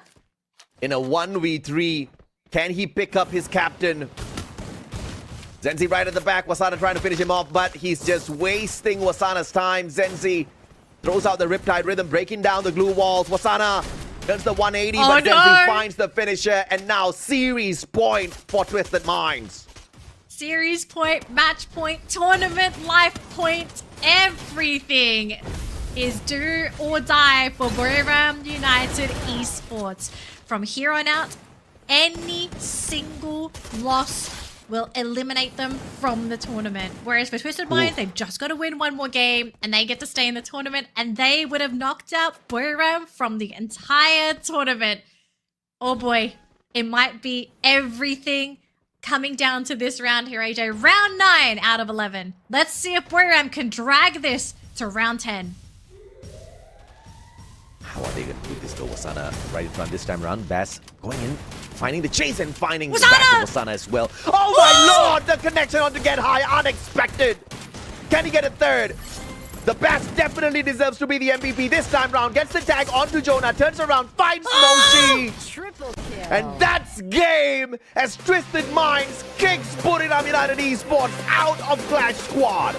In a 1v3, can he pick up his captain? Zenzi right at the back. Wasana trying to finish him off, but he's just wasting Wasana's time. Zenzi throws out the Riptide Rhythm, breaking down the glue walls. Wasana does the 180, but Zenzi finds the finisher, and now series point for Twisted Minds. Series point, match point, tournament life point, everything is do or die for Buriram United Esports. From here on out, any single loss will eliminate them from the tournament. Whereas for Twisted Minds, they've just got to win one more game and they get to stay in the tournament, and they would have knocked out Buriram from the entire tournament. Oh boy, it might be everything coming down to this round here, AJ. Round 9 out of 11. Let's see if Buriram can drag this to round 10. How are they going to do this though? Wasana right in front this time around. Bass going in, finding the chase and finding the back of Wasana as well. Oh my lord! The connection on to get high, unexpected. Can he get a third? The Bass definitely deserves to be the MVP this time round. Gets the tag onto Jonah, turns around, finds Moshi. Triple kill. And that's game as Twisted Minds kicks Buriram United Esports out of Clash Squad.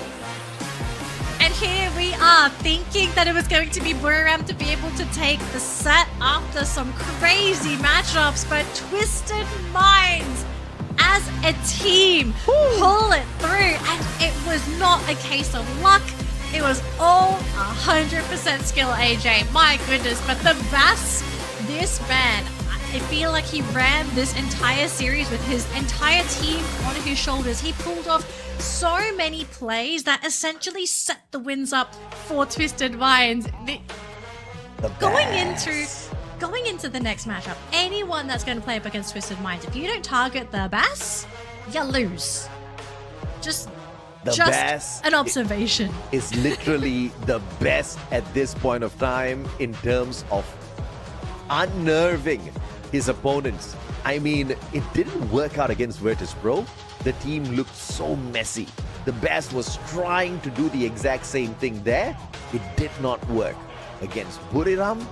And here we are, thinking that it was going to be Buriram to be able to take the set after some crazy matchups, but Twisted Minds as a team pull it through, and it was not a case of luck. It was all 100% skill, AJ. My goodness, but the Bass, this man, I feel like he ran this entire series with his entire team on his shoulders. He pulled off so many plays that essentially set the wins up for Twisted Minds. Going into the next matchup, anyone that's going to play up against Twisted Minds, if you don't target the Bass, you lose. Just Bass an observation. Is literally the best at this point of time in terms of unnerving his opponents. I mean, it didn't work out against Virtus Pro. The team looked so messy. The Bass was trying to do the exact same thing there. It did not work. Against Buriram,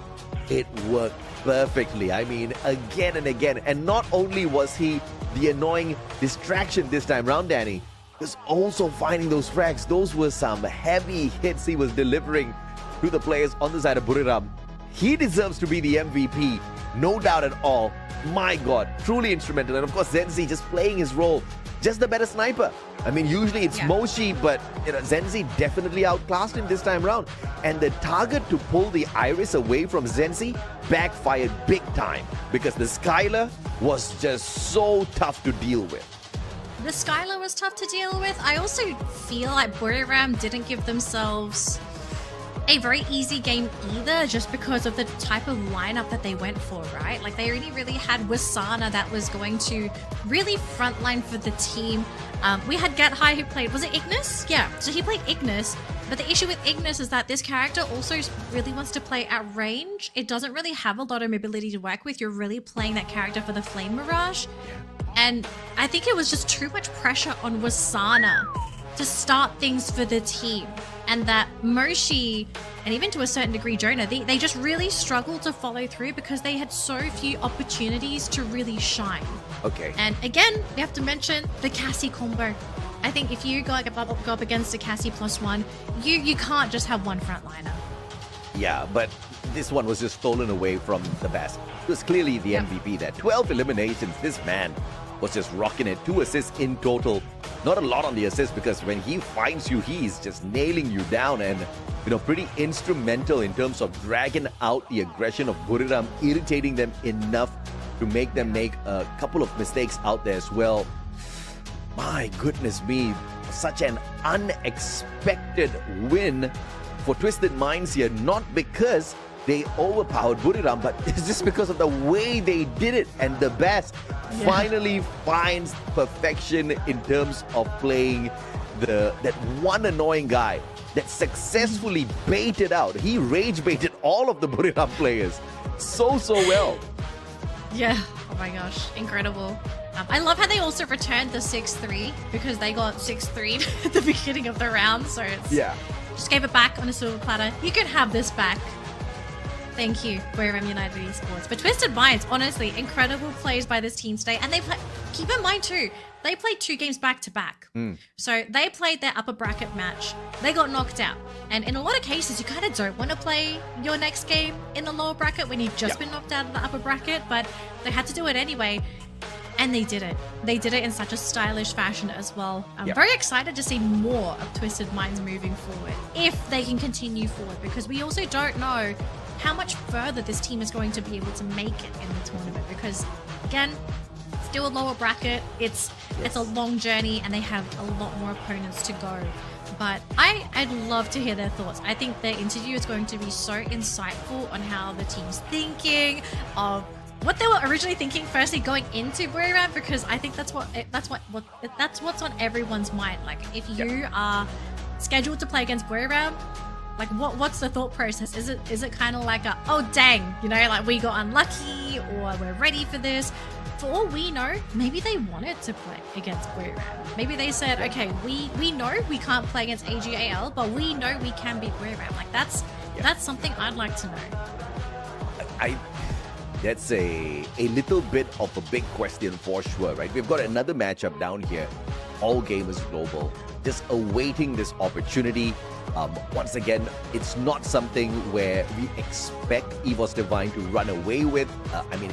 it worked perfectly. I mean, again and again. And not only was he the annoying distraction this time round, Danny, he was also finding those frags. Those were some heavy hits he was delivering to the players on the side of Buriram. He deserves to be the MVP, no doubt at all. My God, truly instrumental. And of course, Zenzi just playing his role, just the better sniper. I mean, usually it's Moshi, but Zenzi definitely outclassed him this time around. And the target to pull the Iris away from Zenzi backfired big time because the Skylar was just so tough to deal with. The Skylar was tough to deal with. I also feel like Buriram didn't give themselves a very easy game either, just because of the type of lineup that they went for, right? Like, they already really had Wasana that was going to really frontline for the team. We had Get High who played, was it Ignis? Yeah, so he played Ignis, but the issue with Ignis is that this character also really wants to play at range. It doesn't really have a lot of mobility to work with. You're really playing that character for the Flame Mirage. And I think it was just too much pressure on Wasana to start things for the team. And that Moshi, and even to a certain degree Jonah, they just really struggled to follow through because they had so few opportunities to really shine. Okay. And again, we have to mention the Cassie combo. I think if you go up against a Cassie +1, you can't just have one frontliner. Yeah, but this one was just stolen away from the Bass. It was clearly the MVP there. 12 eliminations. This man was just rocking it. 2 assists in total. Not a lot on the assists because when he finds you, he's just nailing you down and, pretty instrumental in terms of dragging out the aggression of Buriram, irritating them enough to make them make a couple of mistakes out there as well. My goodness me, such an unexpected win for Twisted Minds here, not because they overpowered Buriram, but it's just because of the way they did it. And the best finally finds perfection in terms of playing that one annoying guy that successfully baited out. He rage baited all of the Buriram players so well. Yeah. Oh my gosh. Incredible. I love how they also returned the 6-3 because they got 6-3 at the beginning of the round. So it's just gave it back on a silver platter. You can have this back. Thank you, Buriram United Esports. But Twisted Minds, honestly, incredible plays by this team today. And keep in mind too, they played 2 games back to back. So they played their upper bracket match. They got knocked out. And in a lot of cases, you kind of don't want to play your next game in the lower bracket when you've just been knocked out of the upper bracket. But they had to do it anyway. And they did it. They did it in such a stylish fashion as well. I'm very excited to see more of Twisted Minds moving forward, if they can continue forward, because we also don't know how much further this team is going to be able to make it in the tournament. Because again, still a lower bracket. It's a long journey, and they have a lot more opponents to go. But I'd love to hear their thoughts. I think their interview is going to be so insightful on how the team's thinking, of what they were originally thinking firstly going into Buriram, because I think that's what's on everyone's mind. Like, if you are scheduled to play against Buriram, like what's the thought process? Is it kind of like oh dang, like we got unlucky, or we're ready for this? For all we know, maybe they wanted to play against Buriram. Maybe they said, okay, we know we can't play against AGAL, but we know we can beat Buriram. Like that's something I'd like to know. That's a little bit of a big question for sure, right? We've got another matchup down here. All gamers global, just awaiting this opportunity. Once again, it's not something where we expect EVOS Divine to run away with.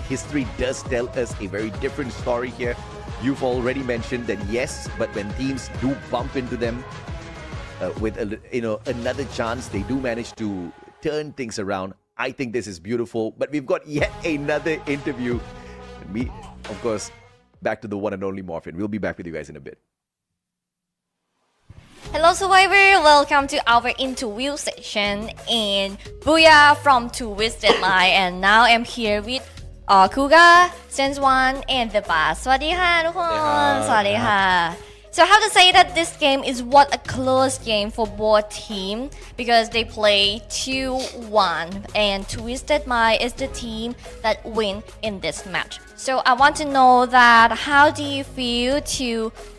History does tell us a very different story here. You've already mentioned that yes, but when teams do bump into them with another chance, they do manage to turn things around. I think this is beautiful, but we've got yet another interview. Me, of course, back to the one and only Morphin. We'll be back with you guys in a bit. Hello Survivor, welcome to our interview session, and Booyah from Twisted Mind, and now I'm here with Kuga, Sense1 and the Bass. สวัสดีค่ะทุกคนสวัสดีค่ะ So I have to say that this game is what a close game for both teams, because they play 2-1 and Twisted Mind is the team that win in this match. So I want to know that how do you feel to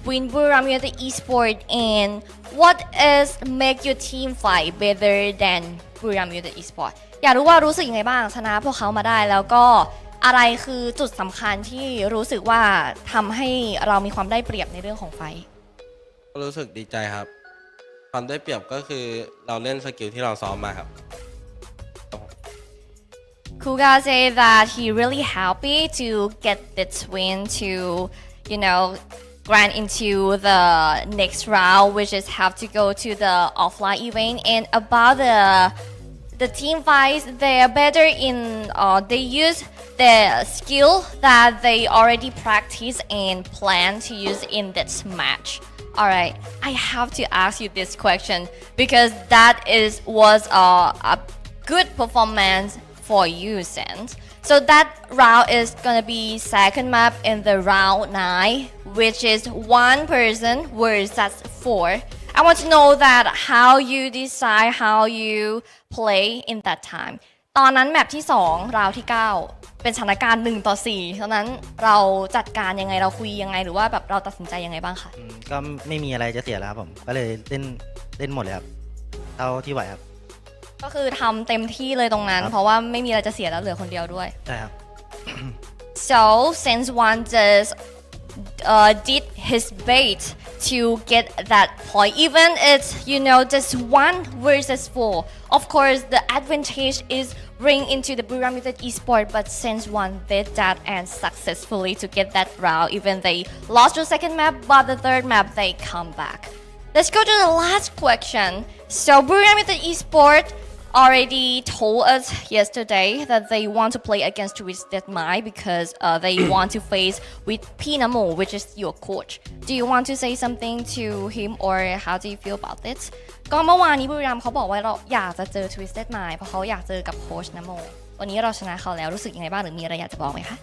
win Buriram United Esports, and what is make your team fight better than Buriram United Esports? อยากรู้ว่ารู้สึกยังไงบ้างชนะพวกเขามาได้แล้วก็อะไรคือจุดสำคัญที่รู้สึกว่าทำให้เรามีความได้เปรียบในเรื่องของไฟก็รู้สึกดีใจครับความได้เปรียบก็คือเราเล่นสกิลที่เราซ้อมมาครับ Kuga say that he really happy to get this win to grant into the next round, which is have to go to the offline event. And about the team fights, they are better in they use the skill that they already practice and plan to use in this match. Alright, I have to ask you this question because that was a good performance for you, Sense. So that round is gonna be second map in the round 9, which is 1 person versus 4. I want to know that how you decide how you play in that time. ตอนนั้นแมปที่2ราวที่9เป็นสถานการณ์1-4ตอนนั้นเราจัดการยังไงเราคุยยังไงหรือว่าแบบเราตัดสินใจยังไงบ้างคะก็ไม่มีอะไรจะเสียแล้วครับผมก็เลยเล่นหมดเลยครับเท่าที่ไหวครับก็คือทำเต็มที่เลยตรงนั้นเพราะว่าไม่มีอะไรจะเสียแล้วเหลือคนเดียวด้วยใช่ครับ So since one just did his bait to get that point. Even it's, you know, just 1 versus 4. Of course, the advantage is bring into the Buriram United Esport, but since one did that and successfully to get that round, even they lost the second map, but the third map they come back. Let's go to the last question. So Buriram United Esport already told us yesterday that they want to play against Twisted Mind because they want to face with Pinamo, which is your coach. Do you want to say something to him or how do you feel about this? ก็เมื่อวานนี้บุรีรัมย์เขาบอกว่าเราอยากจะเจอ Twisted Mind เพราะเขาอยากเจอกับโค้ชนโมวันนี้เราชนะเขาแล้วรู้สึกยังไงบ้างหรือมีอะไรอยากจะบอกไหมคะ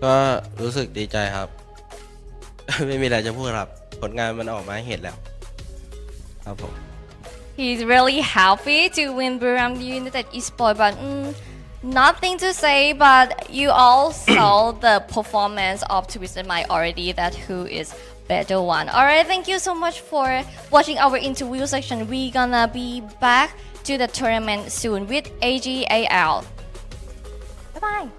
ก็รู้สึกดีใจครับ ไม่มีอะไรจะพูดครับผลงานมันออกมาให้เห็นแล้วครับผม He's really happy to win Buriram United Esport, but nothing to say. But you all saw the performance of Twisted Mind already. That who is better one. Alright, thank you so much for watching our interview section. We're gonna be back to the tournament soon with AGAL. Bye bye.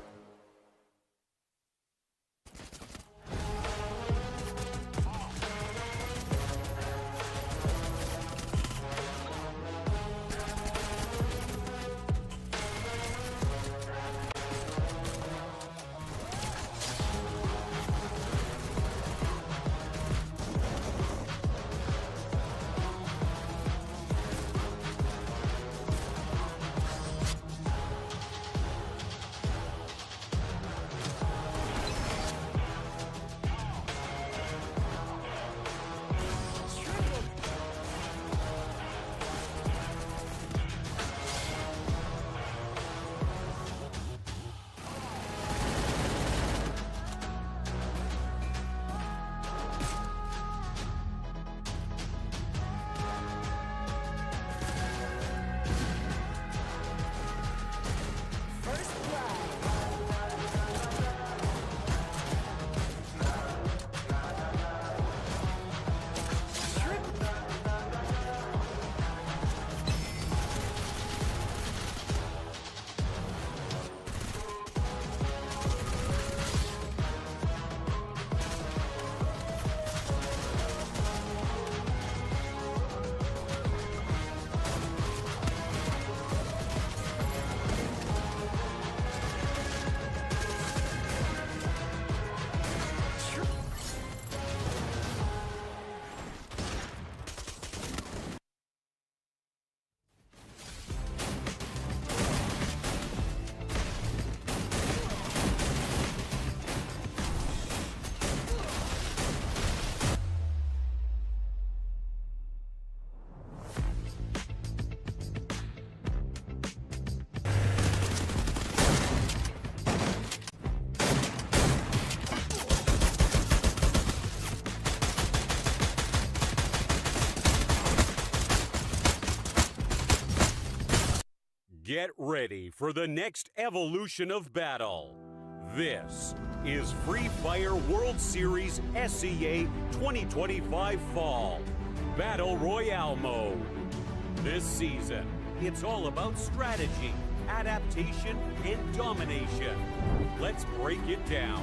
Get ready for the next evolution of battle. This is Free Fire World Series SEA 2025 Fall Battle Royale mode. This season, it's all about strategy, adaptation, and domination. Let's break it down.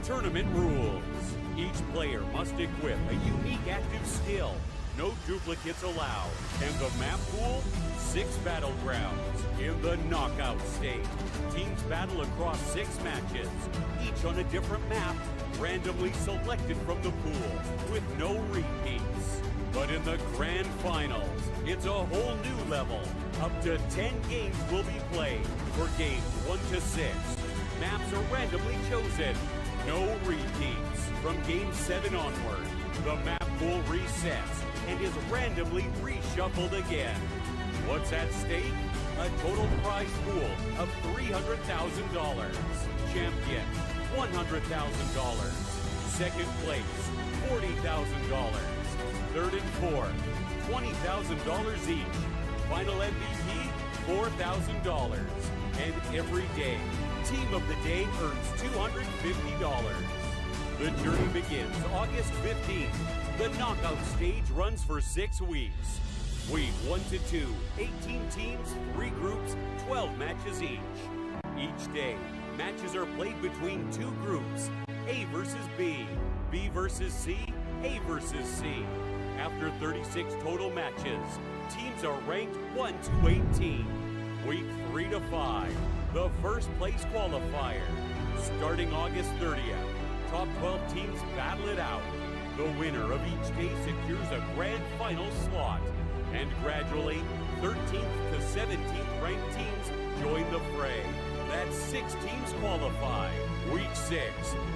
Tournament rules. Each player must equip a unique active skill. No duplicates allowed. And the map pool? 6 battlegrounds in the knockout stage. Teams battle across 6 matches, each on a different map, randomly selected from the pool, with no repeats. But in the grand finals, it's a whole new level. Up to 10 games will be played for games 1 to 6. Maps are randomly chosen. No repeats. From game 7 onward, the map pool resets and is randomly reshuffled again. What's at stake? A total prize pool of $300,000. Champion, $100,000. Second place, $40,000. Third and fourth, $20,000 each. Final MVP, $4,000. And every day, Team of the Day earns $250. The journey begins August 15th. The knockout stage runs for 6 weeks. Week 1 to 2, 18 teams, 3 groups, 12 matches each. Each day, matches are played between 2 groups, A versus B, B versus C, A versus C. After 36 total matches, teams are ranked 1 to 18. Week 3 to 5, the first place qualifier. Starting August 30th, top 12 teams battle it out. The winner of each day secures a grand final slot. And gradually, 13th to 17th ranked teams join the fray. That's 6 teams qualify. Week 6,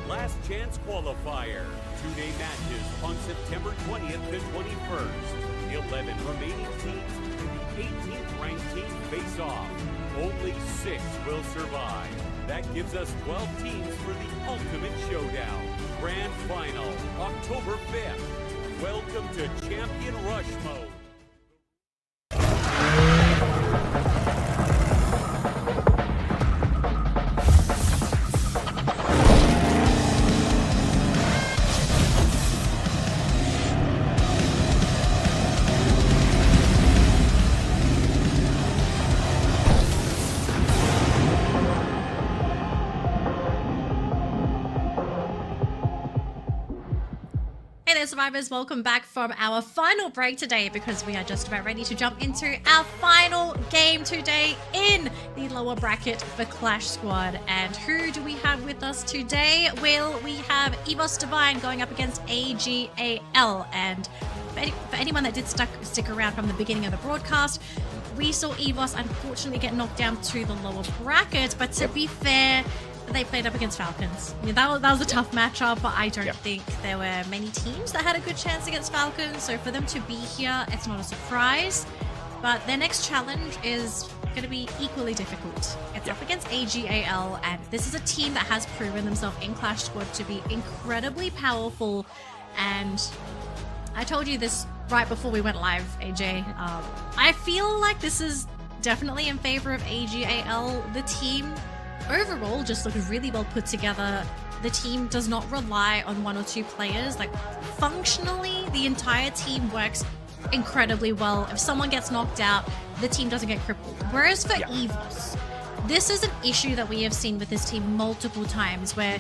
last chance qualifier. 2-day matches on September 20th to 21st. 11 remaining teams and the 18th ranked team face off. Only 6 will survive. That gives us 12 teams for the ultimate showdown. Grand final, October 5th. Welcome to Champion Rush Mode. Survivors, welcome back from our final break today because we are just about ready to jump into our final game today in the lower bracket for Clash Squad. And who do we have with us today? Well, we have EVOS Divine going up against AGAL. And for anyone that did stick around from the beginning of the broadcast, we saw EVOS unfortunately get knocked down to the lower bracket, but to be fair, they played up against Falcons. I mean, that was a tough matchup, but I don't think there were many teams that had a good chance against Falcons. So for them to be here, it's not a surprise. But their next challenge is going to be equally difficult. It's up against AGAL, and this is a team that has proven themselves in Clash Squad to be incredibly powerful. And I told you this right before we went live, AJ. I feel like this is definitely in favor of AGAL. The team overall just looks really well put together. The team does not rely on 1 or 2 players. Like, functionally, the entire team works incredibly well. If someone gets knocked out, the team doesn't get crippled. Whereas for EVOS, this is an issue that we have seen with this team multiple times where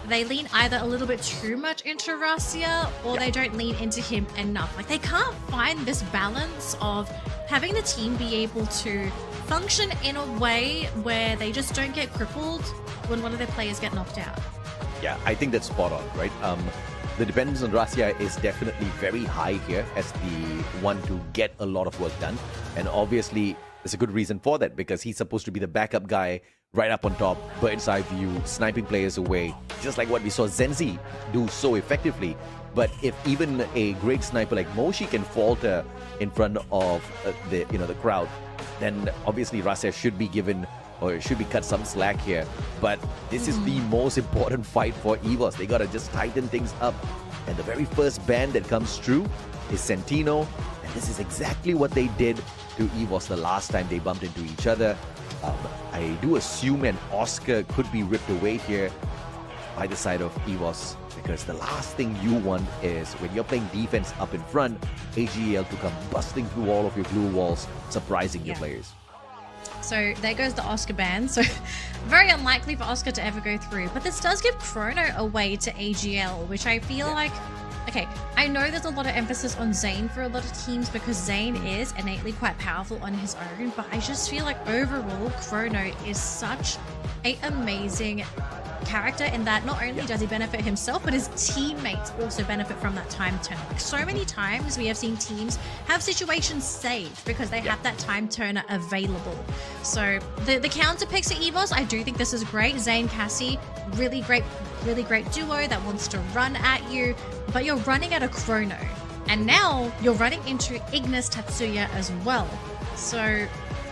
they lean either a little bit too much into Rasia or they don't lean into him enough. Like, they can't find this balance of having the team be able to function in a way where they just don't get crippled when one of their players get knocked out. Yeah, I think that's spot on, right? The dependence on Rasia is definitely very high here as the one to get a lot of work done. And obviously, there's a good reason for that because he's supposed to be the backup guy right up on top, bird's eye view, sniping players away, just like what we saw Zenzi do so effectively. But if even a great sniper like Moshi can falter in front of the crowd, then obviously Rasia should be given or should be cut some slack here. But this is the most important fight for EVOS. They gotta just tighten things up. And the very first ban that comes through is Sentino. And this is exactly what they did to EVOS the last time they bumped into each other. I do assume an Oscar could be ripped away here by the side of EVOS, because the last thing you want is when you're playing defense up in front, AGL to come busting through all of your glue walls, surprising your players. So there goes the Oscar ban. So very unlikely for Oscar to ever go through. But this does give Chrono away to AGL, which I feel like, okay, I know there's a lot of emphasis on Zane for a lot of teams because Zane is innately quite powerful on his own, but I just feel like overall Chrono is such an amazing character in that not only does he benefit himself, but his teammates also benefit from that time turner. Like, so many times we have seen teams have situations saved because they have that time turner available. So the counter picks at EVOS, I do think this is great. Zane, Cassie, really great duo that wants to run at you, but you're running at a Chrono. And now you're running into Ignis Tatsuya as well. So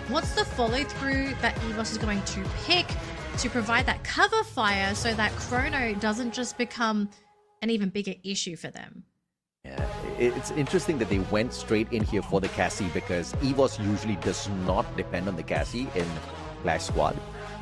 what's the follow through that EVOS is going to pick to provide that cover fire so that Chrono doesn't just become an even bigger issue for them? Yeah, it's interesting that they went straight in here for the Cassie because EVOS usually does not depend on the Cassie in Clash Squad.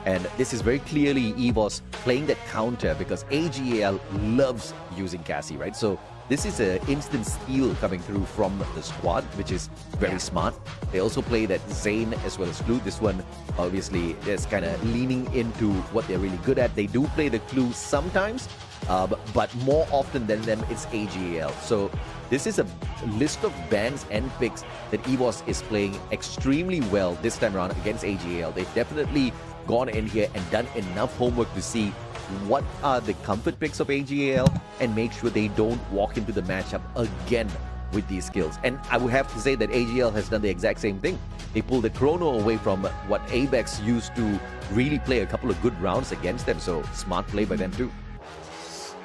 And this is very clearly EVOS playing that counter because AGAL loves using Cassie, right? So this is an instant steal coming through from the squad, which is very smart. They also play that Zane as well as Clue. This one obviously is kind of leaning into what they're really good at. They do play the Clue sometimes, but more often than them, it's AGAL. So this is a list of bans and picks that EVOS is playing extremely well this time around against AGAL. They've definitely gone in here and done enough homework to see what are the comfort picks of AGAL and make sure they don't walk into the matchup again with these skills. And I would have to say that AGL has done the exact same thing. They pulled the chrono away from what Abex used to really play a couple of good rounds against them. So smart play by them too.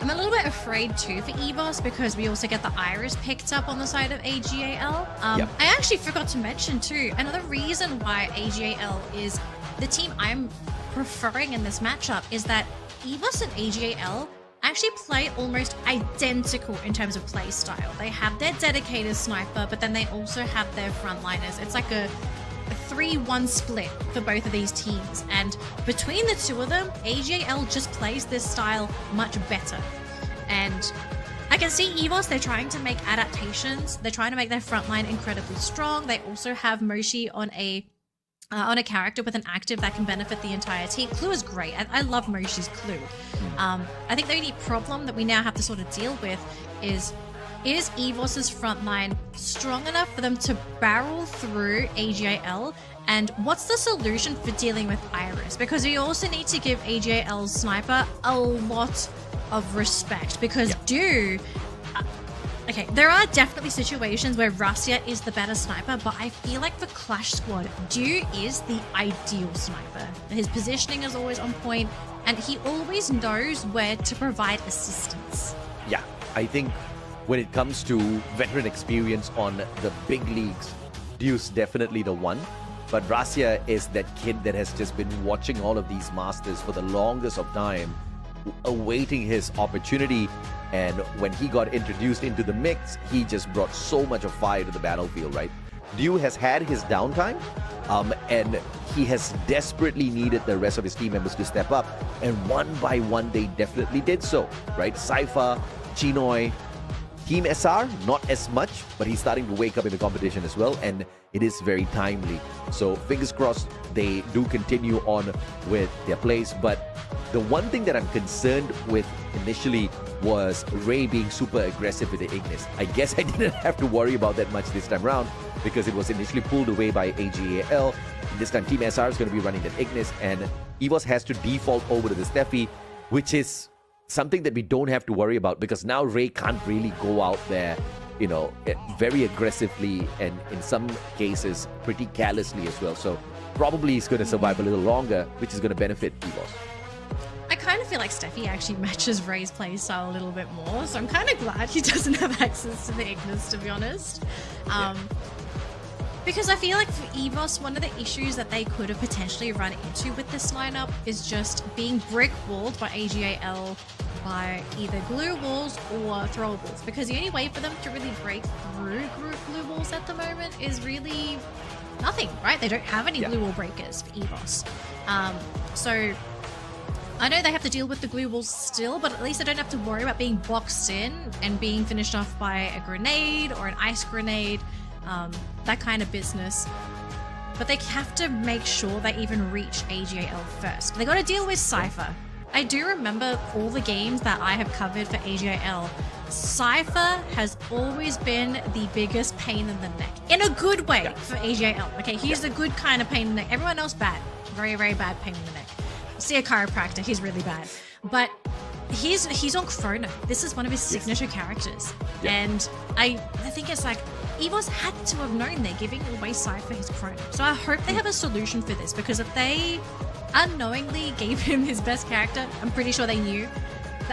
I'm a little bit afraid too for EVOS because we also get the Iris picked up on the side of AGAL. Yep. I actually forgot to mention too, another reason why AGAL is the team I'm preferring in this matchup is that EVOS and AGAL actually play almost identical in terms of play style. They have their dedicated sniper, but then they also have their frontliners. It's like a 3-1 split for both of these teams. And between the two of them, AGAL just plays this style much better. And I can see EVOS, they're trying to make adaptations. They're trying to make their frontline incredibly strong. They also have Moshi on a character with an active that can benefit the entire team. Clue is great. I love Moshi's Clue. I think the only problem that we now have to sort of deal with is EVOS's frontline strong enough for them to barrel through AGAL? And what's the solution for dealing with Iris? Because we also need to give AGAL's sniper a lot of respect because okay, there are definitely situations where Russia is the better sniper, but I feel like for Clash Squad, Du is the ideal sniper. His positioning is always on point, and he always knows where to provide assistance. Yeah, I think when it comes to veteran experience on the big leagues, Du's definitely the one. But Russia is that kid that has just been watching all of these masters for the longest of time, awaiting his opportunity. And when he got introduced into the mix, he just brought so much of fire to the battlefield, right? Du has had his downtime, and he has desperately needed the rest of his team members to step up. And one by one, they definitely did so, right? Cypher, Chinoy, Team SR, not as much, but he's starting to wake up in the competition as well, and it is very timely. So fingers crossed they do continue on with their plays. But the one thing that I'm concerned with initially was Ray being super aggressive with the Ignis. I guess I didn't have to worry about that much this time around because it was initially pulled away by AGAL. This time Team SR is going to be running that Ignis, and EVOS has to default over to the Steffi, which is something that we don't have to worry about because now Ray can't really go out there, you know, very aggressively and in some cases pretty carelessly as well. So probably he's going to survive a little longer, which is going to benefit EVOS. I kind of feel like Steffi actually matches Ray's playstyle a little bit more, so I'm kind of glad he doesn't have access to the Ignis, to be honest. Because I feel like for EVOS, one of the issues that they could have potentially run into with this lineup is just being brick-walled by AGAL by either glue walls or throwables. Because the only way for them to really break through glue walls at the moment is really nothing, right? They don't have any glue wall breakers for EVOS. So I know they have to deal with the glue walls still, but at least they don't have to worry about being boxed in and being finished off by a grenade or an ice grenade. That kind of business. But they have to make sure they even reach AGAL first. They got to deal with Cypher. I do remember all the games that I have covered for AGAL. Cypher has always been the biggest pain in the neck. In a good way for AGAL. Okay, he's the good kind of pain in the neck. Everyone else bad. Very, very bad pain in the neck. See a chiropractor, he's really bad. But he's on Chrono. This is one of his signature characters. And I think it's like, EVOS had to have known they're giving away Cypher his Chrono. So I hope they have a solution for this, because if they unknowingly gave him his best character, I'm pretty sure they knew.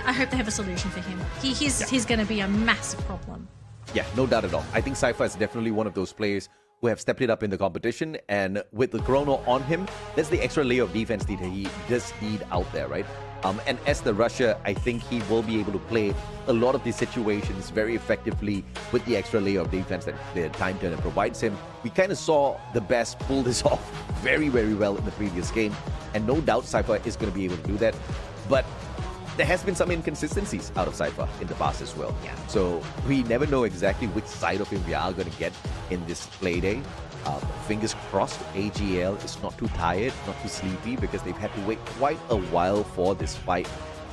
I hope they have a solution for him. He's going to be a massive problem. Yeah, no doubt at all. I think Cypher is definitely one of those players who have stepped it up in the competition, and with the Chrono on him, that's the extra layer of defense that he does need out there, right? And as the rusher, I think he will be able to play a lot of these situations very effectively with the extra layer of defense that the Time Turner provides him. We kind of saw the best pull this off very, very well in the previous game, and no doubt Cypher is going to be able to do that. But there has been some inconsistencies out of Cypher in the past as well. Yeah. So we never know exactly which side of him we are going to get in this play day. Fingers crossed AGL is not too tired, not too sleepy, because they've had to wait quite a while for this fight.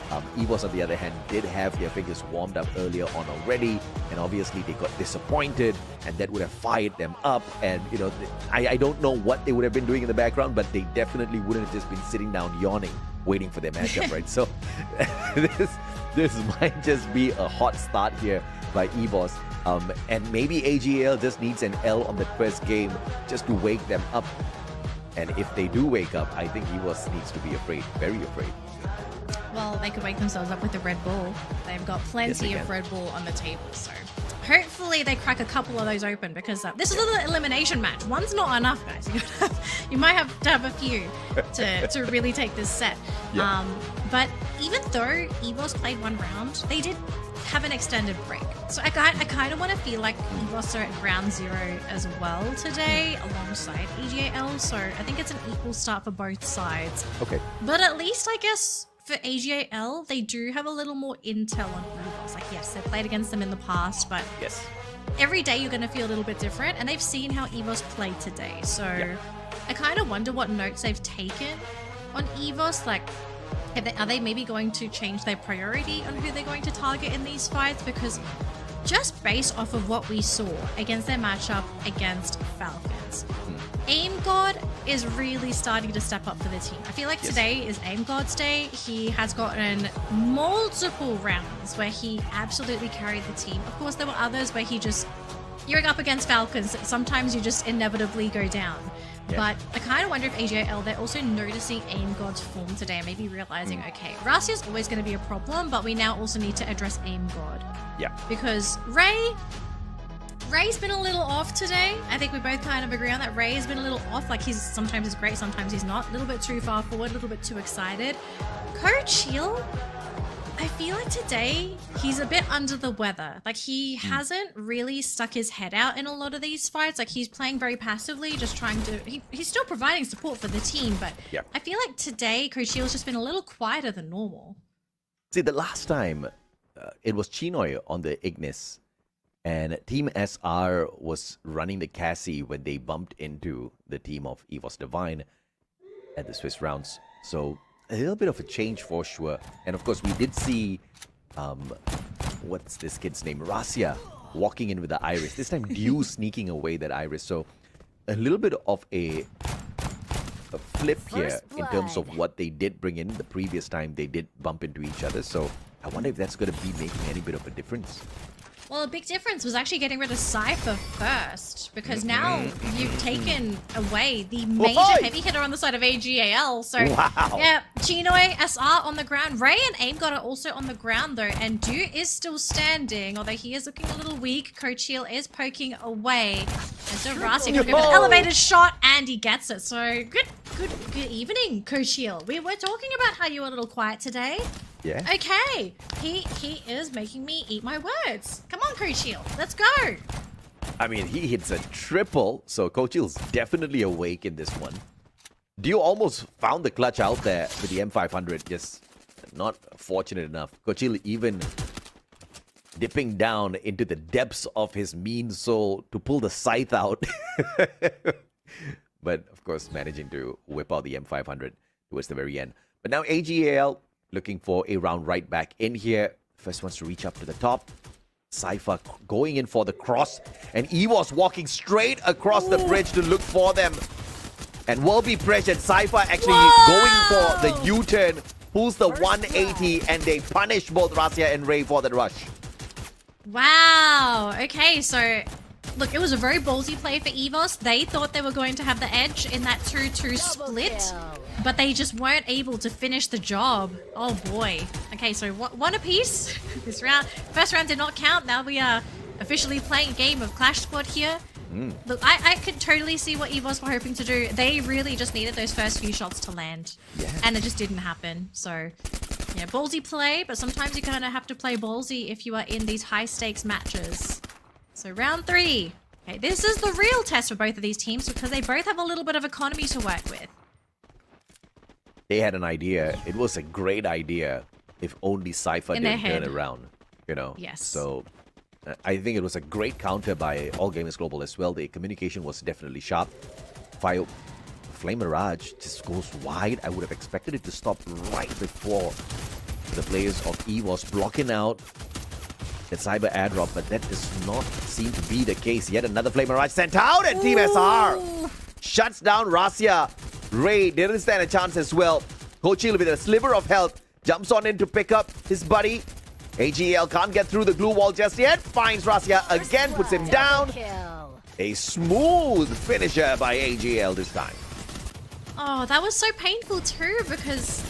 EVOS, on the other hand, did have their fingers warmed up earlier on already, and obviously they got disappointed, and that would have fired them up. And you know, I don't know what they would have been doing in the background, but they definitely wouldn't have just been sitting down yawning, waiting for their matchup, right? So this might just be a hot start here by EVOS. And maybe AGL just needs an L on that first game just to wake them up. And if they do wake up, I think EVOS needs to be afraid, very afraid. Well, they could wake themselves up with a Red Bull. They've got plenty of Red Bull on the table, so hopefully they crack a couple of those open, because this is an elimination match. One's not enough, guys. You might have to have a few to really take this set. Yeah. But even though EVOS played one round, they did have an extended break. So I kind of want to feel like EVOS are at ground zero as well today, alongside EGAL. So I think it's an equal start for both sides. Okay. But at least, I guess, for AGAL, they do have a little more intel on EVOS. Like, yes, they've played against them in the past, but yes, every day you're going to feel a little bit different, and they've seen how EVOS played today. So I kind of wonder what notes they've taken on EVOS. Like, are they maybe going to change their priority on who they're going to target in these fights? Because just based off of what we saw against their matchup against Falcons, Aim God is really starting to step up for the team. I feel like today is Aim God's day. He has gotten multiple rounds where he absolutely carried the team. Of course, there were others where you're up against Falcons, sometimes you just inevitably go down. But I kind of wonder if AGL, they're also noticing Aim God's form today and maybe realizing, okay, Razia's always going to be a problem, but we now also need to address Aim God. Yeah. Because Ray's been a little off today. I think we both kind of agree on that. Ray's been a little off. Like, sometimes he's great, sometimes he's not. A little bit too far forward, a little bit too excited. Coach Hill, I feel like today he's a bit under the weather. Like, he hasn't really stuck his head out in a lot of these fights. Like, he's playing very passively, just trying to... He's still providing support for the team, but I feel like today Coach Hill's just been a little quieter than normal. See, the last time it was Chinoy on the Ignis, and Team SR was running the Cassie when they bumped into the team of EVOS Divine at the Swiss rounds. So a little bit of a change for sure. And of course, we did see, what's this kid's name? Razia walking in with the Iris. This time, Dew sneaking away that Iris. So a little bit of a flip here in terms of what they did bring in the previous time they did bump into each other. So I wonder if that's going to be making any bit of a difference. Well, a big difference was actually getting rid of Cypher first, because now you've taken away the major heavy hitter on the side of AGAL. So, yeah, Chinoy, SR on the ground. Ray and Aim God are also on the ground, though, and Dew is still standing, although he is looking a little weak. Coach Hill is poking away. And so Razia got an elevated shot, and he gets it. So, good evening, Coach Hill. We were talking about how you were a little quiet today. Yeah. Okay. He is making me eat my words. Come on, Coach Hill. Let's go. I mean, he hits a triple, so Coach Hill's definitely awake in this one. Dio almost found the clutch out there with the M500, just not fortunate enough. Coach Hill even dipping down into the depths of his mean soul to pull the scythe out. But, of course, managing to whip out the M500 towards the very end. But now AGAL looking for a round right back in here. First ones to reach up to the top. Cypher going in for the cross. And EVOS walking straight across the bridge to look for them. And will be pressured. Cypher actually going for the U-turn. Pulls the 180 and they punish both Razia and Ray for that rush. Wow. Okay, so... Look, it was a very ballsy play for EVOS. They thought they were going to have the edge in that 2-2 split, but they just weren't able to finish the job. Oh boy. Okay, so one apiece this round. First round did not count. Now we are officially playing a game of Clash Squad here. Look, I could totally see what EVOS were hoping to do. They really just needed those first few shots to land, and it just didn't happen. So, yeah, ballsy play, but sometimes you kind of have to play ballsy if you are in these high-stakes matches. So round 3. Okay, this is the real test for both of these teams because they both have a little bit of economy to work with. They had an idea. It was a great idea if only Cypher didn't turn around, you know? Yes. So I think it was a great counter by All Gamers Global as well. The communication was definitely sharp. Flame Mirage just goes wide. I would have expected it to stop right before The players of EVOS blocking out the cyber airdrop, but that does not seem to be the case. Yet another Flame Mirage sent out, and Team SR shuts down Rasia. Ray didn't stand a chance as well. Kochil with a sliver of health jumps on in to pick up his buddy. AGL can't get through the glue wall just yet. Finds Rasia again, puts him down. A smooth finisher by AGL this time. Oh, that was so painful too, because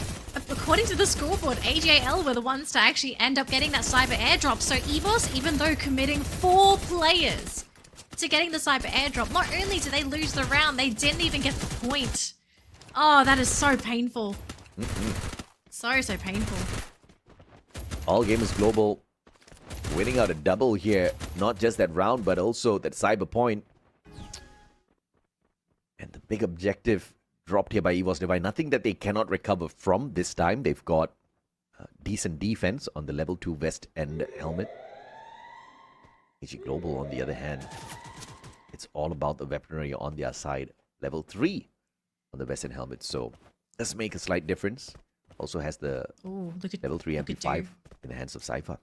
according to the scoreboard, AJL were the ones to actually end up getting that cyber airdrop. So EVOS, even though committing 4 players to getting the cyber airdrop, not only did they lose the round, they didn't even get the point. Oh, that is so painful. So painful. All Gamers Global winning out a double here. Not just that round, but also that cyber point. And the big objective dropped here by EVOS Divine. Nothing that they cannot recover from this time. They've got decent defense on the level 2 vest and helmet. AG Global, on the other hand, it's all about the weaponry on their side. Level 3 on the vest and helmet. So does make a slight difference. Also has the level 3 MP5 in the hands of Cypher.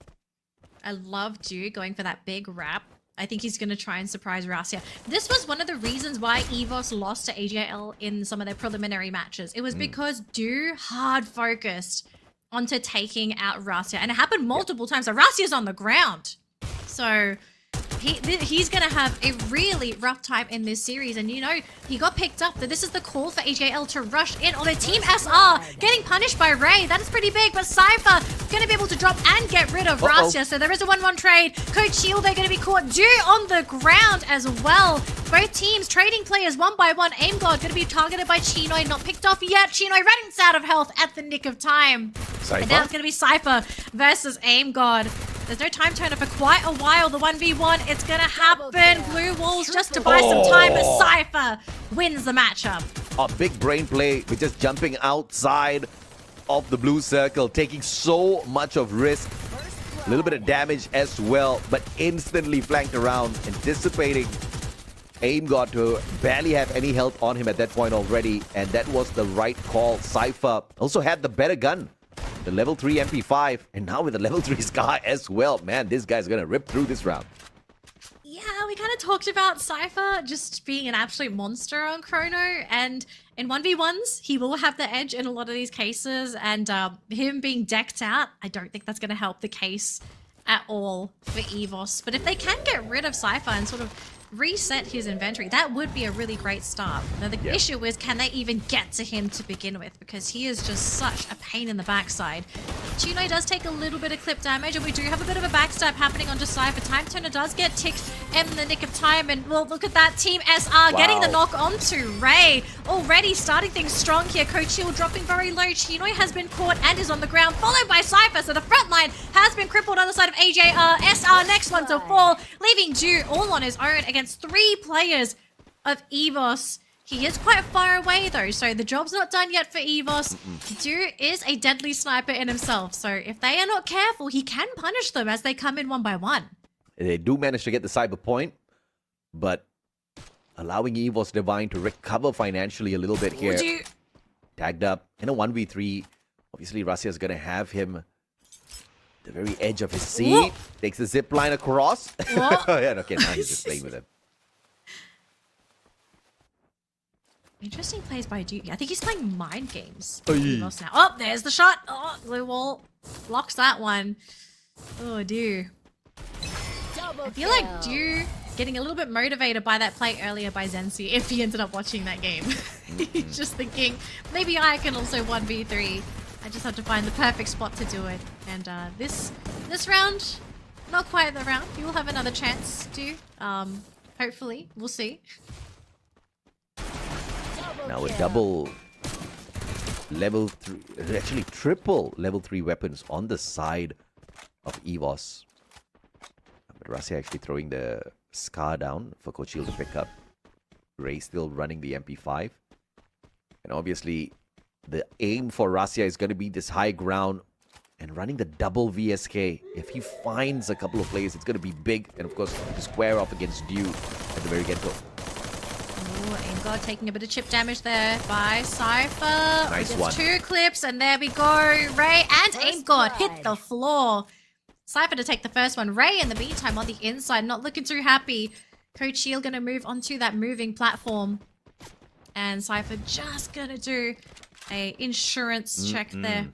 I love Dew going for that big wrap. I think he's going to try and surprise Rasia. This was one of the reasons why EVOS lost to AJL in some of their preliminary matches. It was because Dew hard focused onto taking out Rasia. And it happened multiple times. So Rasia's on the ground. So he's going to have a really rough time in this series. And, you know, he got picked up. This is the call for AJL to rush in. Although Team SR getting punished by Ray. That is pretty big. But Cypher going to be able to drop and get rid of Rasia. So there is a 1-1 trade. Coach Shield, they're going to be caught. Dew on the ground as well. Both teams trading players one by one. Aim God going to be targeted by Chinoy. Not picked off yet. Chinoy runs out of health at the nick of time. Cypher? And now it's going to be Cypher versus Aim God. There's no time turner for quite a while. The 1v1, it's going to happen. Blue walls just to buy some time, but Cypher wins the matchup. A big brain play with just jumping outside of the blue circle, taking so much of risk. A little bit of damage as well, but instantly flanked around, anticipating Aim God to barely have any health on him at that point already, and that was the right call. Cypher also had the better gun. The level 3 MP5, and now with the level 3 Scar as well. Man, this guy's gonna rip through this round. Yeah, we kind of talked about Cypher just being an absolute monster on Chrono, and in 1v1s, he will have the edge in a lot of these cases, and him being decked out, I don't think that's gonna help the case at all for EVOS. But if they can get rid of Cypher and sort of reset his inventory, that would be a really great start. Now the issue is, can they even get to him to begin with, because he is just such a pain in the backside. Chino does take a little bit of clip damage, and we do have a bit of a backstab happening onto Cypher. Time turner does get ticked in the nick of time, and well, look at that. Team SR getting the knock onto Ray. Already starting things strong here. Coach Shield dropping very low. Chino has been caught and is on the ground, followed by Cypher. So the front line has been crippled on the side of AJR. SR next one to fall, leaving Dew all on his own against 3 players of EVOS. He is quite far away though, so the job's not done yet for EVOS. Dew is a deadly sniper in himself, so if they are not careful, he can punish them as they come in one by one. They do manage to get the cyber point, but allowing EVOS Divine to recover financially a little bit here. Tagged up in a 1v3. Obviously, Rasia is going to have him the very edge of his seat. Takes the zip line across. Yeah, okay, now he's just playing with him. Interesting plays by Dew. I think he's playing mind games. Now. Oh, there's the shot. Oh, blue wall blocks that one. Oh, Dew. I feel like Dew getting a little bit motivated by that play earlier by Zensi if he ended up watching that game. He's just thinking, maybe I can also 1v3. I just have to find the perfect spot to do it. And this round, not quite the round. You will have another chance to. Hopefully, we'll see. Now with double level 3, actually triple level 3 weapons on the side of EVOS. But Rasia actually throwing the Scar down for Coach Shield to pick up. Ray still running the MP5. And obviously, the aim for Rasia is going to be this high ground and running the double VSK. If he finds a couple of plays, it's going to be big. And of course, to square off against Dew at the very get-go. Aim God taking a bit of chip damage there by Cypher. Nice Gets one. 2 clips, and there we go. Ray and Aim God hit the floor. Cypher to take the first one. Ray, in the meantime, on the inside, not looking too happy. Coach Shield gonna move onto that moving platform. And Cypher just gonna do a insurance check there.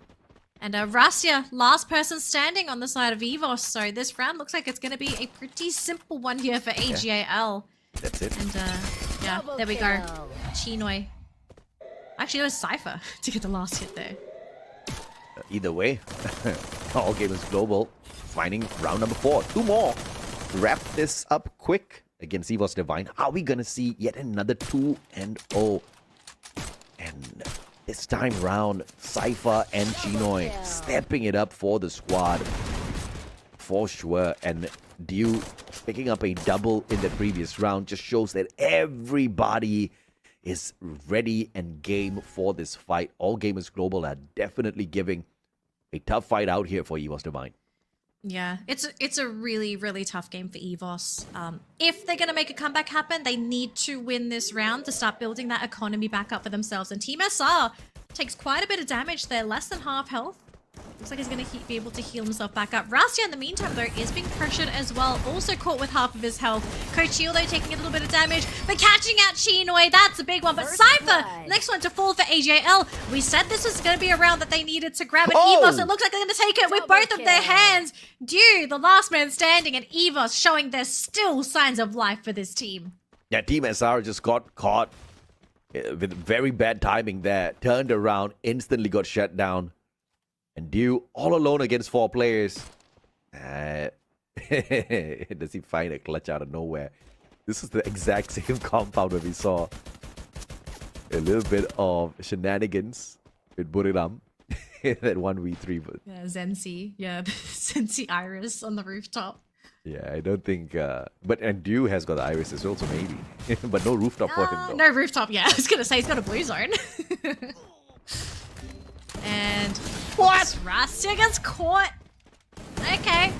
And Rastia, last person standing on the side of EVOS. So this round looks like it's going to be a pretty simple one here for AGAL. That's it. And yeah, there we go. Chinoy. Actually, it was Cypher to get the last hit there. Either way, all gamers global. Finding round number 4. 2 more. Wrap this up quick against EVOS Divine. Are we going to see yet another 2-0? And this time round, Cypher and Chinoy stepping it up for the squad. For sure. And Dew picking up a double in the previous round just shows that everybody is ready and game for this fight. All gamers global are definitely giving a tough fight out here for EVOS Divine. Yeah, it's a really, really tough game for EVOS. If they're going to make a comeback happen, they need to win this round to start building that economy back up for themselves. And Team SR takes quite a bit of damage there, less than half health. Looks like he's going to be able to heal himself back up. Rastia, in the meantime, though, is being pressured as well. Also caught with half of his health. Coach Shield, though, taking a little bit of damage. But catching out Chinoy, that's a big one. But Cypher, next one to fall for AJL. We said this was going to be a round that they needed to grab. And EVOS, it looks like they're going to take it with both of their hands. Dew, the last man standing, and EVOS showing there's still signs of life for this team. Yeah, Team SR just got caught with very bad timing there. Turned around, instantly got shut down. And Dew all alone against 4 players. Does he find a clutch out of nowhere? This is the exact same compound where we saw a little bit of shenanigans with Buriram. That 1v3. But Yeah, Zensi. Yeah, Zensi Iris on the rooftop. yeah, I don't think... and Dew has got the Iris as well, so maybe. But no rooftop for him, though. No rooftop, yeah. I was going to say he's got a blue zone. And what? Rastia gets caught. Okay.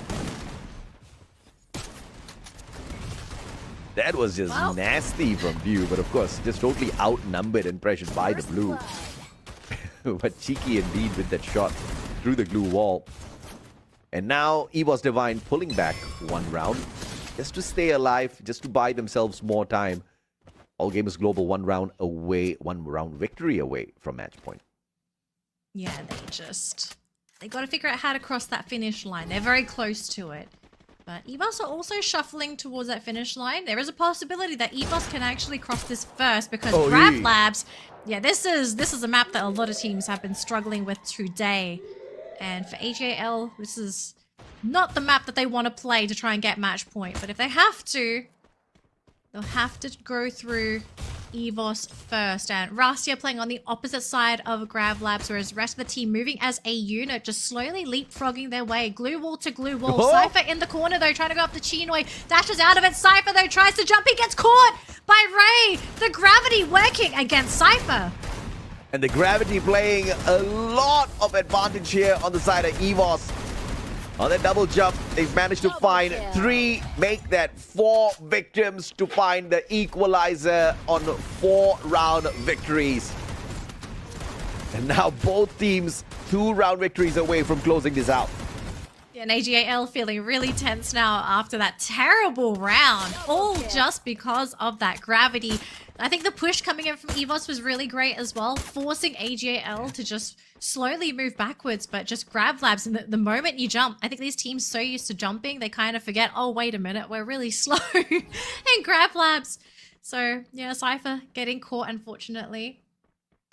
That was just nasty from Dew, but of course, just totally outnumbered and pressured by the blue. But cheeky indeed with that shot through the glue wall. And now EVOS Divine pulling back 1 round just to stay alive, just to buy themselves more time. All gamers global 1 round away, 1 round victory away from match point. Yeah, they got to figure out how to cross that finish line. They're very close to it. But EVOS are also shuffling towards that finish line. There is a possibility that EVOS can actually cross this first because Grab Labs, yeah, this is a map that a lot of teams have been struggling with today. And for AJL, this is not the map that they want to play to try and get match point. But if they have to, they'll have to go through EVOS first. And Rastia playing on the opposite side of Grab Labs, whereas the rest of the team moving as a unit, just slowly leapfrogging their way. Glue wall to glue wall. Cypher in the corner, though, trying to go up to Chinoy. Dashes out of it. Cypher, though, tries to jump. He gets caught by Ray. The gravity working against Cypher. And the gravity playing a lot of advantage here on the side of EVOS. On that double jump, they've managed to find 3, make that 4 victims to find the equalizer on 4 round victories. And now both teams 2 round victories away from closing this out. Yeah, and AGAL feeling really tense now after that terrible round, all just because of that gravity. I think the push coming in from EVOS was really great as well, forcing AGAL to just slowly move backwards, but just Grab Labs. And the moment you jump, I think these teams so used to jumping, they kind of forget, oh, wait a minute, we're really slow in Grab Labs. So, yeah, Cypher getting caught, unfortunately.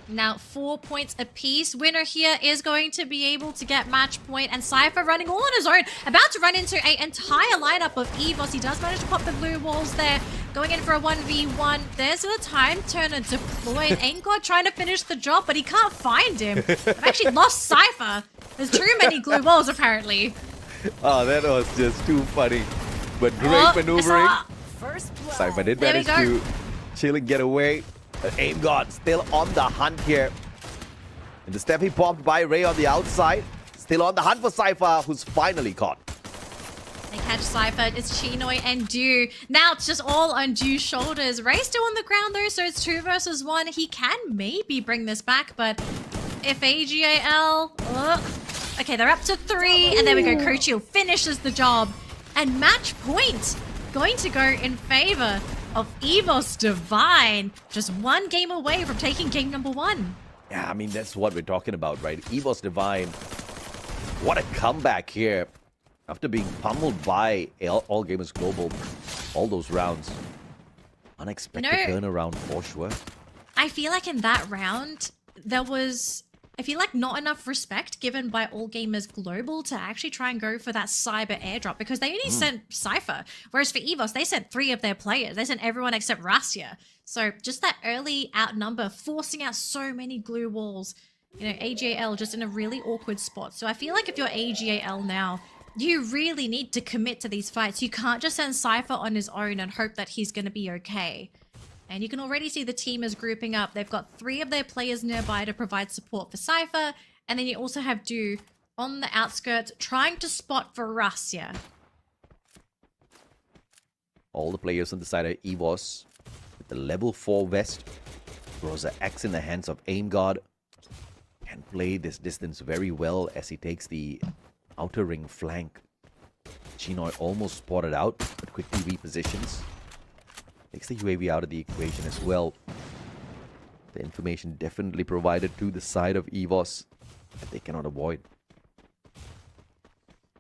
Now 4 points apiece. Winner here is going to be able to get match point, and Cypher running all on his own, about to run into an entire lineup of EVOS. He does manage to pop the blue walls there, going in for a 1v1. There's the time turner deployed. AimGod trying to finish the job, but he can't find him. I've actually lost Cypher. There's too many glue walls apparently. Oh, that was just too funny. But great maneuvering. Cypher did manage to chill and get away. AimGod still on the hunt here. And the step he popped by Ray on the outside. Still on the hunt for Cypher, who's finally caught. They catch Cypher. It's Chinoy and Dew. Now it's just all on Dew's shoulders. Ray's still on the ground though, so it's 2 versus 1. He can maybe bring this back, but if AGAL... Okay, they're up to 3, and there we go. Kochil finishes the job. And match point going to go in favor of EVOS Divine. Just 1 game away from taking game number 1. Yeah, I mean, that's what we're talking about, right? EVOS Divine, what a comeback here. After being pummeled by All Gamers Global all those rounds. Unexpected turnaround for sure. I feel like in that round, there was... I feel like not enough respect given by All Gamers Global to actually try and go for that cyber airdrop because they only sent Cypher. Whereas for EVOS, they sent 3 of their players. They sent everyone except Rastia. So just that early outnumber, forcing out so many glue walls. You know, AGAL just in a really awkward spot. So I feel like if you're AGAL now, you really need to commit to these fights. You can't just send Cypher on his own and hope that he's going to be okay. And you can already see the team is grouping up. They've got 3 of their players nearby to provide support for Cypher. And then you also have Dew on the outskirts trying to spot for Rastia. All the players on the side of EVOS with the level 4 vest. Rosa X in the hands of Aim God. Can play this distance very well as he takes the outer ring flank. Chinoy almost spotted out, but quickly repositions. Takes the UAV out of the equation as well. The information definitely provided to the side of EVOS that they cannot avoid.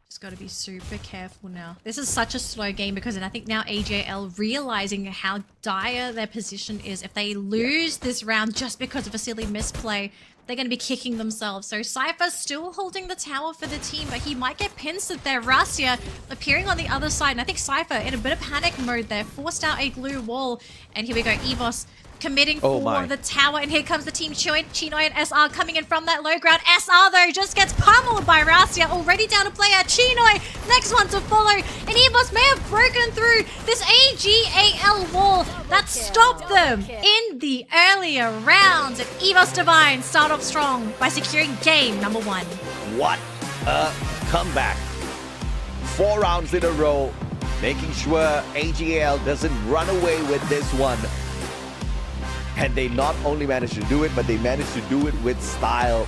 Just got to be super careful now. This is such a slow game because I think now AJL realizing how dire their position is. If they lose this round just because of a silly misplay, they're going to be kicking themselves. So Cypher's still holding the tower for the team, but he might get pincered there. Rastia appearing on the other side. And I think Cypher in a bit of panic mode there. Forced out a glue wall. And here we go. EVOS committing for the tower. And here comes the team. Chinoy and SR coming in from that low ground. SR, though, just gets pummeled by Rastia. Already down a player. Chinoy, next one to follow. And EVOS may have broken through this AGAL wall that stopped them in the earlier rounds. And EVOS Divine start off strong by securing game number 1. What a comeback. 4 rounds in a row. Making sure AGAL doesn't run away with this one. And they not only managed to do it, but they managed to do it with style.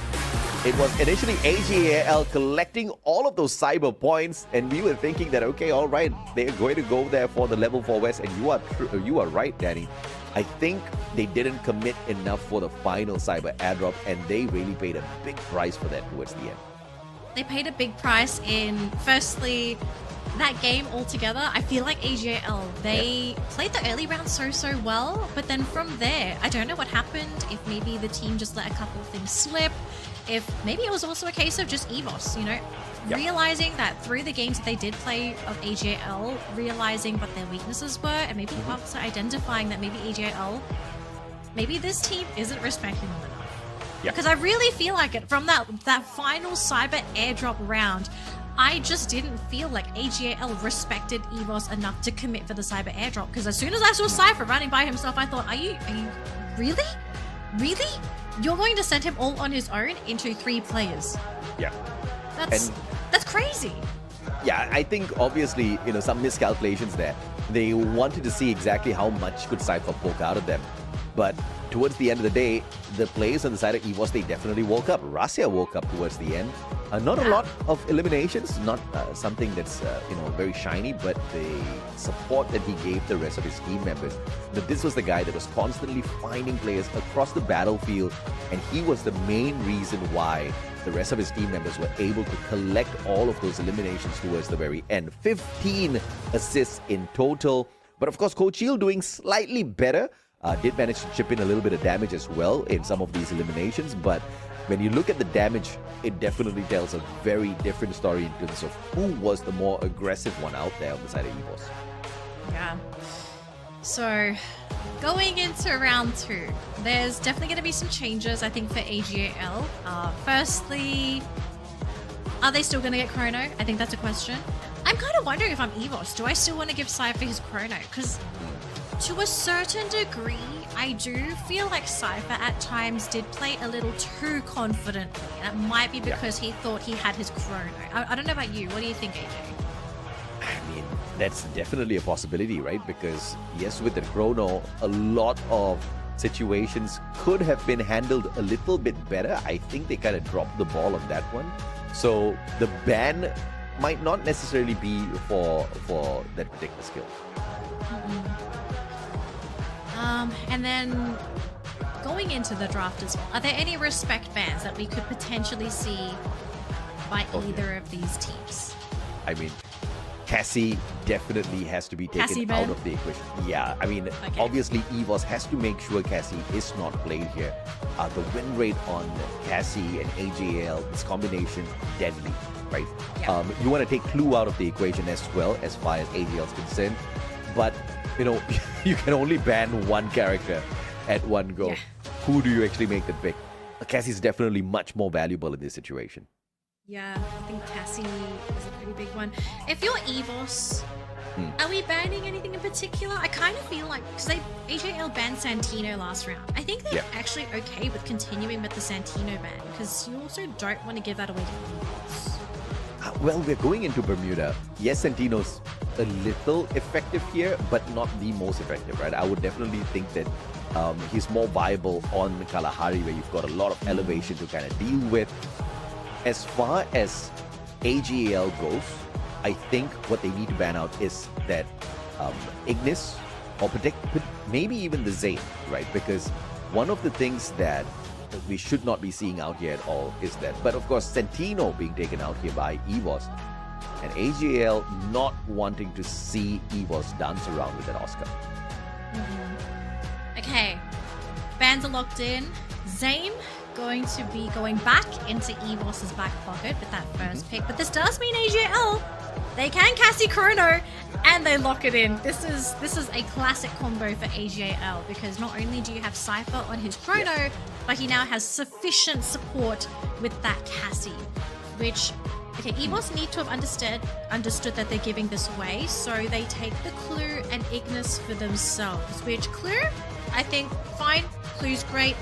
It was initially AGAL collecting all of those cyber points, and we were thinking that, okay, all right, they're going to go there for the level 4 West, and you are right, Danny. I think they didn't commit enough for the final cyber airdrop, and they really paid a big price for that towards the end. They paid a big price in, firstly, that game altogether. I feel like AGAL, they played the early round so well, but then from there, I don't know what happened, if maybe the team just let a couple of things slip, if maybe it was also a case of just EVOS, you know, realizing that through the games that they did play of AGAL, realizing what their weaknesses were, and maybe also identifying that maybe AGAL, maybe this team isn't respecting them enough. Because I really feel like it, from that final cyber airdrop round, I just didn't feel like AGAL respected EVOS enough to commit for the cyber airdrop. Because as soon as I saw Cypher running by himself, I thought, are you really? Really? You're going to send him all on his own into 3 players? Yeah. That's crazy. Yeah, I think obviously, you know, some miscalculations there. They wanted to see exactly how much could Cypher poke out of them. But towards the end of the day, the players on the side of EVOS, they definitely woke up. Rastia woke up towards the end. Not a lot of eliminations, not something that's, you know, very shiny, but the support that he gave the rest of his team members. But this was the guy that was constantly finding players across the battlefield, and he was the main reason why the rest of his team members were able to collect all of those eliminations towards the very end. 15 assists in total. But of course, Kochil doing slightly better. Did manage to chip in a little bit of damage as well in some of these eliminations, but when you look at the damage, it definitely tells a very different story in terms of who was the more aggressive one out there on the side of EVOS. Yeah. So, going into round 2, there's definitely going to be some changes, I think, for AGAL. Firstly, are they still going to get Chrono? I think that's a question. I'm kind of wondering if I'm EVOS, do I still want to give Cypher his Chrono? Because to a certain degree, I do feel like Cypher at times did play a little too confidently. And it might be because he thought he had his Chrono. I don't know about you. What do you think, AJ? That's definitely a possibility, right? Because yes, with the chrono, a lot of situations could have been handled a little bit better. I think they kind of dropped the ball on that one. So the ban might not necessarily be for that particular skill. And then going into the draft as well, are there any respect bans that we could potentially see by either of these teams? I mean, Cassie definitely has to be taken out of the equation. Yeah, I mean, obviously EVOS has to make sure Cassie is not played here. The win rate on Cassie and AJL, this combination, deadly, right? Yeah. You want to take Clue out of the equation as well, as far as AJL is concerned. But, you know, you can only ban one character at one go. Yeah. Who do you actually make the pick? Cassie's definitely much more valuable in this situation. Yeah, I think Cassie is a pretty big one. If you're EVOS, are we banning anything in particular? I kind of feel like, because AJL banned Santino last round. I think they're actually okay with continuing with the Santino ban, because you also don't want to give that away to EVOS. Well, we're going into Bermuda. Yes, Santino's a little effective here, but not the most effective, right? I would definitely think that he's more viable on Kalahari, where you've got a lot of elevation to kind of deal with. As far as AGL goes, I think what they need to ban out is that Ignis, or maybe even the Zane, right? Because one of the things that we should not be seeing out here at all is that, but of course, Santino being taken out here by EVOS, and AGL not wanting to see EVOS dance around with that Oscar. Okay, bans are locked in. Zane going to be going back into EVOS's back pocket with that first pick, but this does mean AJL, they can Cassie Chrono and they lock it in. This is a classic combo for AJL, because not only do you have Cypher on his Chrono, but he now has sufficient support with that Cassie, which, okay, EVOS need to have understood that they're giving this away, so they take the Clue and Ignis for themselves, which Clue, I think, fine, Clue's great.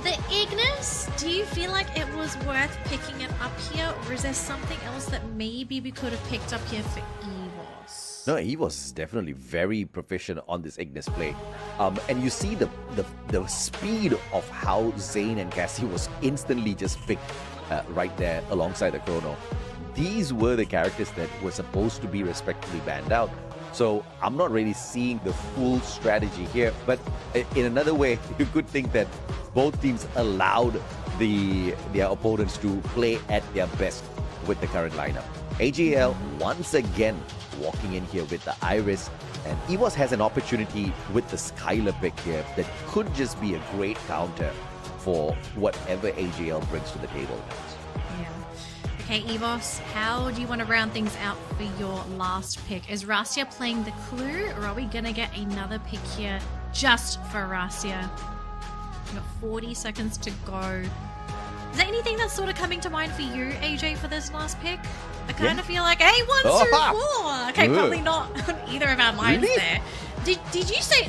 The Ignis, do you feel like it was worth picking it up here, or is there something else that maybe we could have picked up here for EVOS? No, EVOS is definitely very proficient on this Ignis play. And you see the speed of how Zane and Cassie was instantly just picked right there alongside the Chrono. These were the characters that were supposed to be respectively banned out. So I'm not really seeing the full strategy here. But in another way, you could think that both teams allowed their opponents to play at their best with the current lineup. AJL once again walking in here with the Iris, and EVOS has an opportunity with the Skylar pick here that could just be a great counter for whatever AJL brings to the table. Yeah. Okay, EVOS, how do you want to round things out for your last pick? Is Rastia playing the Clue, or are we going to get another pick here just for Rastia? We've got 40 seconds to go. Is there anything that's sort of coming to mind for you, AJ, for this last pick? I kind of feel like, hey, 1, 2, 4. Okay, probably not on either of our minds there. Did you say,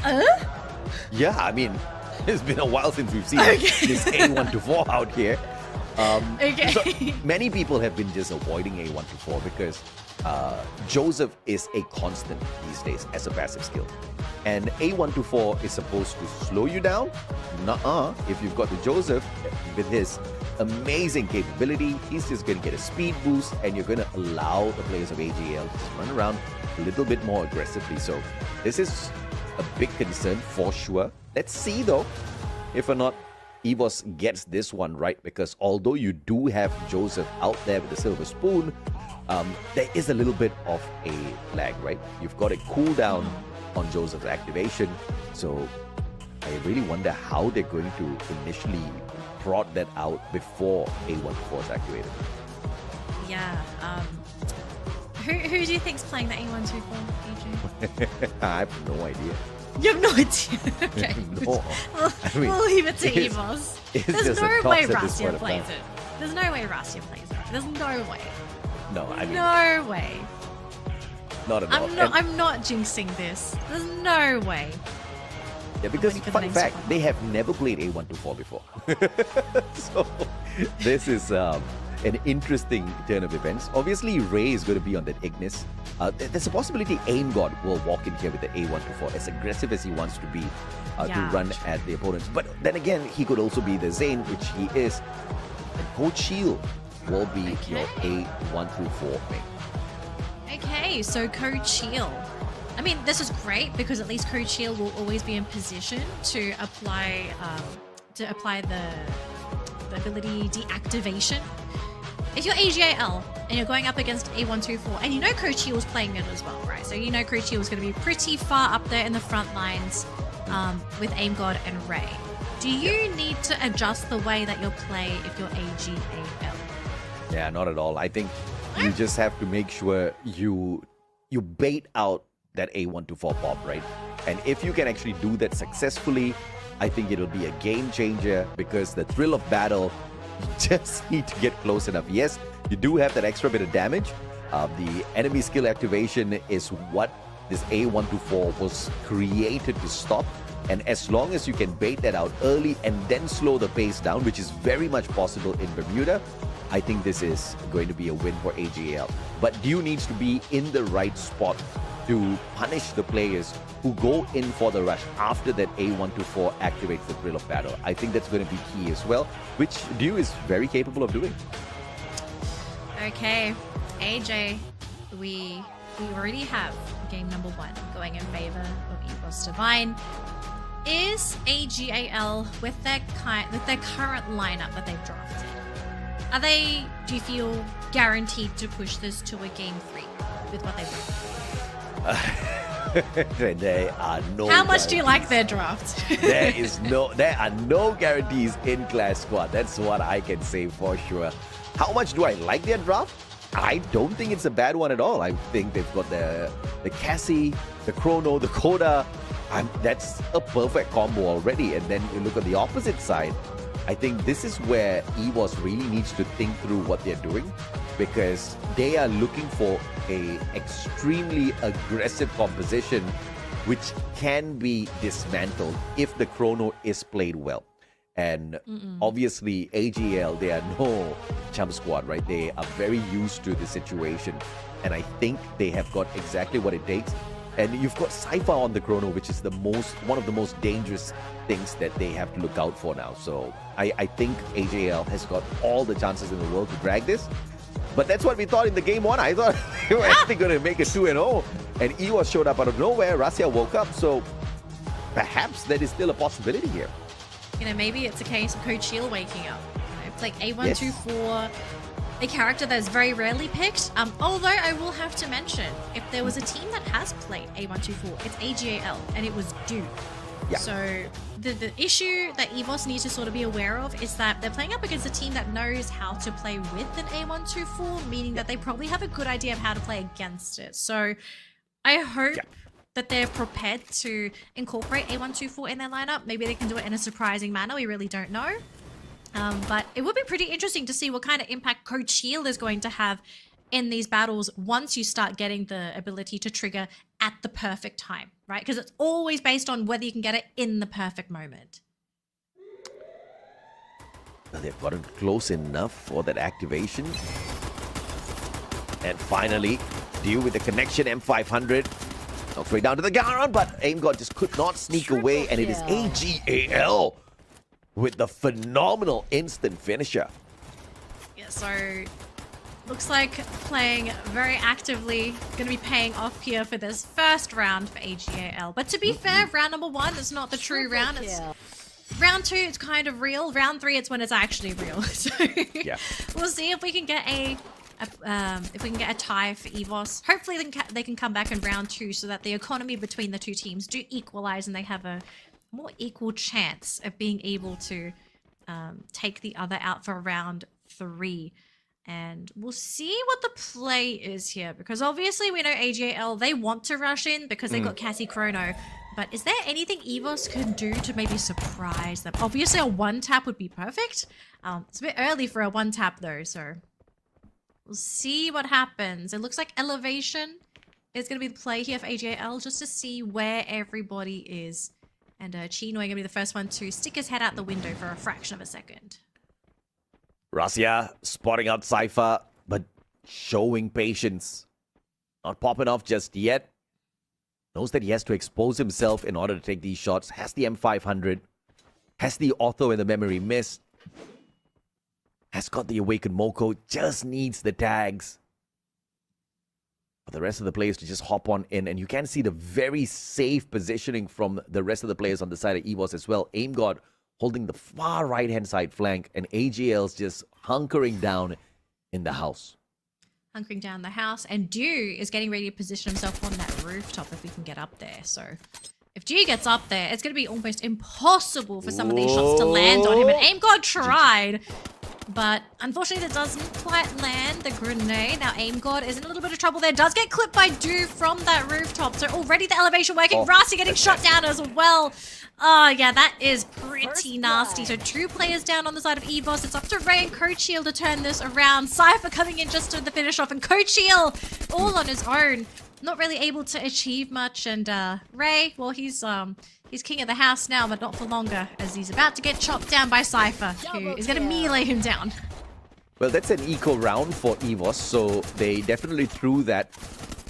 Yeah, I mean, it's been a while since we've seen this A1 to 4 out here. So many people have been just avoiding A1 to 4 because Joseph is a constant these days as a passive skill. And A1 to 4 is supposed to slow you down. Nuh-uh. If you've got the Joseph with his amazing capability, he's just going to get a speed boost, and you're going to allow the players of AGL to run around a little bit more aggressively. So this is a big concern for sure. Let's see though if or not EVOS gets this one right, because although you do have Joseph out there with the silver spoon, there is a little bit of a lag, right? You've got a cooldown on Joseph's activation, so I really wonder how they're going to initially prod that out before A1-4 is activated. Yeah. Who do you think's playing the A1-2-4, AJ? I have no idea. You have no idea. Okay. No. We'll leave it to EVOS. There's no way Rastia plays it. There's no way Rastia plays it. There's no way. No, I mean, no way. Not at all. I'm not jinxing this. There's no way. Yeah, because fun fact, they have never played A1-4 before. So this is an interesting turn of events. Obviously, Ray is going to be on that Ignis. There's a possibility Aim God will walk in here with the A124, as aggressive as he wants to be to run at the opponents. But then again, he could also be the Zane, which he is. And Coach Shield will be your A124 main. Okay, so Coach Shield. I mean, this is great because at least Coach Shield will always be in position to apply the ability deactivation. If you're AGAL and you're going up against A124, and you know Coach Shield was playing it as well, right? So you know Coach Shield was going to be pretty far up there in the front lines with Aim God and Ray. Do you need to adjust the way that you'll play if you're AGAL? Yeah, not at all. I think you just have to make sure you bait out that A124 pop, right? And if you can actually do that successfully, I think it'll be a game changer, because the thrill of battle, you just need to get close enough. Yes, you do have that extra bit of damage. The enemy skill activation is what this A124 was created to stop. And as long as you can bait that out early and then slow the pace down, which is very much possible in Bermuda, I think this is going to be a win for AGAL. But Dew needs to be in the right spot to punish the players who go in for the rush after that A124 activates the thrill of battle. I think that's going to be key as well, which Dew is very capable of doing. Okay, AJ, we already have game number 1 going in favor of EVOS Divine. Is AGAL with their current lineup that they've drafted, do you feel guaranteed to push this to a game 3 with what they've done? There are no. How much do you like their draft? There are no guarantees in Clash Squad. That's what I can say for sure. How much do I like their draft? I don't think it's a bad one at all. I think they've got the Cassie, the Chrono, the Coda. That's a perfect combo already. And then you look at the opposite side. I think this is where EVOS really needs to think through what they're doing, because they are looking for a extremely aggressive composition which can be dismantled if the Chrono is played well. And obviously AGL, they are no chump squad, right? They are very used to the situation, and I think they have got exactly what it takes. And you've got Cypher on the Chrono, which is one of the most dangerous things that they have to look out for now. So I think AJL has got all the chances in the world to drag this. But that's what we thought in the game 1. I thought they were actually going to make it 2-0. And EVOS showed up out of nowhere. Rassia woke up. So perhaps that is still a possibility here. You know, maybe it's a case of Coach Shield waking up. You know, it's like A124, a character that's very rarely picked. Although I will have to mention, if there was a team that has played A124, it's AGAL, and it was Dew. Yeah. So the issue that EVOS need to sort of be aware of is that they're playing up against a team that knows how to play with an A124, meaning that they probably have a good idea of how to play against it. So I hope that they're prepared to incorporate A124 in their lineup. Maybe they can do it in a surprising manner. We really don't know. But it would be pretty interesting to see what kind of impact Coach Shield is going to have in these battles once you start getting the ability to trigger at the perfect time, right? Because it's always based on whether you can get it in the perfect moment. Well, they've gotten close enough for that activation. And finally, Dew with the connection, M500. Knocked right down to the Garon, but Aim God just could not sneak away, and it is AGAL with the phenomenal instant finisher. Yeah, so looks like playing very actively, going to be paying off here for this first round for AGAL. But to be fair, round number 1 is not the true round. It's round 2, it's kind of real. Round 3, it's when it's actually real. So we'll see if we can get a tie for EVOS. Hopefully they can come back in round 2 so that the economy between the two teams do equalize and they have a more equal chance of being able to take the other out for round 3. And we'll see what the play is here, because obviously we know AGAL, they want to rush in because they got Cassie Chrono. But is there anything EVOS can do to maybe surprise them? Obviously a 1-tap would be perfect. It's a bit early for a 1-tap though, so we'll see what happens. It looks like Elevation is going to be the play here for AGAL, just to see where everybody is. And Chino going to be the first one to stick his head out the window for a fraction of a second. Rasia spotting out Cypher, but showing patience. Not popping off just yet. Knows that he has to expose himself in order to take these shots. Has the M500. Has the Ortho and the memory missed. Has got the Awakened Moko. Just needs the tags for the rest of the players to just hop on in. And you can see the very safe positioning from the rest of the players on the side of EVOS as well. Aim God holding the far right-hand side flank, and AGL's just hunkering down in the house. Hunkering down the house, and Dew is getting ready to position himself on that rooftop if we can get up there. So if Dew gets up there, it's going to be almost impossible for some of these shots to land on him. And Aim God tried, but unfortunately that doesn't quite land the grenade. Now Aim God is in a little bit of trouble there. Does get clipped by Dew from that rooftop. So already the elevation working. Rasi getting shot down as well. Oh, yeah, that is pretty nasty. So 2 players down on the side of EVOS. It's up to Ray and Coachiel to turn this around. Cypher coming in just to the finish off, and Coachiel all on his own. Not really able to achieve much. And Ray, well, he's king of the house now, but not for longer, as he's about to get chopped down by Cypher, who is going to melee him down. Well, that's an eco round for EVOS, so they definitely threw that.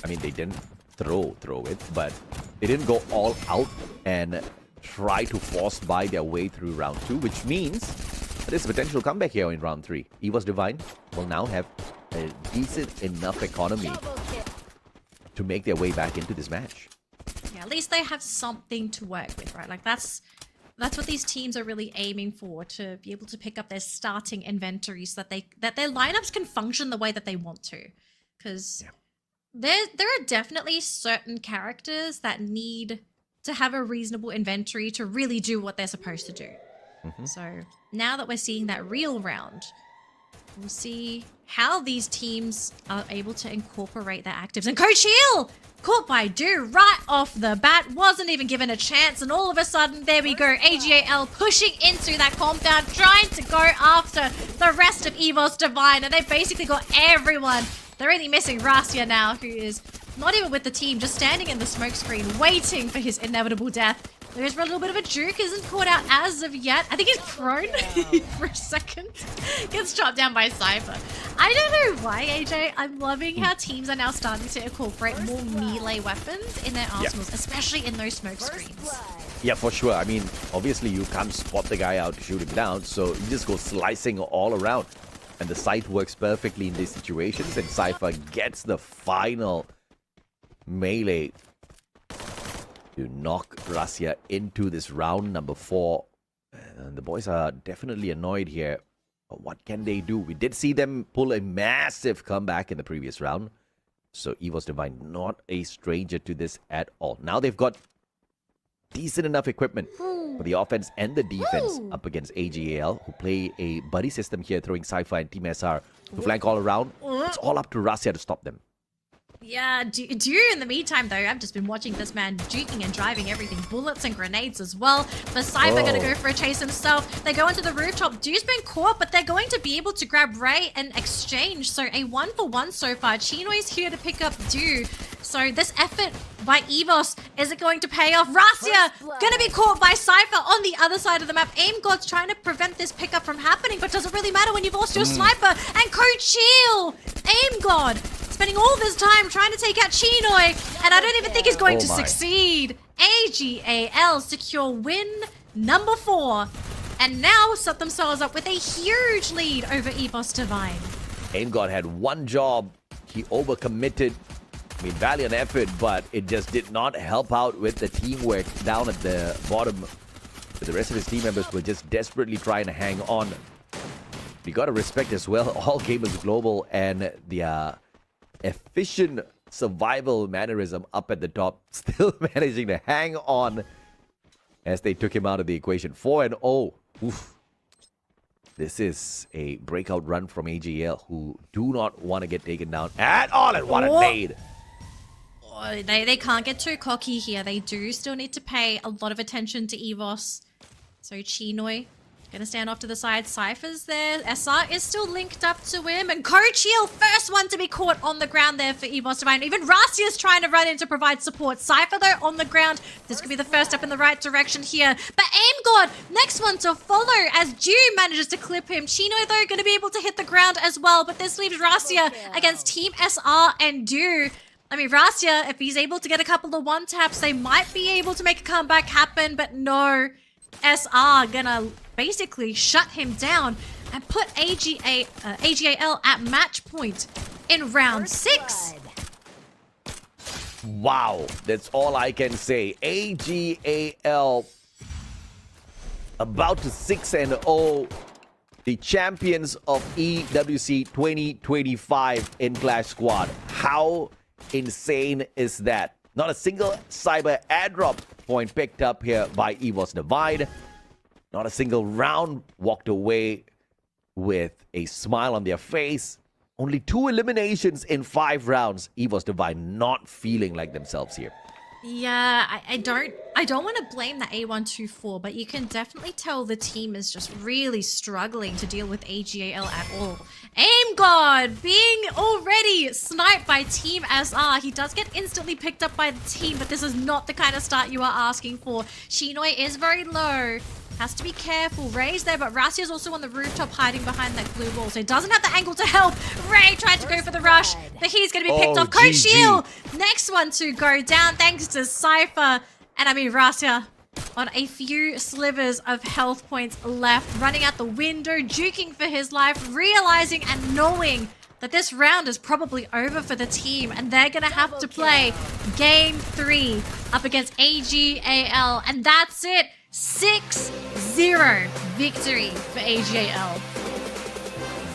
I mean, they didn't throw it, but they didn't go all out and try to force buy their way through round 2, which means there's a potential comeback here in round 3. EVOS Divine will now have a decent enough economy to make their way back into this match. Yeah, at least they have something to work with, right? Like that's what these teams are really aiming for, to be able to pick up their starting inventory so that their lineups can function the way that they want to. Because there are definitely certain characters that need to have a reasonable inventory to really do what they're supposed to do. So now that we're seeing that real round, we'll see how these teams are able to incorporate their actives. And Coachiel caught by Dew right off the bat, wasn't even given a chance, and all of a sudden, there we go, AGAL pushing into that compound, trying to go after the rest of EVOS Divine, and they've basically got everyone. They're only missing Rasia now, who is not even with the team, just standing in the smoke screen, waiting for his inevitable death. There's for a little bit of a juke, isn't caught out as of yet. I think he's prone for a second. Gets chopped down by Cypher. I don't know why, AJ. I'm loving how teams are now starting to incorporate more melee weapons in their arsenals, especially in those smoke screens. Yeah, for sure. I mean, obviously you can't spot the guy out to shoot him down, so you just go slicing all around. And the sight works perfectly in these situations, and Cypher gets the final melee to knock Rasia into this round number 4. And the boys are definitely annoyed here. But what can they do? We did see them pull a massive comeback in the previous round. So EVOS Divine not a stranger to this at all. Now they've got decent enough equipment for the offense and the defense up against AGAL, who play a buddy system here, throwing Cypher and Team SR to flank all around. It's all up to Rasia to stop them. Yeah, Dew in the meantime, though, I've just been watching this man juking and driving everything. Bullets and grenades as well. But Cypher going to go for a chase himself. They go into the rooftop. Dew's been caught, but they're going to be able to grab Ray and exchange. So a 1-for-1 so far. Chinoy's here to pick up Dew. So this effort by EVOS, is it going to pay off? Rasia going to be caught by Cypher on the other side of the map. Aim God's trying to prevent this pickup from happening, but doesn't really matter when you've lost your sniper. And Coachiel, Aim God, spending all this time trying to take out Chinoy, and I don't even think he's going to succeed. AGAL secure win number 4, and now set themselves up with a huge lead over EVOS Divine. Aim God had one job. He overcommitted. I mean, valiant effort, but it just did not help out with the teamwork down at the bottom. The rest of his team members were just desperately trying to hang on. We got to respect as well all gamers global and the efficient survival mannerism up at the top, still managing to hang on as they took him out of the equation. 4-0. Oof. This is a breakout run from AGL, who do not want to get taken down at all, and what a nade. They can't get too cocky here. They do still need to pay a lot of attention to EVOS. So Chinoy Gonna stand off to the side. Cypher's there. SR is still linked up to him. And Kochiel, first one to be caught on the ground there for EVOS Divine. Even Rassia's trying to run in to provide support. Cypher, though, on the ground. This could be the first step in the right direction here. But AimGod, next one to follow as Ju manages to clip him. Chino, though, gonna be able to hit the ground as well. But this leaves Rassia against Team SR and Du. I mean, Rassia, if he's able to get a couple of one-taps, they might be able to make a comeback happen. But no, SR gonna basically shut him down and put AGAL at match point in round 6. Wow, that's all I can say. AGAL about to 6-0, the champions of EWC 2025 in Clash Squad. How insane is that? Not a single cyber airdrop point picked up here by EVOS Divide. Not a single round walked away with a smile on their face. Only 2 eliminations in 5 rounds. EVOS Divide not feeling like themselves here. Yeah, I don't want to blame the A124, but you can definitely tell the team is just really struggling to deal with AGAL at all. AimGod being already sniped by Team SR. He does get instantly picked up by the team, but this is not the kind of start you are asking for. Shinoi is very low. Has to be careful. Ray's there, but Rassia's also on the rooftop hiding behind that blue wall, so he doesn't have the angle to help. Ray tried to go for the rush, but he's going to be picked off. Kochiel, next one to go down thanks to Cypher. And I mean, Rassia on a few slivers of health points left, running out the window, juking for his life, realizing and knowing that this round is probably over for the team, and they're going to have to play Game 3 up against AGAL, and that's it. 6-0 victory for AGAL.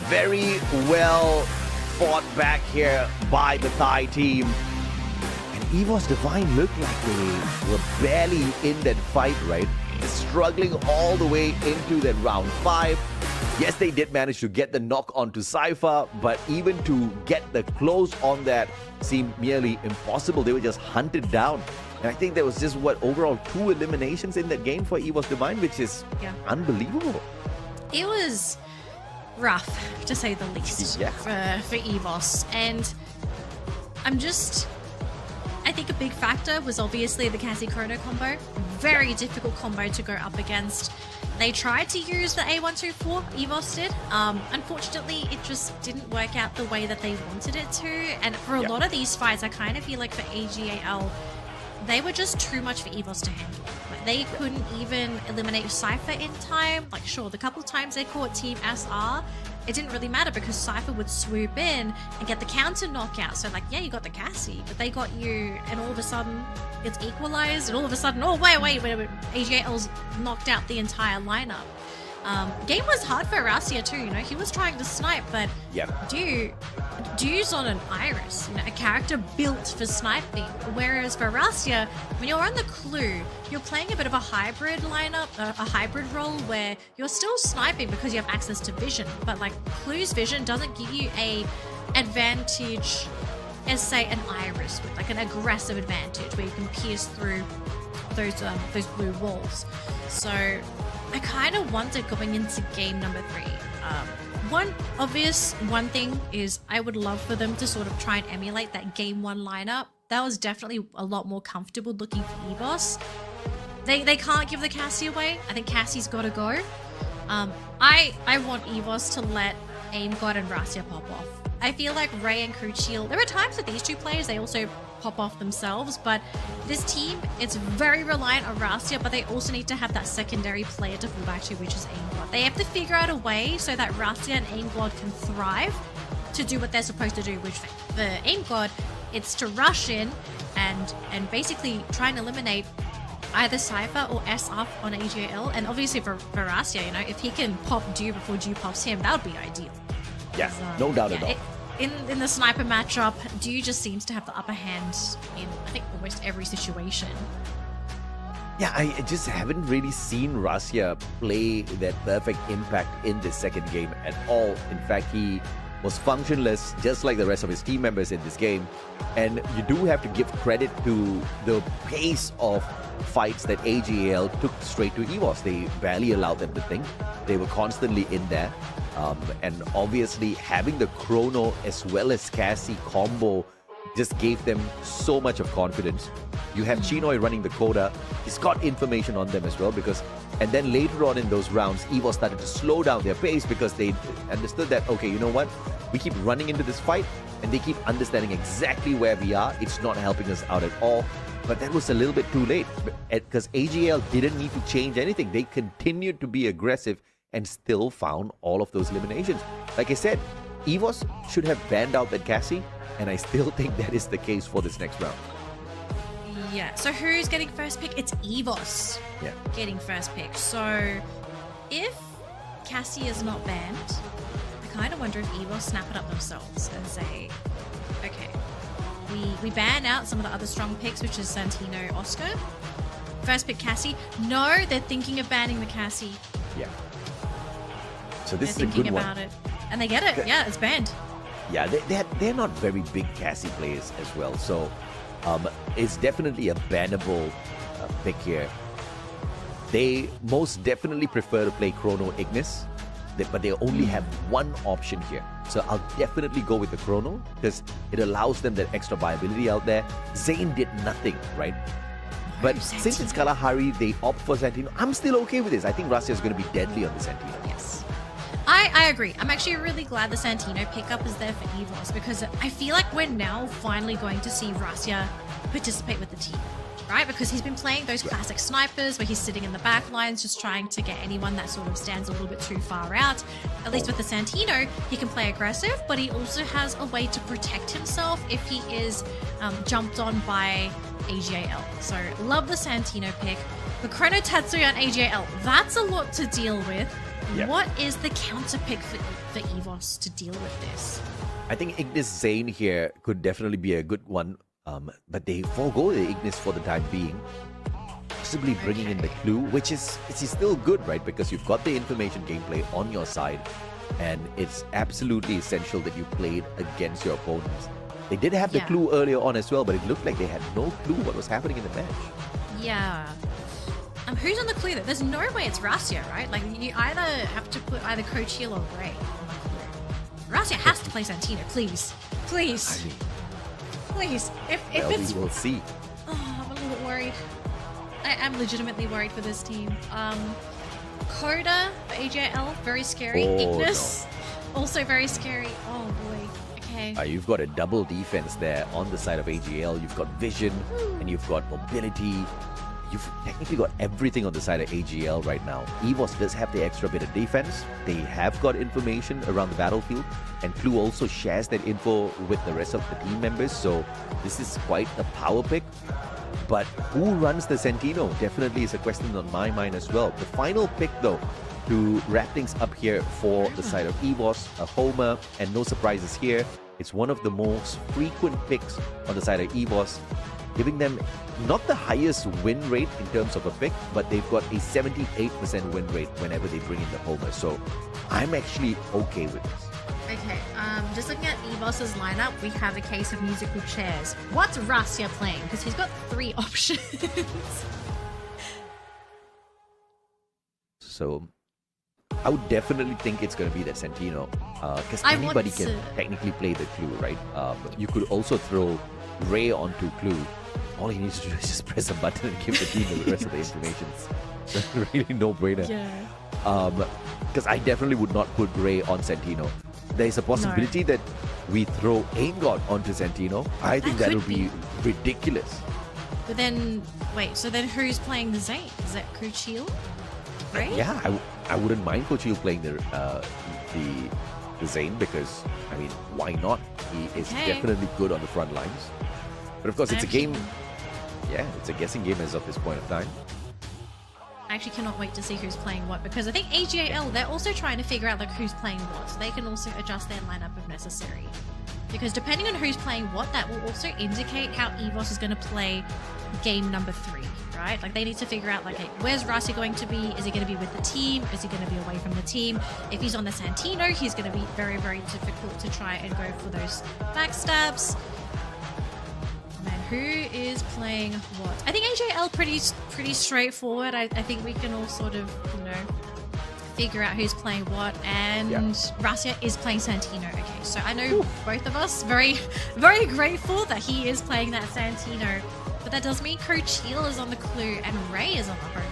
Very well fought back here by the Thai team. And EVOS Divine looked like they were barely in that fight, right? Struggling all the way into that round 5. Yes, they did manage to get the knock onto Cypher, but even to get the close on that seemed merely impossible. They were just hunted down. And I think there was just, overall 2 eliminations in that game for EVOS Divine, which is unbelievable. It was rough, to say the least, for EVOS. And I think a big factor was obviously the Cassie Chrono combo. Very difficult combo to go up against. They tried to use the A124, EVOS did. Unfortunately, it just didn't work out the way that they wanted it to. And for a lot of these fights, I kind of feel like for AGAL, they were just too much for EVOS to handle. Like, they couldn't even eliminate Cypher in time. Like, sure, the couple times they caught Team SR, it didn't really matter because Cypher would swoop in and get the counter knockout. So, like, yeah, you got the Cassie, but they got you, and all of a sudden, it's equalized, and all of a sudden, oh, wait, AGAL's knocked out the entire lineup. Game was hard for Rassia too, you know, he was trying to snipe, but Du's on an Iris, you know, a character built for sniping, whereas for Rassia, when you're on the Clue, you're playing a bit of a hybrid lineup, a hybrid role where you're still sniping because you have access to vision, but like Clue's vision doesn't give you a advantage as say an Iris, with like an aggressive advantage where you can pierce through those blue walls. So I kind of wonder going into game number 3. One thing is I would love for them to sort of try and emulate that game 1 lineup. That was definitely a lot more comfortable looking for EVOS. They can't give the Cassie away. I think Cassie's got to go. I want EVOS to let AimGod and Rassia pop off. I feel like Ray and Kochiel, there are times with these 2 players, they also pop off themselves, but this team, it's very reliant on Rassia, but they also need to have that secondary player to fall back to, which is AimGod. They have to figure out a way so that Rassia and AimGod can thrive to do what they're supposed to do, which for AimGod, it's to rush in and basically try and eliminate either Cypher or SR on AGAL, and obviously for Rassia, you know, if he can pop Du before Du pops him, that would be ideal. Yeah, no doubt at all. In the sniper matchup, Du just seems to have the upper hand in, I think, almost every situation. Yeah, I just haven't really seen Rassia play that perfect impact in the second game at all. In fact, he was functionless, just like the rest of his team members in this game. And you do have to give credit to the pace of fights that AGL took straight to EVOS. They barely allowed them to think. They were constantly in there. And obviously having the Chrono as well as Cassie combo just gave them so much of confidence. You have Chinoy running the Coda. He's got information on them as well and then later on in those rounds, EVOS started to slow down their pace because they understood that, okay, you know what? We keep running into this fight and they keep understanding exactly where we are. It's not helping us out at all. But that was a little bit too late because AGL didn't need to change anything. They continued to be aggressive and still found all of those eliminations. Like I said, EVOS should have banned out that Cassie, and I still think that is the case for this next round. Yeah, so who's getting first pick? It's EVOS getting first pick. So if Cassie is not banned, I kind of wonder if EVOS snap it up themselves and say, okay, we ban out some of the other strong picks, which is Santino, Oscar. First pick Cassie. No, they're thinking of banning the Cassie. Yeah. So this they're is a good thinking one. about it. And they get it. Yeah, it's banned. Yeah, they're not very big Cassie players as well. So it's definitely a bannable pick here. They most definitely prefer to play Chrono Ignis, but they only have one option here. So I'll definitely go with the Chrono because it allows them that extra viability out there. Zane did nothing, right? But since it's Kalahari, they opt for Santino. I'm still okay with this. I think Rasya is going to be deadly on the Santino. Yes. I agree. I'm actually really glad the Santino pickup is there for EVOS because I feel like we're now finally going to see Rasya participate with the team, right? Because he's been playing those classic snipers where he's sitting in the back lines just trying to get anyone that sort of stands a little bit too far out. At least with the Santino, he can play aggressive, but he also has a way to protect himself if he is jumped on by AGL. So love the Santino pick. The Chrono Tatsuya and AGL, that's a lot to deal with. Yeah. What is the counter pick for EVOS to deal with this? I think Ignis Zane here could definitely be a good one, but they forego the Ignis for the time being. Possibly bringing in the Clue, which is still good, right? Because you've got the information gameplay on your side, and it's absolutely essential that you played against your opponents. They did have the Clue earlier on as well, but it looked like they had no clue what was happening in the match. Yeah. Who's on the Clue though? There's no way it's Rasya, right? Like you either have to put either Coach Hill or Ray on the Clue. Rasya has to play Santino, please. Please. I mean, please. If well, it's... we will see. Oh, I'm a little bit worried. I am legitimately worried for this team. Coda for AJL, very scary. Ignis, also very scary. Oh boy. Okay. You've got a double defense there on the side of AGL. You've got vision and you've got mobility. You've technically got everything on the side of AGL right now. EVOS does have the extra bit of defense. They have got information around the battlefield, and Clue also shares that info with the rest of the team members. So this is quite a power pick. But who runs the Santino definitely is a question on my mind as well. The final pick though, to wrap things up here for the side of EVOS, a homer, and no surprises here. It's one of the most frequent picks on the side of EVOS, giving them not the highest win rate in terms of a pick, but they've got a 78% win rate whenever they bring in the homer. So I'm actually okay with this. Okay, just looking at EVOS's lineup, we have a case of musical chairs. What's Rasya playing? Because he's got 3 options. So I would definitely think it's going to be that Santino, because anybody can technically play the Clue, right? You could also throw Ray onto Clue. All he needs to do is just press a button and give the team the rest of the information. It's really no-brainer. Yeah. Because I definitely would not put Ray on Santino. There's a possibility that we throw AimGod onto Santino. I think that would be ridiculous. But then, wait, so then who's playing the Zane? Is that Kuchil? Right? Yeah, I wouldn't mind Kuchil playing the Zane because, I mean, why not? He is definitely good on the front lines. But of course, it's a game. Yeah, it's a guessing game as of this point of time. I actually cannot wait to see who's playing what, because I think AGL, they're also trying to figure out like who's playing what, so they can also adjust their lineup if necessary. Because depending on who's playing what, that will also indicate how EVOS is going to play game number 3, right? right? Like they need to figure out like, hey, where's Rasia going to be? Is he going to be with the team? Is he going to be away from the team? If he's on the Santino, he's going to be very, very difficult to try and go for those backstabs. Man, who is playing what? I think AJL pretty straightforward. I think we can all sort of, you know, figure out who's playing what, and Rasia is playing Santino. Okay, so I know both of us very, very grateful that he is playing that Santino, but that does mean Coach Heel is on the Clue and Ray is on the Homer.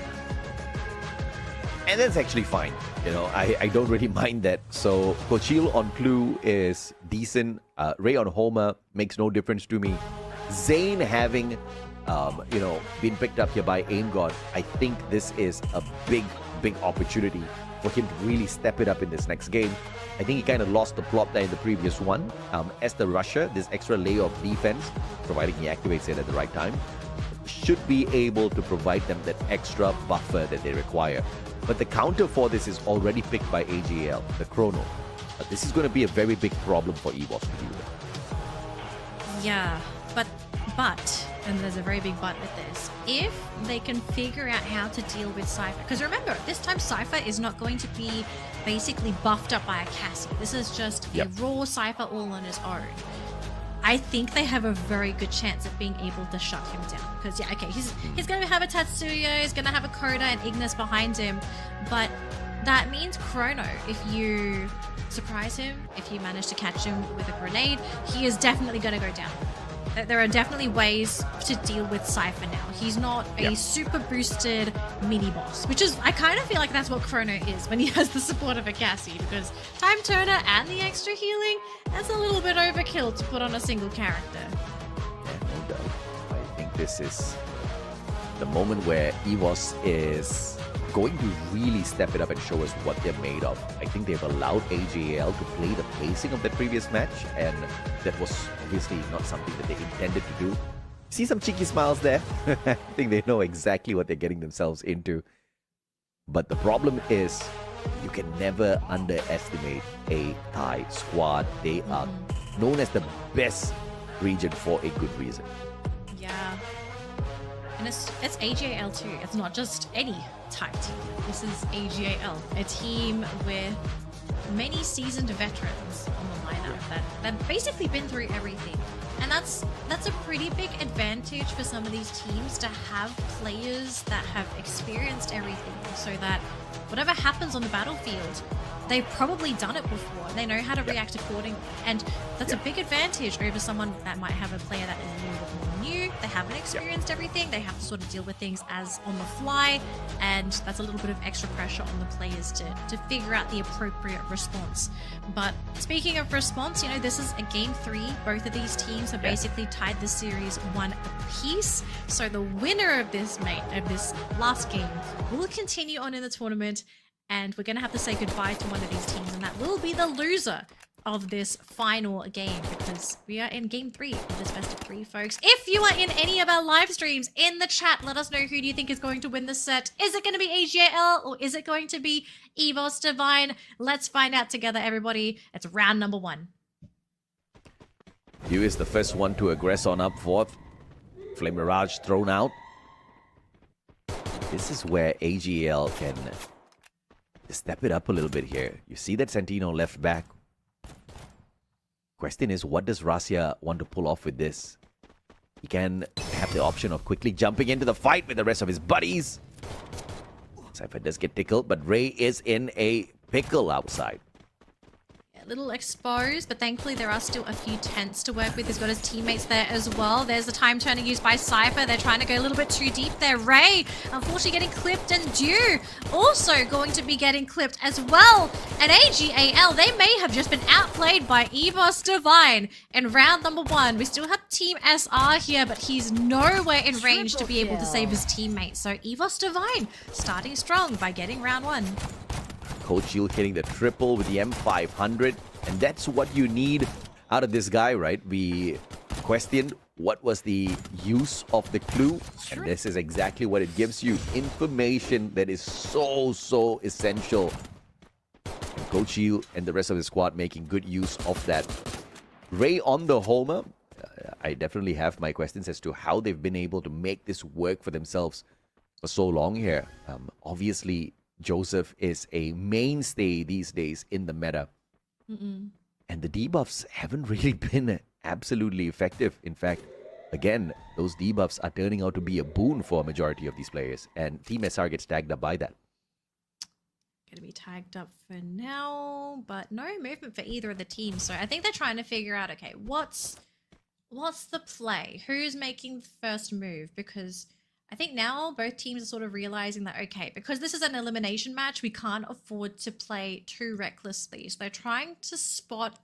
And that's actually fine. You know, I don't really mind that. So Coach Heel on Clue is decent. Ray on Homer makes no difference to me. Zane having, you know, been picked up here by Aim God, I think this is a big opportunity for him to really step it up in this next game. I think he kind of lost the plot there in the previous one. As the rusher, this extra layer of defense, providing he activates it at the right time, should be able to provide them that extra buffer that they require. But the counter for this is already picked by AGL, the Chrono. But this is going to be a very big problem for EVOS to deal with. Yeah, but, and there's a very big but with this, if they can figure out how to deal with Cypher, because remember, this time Cypher is not going to be basically buffed up by a Cassie. This is just a raw Cypher all on his own. I think they have a very good chance of being able to shut him down. Because, yeah, okay, he's going to have a Tatsuya, he's going to have a Coda and Ignis behind him, but that means Chrono, if you surprise him, if you manage to catch him with a grenade, he is definitely going to go down. There are definitely ways to deal with Cypher now. He's not a super boosted mini-boss, which is, I kind of feel like that's what Chrono is when he has the support of a Cassie, because Time Turner and the extra healing, that's a little bit overkill to put on a single character. Yeah, no doubt. I think this is the moment where EVOS is going to really step it up and show us what they're made of. I think they've allowed AJL to play the pacing of the previous match, and that was obviously not something that they intended to do. See some cheeky smiles there? I think they know exactly what they're getting themselves into. But the problem is, you can never underestimate a Thai squad. They are known as the best region for a good reason. Yeah. And it's AGAL too. It's not just any type team. This is AGAL, a team with many seasoned veterans on the lineup that basically been through everything. And that's a pretty big advantage for some of these teams, to have players that have experienced everything, so that whatever happens on the battlefield, they've probably done it before. They know how to react accordingly. And that's a big advantage over someone that might have a player that is a little bit more new. They haven't experienced everything. They have to sort of deal with things as on the fly. And that's a little bit of extra pressure on the players to figure out the appropriate response. But speaking of response, you know, this is a game 3. Both of these teams have basically tied the series 1 apiece. So the winner of this last game will continue on in the tournament. And we're going to have to say goodbye to one of these teams, and that will be the loser of this final game, because we are in game 3 of this best of 3, folks. If you are in any of our live streams, in the chat, let us know who do you think is going to win this set. Is it going to be AGL or is it going to be EVOS Divine? Let's find out together, everybody. It's round number 1. Yu is the first one to aggress on up fourth. Flame Mirage thrown out. This is where AGL can step it up a little bit here. You see that Santino left back. Question is, what does Rasia want to pull off with this? He can have the option of quickly jumping into the fight with the rest of his buddies. Cypher does get tickled, but Ray is in a pickle outside. A little exposed, but thankfully there are still a few tents to work with. He's got his teammates there as well. There's the time turner used by Cypher. They're trying to go a little bit too deep there. Ray, unfortunately, getting clipped, and Dew also going to be getting clipped as well. And AGAL, they may have just been outplayed by EVOS Divine in round number 1. We still have Team SR here, but he's nowhere in range to be able to save his teammates. So EVOS Divine starting strong by getting round 1. Coach Shield hitting the triple with the M500, and that's what you need out of this guy, right? We questioned what was the use of the clue, and this is exactly what it gives you. Information that is so essential. And Coach Shield and the rest of the squad making good use of that. Ray on the Homer. I definitely have my questions as to how they've been able to make this work for themselves. for so long here. Obviously, Joseph is a mainstay these days in the meta. And the debuffs haven't really been absolutely effective. In fact, again, those debuffs are turning out to be a boon for a majority of these players. And Team SR gets tagged up by that. Gonna be tagged up for now, but no movement for either of the teams. So I think they're trying to figure out, okay, what's the play? Who's making the first move? Because I think now both teams are sort of realizing that, okay, because this is an elimination match, we can't afford to play too recklessly. So they're trying to spot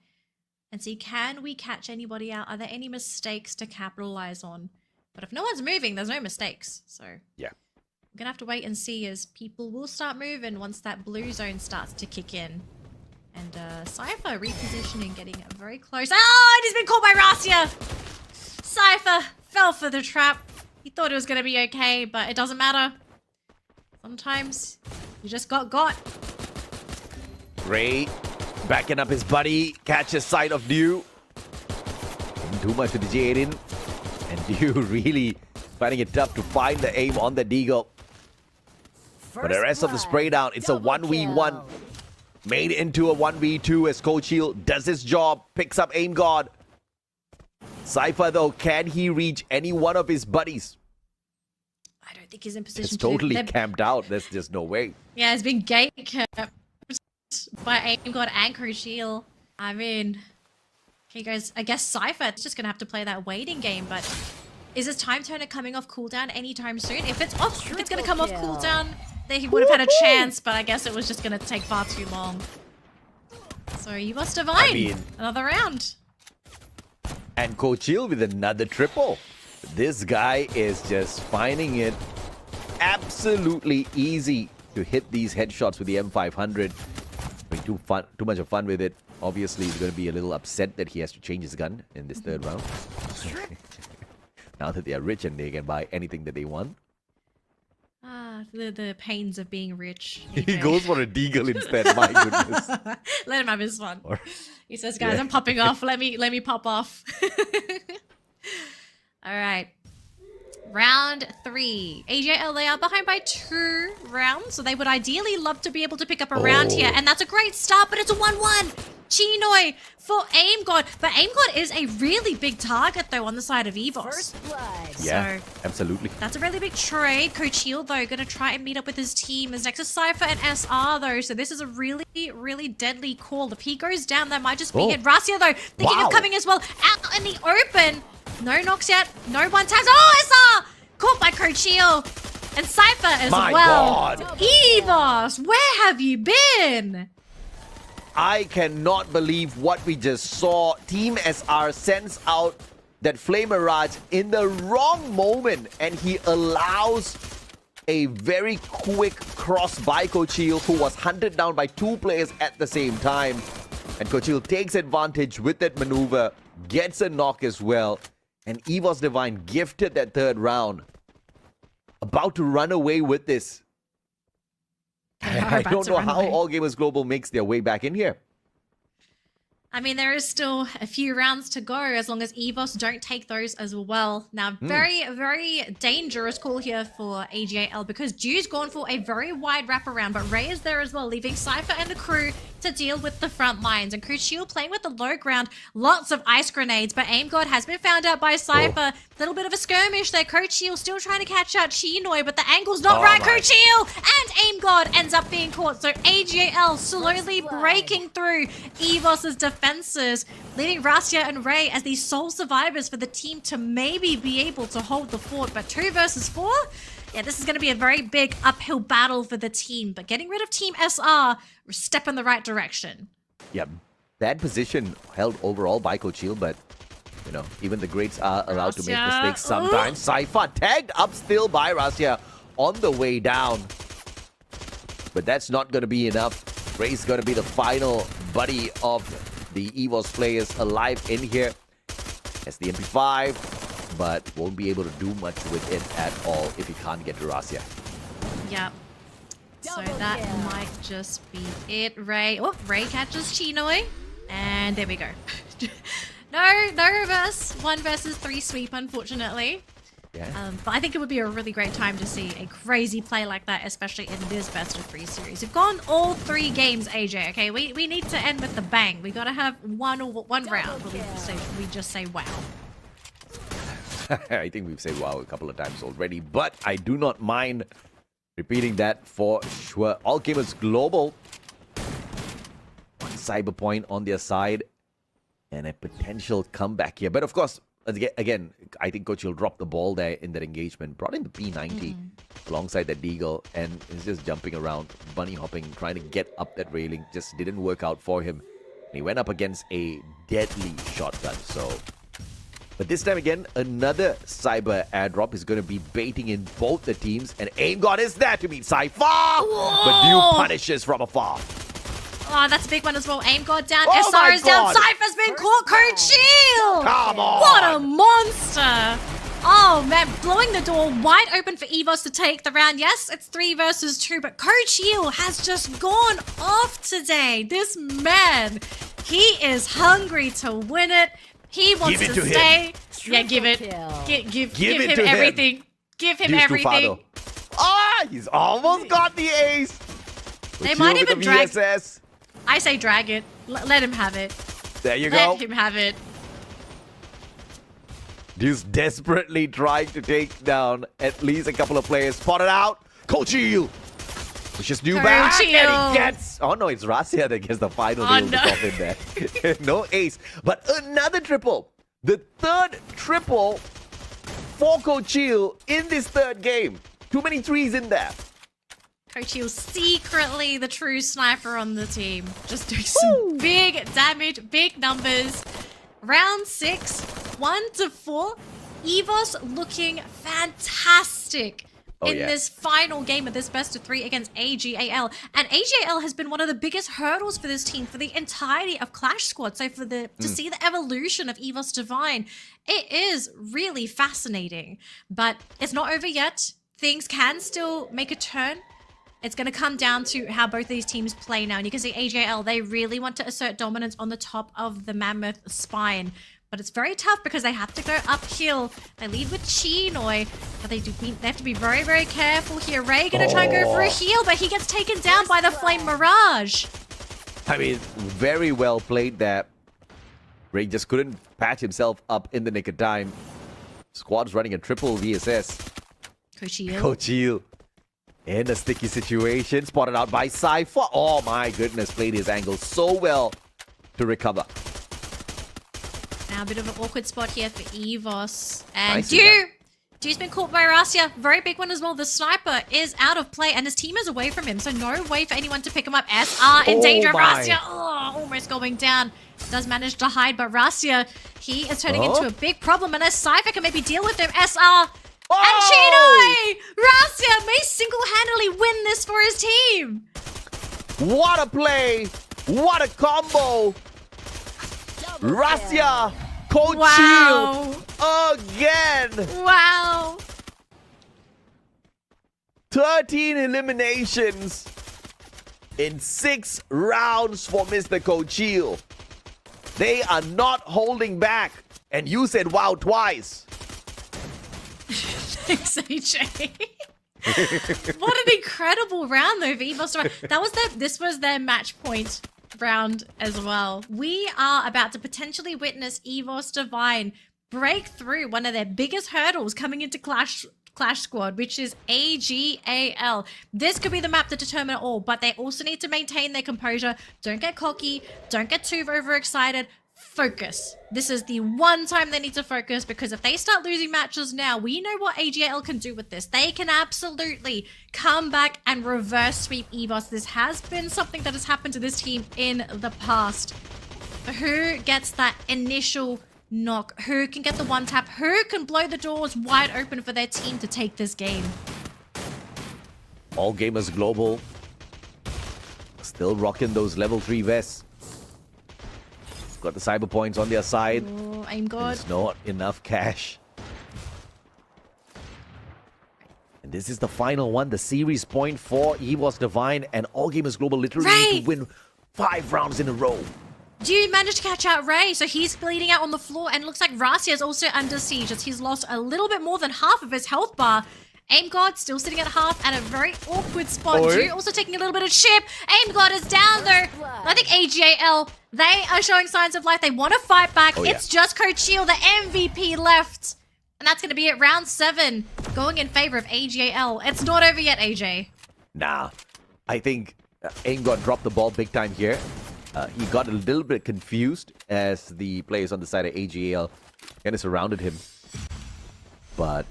and see, can we catch anybody out? Are there any mistakes to capitalize on? But if no one's moving, there's no mistakes. So yeah, we're gonna have to wait and see as people will start moving once that blue zone starts to kick in. And Cypher repositioning, getting very close. Oh, and he's been caught by Rasia! Cypher fell for the trap. He thought it was gonna be okay, but it doesn't matter. Sometimes you just got. Ray backing up his buddy, catches sight of Dew. Didn't do much with the Jaden. And Dew really finding it tough to find the aim on the Deagle. But the rest of the spray down, it's a 1v1. Made into a 1v2 as Coach Heal does his job, picks up aim guard. Cypher though, can he reach any one of his buddies? I don't think he's in position It's to. totally camped out. There's just no way. Yeah, it's been gate kept by aim guard and Crucial. I mean, okay guys, I guess Cypher is just gonna have to play that waiting game, but is his time turner coming off cooldown anytime soon? If it's gonna come off cooldown, then he would have had a chance, but I guess it was just gonna take far too long. So you must divine another round. And Coach Heal with another triple. This guy is just finding it absolutely easy to hit these headshots with the M500. Having too much of fun with it. Obviously, he's going to be a little upset that he has to change his gun in this third round. Now that they are rich and they can buy anything that they want. The pains of being rich. He goes for a deagle instead. My goodness. Let him have his fun. He says, guys, I'm popping off. Let me pop off. All right. Round 3. AJL, they are behind by 2 rounds, so they would ideally love to be able to pick up a round here, and that's a great start, but it's a 1-1. Chinoi for Aim God, but Aim God is a really big target, though, on the side of EVOS. Yeah, absolutely. That's a really big trade. Coach Heal, though, going to try and meet up with his team. As next is Cypher and SR, though, so this is a really, really deadly call. If he goes down, that might just be it. Rasia, though, thinking of coming as well, out in the open. No knocks yet, no one tags. Oh, SR! Caught by Coach Heal. And Cypher as well. God. EVOS, where have you been? I cannot believe what we just saw. Team SR sends out that Flame Mirage in the wrong moment, and he allows a very quick cross by Coach Heal, who was hunted down by 2 players at the same time. And Coach Heal takes advantage with that maneuver, gets a knock as well. And EVOS Divine gifted that third round. About to run away with this. I don't know how All Gamers Global makes their way back in here. I mean, there is still a few rounds to go as long as EVOS don't take those as well. Now, very, very dangerous call here for AGAL because Dew's gone for a very wide wraparound, but Ray is there as well, leaving Cypher and the crew to deal with the front lines. And Crucial playing with the low ground, lots of ice grenades, but Aim God has been found out by Cypher. Little bit of a skirmish there. Crucial still trying to catch out Chinoi, but the angle's not right. Crucial and Aim God ends up being caught. So AGAL slowly breaking through EVOS's defenses, leaving Rasia and Ray as the sole survivors for the team to maybe be able to hold the fort. But 2 versus 4? Yeah, this is going to be a very big uphill battle for the team. But getting rid of Team SR, we're a step in the right direction. Yeah, bad position held overall by Coach Heal, but, you know, even the greats are allowed to make mistakes sometimes. Cypher tagged up still by Rasia on the way down. But that's not going to be enough. Ray's going to be the final buddy of the EVOS players alive in here. That's the MP5, but won't be able to do much with it at all if he can't get to Rasia. Yep. So that might just be it. Ray catches Chinoi, and there we go. no reverse 1 versus 3 sweep, unfortunately. Yeah. But I think it would be a really great time to see a crazy play like that, especially in this best of 3 series. We've gone all 3 games, AJ. Okay, we need to end with the bang. We gotta have one round where we just say wow. I think we've said wow a couple of times already, but I do not mind repeating that for sure. All Gamers Global, one Cyberpoint on their side, and a potential comeback here. But of course, again, I think Coach will drop the ball there in that engagement. Brought in the P90 alongside that Deagle, and is just jumping around, bunny hopping, trying to get up that railing. Just didn't work out for him. He went up against a deadly shotgun, so... But this time again, another Cyber airdrop is going to be baiting in both the teams. And Aim God is there to meet Cypher! But Dew punishes from afar. Oh, that's a big one as well. Aim God down, Oh SR is down, Cypher's been caught, Coachil! Come on! What a monster! Oh man, blowing the door wide open for EVOS to take the round. Yes, it's 3 versus 2, but Coachil has just gone off today. This man, he is hungry to win it. He wants to stay. Yeah, give it. Give him everything. Give him everything. He's almost got the ace. They might even drag. VSS. I say drag it. Let him have it. There you go. Let him have it. He's desperately trying to take down at least a couple of players. Spotted out. Coachil. Pushes Dew back. And he gets... Oh no, it's Rasia that gets the final deal to top in there. No ace. But another triple. The 3rd triple for Coachil in this 3rd game. Too many 3s in there. Coachil secretly the true sniper on the team. Just doing some big damage, big numbers. Round 6, 1-4. EVOS looking fantastic in this final game of this best of 3 against AGAL. And AGAL has been one of the biggest hurdles for this team for the entirety of Clash Squad. So for to see the evolution of EVOS Divine, it is really fascinating. But it's not over yet. Things can still make a turn. It's going to come down to how both these teams play now. And you can see AJL, they really want to assert dominance on the top of the Mammoth spine. But it's very tough because they have to go uphill. They lead with Chinoy, but they have to be very, very careful here. Ray going to try and go for a heal, but he gets taken down by the Flame Mirage. I mean, very well played there. Ray just couldn't patch himself up in the nick of time. Squad's running a triple VSS. Coachil. In a sticky situation, spotted out by Cypher. Oh my goodness, played his angle so well to recover. Now a bit of an awkward spot here for EVOS. And Dew's been caught by Rasia. Very big one as well. The sniper is out of play and his team is away from him. So no way for anyone to pick him up. SR in danger. Rasia almost going down. Does manage to hide, but Rasia, he is turning into a big problem. Unless Cypher can maybe deal with him. SR and Chinoy! Rasia may single-handedly win this for his team. What a play! What a combo! Rasia! Coachil! Again! Wow! 13 eliminations in 6 rounds for Mr. Coachil. They are not holding back. And you said wow twice. Thanks, AJ. What an incredible round though, EVOS. This was their match point round as well. We are about to potentially witness EVOS Divine break through one of their biggest hurdles coming into Clash Squad, which is AGAL. This could be the map to determine it all, but they also need to maintain their composure. Don't get cocky. Don't get too overexcited. Focus. This is the one time they need to focus, because if they start losing matches now, we know what AGL can do with this. They can absolutely come back and reverse sweep EVOS. This has been something that has happened to this team in the past. But who gets that initial knock? Who can get the one tap? Who can blow the doors wide open for their team to take this game? All Gamers Global still rocking those level 3 vests. Got the cyber points on their side. Oh, aim God. There's not enough cash. And this is the final one, the series point for EVOS Divine, and All Gamers Global literally need to win 5 rounds in a row. Dude managed to catch out Ray, so he's bleeding out on the floor, and it looks like Rasia is also under siege as he's lost a little bit more than half of his health bar. Aim God still sitting at half at a very awkward spot. Dude also taking a little bit of chip. Aim God is down though. I think AGAL, they are showing signs of life. They want to fight back. It's just Coachil, the MVP left. And that's going to be at round 7, going in favor of AGAL. It's not over yet, AJ. Nah, I think Aim God dropped the ball big time here. He got a little bit confused as the players on the side of AGAL kind of surrounded him. But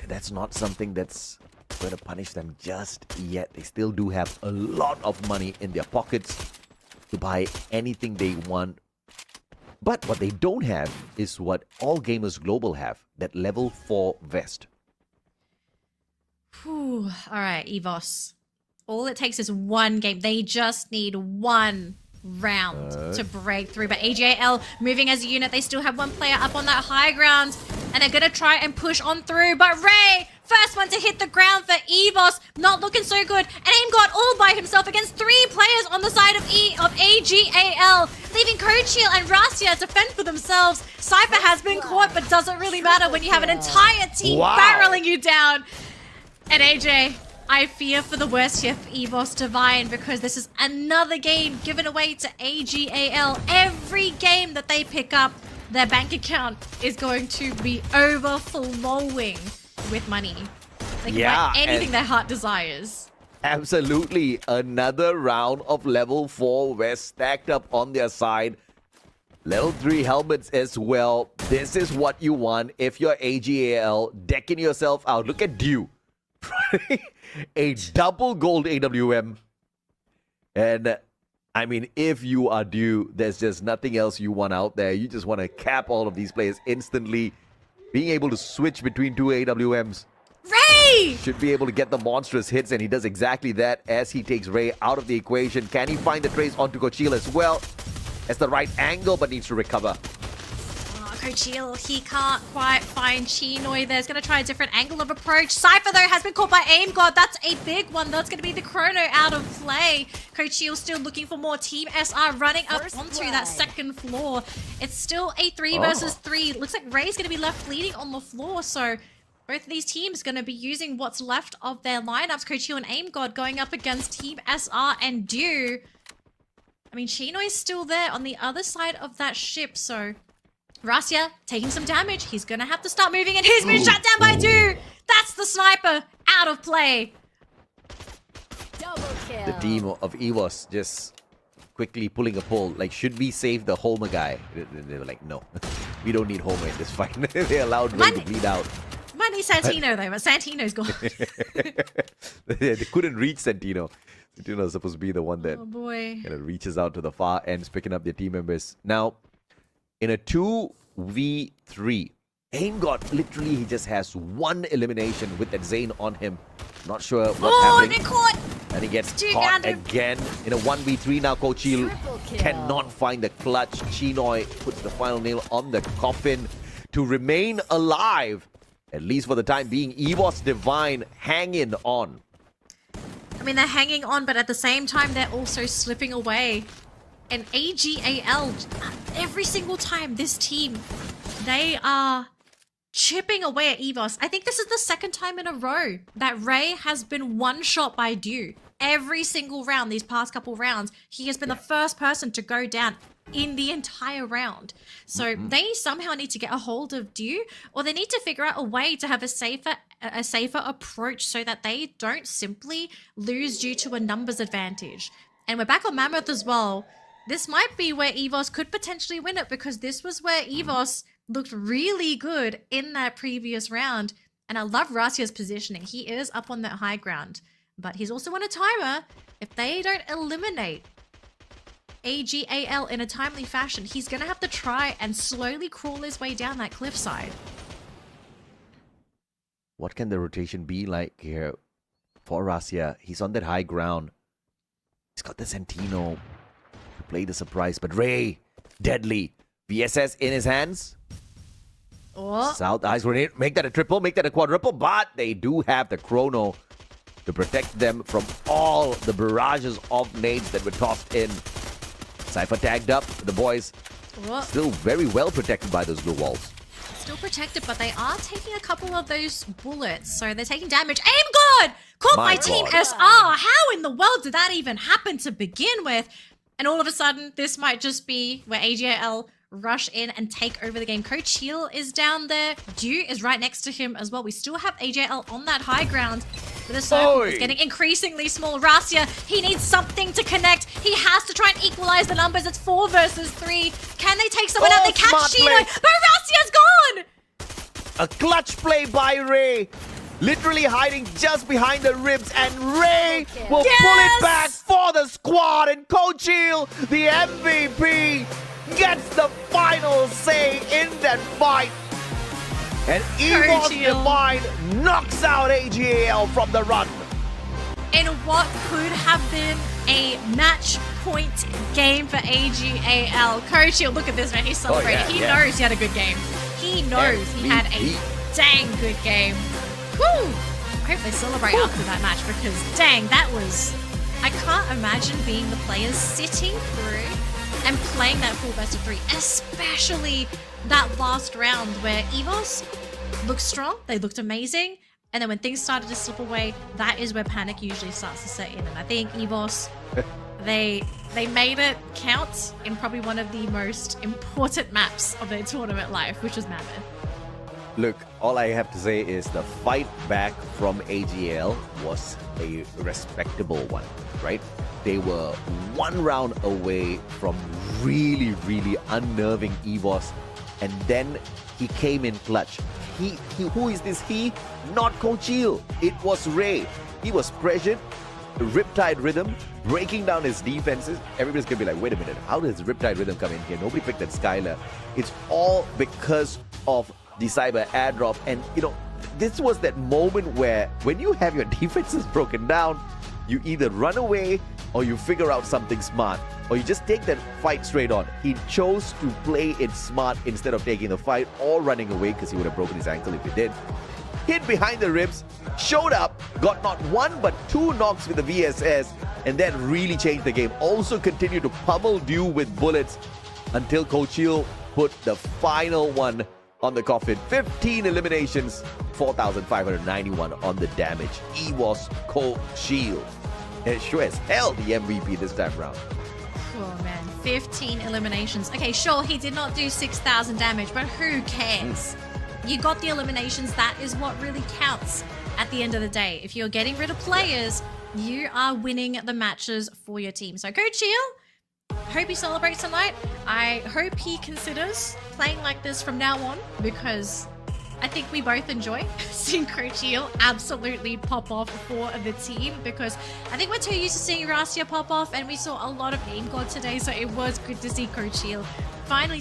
that's not something that's going to punish them just yet. They still do have a lot of money in their pockets to buy anything they want. But what they don't have is what all gamers global have, that level 4 vest. Whew. All right, EVOS. All it takes is one game. They just need one round to break through. But AGAL moving as a unit. They still have one player up on that high ground. And they're going to try and push on through. But Ray, first one to hit the ground for EVOS. Not looking so good. And Aim God all by himself against 3 players on the side of AGAL. Leaving Coachil and Rasia to fend for themselves. Cypher has been caught, but doesn't really matter when you have an entire team barreling you down. And AJ, I fear for the worst here for EVOS Divine, because this is another game given away to AGAL. Every game that they pick up, their bank account is going to be overflowing with money. They can buy anything their heart desires. Absolutely. Another round of level 4 vest stacked up on their side. Level 3 helmets as well. This is what you want if you're AGAL. Decking yourself out. Look at Dew. A double gold AWM. And I mean, if you are Dew, there's just nothing else you want out there. You just want to cap all of these players instantly. Being able to switch between 2 AWMs. Ray! Should be able to get the monstrous hits, and he does exactly that as he takes Ray out of the equation. Can he find the trace onto Coachil as well? It's the right angle, but needs to recover. Coachil, he can't quite find Chinoy there. He's going to try a different angle of approach. Cypher, though, has been caught by Aim God. That's a big one. That's going to be the chrono out of play. Coachil still looking for more. Team SR running up onto that second floor. It's still a 3 versus 3. Looks like Ray's going to be left bleeding on the floor, so both of these teams going to be using what's left of their lineups. Coachil and Aim God going up against Team SR and Dew. I mean, Chinoy's still there on the other side of that ship, so Rasia taking some damage. He's going to have to start moving, and he's been shut down by Dew. That's the sniper out of play. Double kill. The team of EVOS just quickly pulling a poll. Like, should we save the Homer guy? They were like, no. We don't need Homer in this fight. They allowed Ray to bleed out. Might need Santino, though, but Santino's gone. They couldn't reach Santino. Santino's supposed to be the one that kind of reaches out to the far ends, picking up their team members. Now, in a 2v3, Aim God, literally, he just has one elimination with that Zane on him. Not sure what's happening. Caught. And he gets caught again in a 1v3. Now Coachil cannot find the clutch. Chinoy puts the final nail on the coffin to remain alive. At least for the time being, EVOS Divine hanging on. I mean, they're hanging on, but at the same time, they're also slipping away. And AGAL, every single time this team, they are chipping away at EVOS. I think this is the second time in a row that Ray has been one shot by Dew. Every single round, these past couple rounds, he has been the first person to go down in the entire round. So they somehow need to get a hold of Dew, or they need to figure out a way to have a safer approach so that they don't simply lose due to a numbers advantage. And we're back on Mammoth as well. This might be where EVOS could potentially win it, because this was where EVOS looked really good in that previous round. And I love Rasia's positioning. He is up on that high ground, but he's also on a timer. If they don't eliminate AGAL in a timely fashion, he's going to have to try and slowly crawl his way down that cliffside. What can the rotation be like here for Rasia? He's on that high ground. He's got the Santino to play the surprise, but Ray, deadly. VSS in his hands. South Eyes Grenade, make that a triple, make that a quadruple, but they do have the chrono to protect them from all the barrages of nades that were tossed in. Cypher tagged up. The boys Whoa. still very well protected by those blue walls. Still protected, but they are taking a couple of those bullets, so they're taking damage. Aim God! Caught by Team God. SR! How in the world did that even happen to begin with? And all of a sudden, this might just be where AGL rush in and take over the game. Coach Heel is down there. Dew is right next to him as well. We still have AJL on that high ground. But the circle is getting increasingly small. Rasia, he needs something to connect. He has to try and equalize the numbers. It's 4 versus 3. Can they take someone out? They catch Chino, but Rasia's gone! A clutch play by Ray. Literally hiding just behind the ribs, and Ray will pull it back for the squad. And Coach Heel, the MVP, gets the final say in that fight. And Evos Divine knocks out AGAL from the run. In what could have been a match point game for AGAL. Coach Heel, look at this man, he's celebrating. He knows he had a good game. He knows he had a dang good game. Woo! I hope they celebrate after that match because dang, that was... I can't imagine being the players sitting through and playing that full best of 3, especially that last round where Evos looked strong, they looked amazing, and then when things started to slip away, that is where panic usually starts to set in. And I think Evos, they made it count in probably one of the most important maps of their tournament life, which was Mammoth. Look, all I have to say is the fight back from AGL was a respectable one, right? They were 1 round away from really, really unnerving Evos, and then he came in clutch. Who is this he? Not Coach Heel. It was Ray. He was pressured, Riptide Rhythm, breaking down his defenses. Everybody's gonna be like, wait a minute, how does Riptide Rhythm come in here? Nobody picked that Skylar. It's all because of the cyber airdrop. And you know, this was that moment where when you have your defenses broken down, you either run away or you figure out something smart, or you just take that fight straight on. He chose to play it smart instead of taking the fight or running away, because he would have broken his ankle if he did. Hit behind the ribs, showed up, got not 1 but 2 knocks with the VSS, and then really changed the game. Also continued to pummel Dew with bullets until Coach Heel put the final one on the coffin. 15 eliminations, 4,591 on the damage. Evos Coach Heel. And sure as hell the MVP this time around. Oh man, 15 eliminations. Okay, sure, he did not do 6,000 damage, but who cares? You got the eliminations. That is what really counts at the end of the day. If you're getting rid of players, you are winning the matches for your team. So Coach Heel, hope he celebrates tonight. I hope he considers playing like this from now on, because I think we both enjoy seeing Coach Heel absolutely pop off for the team, because I think we're too used to seeing Rasia pop off, and we saw a lot of Aim God today, so it was good to see Coach Heel finally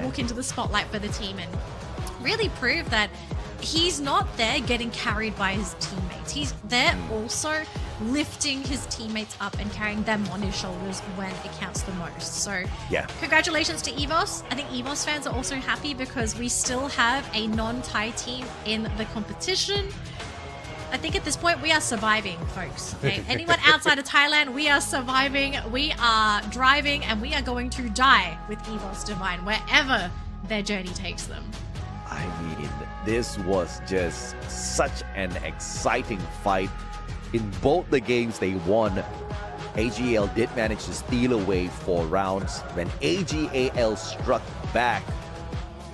walk into the spotlight for the team and really prove that he's not there getting carried by his teammates. He's there also lifting his teammates up and carrying them on his shoulders when it counts the most. So yeah, congratulations to Evos. I think Evos fans are also happy because we still have a non-Thai team in the competition. I think at this point we are surviving, folks. Okay? Anyone outside of Thailand, we are surviving, we are driving, and we are going to die with Evos Divine wherever their journey takes them. I mean, this was just such an exciting fight. In both the games they won, AGL did manage to steal away 4 rounds. When AGAL struck back,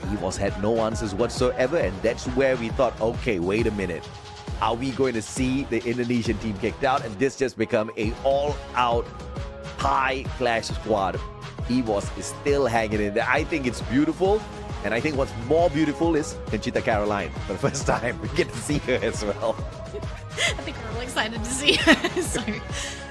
Evos had no answers whatsoever, and that's where we thought, okay, wait a minute. Are we going to see the Indonesian team kicked out? And this just become a all-out high clash squad. Evos is still hanging in there. I think it's beautiful. And I think what's more beautiful is Conchita Caroline. For the first time, we get to see her as well. I think we're all excited to see her. So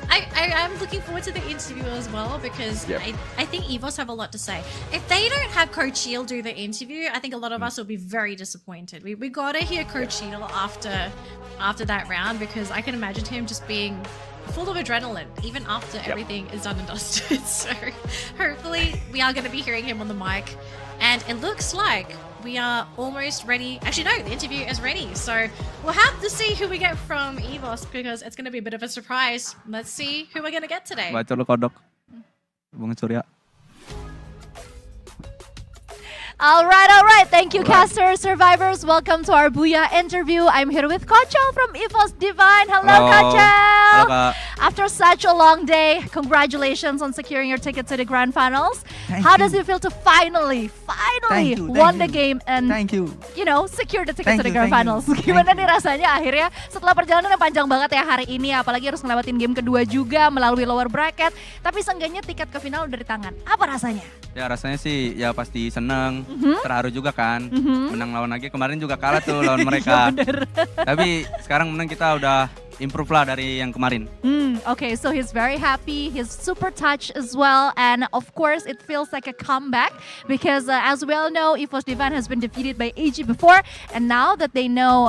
I'm looking forward to the interview as well, because I think Evos have a lot to say. If they don't have Coach Heel do the interview, I think a lot of us will be very disappointed. We gotta hear Coach Heel after that round, because I can imagine him just being full of adrenaline even after everything is done and dusted. So hopefully we are going to be hearing him on the mic, and it looks like we are almost ready. Actually no, the interview is ready, so we'll have to see who we get from Evos, because it's going to be a bit of a surprise. Let's see who we're going to get today. Baca lu kodok, Bung Surya. All right. Thank you, casters, survivors. Welcome to our Booyah interview. I'm here with Kochel from EVOS Divine. Hello, Kochel. Halo, Kak. After such a long day, congratulations on securing your ticket to the grand finals. How does it feel to finally won the game and secure the ticket to the grand finals? Gimana nih rasanya akhirnya setelah perjalanan yang panjang banget ya hari ini, apalagi harus ngelewatin game kedua juga melalui lower bracket, tapi seenggaknya tiket ke final udah di tangan. Apa rasanya? Ya rasanya sih ya pasti seneng, terharu juga kan. Menang lawan lagi, kemarin juga kalah tuh lawan mereka. Tapi sekarang menang kita udah improve lah dari yang kemarin. Okay, so he's very happy. He's super touched as well. And of course, it feels like a comeback because as we all know, EVOS Divine has been defeated by AG before. And now that they know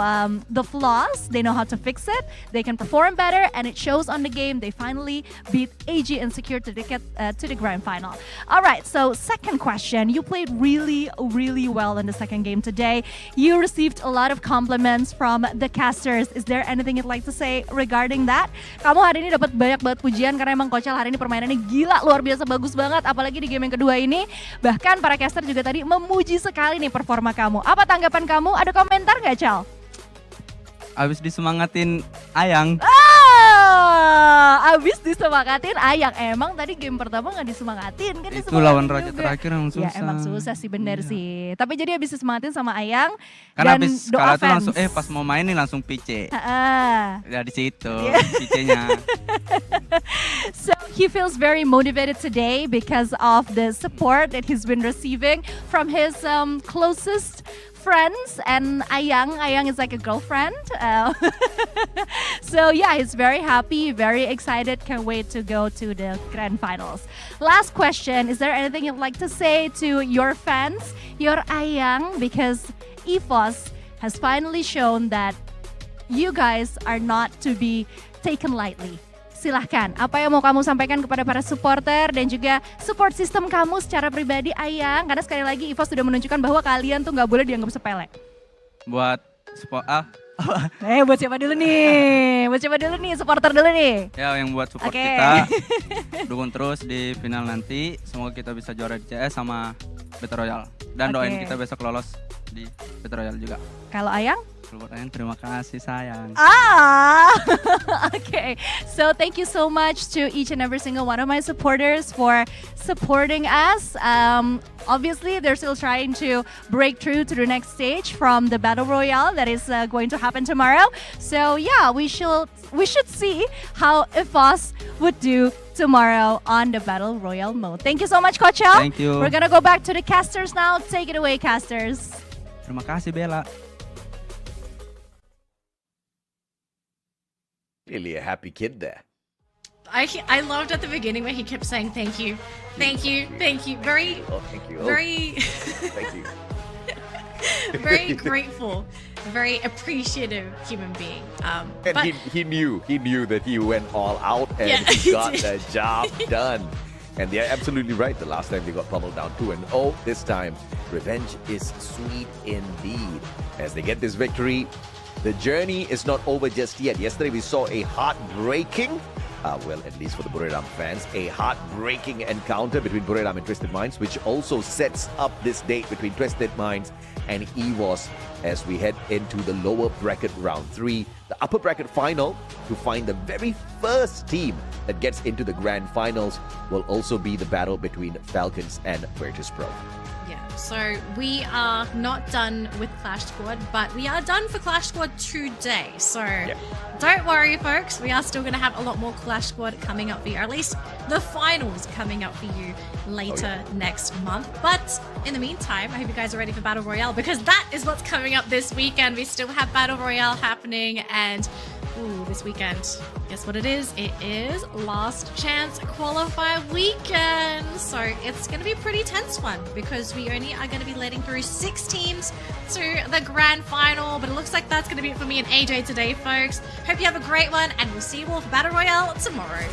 the flaws, they know how to fix it, they can perform better. And it shows on the game. They finally beat AG and secured the ticket to the grand final. All right, so second question. You played really well in the second game today. You received a lot of compliments from the casters. Is there anything you'd like to say regarding that? Kamu hari ini dapat banyak banget pujian karena emang Kochel hari ini permainannya gila, luar biasa bagus banget, apalagi di game yang kedua ini. Bahkan para caster juga tadi memuji sekali nih performa kamu. Apa tanggapan kamu? Ada komentar nggak, Chel? Abis disemangatin Ayang. Abis disemangatin Ayang. Emang tadi game pertama nggak disemangatin kan? Itu lawan raja terakhir yang susah. Ya emang susah sih, bener sih. Tapi jadi abis disemangatin sama Ayang. Karena dan abis do kalah tuh offense. langsung pas mau main nih langsung PC. Ya di situ PC-nya. So he feels very motivated today because of the support that he's been receiving from his closest friends, and Ayang is like a girlfriend. So yeah, he's very happy, very excited, can't wait to go to the grand finals. Last question, is there anything you'd like to say to your fans, your Ayang, because EVOS has finally shown that you guys are not to be taken lightly. Silahkan, apa yang mau kamu sampaikan kepada para supporter dan juga support system kamu secara pribadi, Ayang? Karena sekali lagi EVOS sudah menunjukkan bahwa kalian tuh nggak boleh dianggap sepele. Buat buat siapa dulu nih? Buat siapa dulu nih? Supporter dulu nih. Ya, yang buat support kita, dukung terus di final nanti. Semoga kita bisa juara di CS sama Battle Royale. Dan doain kita besok lolos di Battle Royale juga. Kalau Ayang? Buat Ayang, terima kasih sayang. Okay. So thank you so much to each and every single one of my supporters for supporting us. Obviously, they're still trying to break through to the next stage from the Battle Royale that is going to happen tomorrow. So yeah, we should see how EVOS would do tomorrow on the Battle Royale mode. Thank you so much, Kochel. Thank you. We're gonna go back to the casters now. Take it away, casters. Terima kasih, Bella. Really a happy kid there. I loved at the beginning where he kept saying thank you. Very thank you. Very Thank you. very grateful, very appreciative human being. And But he knew that he went all out and he got the job done. And they're absolutely right. The last time they got pummeled down 2-0. This time, revenge is sweet indeed. As they get this victory, the journey is not over just yet. Yesterday we saw a heartbreaking, well, at least for the Buriram fans, a heartbreaking encounter between Buriram and Twisted Minds, which also sets up this date between Twisted Minds and EVOS as we head into the lower bracket round 3. The upper bracket final to find the very first team that gets into the grand finals will also be the battle between Falcons and Virtus.pro. yeah, so we are not done with Clash Squad, but we are done for Clash Squad today. So don't worry, folks. We are still going to have a lot more Clash Squad coming up for you, or at least the finals coming up for you later next month. But in the meantime, I hope you guys are ready for Battle Royale, because that is what's coming up this weekend. We still have Battle Royale happening, and this weekend, guess what it is? It is Last Chance Qualifier weekend. So it's going to be a pretty tense one, because we only are going to be letting through 6 teams to the grand final. But it looks like that's going to be it for me and AJ today, folks. Hope you have a great one, and we'll see you all for Battle Royale tomorrow.